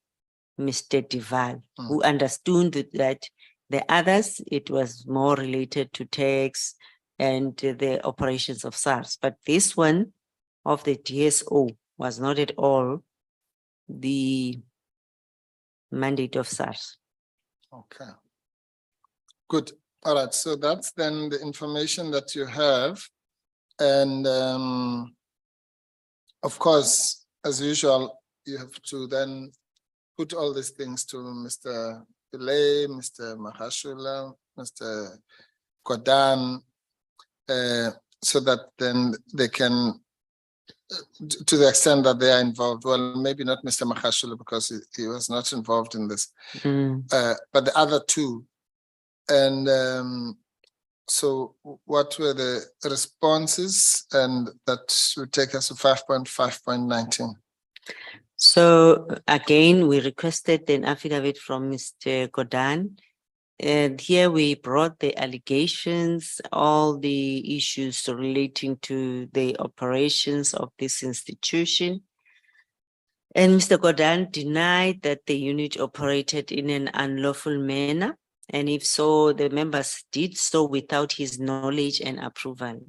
Mr. Duval, who understood that the others, it was more related to tax and the operations of SARS. But this one of the DSO was not at all the mandate of SARS. Okay. Good. All right. So that's then the information that you have. And of course, as usual, you have to then put all these things to Mr. Pillay, Mr. Mahashula, Mr. Mkhwebane, so that then they can, to the extent that they are involved, well, maybe not Mr. Mahashula because he was not involved in this, but the other two. And so what were the responses? And that would take us to 5.5.19. So again, we requested an affidavit from Mr. Mkhwebane. And here we brought the allegations, all the issues relating to the operations of this institution. And Mr. Mkhwebane denied that the unit operated in an unlawful manner. And if so, the members did so without his knowledge and approval.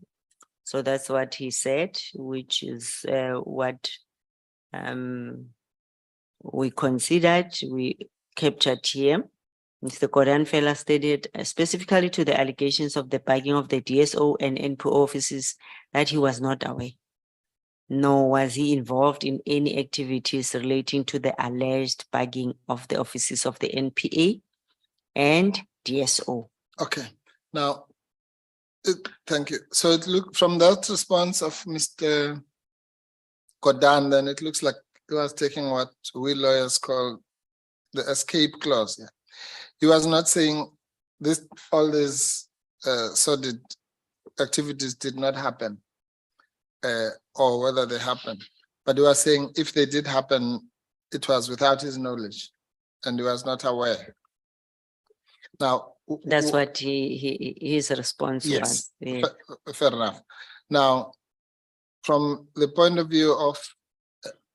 So that's what he said, which is what we considered, we captured here. Mr. Mkhwebane further stated specifically to the allegations of the bugging of the DSO and NPO offices that he was not aware, nor was he involved in any activities relating to the alleged bugging of the offices of the NPA and DSO. Okay, now, thank you. So it looked from that response of Mr. Mkhwebane, then it looks like he was taking what we lawyers call the escape clause. Yeah. He was not saying this, all these sordid activities did not happen, or whether they happened. But he was saying if they did happen, it was without his knowledge, and he was not aware. Now, that's what his response yes, was. Yeah. Fair enough. Now, from the point of view of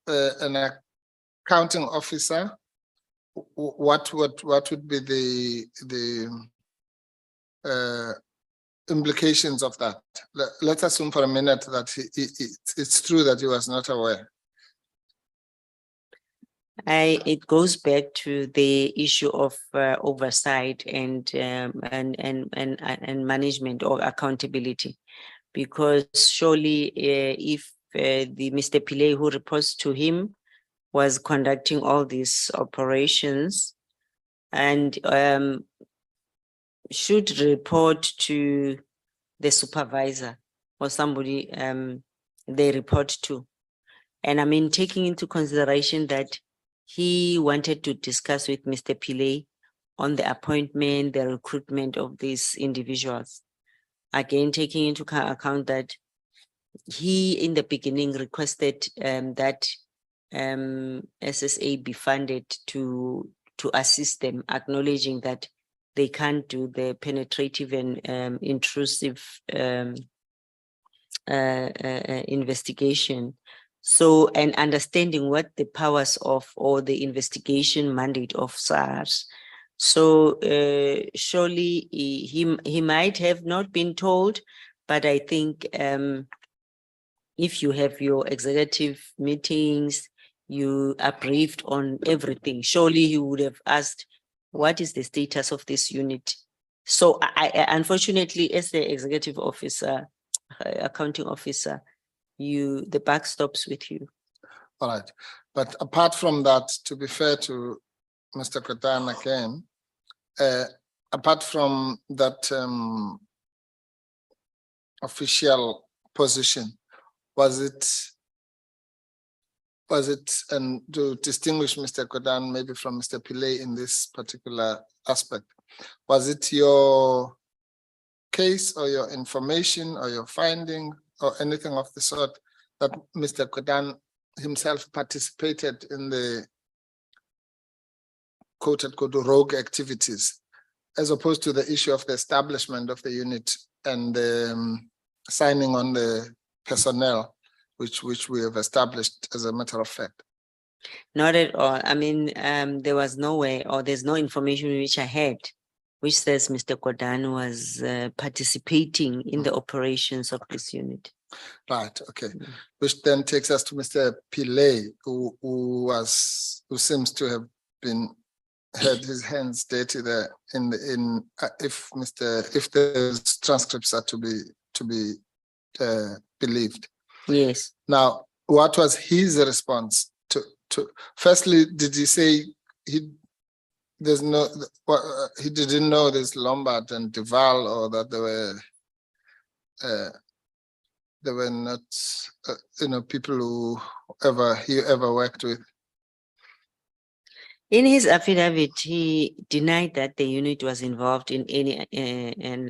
an accounting officer, what would be the implications of that? Let's assume for a minute that it's true that he was not aware. It goes back to the issue of oversight and management or accountability, because surely if the Mr. Pillay who reports to him was conducting all these operations and should report to the supervisor or somebody they report to. And I mean, taking into consideration that he wanted to discuss with Mr. Pillay on the appointment, the recruitment of these individuals. Again, taking into account that he in the beginning requested that SSA be funded to assist them, acknowledging that they can't do the penetrative and intrusive investigation. So, and understanding what the powers of or the investigation mandate of SARS. So surely he might have not been told, but I think if you have your executive meetings, you are briefed on everything. Surely he would have asked, what is the status of this unit? So I unfortunately, as the executive officer, accounting officer, the buck stops with you. All right. But apart from that, to be fair to Mr. Mkhwebane again, apart from that official position, was it, and to distinguish Mr. Mkhwebane maybe from Mr. Pillay in this particular aspect, was it your case or your information or your finding or anything of the sort that Mr. Mkhwebane himself participated in the quote-unquote rogue activities, as opposed to the issue of the establishment of the unit and signing on the personnel, which we have established as a matter of fact? Not at all. I mean, there was no way, or there's no information which I had, which says Mr. Mkhwebane was participating in the operations of this unit. Right, okay. Which then takes us to Mr. Pillay, who seems to have had his hands dirty there if the transcripts are to be believed. Yes. Now, what was his response to firstly, did he say he didn't know there's Lombard and Duval, or that they were not people who he ever worked with? In his affidavit, he denied that the unit was involved in any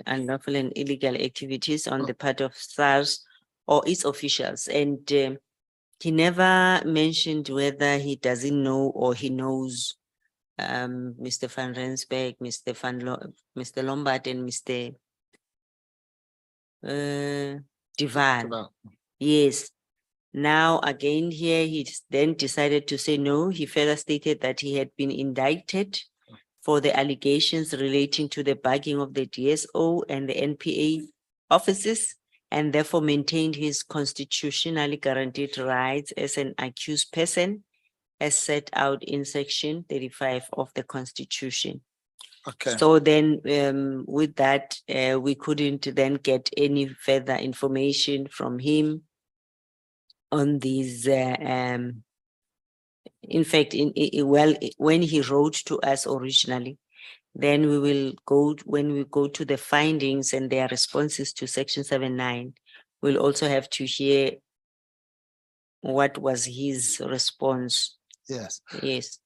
unlawful and illegal activities on the part of SARS or its officials. And he never mentioned whether he doesn't know or he knows Mr. Van Rensburg, Mr. Lombard, and Mr. Divan. Yes. Now, again, here he then decided to say no. He further stated that he had been indicted for the allegations relating to the bugging of the DSO and the NPA offices, and therefore maintained his constitutionally guaranteed rights as an accused person, as set out in Section 35 of the Constitution. Okay. So then with that, we couldn't then get any further information from him on these, in fact, when he wrote to us originally, then when we go to the findings and their responses to Section 7.9, we'll also have to hear what was his response. Yes. Yes.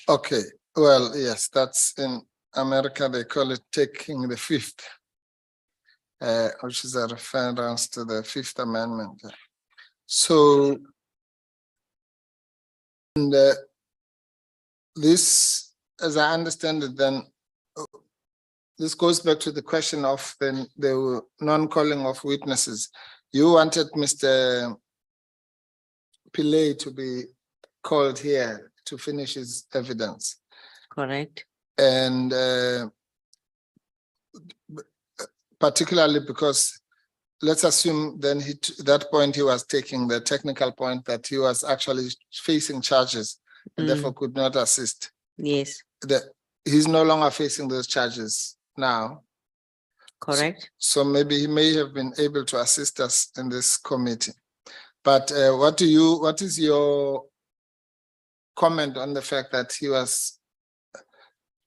Okay. Well, yes, that's in America, they call it taking the fifth, which is a reference to the Fifth Amendment. So, and this, as I understand it, then this goes back to the question of the non-calling of witnesses. You wanted Mr. Pillay to be called here to finish his evidence. Correct. And particularly because let's assume then that point he was taking, the technical point that he was actually facing charges and therefore could not assist. Yes. He's no longer facing those charges now. Correct. So maybe he may have been able to assist us in this committee. But what is your comment on the fact that he was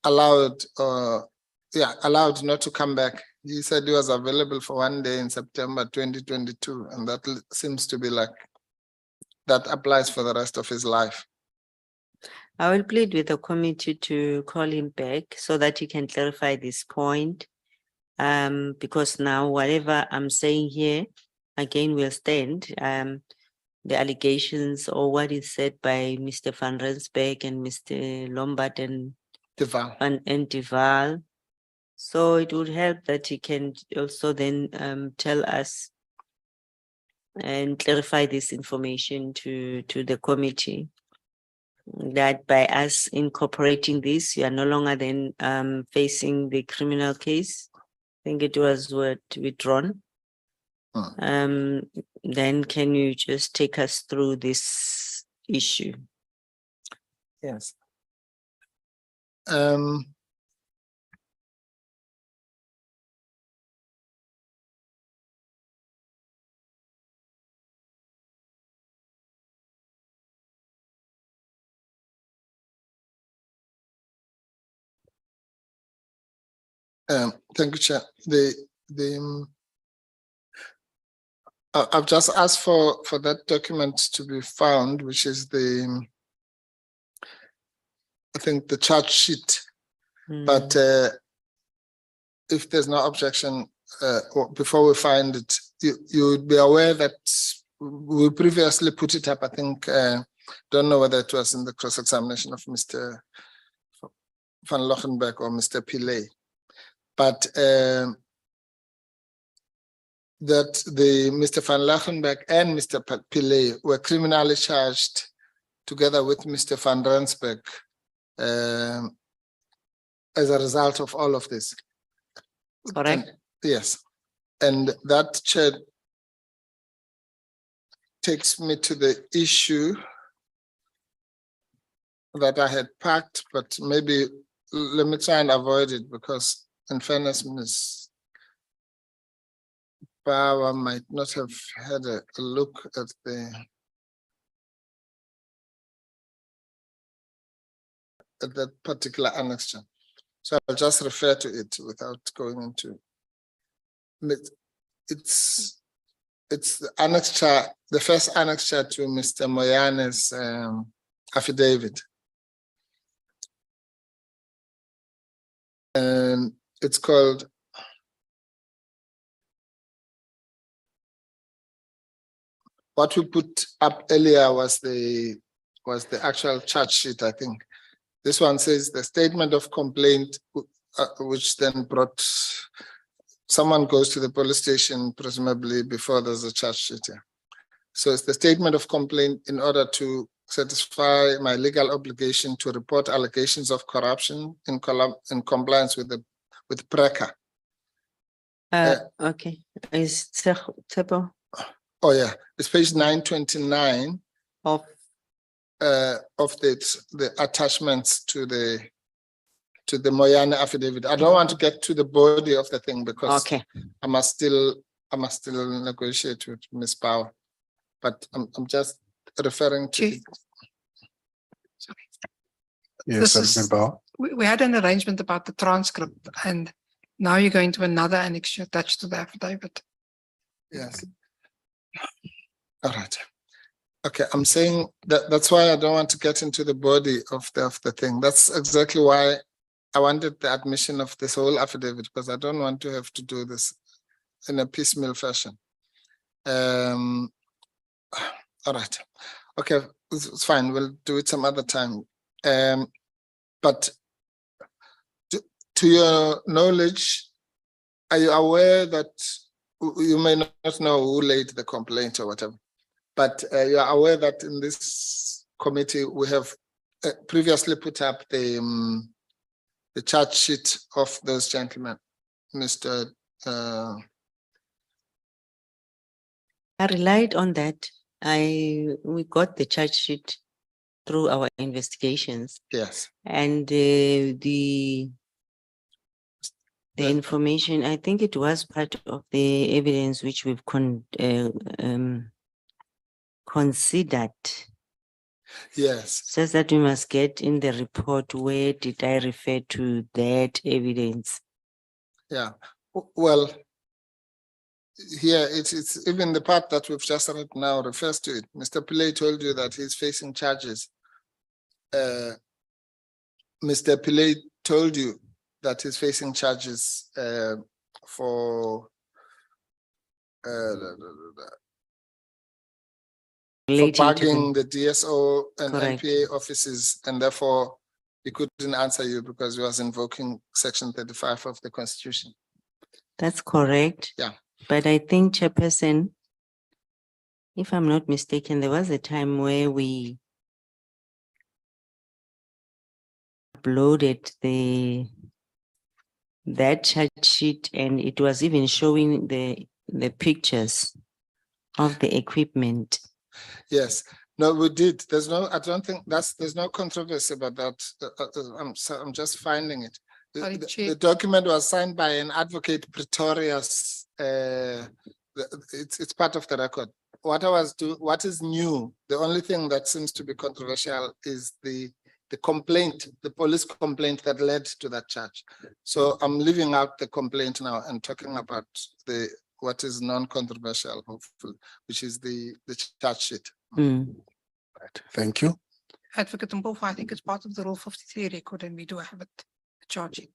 allowed not to come back? He said he was available for one day in September 2022, and that seems to be like that applies for the rest of his life. I will plead with the committee to call him back so that he can clarify this point. Because now whatever I'm saying here, again, will stand. The allegations or what is said by Mr. Van Rensburg and Mr. Lombard and Duval. So it would help that he can also then tell us and clarify this information to the committee, that by us incorporating this, you are no longer then facing the criminal case. I think it was withdrawn. Then can you just take us through this issue? Yes. Thank you, Chair. I've just asked for that document to be found, which is I think the charge sheet. But if there's no objection, before we find it, you would be aware that we previously put it up. I think don't know whether it was in the cross-examination of Mr. Van Lochenberg or Mr. Pillay. But that Mr. Van Lachenberg and Mr. Pillay were criminally charged together with Mr. Van Rensburg as a result of all of this. Correct. Yes. And that, Chair, takes me to the issue that I had packed, but maybe let me try and avoid it, because in fairness, Ms. Power might not have had a look at that particular annexure. So I'll just refer to it without going into it. It's the annexure, the first annexure to Mr. Moyane's affidavit. And it's called what we put up earlier was the actual charge sheet, I think. This one says the statement of complaint, which then brought, someone goes to the police station, presumably before there's a charge sheet here. So it's the statement of complaint in order to satisfy my legal obligation to report allegations of corruption in compliance with PRECA. Okay, is Tsepo Oh yeah, it's page 929 of of the attachments to the Moyane affidavit. I don't want to get to the body of the thing because okay. I must still negotiate with Ms. Power, but I'm just referring to Chief. it. Yes, This is- Adv Mkhwebane. We had an arrangement about the transcript, and now you're going to another annexure attached to the affidavit. Yes. All right. Okay, I'm saying that's why I don't want to get into the body of the thing. That's exactly why I wanted the admission of this whole affidavit, because I don't want to have to do this in a piecemeal fashion. All right. Okay, it's fine. We'll do it some other time. But to your knowledge, are you aware that you may not know who laid the complaint or whatever, but you are aware that in this committee we have previously put up the charge sheet of those gentlemen, Mr. I relied on that. We got the charge sheet through our investigations, Yes. and the information, I think it was part of the evidence which we've considered. Yes. Says that we must get in the report, where did I refer to that evidence? Yeah. Well, here it's even the part that we've just read now refers to it. Mr. Pillay told you that he's facing charges. Mr. Pillay told you that he's facing charges for Relating to bugging the DSO and Correct. NPA offices, and therefore he couldn't answer you because he was invoking Section 35 of the Constitution. That's correct. Yeah. But I think, Chairperson, if I'm not mistaken, there was a time where we uploaded that charge sheet, and it was even showing the pictures of the equipment. Yes, no, we did. There's no, I don't think there's no controversy about that. I'm just finding it. Sorry, The Chief. document was signed by an advocate, Pretorius. It's part of the record. What is new? The only thing that seems to be controversial is the complaint, the police complaint that led to that charge. So I'm leaving out the complaint now and talking about what is non-controversial, hopefully, which is the charge sheet. Mm. Right. Thank you. Advocate Mkhwebane, I think it's part of the Rule 53 record, and we do have it, the charge sheet.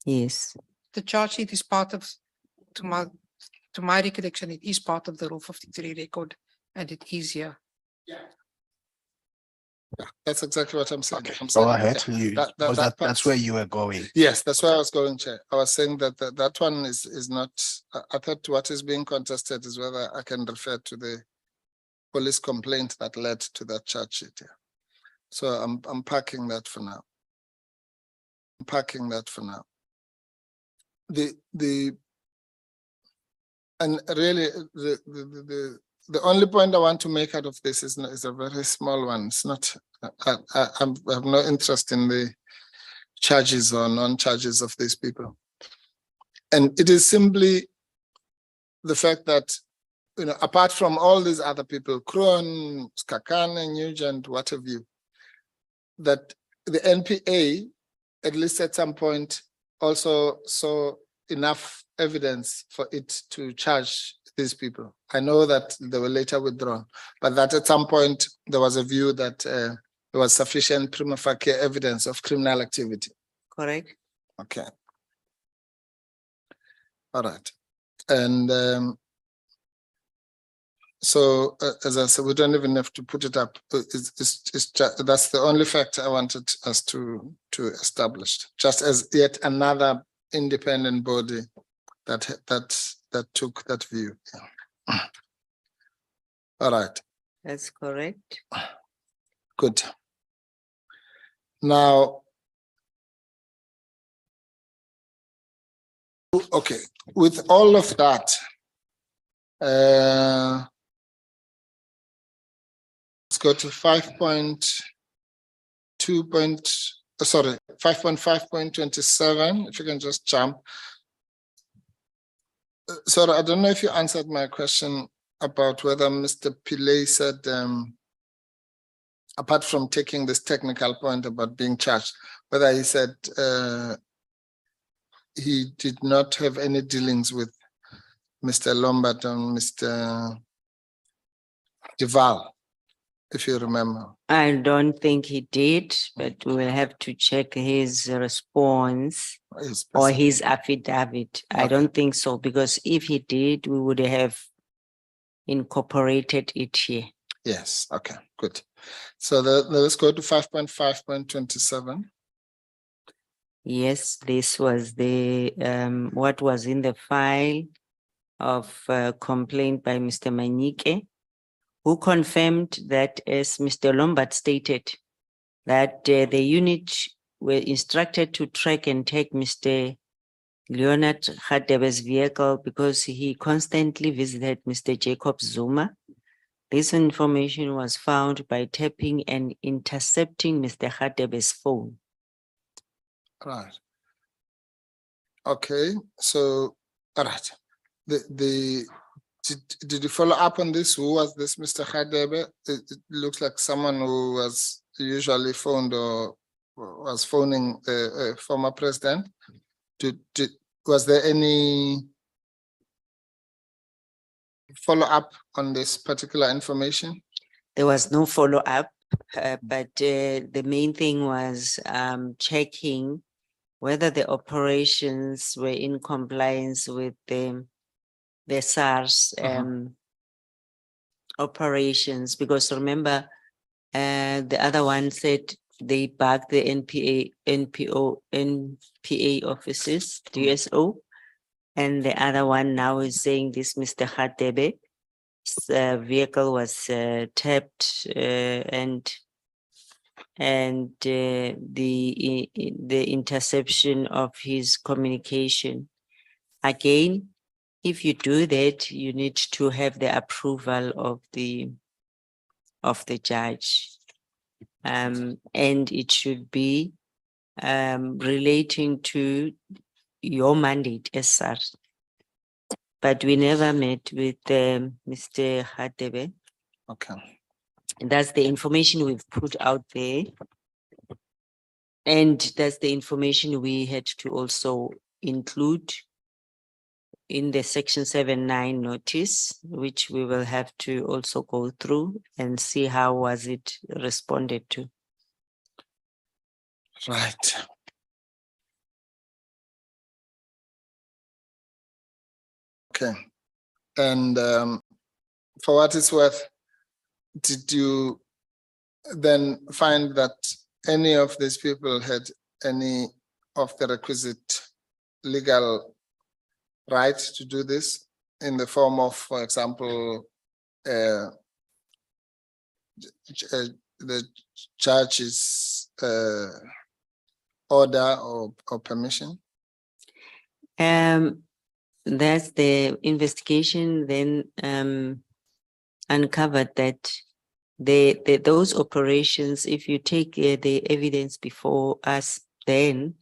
Yes. The charge sheet is part of, to my recollection, it is part of the Rule 53 record, and it is here. Yeah, that's exactly what I'm saying. Okay, I'm go saying, ahead. yeah, That's part- where you were going. Yes, that's where I was going, Chair. I was saying that that one is not, I thought what is being contested is whether I can refer to the police complaint that led to that charge sheet here. So I'm parking that for now. I'm parking that for now. And really the only point I want to make out of this is a very small one. It's not, I have no interest in the charges or non-charges of these people. And it is simply the fact that, you know, apart from all these other people, Kroon, Skakane, Nugent, what have you, that the NPA, at least at some point, also saw enough evidence for it to charge these people. I know that they were later withdrawn, but that at some point there was a view that there was sufficient prima facie evidence of criminal activity. Correct. Okay. All right. And so, as I said, we don't even have to put it up. It's just, that's the only fact I wanted us to establish, just as yet another independent body that took that view. Yeah. All right. That's correct. Good. Now, okay, with all of that, let's go to 5.5.27, if you can just jump. Sorry, I don't know if you answered my question about whether Mr. Pillay said, apart from taking this technical point about being charged, whether he said he did not have any dealings with Mr. Lombard and Mr. Duval, if you remember. I don't think he did, but we will have to check his response or his affidavit. I don't think so, because if he did, we would have incorporated it here. Yes, okay, good. So let's go to 5.5.27. Yes, this was the what was in the file of complaint by Mr. Manike, who confirmed that, as Mr. Lombard stated, that the unit were instructed to track and take Mr. Leonard Khadebe's vehicle because he constantly visited Mr. Jacob Zuma. This information was found by tapping and intercepting Mr. Khadebe's phone. Right. Okay, so, all right. Did you follow up on this? Who was this Mr. Khadebe? It looks like someone who was usually phoned or was phoning a former president. Was there any follow up on this particular information? There was no follow-up, but the main thing was checking whether the operations were in compliance with the SARS operations, because remember, the other one said they backed the NPA offices, DSO, and the other one now is saying this Mr. Khatebe vehicle was tapped and the interception of his communication. Again, if you do that, you need to have the approval of the judge, and it should be relating to your mandate as such. But we never met with Mr. Khatebe. Okay. That's the information we've put out there. And that's the information we had to also include in the Section 7.9 notice, which we will have to also go through and see how was it responded to. Right. Okay. And for what it's worth, did you then find that any of these people had any of the requisite legal right to do this in the form of, for example, the judge's order or permission? That's the investigation then uncovered that those operations, if you take the evidence before us then,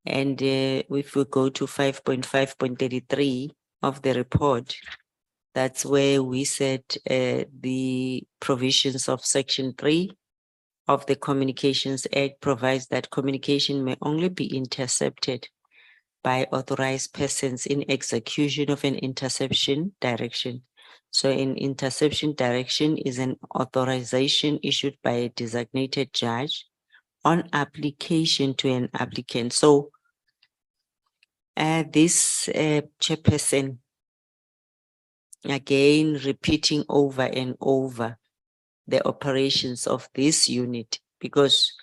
and if we go to 5.5.33 of the report, that's where we said the provisions of Section 3 of the Communications Act provides that communication may only be intercepted by authorized persons in execution of an interception direction. So an interception direction is an authorization issued by a designated judge on application to an applicant. So this chairperson, again, repeating over and over the operations of this unit, because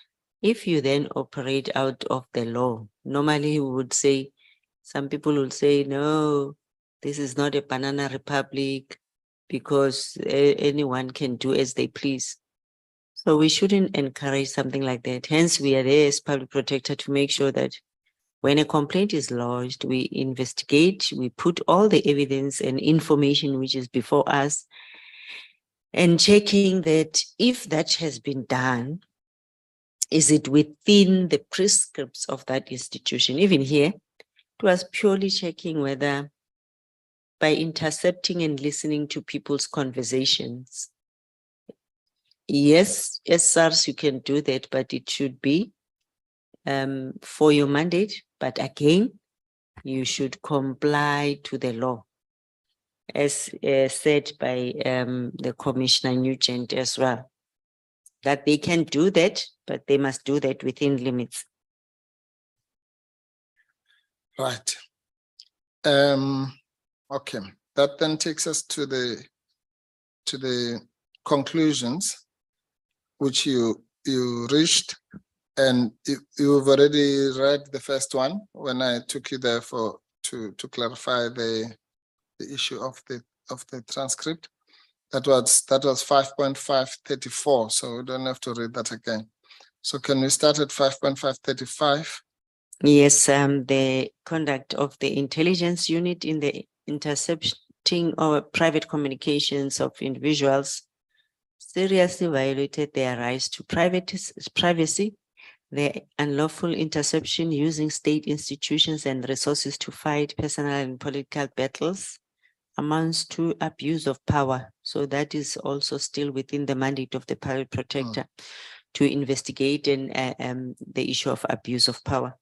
if you then operate out of the law, normally we would say, some people will say, no, this is not a banana republic because anyone can do as they please. So we shouldn't encourage something like that. Hence, we are there as public protector to make sure that when a complaint is lodged, we investigate, we put all the evidence and information which is before us, and checking that if that has been done, is it within the prescripts of that institution? Even here, it was purely checking whether by intercepting and listening to people's conversations, yes, as SARS, you can do that, but it should be for your mandate. But again, you should comply to the law, as said by the Commissioner Nugent as well, that they can do that, but they must do that within limits. Right. Okay, that then takes us to the conclusions which you reached, and you've already read the first one when I took you there to clarify the issue of the transcript. That was 5.534, so we don't have to read that again. So can we start at 5.535? Yes, the conduct of the intelligence unit in the intercepting or private communications of individuals seriously violated their rights to privacy. The unlawful interception using state institutions and resources to fight personal and political battles amounts to abuse of power. So that is also still within the mandate of the public protector to investigate and the issue of abuse of power.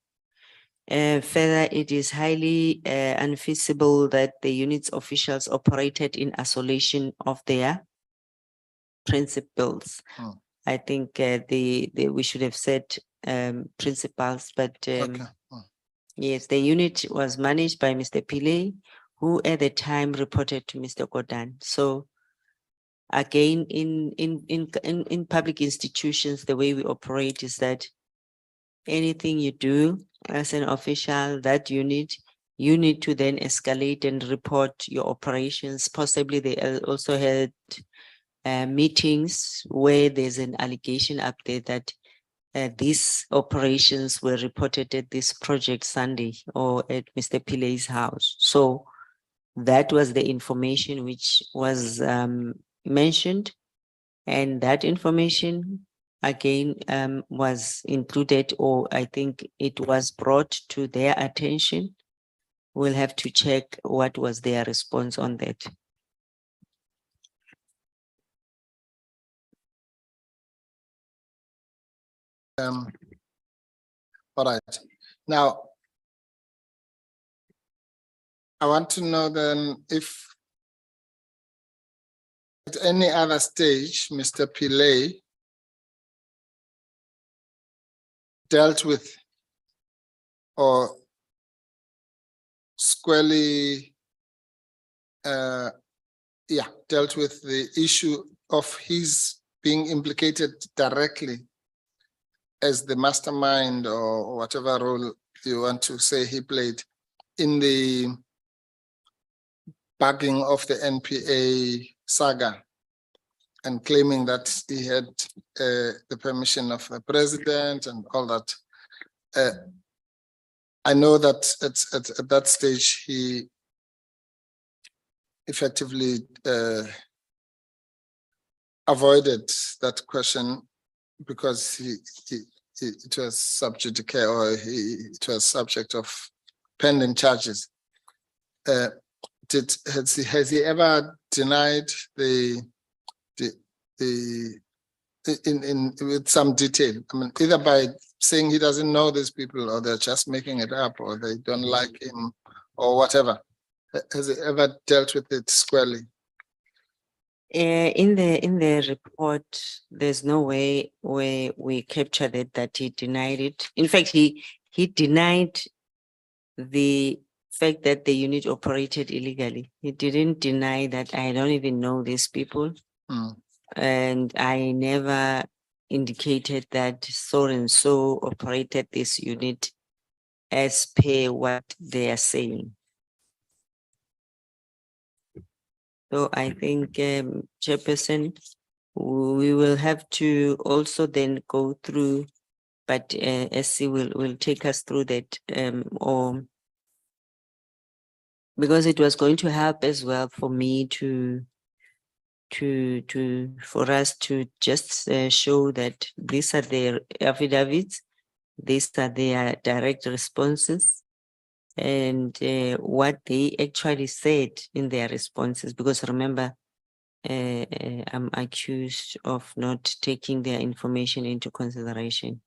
Further, it is highly unfeasible that the unit's officials operated in isolation of their principles. I think we should have said principals, but Okay. yes, the unit was managed by Mr. Pillay, who at the time reported to Mr. Godan. So again, in public institutions, the way we operate is that anything you do as an official, that you need to then escalate and report your operations. Possibly they also had meetings where there's an allegation up there that these operations were reported at this project Sunday or at Mr. Pillay's house. So that was the information which was mentioned, and that information again was included, or I think it was brought to their attention. We'll have to check what was their response on that. All right. Now, I want to know then if at any other stage, Mr. Pillay dealt with or squarely dealt with the issue of his being implicated directly as the mastermind or whatever role you want to say he played in the bugging of the NPA saga and claiming that he had the permission of the president and all that. I know that at that stage he effectively avoided that question because it was sub judice or it was subject of pending charges. Has he ever denied in with some detail? I mean, either by saying he doesn't know these people, or they're just making it up, or they don't like him, or whatever. Has he ever dealt with it squarely? In the report, there's no way where we captured it that he denied it. In fact, he denied the fact that the unit operated illegally. He didn't deny that I don't even know these people. And I never indicated that so and so operated this unit as per what they are saying. So I think, Chairperson, we will have to also then go through, but SC will take us through that, or because it was going to help as well for me for us to just show that these are their affidavits, these are their direct responses, and what they actually said in their responses. Because remember, I'm accused of not taking their information into consideration.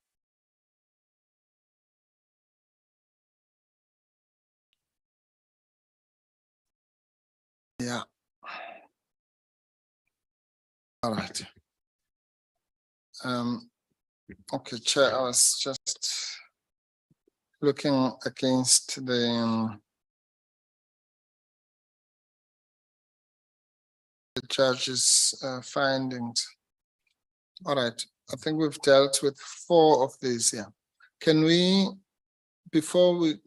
Yeah. All right. Okay, Chair, I was just looking against the judge's findings. All right, I think we've dealt with 4 of these here. Can we, before we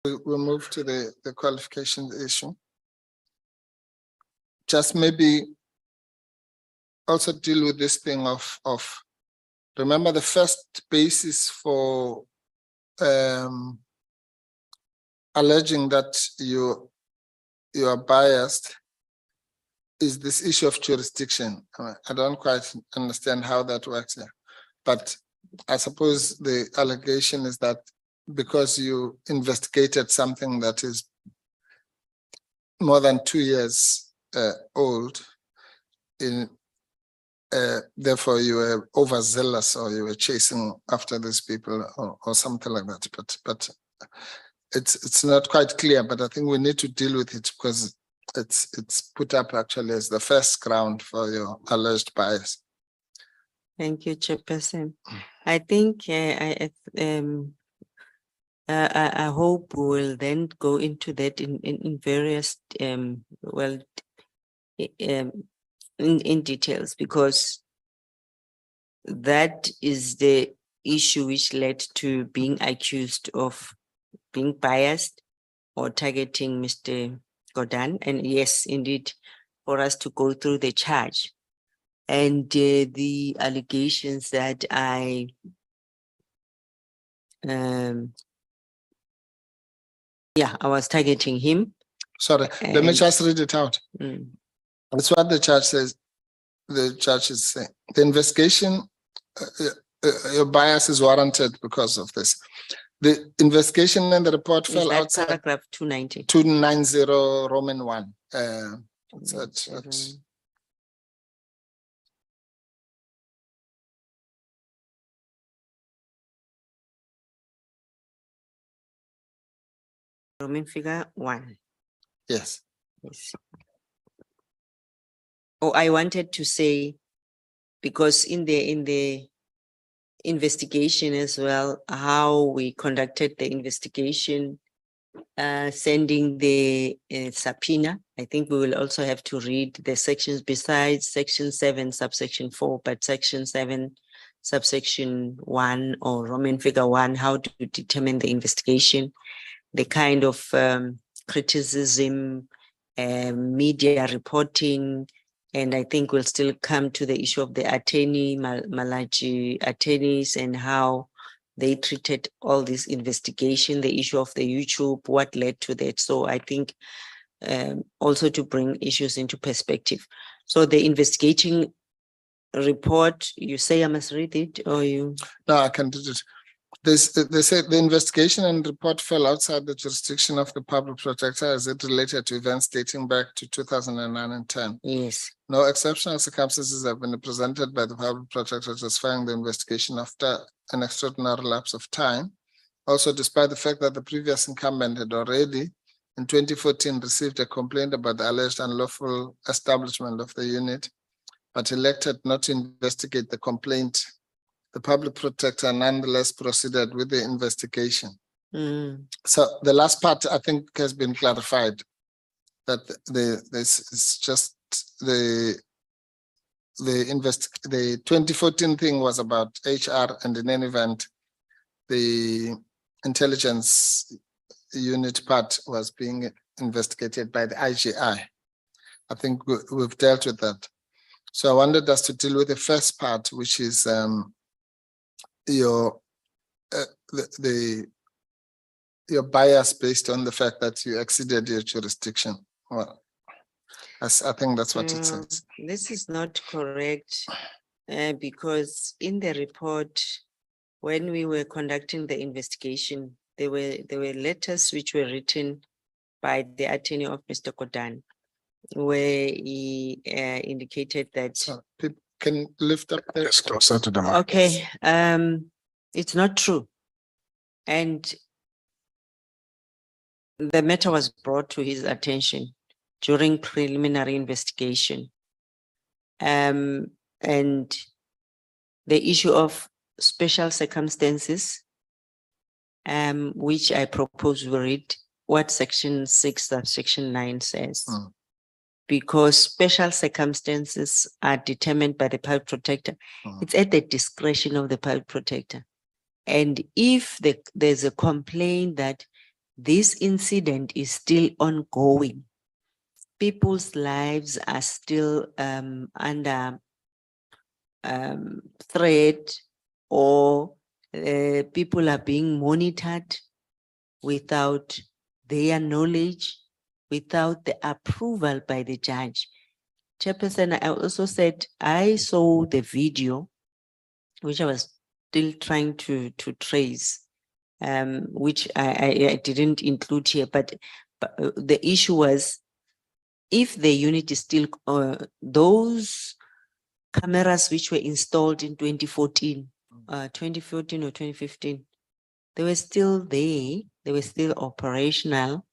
move to the qualifications issue, just maybe also deal with this thing of remember the first basis for alleging that you are biased is this issue of jurisdiction. I don't quite understand how that works here, but I suppose the allegation is that because you investigated something that is more than 2 years old, therefore you were overzealous, or you were chasing after these people, or something like that. But it's not quite clear. But I think we need to deal with it because it's put up actually as the first ground for your alleged bias. Thank you, Chairperson. I think I hope we will then go into that in various in details, because that is the issue which led to being accused of being biased or targeting Mr. Mkhwebane. And yes, indeed, for us to go through the charge and the allegations that I was targeting him. Sorry, let me just read it out. That's what the judge says. The judge is saying the investigation, your bias is warranted because of this. The investigation and the report Is fell that outside paragraph 290. 290 Roman 1. Roman figure 1. Yes. Yes. Oh, I wanted to say, because in the investigation as well, how we conducted the investigation, sending the subpoena. I think we will also have to read the sections besides section 7, subsection 4, but section 7, subsection 1 or Roman figure 1, how to determine the investigation, the kind of criticism, media reporting, and I think we'll still come to the issue of the attorney, Malachi attorneys, and how they treated all this investigation, the issue of the YouTube, what led to that. So I think also to bring issues into perspective. So the investigating report, you say I must read it, or you? No, I can do it. They said the investigation and report fell outside the jurisdiction of the public protector as it related to events dating back to 2009 and 10. Yes. No exceptional circumstances have been presented by the public protector justifying the investigation after an extraordinary lapse of time. Also, despite the fact that the previous incumbent had already in 2014 received a complaint about the alleged unlawful establishment of the unit, but elected not to investigate the complaint, the public protector nonetheless proceeded with the investigation. So the last part, I think, has been clarified, that this is just the 2014 thing was about HR, and in any event, the intelligence unit part was being investigated by the IGI. I think we've dealt with that. So I wanted us to deal with the first part, which is your bias based on the fact that you exceeded your jurisdiction. Well, I think that's what it says. This is not correct, because in the report, when we were conducting the investigation, there were letters which were written by the attorney of Mr. Kodan, where he indicated that. So people can lift up their. Yes, closer to the mic. Okay, it's not true. And the matter was brought to his attention during preliminary investigation. And the issue of special circumstances, which I propose we read what section 6 of section 9 says. Because special circumstances are determined by the public protector. It's at the discretion of the public protector. And if there's a complaint that this incident is still ongoing, people's lives are still under threat, or people are being monitored without their knowledge, without the approval by the judge. Chairperson, I also said I saw the video, which I was still trying to trace, which I didn't include here, but the issue was, if the unit is still, those cameras which were installed in 2014 or 2015, they were still there, they were still operational.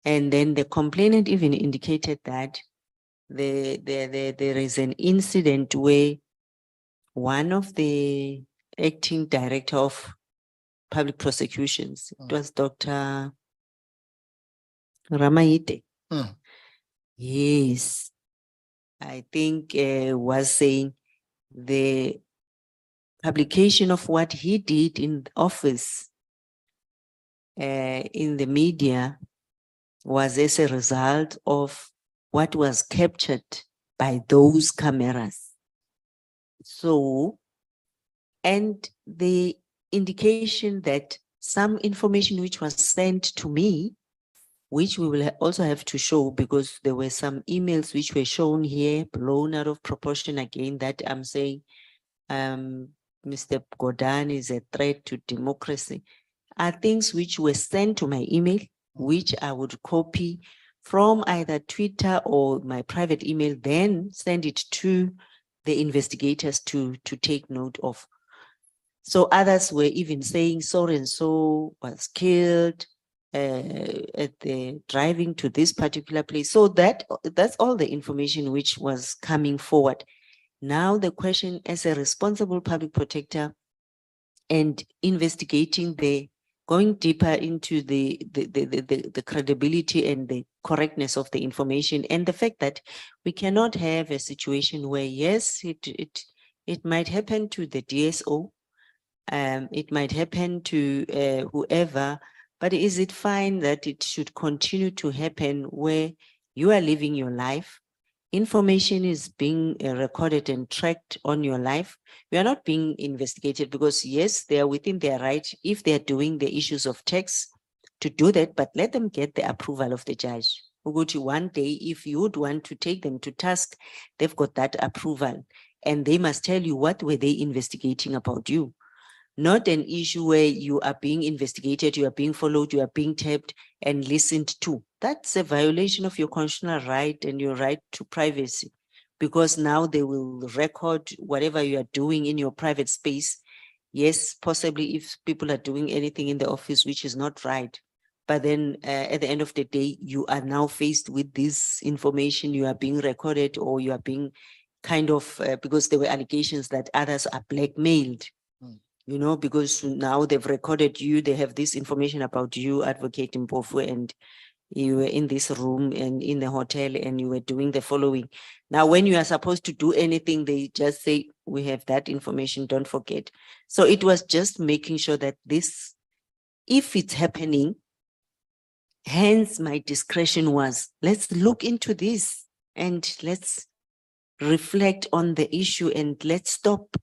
And then the complainant even indicated that there is an incident where one of the acting director of public prosecutions, it was Dr. Ramayite. Yes, I think was saying the publication of what he did in the office in the media was as a result of what was captured by those cameras. So, and the indication that some information which was sent to me, which we will also have to show, because there were some emails which were shown here, blown out of proportion again, that I'm saying Mr. Godan is a threat to democracy, are things which were sent to my email, which I would copy from either Twitter or my private email, then send it to the investigators to take note of. So others were even saying so and so was killed at the driving to this particular place. So that's all the information which was coming forward. Now the question, as a responsible public protector and investigating going deeper into the credibility and the correctness of the information, and the fact that we cannot have a situation where, yes, it might happen to the DSO, it might happen to whoever, but is it fine that it should continue to happen where you are living your life, information is being recorded and tracked on your life, we are not being investigated? Because yes, they are within their right, if they are doing the issues of tax, to do that, but let them get the approval of the judge. ukuthi one day, if you would want to take them to task, they've got that approval and they must tell you what were they investigating about you. Not an issue where you are being investigated, you are being followed, you are being tapped and listened to. That's a violation of your constitutional right and your right to privacy, because now they will record whatever you are doing in your private space. Yes, possibly if people are doing anything in the office which is not right, but then at the end of the day, you are now faced with this information, you are being recorded or you are being kind of, because there were allegations that others are blackmailed. You know, because now they've recorded you, they have this information about you, Advocate Mpofu, and you were in this room and in the hotel and you were doing the following. Now, when you are supposed to do anything, they just say, we have that information, don't forget. So it was just making sure that this, if it's happening, hence my discretion was, let's look into this and let's reflect on the issue and let's stop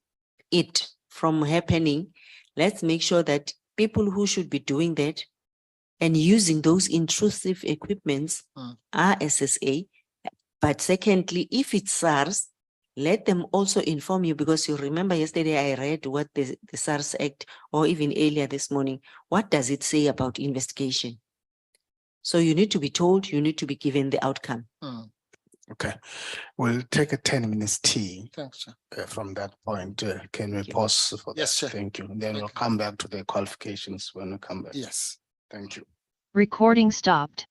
it from happening. Let's make sure that people who should be doing that and using those intrusive equipments are SSA. But secondly, if it's SARS, let them also inform you, because you remember yesterday I read what the SARS Act, or even earlier this morning, what does it say about investigation? So you need to be told, you need to be given the outcome. Okay, we'll take a 10 minutes tea Thanks, Chair. from that point. Can we Thank you. pause for that? Yes, Chair. Thank you. Then we'll Okay. come back to the qualifications when we come back. Yes. Thank you. Recording stopped.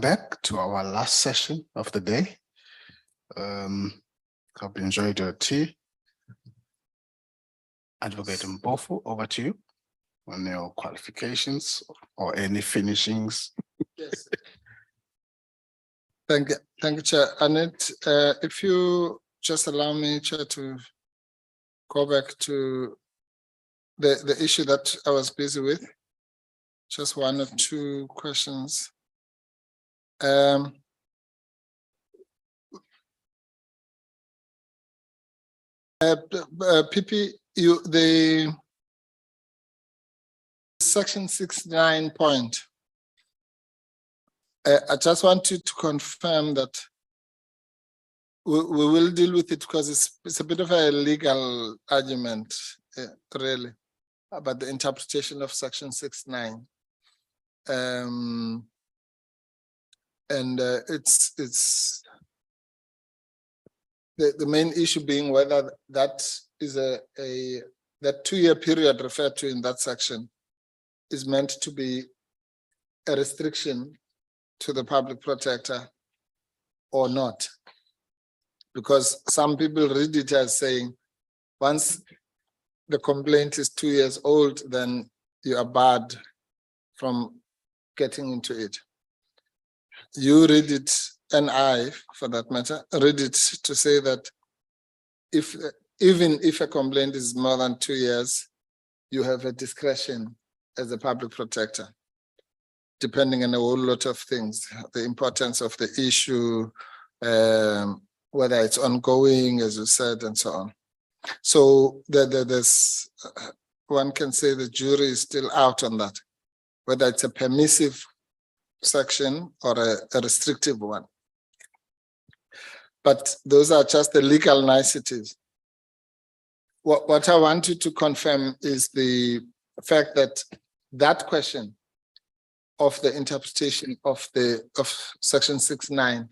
back to our last session of the day. Hope you enjoyed your tea. Advocate Mkhwebane, over to you on your qualifications or any finishings. Yes. Thank you, Chair. Annette, if you just allow me, Chair, to go back to the issue that I was busy with. Just one or two questions. PP, the section 69 point. I just wanted to confirm that we will deal with it because it's a bit of a legal argument, really, about the interpretation of section 69. It's the main issue being whether that is that 2-year period referred to in that section is meant to be a restriction to the public protector or not. Because some people read it as saying, once the complaint is 2 years old, then you are barred from getting into it. You read it, and I, for that matter, read it to say that even if a complaint is more than 2 years, you have a discretion as a public protector, depending on a whole lot of things, the importance of the issue, whether it's ongoing, as you said, and so on. So there's, one can say the jury is still out on that, whether it's a permissive section or a restrictive one. But those are just the legal niceties. What I wanted to confirm is the fact that that question of the interpretation of section 69,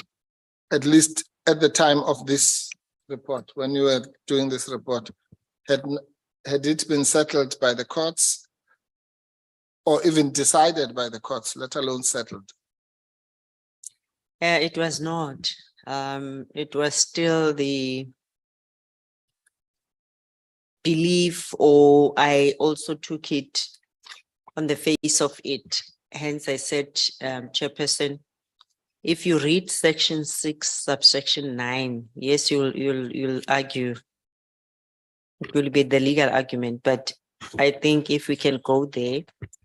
at least at the time of this report, when you were doing this report, had it been settled by the courts or even decided by the courts, let alone settled? It was not. It was still the belief, or I also took it on the face of it. Hence, I said, Chairperson, if you read section 6, subsection 9, yes, you'll argue. It will be the legal argument, but I think if we can go there,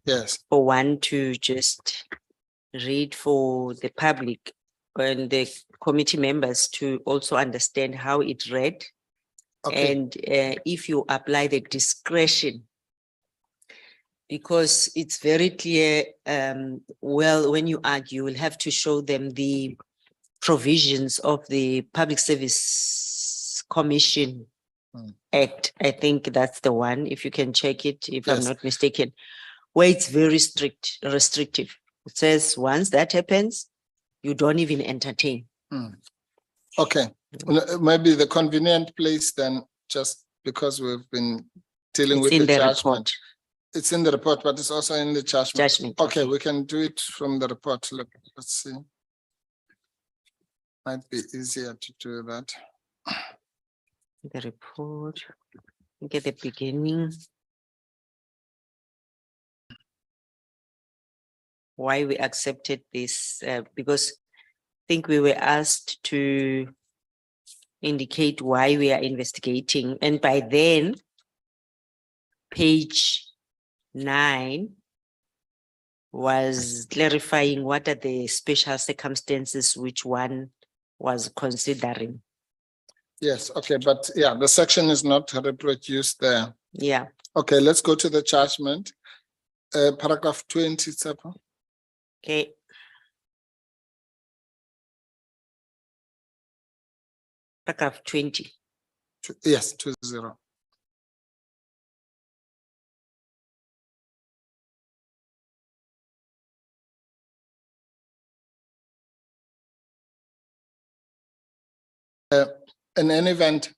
Yes. for one to just read for the public and the committee members to also understand how it read. Okay. And if you apply the discretion, because it's very clear, well, when you argue, you will have to show them the provisions of the Public Service Commission Act. I think that's the one, if you can check it, if I'm Yes. not mistaken, where it's very strict, restrictive. It says once that happens, you don't even entertain. Okay, well, maybe the convenient place then, just because we've been dealing It's with in the the judgment. report. It's in the report, but it's also in the judgment. Judgment, Okay, okay. we can do it from the report. Look, let's see. Might be easier to do that. The report, look at the beginning. Why we accepted this, because I think we were asked to indicate why we are investigating. And by then, page 9 was clarifying what are the special circumstances which one was considering. Yes, okay, but yeah, the section is not reproduced there. Yeah. Okay, let's go to the judgment. Paragraph 27. Okay. Paragraph 20. Yes, 20. In any event,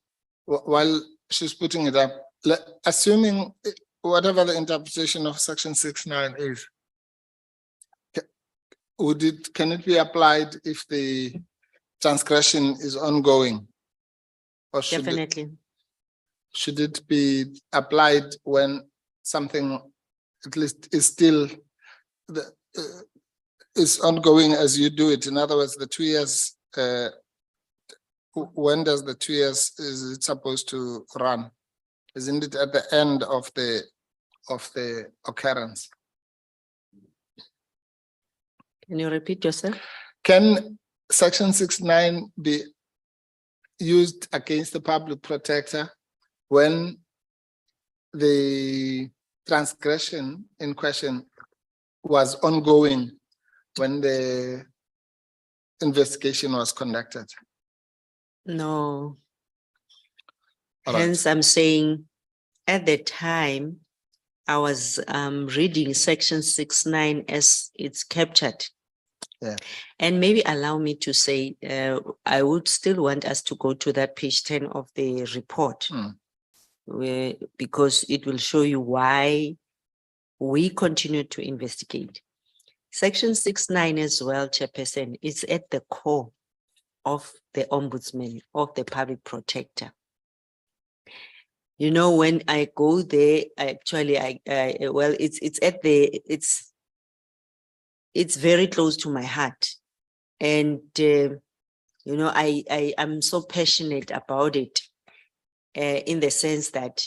while she's putting it up, assuming whatever the interpretation of section 69 is, can it be applied if the transgression is ongoing? Or Definitely. should it be applied when something at least is still is ongoing as you do it? In other words, the 2 years, when does the 2 years is it supposed to run? Isn't it at the end of the occurrence? Can you repeat yourself? Can Section 69 be used against the public protector when the transgression in question was ongoing when the investigation was conducted? No. All right. Hence, I'm saying at the time I was reading Section 69 as it's captured. Yeah. And maybe allow me to say, I would still want us to go to that page 10 of the report, because it will show you why we continue to investigate. Section 69 as well, Chairperson, is at the core of the ombudsman, of the public protector. You know, when I go there, actually, well, it's very close to my heart. And, you know, I'm so passionate about it in the sense that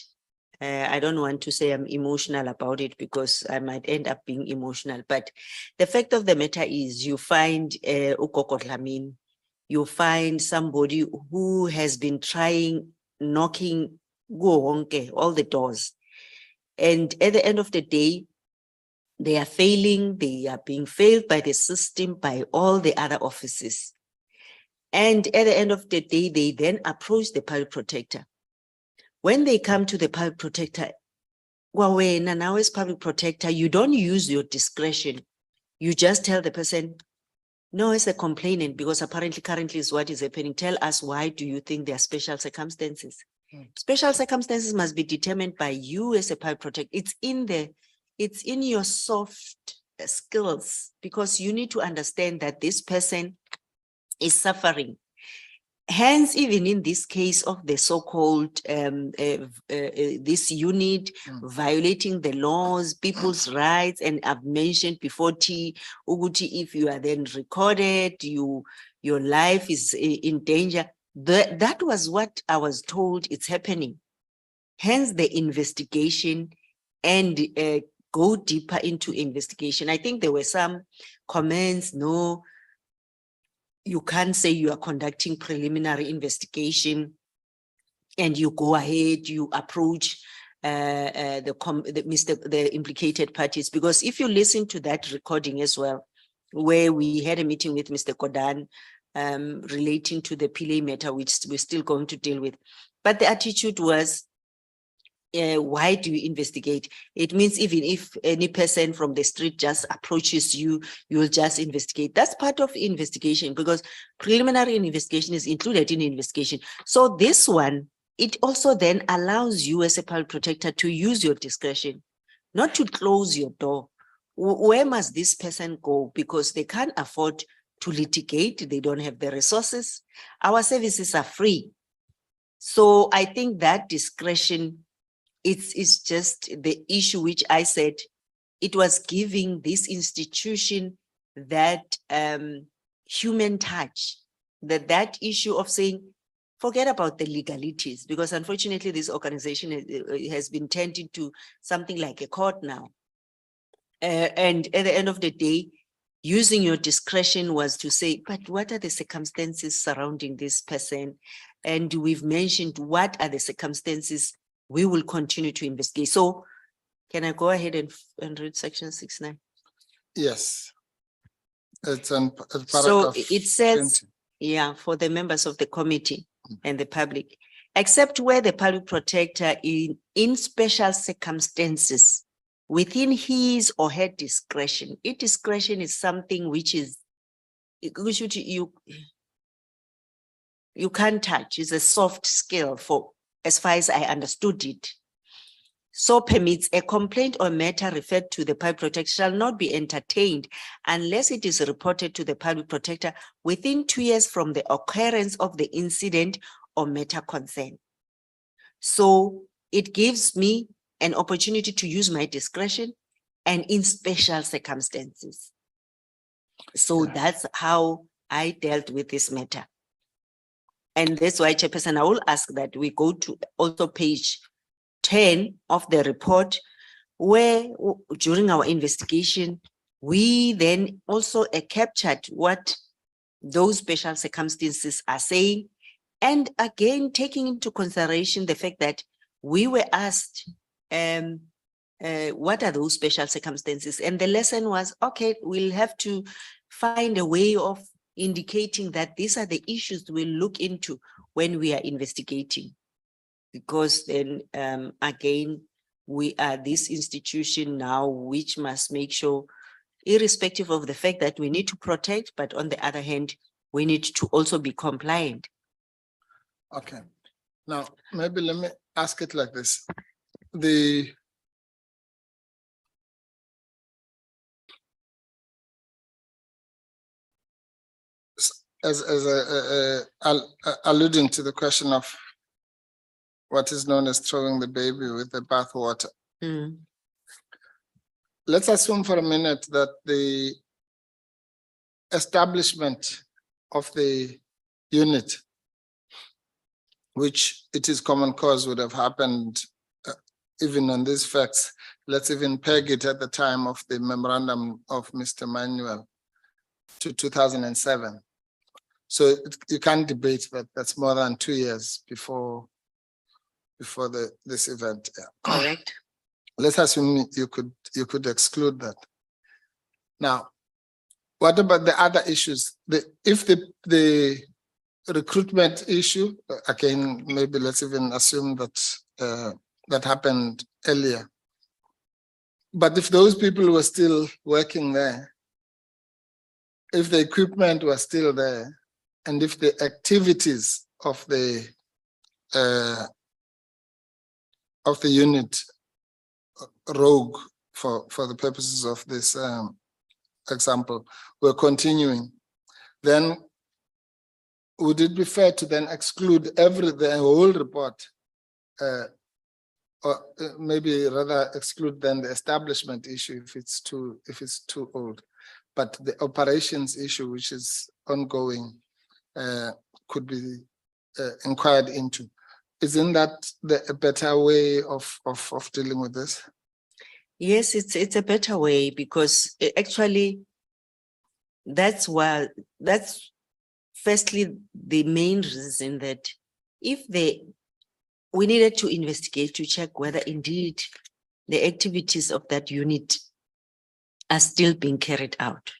I don't want to say I'm emotional about it because I might end up being emotional. But the fact of the matter is you find Ukoko Dlamini, you find somebody who has been trying, knocking all the doors. And at the end of the day, they are failing, they are being failed by the system, by all the other offices. And at the end of the day, they then approach the public protector. When they come to the public protector, well, now as public protector, you don't use your discretion. You just tell the person, no, as a complainant, because apparently currently is what is happening. Tell us, why do you think there are special circumstances? Special circumstances must be determined by you as a public protector. It's in your soft skills, because you need to understand that this person is suffering. Hence, even in this case of the so-called this unit violating the laws, people's rights, and I've mentioned before, Uguti, if you are then recorded, your life is in danger. That was what I was told it's happening. Hence the investigation and go deeper into investigation. I think there were some comments, no, you can't say you are conducting preliminary investigation and you go ahead, you approach the implicated parties. Because if you listen to that recording as well, where we had a meeting with Mr. Kodan relating to the Pile matter, which we're still going to deal with. But the attitude was, why do you investigate? It means even if any person from the street just approaches you, you'll just investigate. That's part of investigation, because preliminary investigation is included in investigation. So this one, it also then allows you as a public protector to use your discretion, not to close your door. Where must this person go? Because they can't afford to litigate. They don't have the resources. Our services are free. So I think that discretion, it's just the issue which I said, it was giving this institution that human touch, that issue of saying, forget about the legalities, because unfortunately this organization has been turned into something like a court now. And at the end of the day, using your discretion was to say, but what are the circumstances surrounding this person? And we've mentioned what are the circumstances. We will continue to investigate. So can I go ahead and read section 69? Yes. It's on paragraph So it says, 20. yeah, for the members of the committee and the public, except where the public protector in special circumstances within his or her discretion. Discretion is something which is, you can't touch. It's a soft skill for, as far as I understood it. so permits a complaint or matter referred to the public protector shall not be entertained unless it is reported to the public protector within 2 years from the occurrence of the incident or matter concerned. So it gives me an opportunity to use my discretion and in special circumstances. So Yeah. that's how I dealt with this matter. And that's why, Chairperson, I will ask that we go to also page 10 of the report, where during our investigation, we then also captured what those special circumstances are saying. And again, taking into consideration the fact that we were asked, what are those special circumstances? And the lesson was, okay, we'll have to find a way of indicating that these are the issues we'll look into when we are investigating. Because then again, we are this institution now which must make sure, irrespective of the fact that we need to protect, but on the other hand, we need to also be compliant. Okay. Now, maybe let me ask it like this. Alluding to the question of what is known as throwing the baby with the bathwater. Mm. Let's assume for a minute that the establishment of the unit, which it is common cause would have happened even on these facts. Let's even peg it at the time of the memorandum of Mr. Manuel to 2007. So you can't debate that that's more than 2 years before this event. Yeah. Correct. Let's assume you could exclude that. Now, what about the other issues? If the recruitment issue, again, maybe let's even assume that that happened earlier. But if those people were still working there, if the equipment was still there, and if the activities of the unit rogue for the purposes of this example were continuing, then would it be fair to then exclude the whole report, or maybe rather exclude then the establishment issue if it's too old, but the operations issue, which is ongoing, could be inquired into? Isn't that a better way of dealing with this? Yes, it's a better way, because actually that's firstly the main reason that we needed to investigate to check whether indeed the activities of that unit are still being carried out.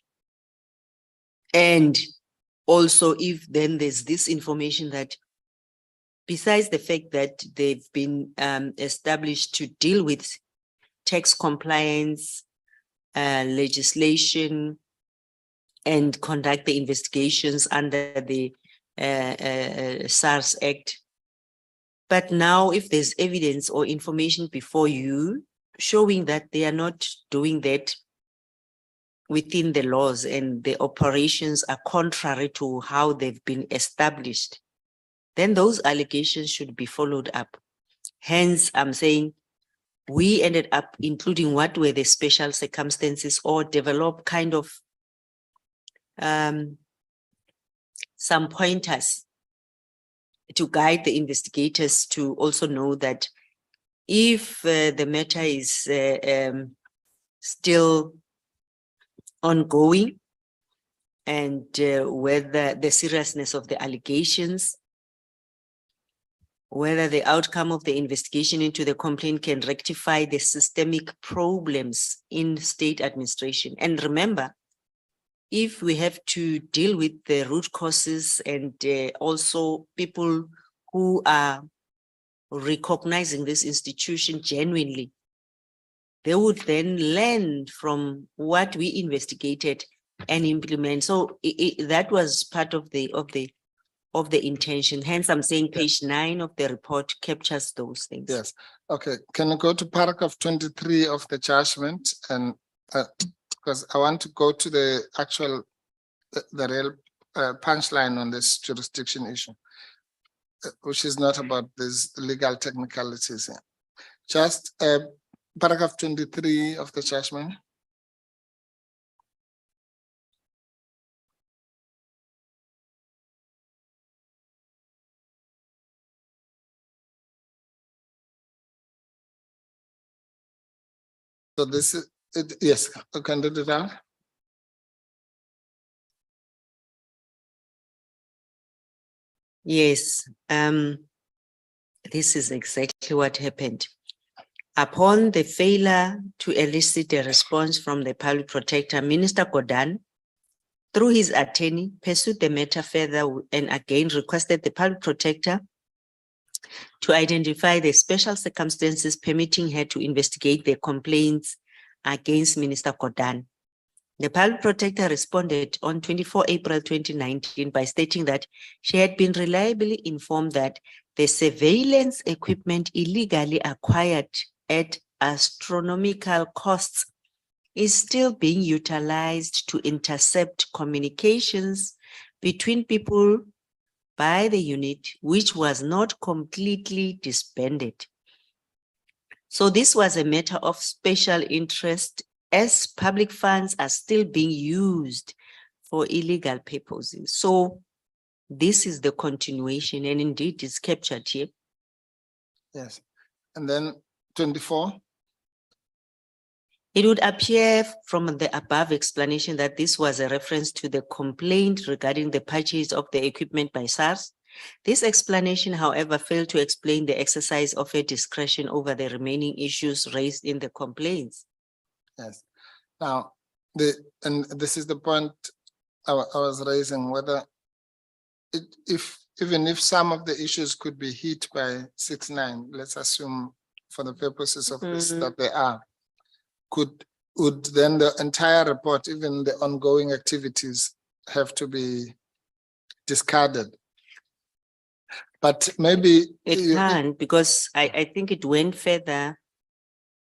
And also if then there's this information that besides the fact that they've been established to deal with tax compliance, legislation, and conduct the investigations under the SARS Act. But now if there's evidence or information before you showing that they are not doing that within the laws and the operations are contrary to how they've been established, then those allegations should be followed up. Hence, I'm saying we ended up including what were the special circumstances, or develop kind of some pointers to guide the investigators to also know that if the matter is still ongoing, and whether the seriousness of the allegations, whether the outcome of the investigation into the complaint can rectify the systemic problems in state administration. And remember, if we have to deal with the root causes and also people who are recognizing this institution genuinely, they would then learn from what we investigated and implement. So that was part of the of the intention. Hence, I'm saying page 9 of the report captures those things. Yes, okay, can you go to paragraph 23 of the judgment, and because I want to go to the actual, the real punchline on this jurisdiction issue, which is not about these legal technicalities. Just paragraph 23 of the judgment. So this is it. Yes, I can do that. Yes, this is exactly what happened. Upon the failure to elicit a response from the public protector, Minister Godan, through his attorney, pursued the matter further and again requested the public protector to identify the special circumstances permitting her to investigate the complaints against Minister Godan. The public protector responded on 24 April 2019 by stating that she had been reliably informed that the surveillance equipment illegally acquired at astronomical costs is still being utilized to intercept communications between people by the unit, which was not completely disbanded. So this was a matter of special interest, as public funds are still being used for illegal purposes. So this is the continuation, and indeed it's captured here. Yes, and then 24. It would appear from the above explanation that this was a reference to the complaint regarding the purchase of the equipment by SARS. This explanation, however, failed to explain the exercise of a discretion over the remaining issues raised in the complaints. Yes. Now, this is the point I was raising, whether even if some of the issues could be hit by 6.9, let's assume for the purposes of this that they are, would then the entire report, even the ongoing activities, have to be discarded? But maybe it can, because I think it went further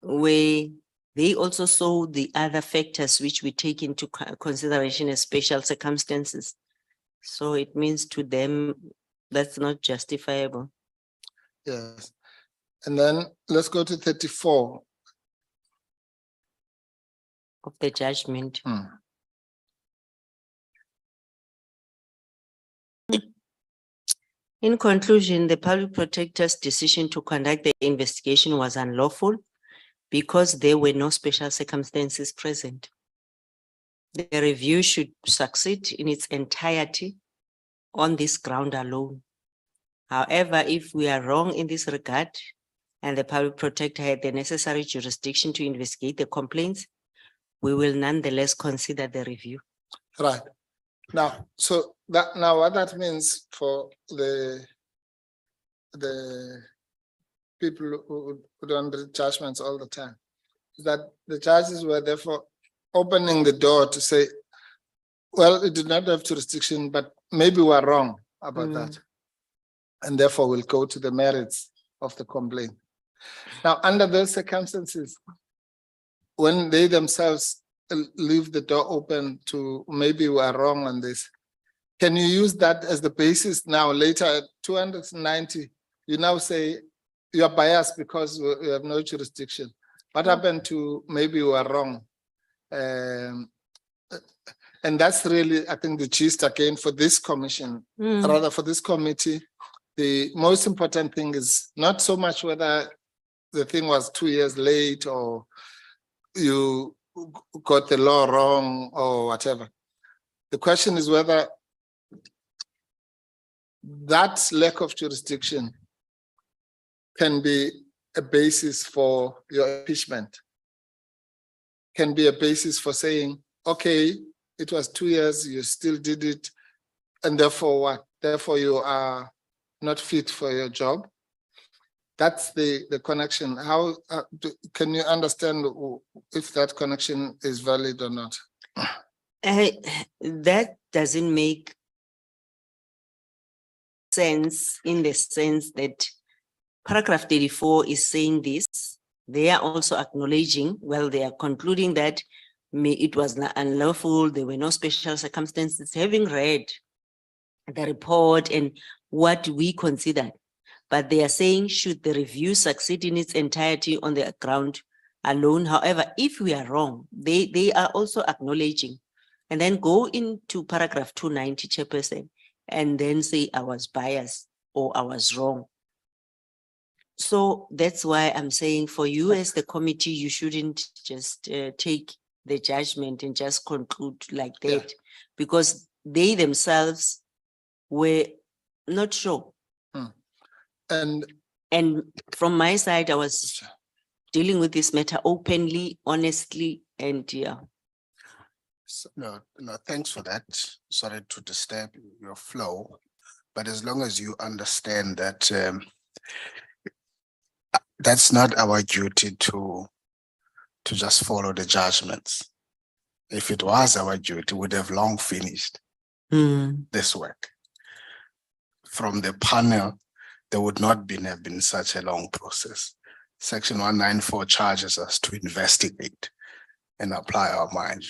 where they also saw the other factors which we take into consideration as special circumstances. So it means to them that's not justifiable. Yes. And then let's go to 34. Of the judgment. In conclusion, the public protector's decision to conduct the investigation was unlawful because there were no special circumstances present. The review should succeed in its entirety on this ground alone. However, if we are wrong in this regard and the public protector had the necessary jurisdiction to investigate the complaints, we will nonetheless consider the review. Right. Now, so that now what that means for the people who don't read judgments all the time is that the judges were therefore opening the door to say, well, it did not have jurisdiction, but maybe we're wrong about that. And therefore we'll go to the merits of the complaint. Now, under those circumstances, when they themselves leave the door open to maybe we are wrong on this, can you use that as the basis now later at 290? You now say you are biased because we have no jurisdiction. What happened to maybe we are wrong? And that's really, I think, the gist again for this commission, rather for this committee. The most important thing is not so much whether the thing was 2 years late or you got the law wrong or whatever. The question is whether that lack of jurisdiction can be a basis for your impeachment, can be a basis for saying, okay, it was 2 years, you still did it, and therefore what? Therefore you are not fit for your job. That's the connection. How can you understand if that connection is valid or not? That doesn't make sense in the sense that paragraph 34 is saying this. They are also acknowledging, well, they are concluding that it was unlawful, there were no special circumstances, having read the report and what we considered. But they are saying, should the review succeed in its entirety on the ground alone? However, if we are wrong, they are also acknowledging, and then go into paragraph 290, Chairperson, and then say I was biased or I was wrong. So that's why I'm saying for you as the committee, you shouldn't just take the judgment and just conclude like that, because they themselves were not sure. And from my side, I was dealing with this matter openly, honestly, and yeah. So, no, thanks for that. Sorry to disturb your flow, but as long as you understand that that's not our duty to just follow the judgments. If it was our duty, we would have long finished this work. From the panel, there would not have been such a long process. Section 194 charges us to investigate and apply our mind.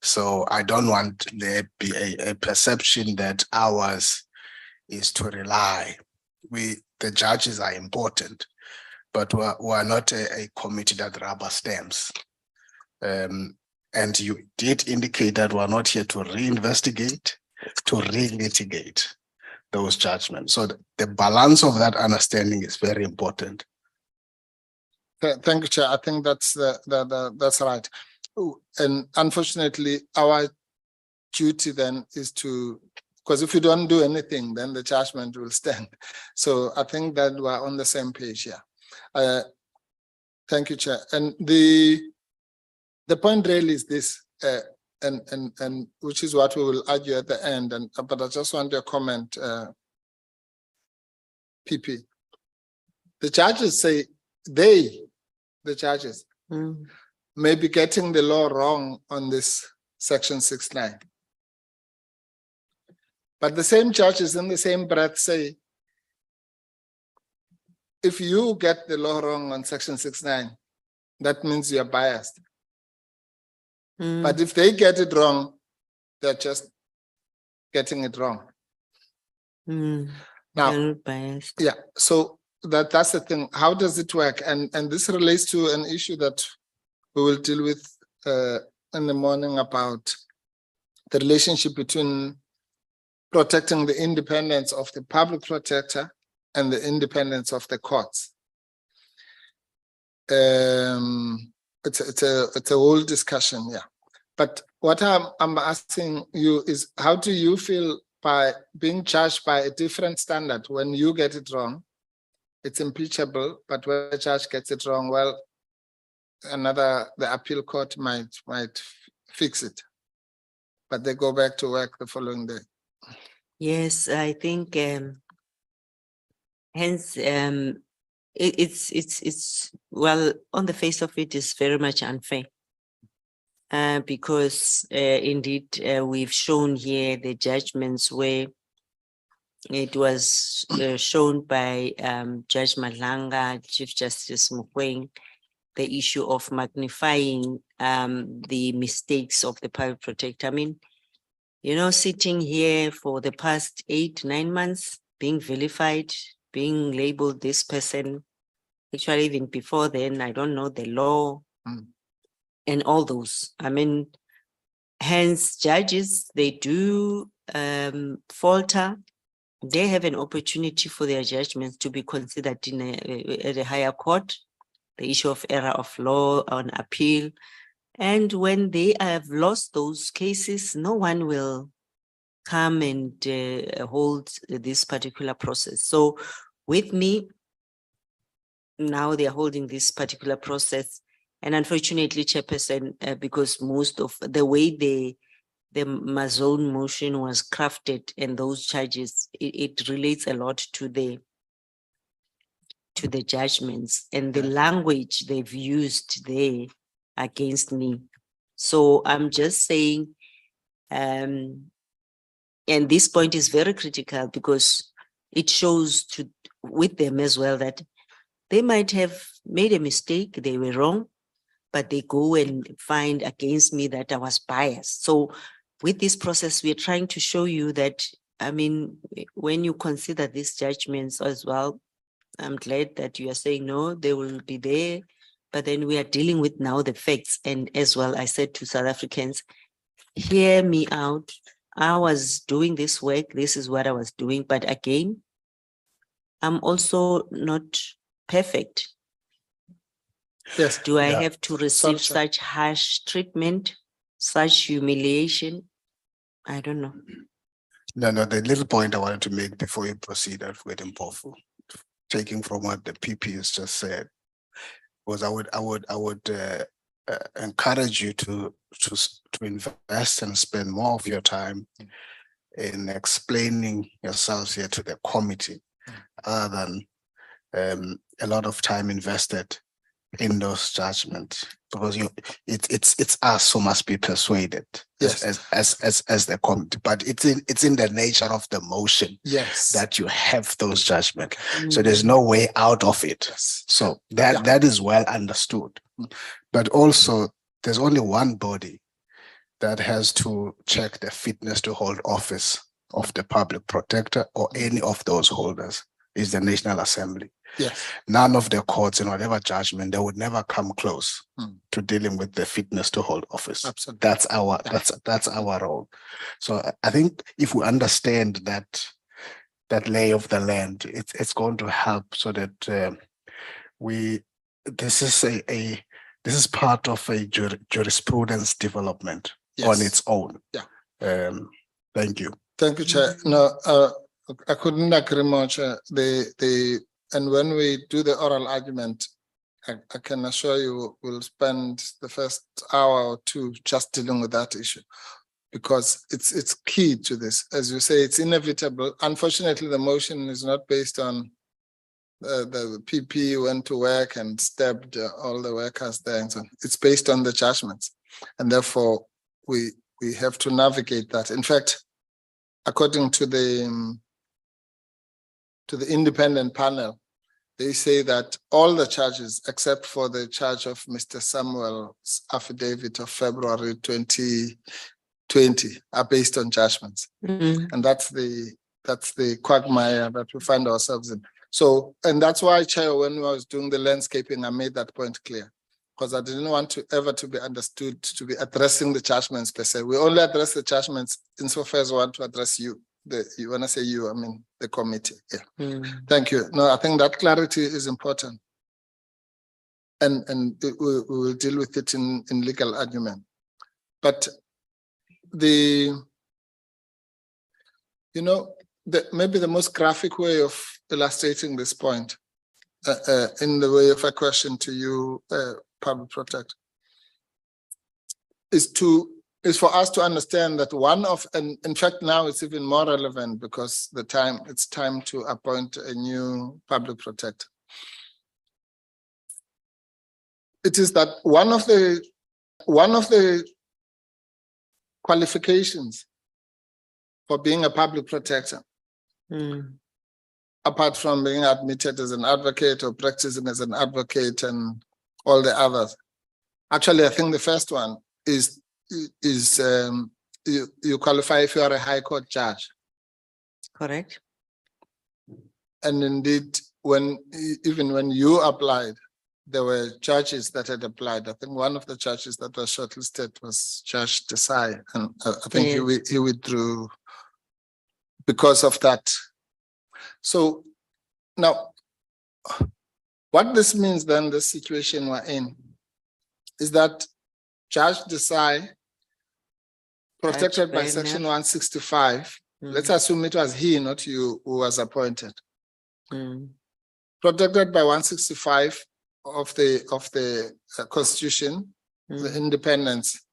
So I don't want there be a perception that ours is to rely. The judges are important, but we're not a committee that rubber stamps. And you did indicate that we're not here to reinvestigate, to relitigate those judgments. So the balance of that understanding is very important. Thank you, Chair. I think that's that's right. And unfortunately, our duty then is to, because if we don't do anything, then the judgment will stand. So I think that we're on the same page here. Thank you, Chair. And the point really is this, and which is what we will argue at the end. And but I just want your comment, PP. The judges say the judges may be getting the law wrong on this section 69. But the same judges in the same breath say, if you get the law wrong on section 69, that means you're biased. But if they get it wrong, they're just getting it wrong. Now, biased. Yeah, so that's the thing. How does it work? And this relates to an issue that we will deal with in the morning about the relationship between protecting the independence of the public protector and the independence of the courts. It's a whole discussion, yeah. But what I'm asking you is, how do you feel by being judged by a different standard? When you get it wrong, it's impeachable, but when the judge gets it wrong, well, the appeal court might fix it, but they go back to work the following day. Yes, I think hence it's well, on the face of it is very much unfair. Because indeed we've shown here the judgments where it was shown by Judge Madlanga, Chief Justice Mkhwebane, the issue of magnifying the mistakes of the public protector. I mean, you know, sitting here for the past 8-9 months, being vilified, being labeled this person, actually even before then, I don't know the law. And all those, I mean, hence judges, they do falter. They have an opportunity for their judgments to be considered in at a higher court, the issue of error of law on appeal. And when they have lost those cases, no one will come and hold this particular process. So with me, now they're holding this particular process. And unfortunately, Chairperson, because most of the way the Mazone motion was crafted and those charges, it relates a lot to the judgments and the language they've used there against me. So I'm just saying, and this point is very critical because it shows with them as well that they might have made a mistake, they were wrong, but they go and find against me that I was biased. So with this process, we're trying to show you that, I mean, when you consider these judgments as well, I'm glad that you are saying, no, they will be there, but then we are dealing with now the facts. And as well, I said to South Africans, hear me out. I was doing this work. This is what I was doing. But again, I'm also not perfect. Yes. Do I Yeah. have to receive Sure. such harsh treatment, such humiliation? I don't know. No, the little point I wanted to make before you proceed, Adv Mkhwebane, taking from what the PP has just said, was I would encourage you to invest and spend more of your time in explaining yourselves here to the committee, other than a lot of time invested in those judgments, because it's us who must be persuaded. Yes. as the committee, but it's in the nature of the motion Yes. that you have those judgments. So there's no way out of it. Yes. So that is well understood. But also there's only one body that has to check the fitness to hold office of the public protector or any of those holders, is the National Assembly. Yes. None of the courts, in whatever judgment, they would never come close Hmm. to dealing with the fitness to hold office. Absolutely. That's our role. So I think if we understand that lay of the land, it's going to help so that this is part of a jurisprudence development on its own. Yeah. Thank you. Thank you, Chair. No, I couldn't agree more, Chair. And when we do the oral argument, I can assure you we'll spend the first hour or two just dealing with that issue, because it's key to this. As you say, it's inevitable. Unfortunately, the motion is not based on the PP went to work and stabbed all the workers there, and so on. It's based on the judgments, and therefore we have to navigate that. In fact, according to the independent panel, they say that all the charges, except for the charge of Mr. Samuel's affidavit of February 2020, are based on judgments. And that's the quagmire that we find ourselves in. So, and that's why, Chair, when I was doing the landscaping, I made that point clear, because I didn't want to ever to be understood to be addressing the judgments per se. We only address the judgments insofar as we want to address you. When I say you, I mean the committee. Yeah. Thank you. No, I think that clarity is important, and we will deal with it in legal argument. But maybe the most graphic way of illustrating this point, in the way of a question to you, Public Protector, is for us to understand that and in fact now it's even more relevant because it's time to appoint a new public protector. It is that one of the qualifications for being a public protector, apart from being admitted as an advocate or practicing as an advocate and all the others, actually I think the first one is you qualify if you are a high court judge. Correct. And indeed, even when you applied, there were judges that had applied. I think one of the judges that was shortlisted was Judge Desai, and I think he withdrew because of that. So now, what this means then, the situation we're in, is that Judge Desai, protected by Section 165, let's assume it was he, not you, who was appointed. Protected by 165 of the Constitution, the independence,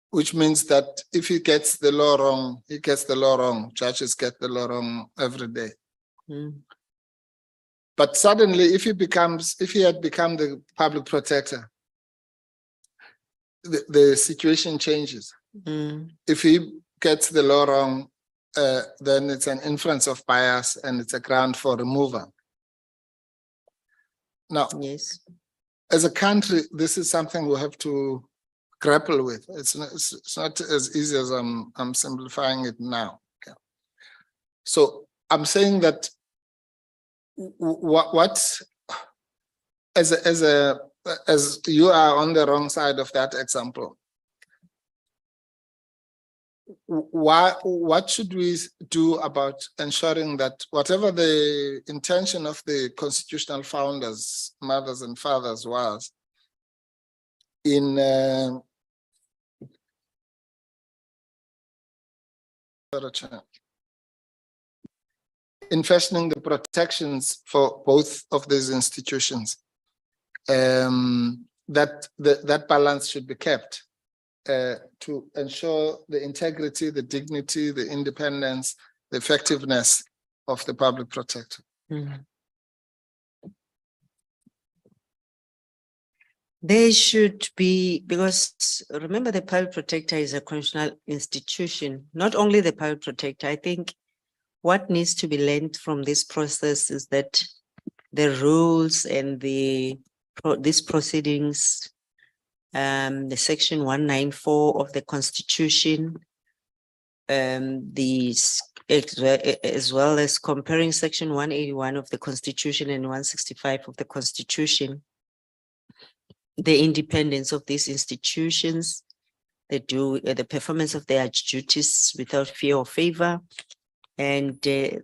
which means that if he gets the law wrong, he gets the law wrong. Judges get the law wrong every day. But suddenly, if he had become the public protector, the situation changes. If he gets the law wrong, then it's an inference of bias and it's a ground for removal. Now, Yes. as a country, this is something we have to grapple with. It's not as easy as I'm simplifying it now. Okay. So I'm saying that as you are on the wrong side of that example, what should we do about ensuring that whatever the intention of the constitutional founders, mothers and fathers was in fashioning the protections for both of these institutions, that balance should be kept to ensure the integrity, the dignity, the independence, the effectiveness of the public protector. Mm. They should be, because remember the public protector is a constitutional institution, not only the public protector. I think what needs to be learned from this process is that the rules and these proceedings, the section 194 of the Constitution, as well as comparing section 181 of the Constitution and 165 of the Constitution, the independence of these institutions, they do the performance of their duties without fear or favor, and they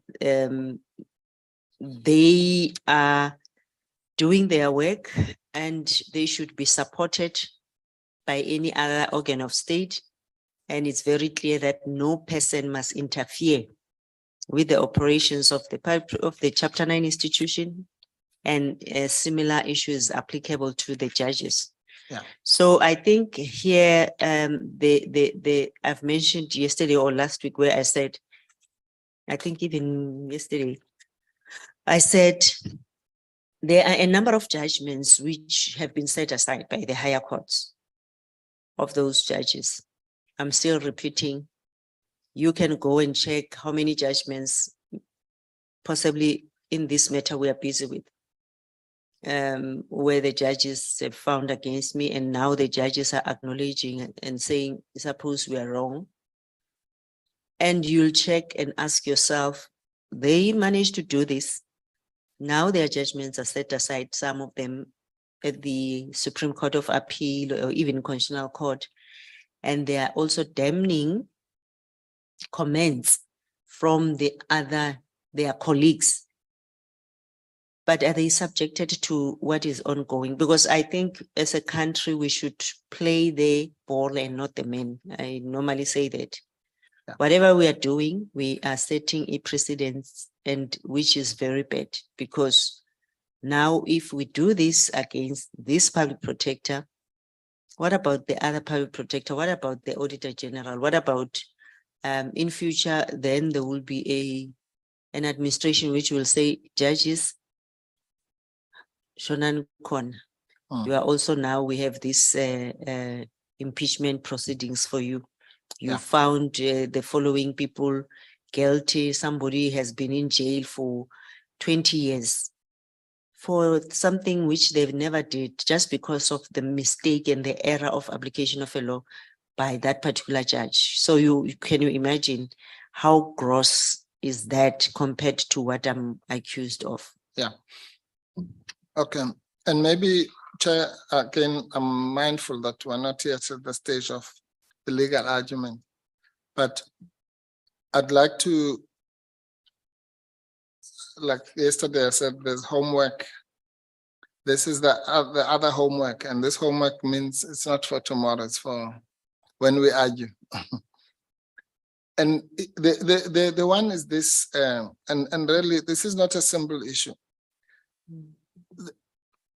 are doing their work and they should be supported by any other organ of state. And it's very clear that no person must interfere with the operations of the Chapter 9 institution, and similar issues applicable to the judges. Yeah. So I think here, I've mentioned yesterday or last week where I said, I think even yesterday, I said there are a number of judgments which have been set aside by the higher courts of those judges. I'm still repeating, you can go and check how many judgments possibly in this matter we are busy with, where the judges have found against me, and now the judges are acknowledging and saying, suppose we are wrong. And you'll check and ask yourself, they managed to do this. Now their judgments are set aside, some of them at the Supreme Court of Appeal or even Constitutional Court. And they are also damning comments from their colleagues. But are they subjected to what is ongoing? Because I think as a country, we should play the ball and not the man. I normally say that. Yeah. Whatever we are doing, we are setting a precedence, and which is very bad, because now if we do this against this public protector, what about the other public protector? What about the Auditor General? What about in future, then there will be an administration which will say, judges, Shonan Kon, you are also now, we have this impeachment proceedings for you. You found the following people guilty. Somebody has been in jail for 20 years for something which they've never did, just because of the mistake and the error of application of a law by that particular judge. So can you imagine how gross is that compared to what I'm accused of? Yeah. Okay. And maybe, Chair, again, I'm mindful that we're not yet at the stage of the legal argument, but I'd like to, like yesterday I said, there's homework. This is the other homework, and this homework means it's not for tomorrow, it's for when we argue. And the one is this, and really this is not a simple issue.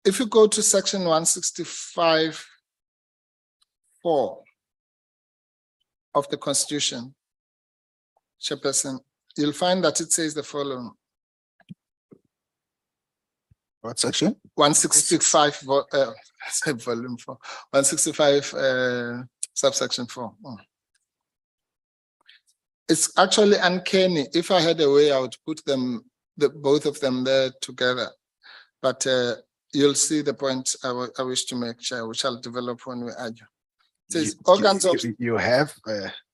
If you go to section 165(4) of the Constitution, Chairperson, you'll find that it says the following. What section? 165, volume 4, 165, subsection 4. It's actually uncanny. If I had a way, I would put them, both of them there together. But you'll see the point I wish to make, Chair, which I'll develop when we argue. It says organs of you have,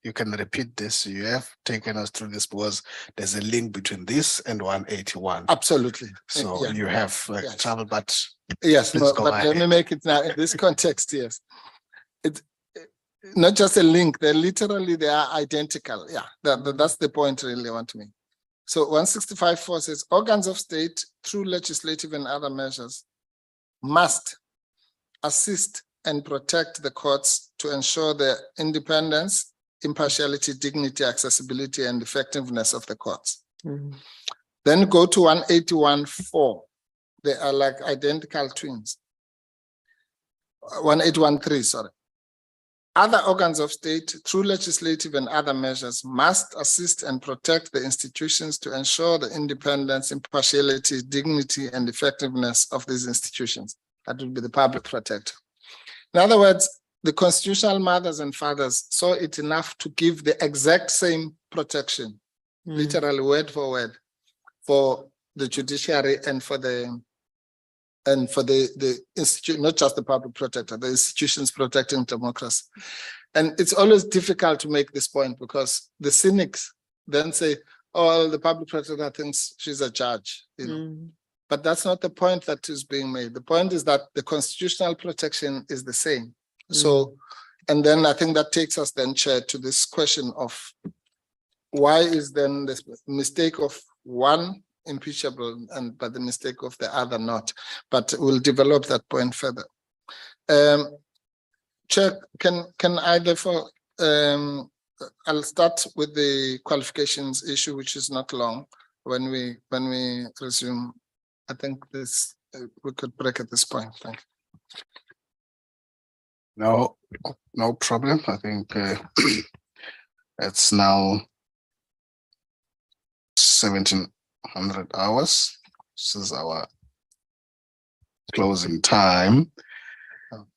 you can repeat this. You have taken us through this because there's a link between this and 181. absolutely. So Yeah. you have Yes. travel, but Yes, Let's no, go but let me ahead. make it now in this context. Yes, it's not just a link. They are identical. Yeah, that's the point really I want to make. So 165.4 says organs of state through legislative and other measures must assist and protect the courts to ensure the independence, impartiality, dignity, accessibility, and effectiveness of the courts. Then go to 181.4. They are like identical twins. 181.3, sorry. Other organs of state, through legislative and other measures, must assist and protect the institutions to ensure the independence, impartiality, dignity, and effectiveness of these institutions. That would be the public protector. In other words, the constitutional mothers and fathers saw it enough to give the exact same protection, literally word for word, for the judiciary and for the institute, not just the public protector, the institutions protecting democracy. And it's always difficult to make this point because the cynics then say, oh, the public protector thinks she's a judge, you know. But that's not the point that is being made. The point is that the constitutional protection is the same. So, and then I think that takes us then, Chair, to this question of why is then the mistake of one impeachable but the mistake of the other not? But we'll develop that point further. Chair, can I therefore, I'll start with the qualifications issue, which is not long. When we resume, I think this we could break at this point. Thank you. no problem. I think it's now 1700 hours. This is our closing time.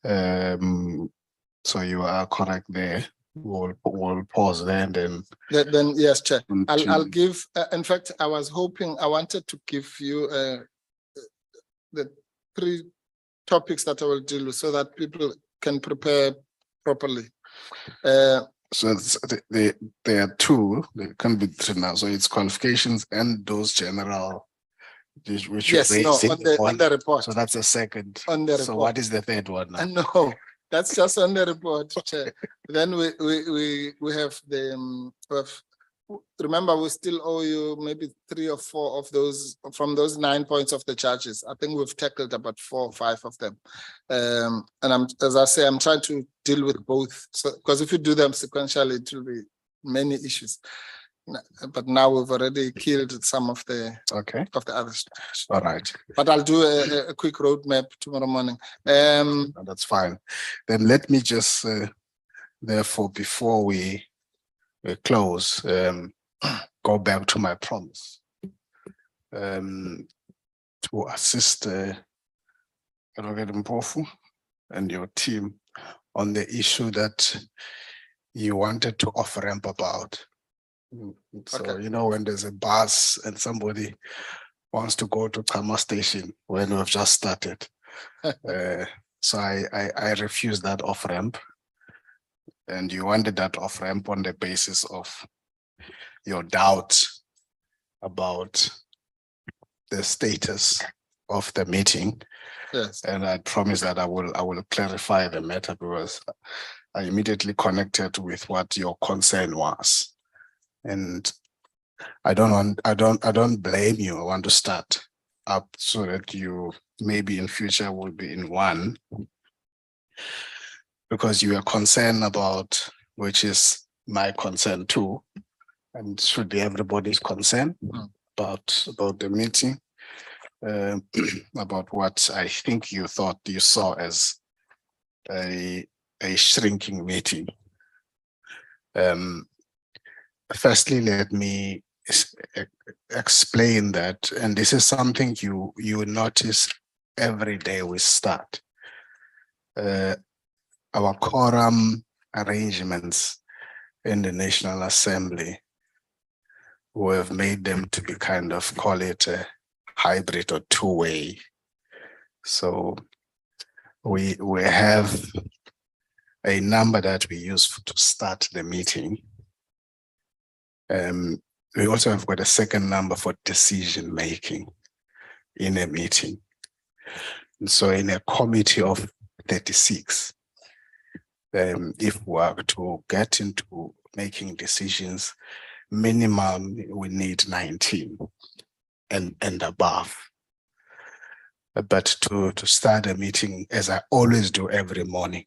So you are correct there. We'll pause there and then. Then yes, Chair. I'll give. In fact, I wanted to give you the 3 topics that I will deal with so that people can prepare properly. So there are 2. They can be 3 now. So it's qualifications and those general. Which yes, no, on the report. So that's a second. On the report. So what is the third one now? No, that's just on the report, Chair. Then we have the remember, we still owe you maybe 3 or 4 of those from those 9 points of the charges. I think we've tackled about 4 or 5 of them. And as I say, I'm trying to deal with both. So because if you do them sequentially, it will be many issues. But now we've already killed some of the others. All right. But I'll do a quick roadmap tomorrow morning. That's fine. Then let me just therefore before we close, go back to my promise to assist Adv Mkhwebane and your team on the issue that you wanted to off-ramp about. So, you know, when there's a bus and somebody wants to go to Kama station when we've just started. So I refused that off-ramp. And you wanted that off-ramp on the basis of your doubt about the status of the meeting. Yes. And I promise that I will clarify the matter because I immediately connected with what your concern was. And I don't blame you. I want to start up so that you maybe in future will be in one, because you are concerned about, which is my concern too, and should be everybody's concern about the meeting, about what I think you thought you saw as a shrinking meeting. Firstly, let me explain that, and this is something you notice every day we start. Our quorum arrangements in the National Assembly we have made them to be kind of, call it a hybrid or two-way. So we have a number that we use to start the meeting. We also have got a second number for decision making in a meeting. And so in a committee of 36, if we are to get into making decisions, minimum we need 19 and above. But to start a meeting, as I always do every morning,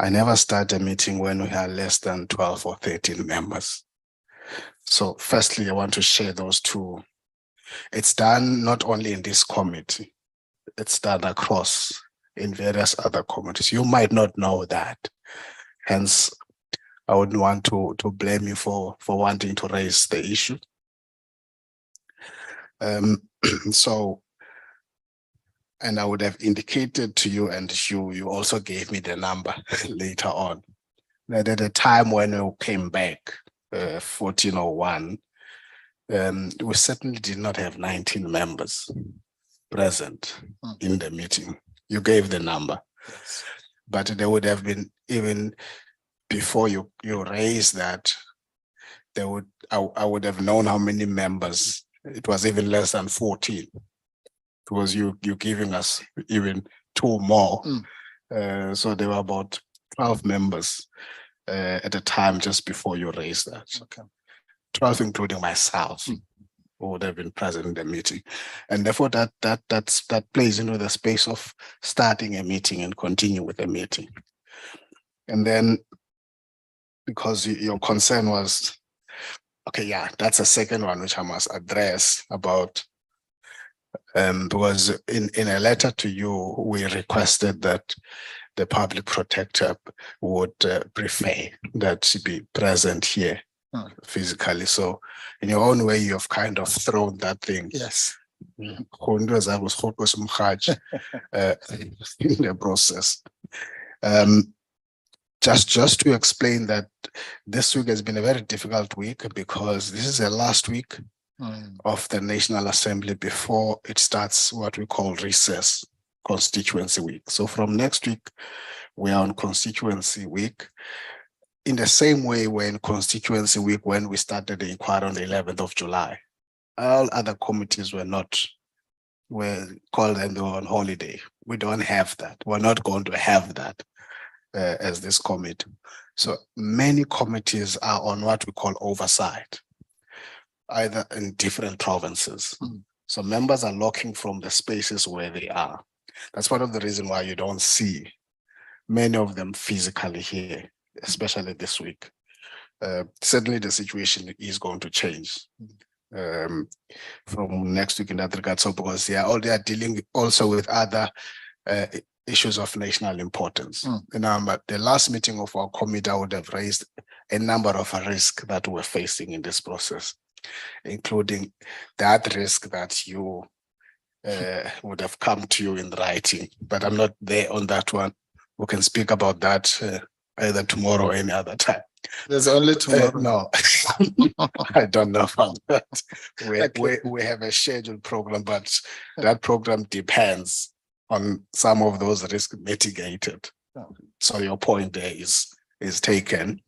I never start a meeting when we have less than 12 or 13 members. So firstly, I want to share those two. It's done not only in this committee, it's done across in various other committees. You might not know that. Hence, I wouldn't want to blame you for wanting to raise the issue. And I would have indicated to you, and you also gave me the number later on, that at the time when we came back, 1401, we certainly did not have 19 members present in the meeting. You gave the number, Yes. but there would have been, even before you raised that, I would have known how many members. It was even less than 14. Because you giving us even 2 more. So there were about 12 members at the time just before you raised that. Okay. 12 including myself who would have been present in the meeting. And therefore that plays into the space of starting a meeting and continue with the meeting. And then because your concern was, okay, yeah, that's a second one which I must address about because in a letter to you, we requested that the public protector would prefer that she be present here physically. So in your own way, you have kind of thrown that thing. Yes. In the process. Just to explain that this week has been a very difficult week because this is the last week of the National Assembly before it starts what we call recess, constituency week. So from next week, we are on constituency week. In the same way we're in constituency week when we started the inquiry on the 11th of July. All other committees were called and they were on holiday. We don't have that. We're not going to have that as this committee. So many committees are on what we call oversight, either in different provinces. So members are looking from the spaces where they are. That's part of the reason why you don't see many of them physically here, especially this week. Certainly the situation is going to change from next week in that regard. So because they are dealing also with other issues of national importance. But the last meeting of our committee, I would have raised a number of risks that we're facing in this process, including that risk that you would have come to you in writing, but I'm not there on that one. We can speak about that either tomorrow or any other time. There's only tomorrow. No, I don't know about that. We have a scheduled program, but that program depends on some of those risks mitigated. So your point there is taken.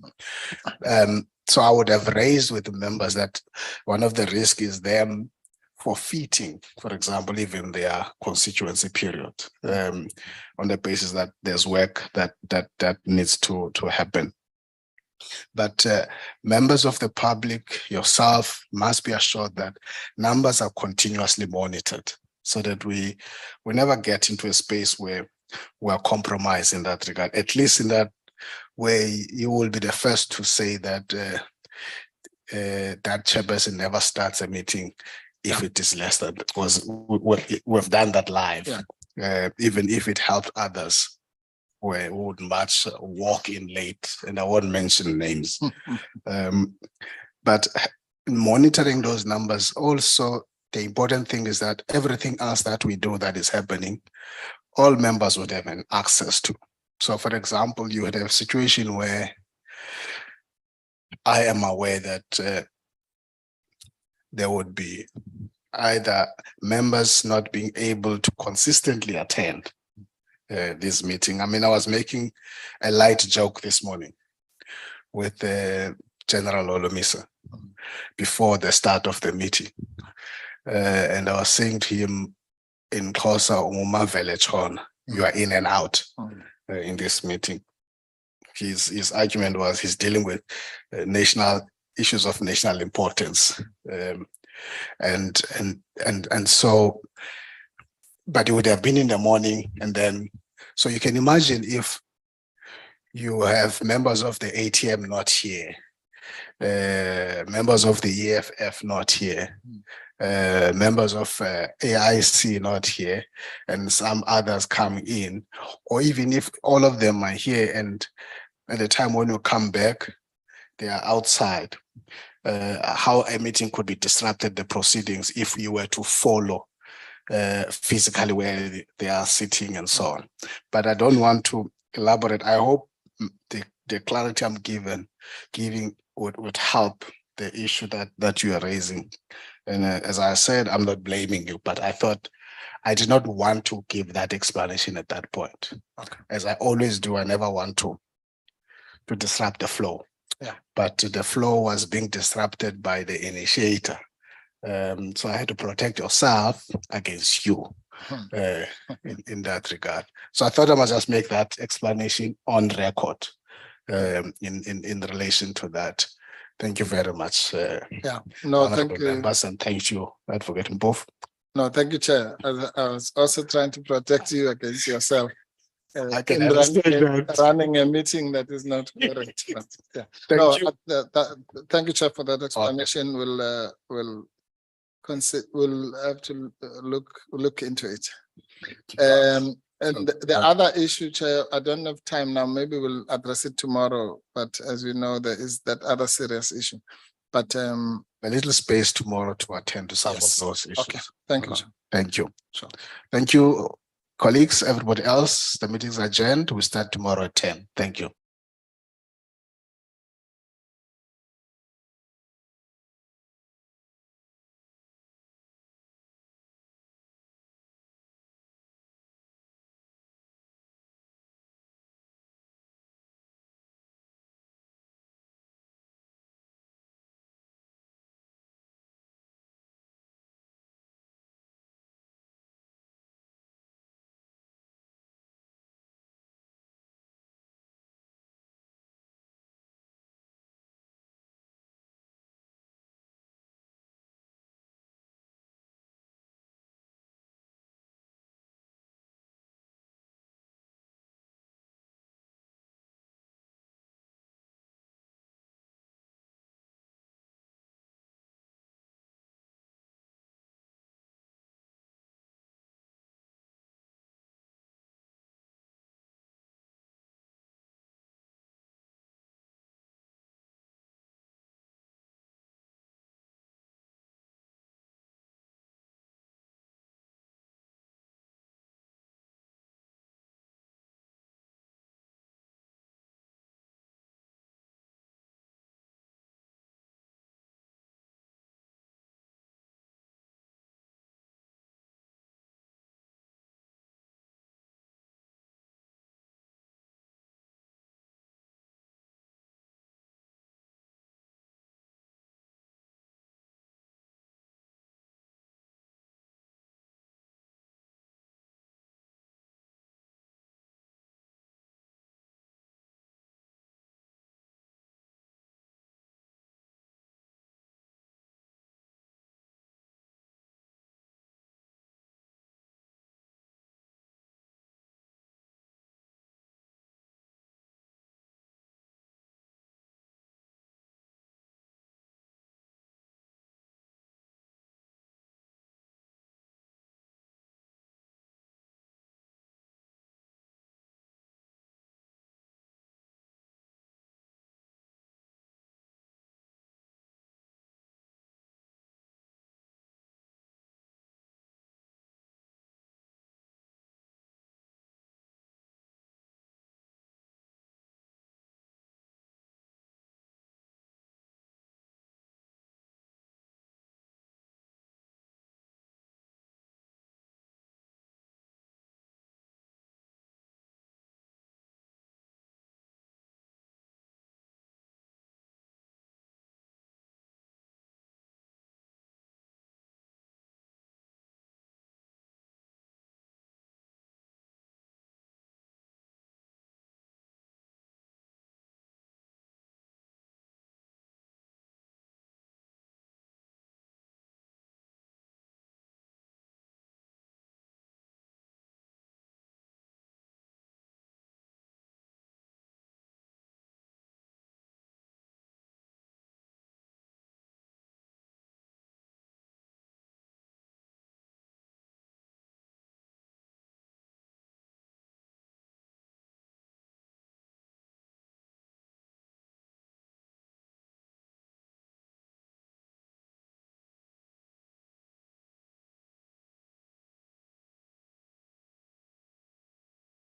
So I would have raised with the members that one of the risks is them forfeiting, for example, even their constituency period, on the basis that there's work that needs to happen. But members of the public, yourself, must be assured that numbers are continuously monitored so that we never get into a space where we're compromised in that regard. At least in that way, you will be the first to say that that chairperson never starts a meeting if it is less than, because we've done that live, even if it helped others who would much walk in late, and I won't mention names. But monitoring those numbers, also the important thing is that everything else that we do that is happening, all members would have an access to. So for example, you would have a situation where I am aware that there would be either members not being able to consistently attend this meeting. I mean, I was making a light joke this morning with General Olomisa before the start of the meeting. And I was saying to him in Xhosa, "Umavele Chona, you are in and out in this meeting." His argument was he's dealing with national issues of national importance. And so, but it would have been in the morning, and then, so you can imagine if you have members of the ATM not here, members of the EFF not here, members of AIC not here, and some others come in, or even if all of them are here and at the time when you come back, they are outside, how a meeting could be disrupted, the proceedings, if you were to follow physically where they are sitting and so on. But I don't want to elaborate. I hope the clarity I'm giving would help the issue that you are raising. And as I said, I'm not blaming you, but I thought I did not want to give that explanation at that point. Okay. As I always do, I never want to disrupt the flow. Yeah. But the flow was being disrupted by the initiator. So I had to protect yourself against you in that regard. So I thought I must just make that explanation on record in relation to that. Thank you very much. Yeah, no, thank you. Members, and thank you, Advocate Mkhwebane. No, thank you, Chair. I was also trying to protect you against yourself. I can in understand that. running a meeting that is not correct. But, yeah. Thank you. Thank you, Chair, for that explanation. Okay. We'll have to look into it. And the other issue, Chair, I don't have time now. Maybe we'll address it tomorrow. But as we know, there is that other serious issue. But a little space tomorrow to attend to some yes. of those issues. Okay. Thank you. Chair. Thank you. Sure. Thank you, colleagues. Everybody else, the meeting is adjourned. We start tomorrow at 10. Thank you.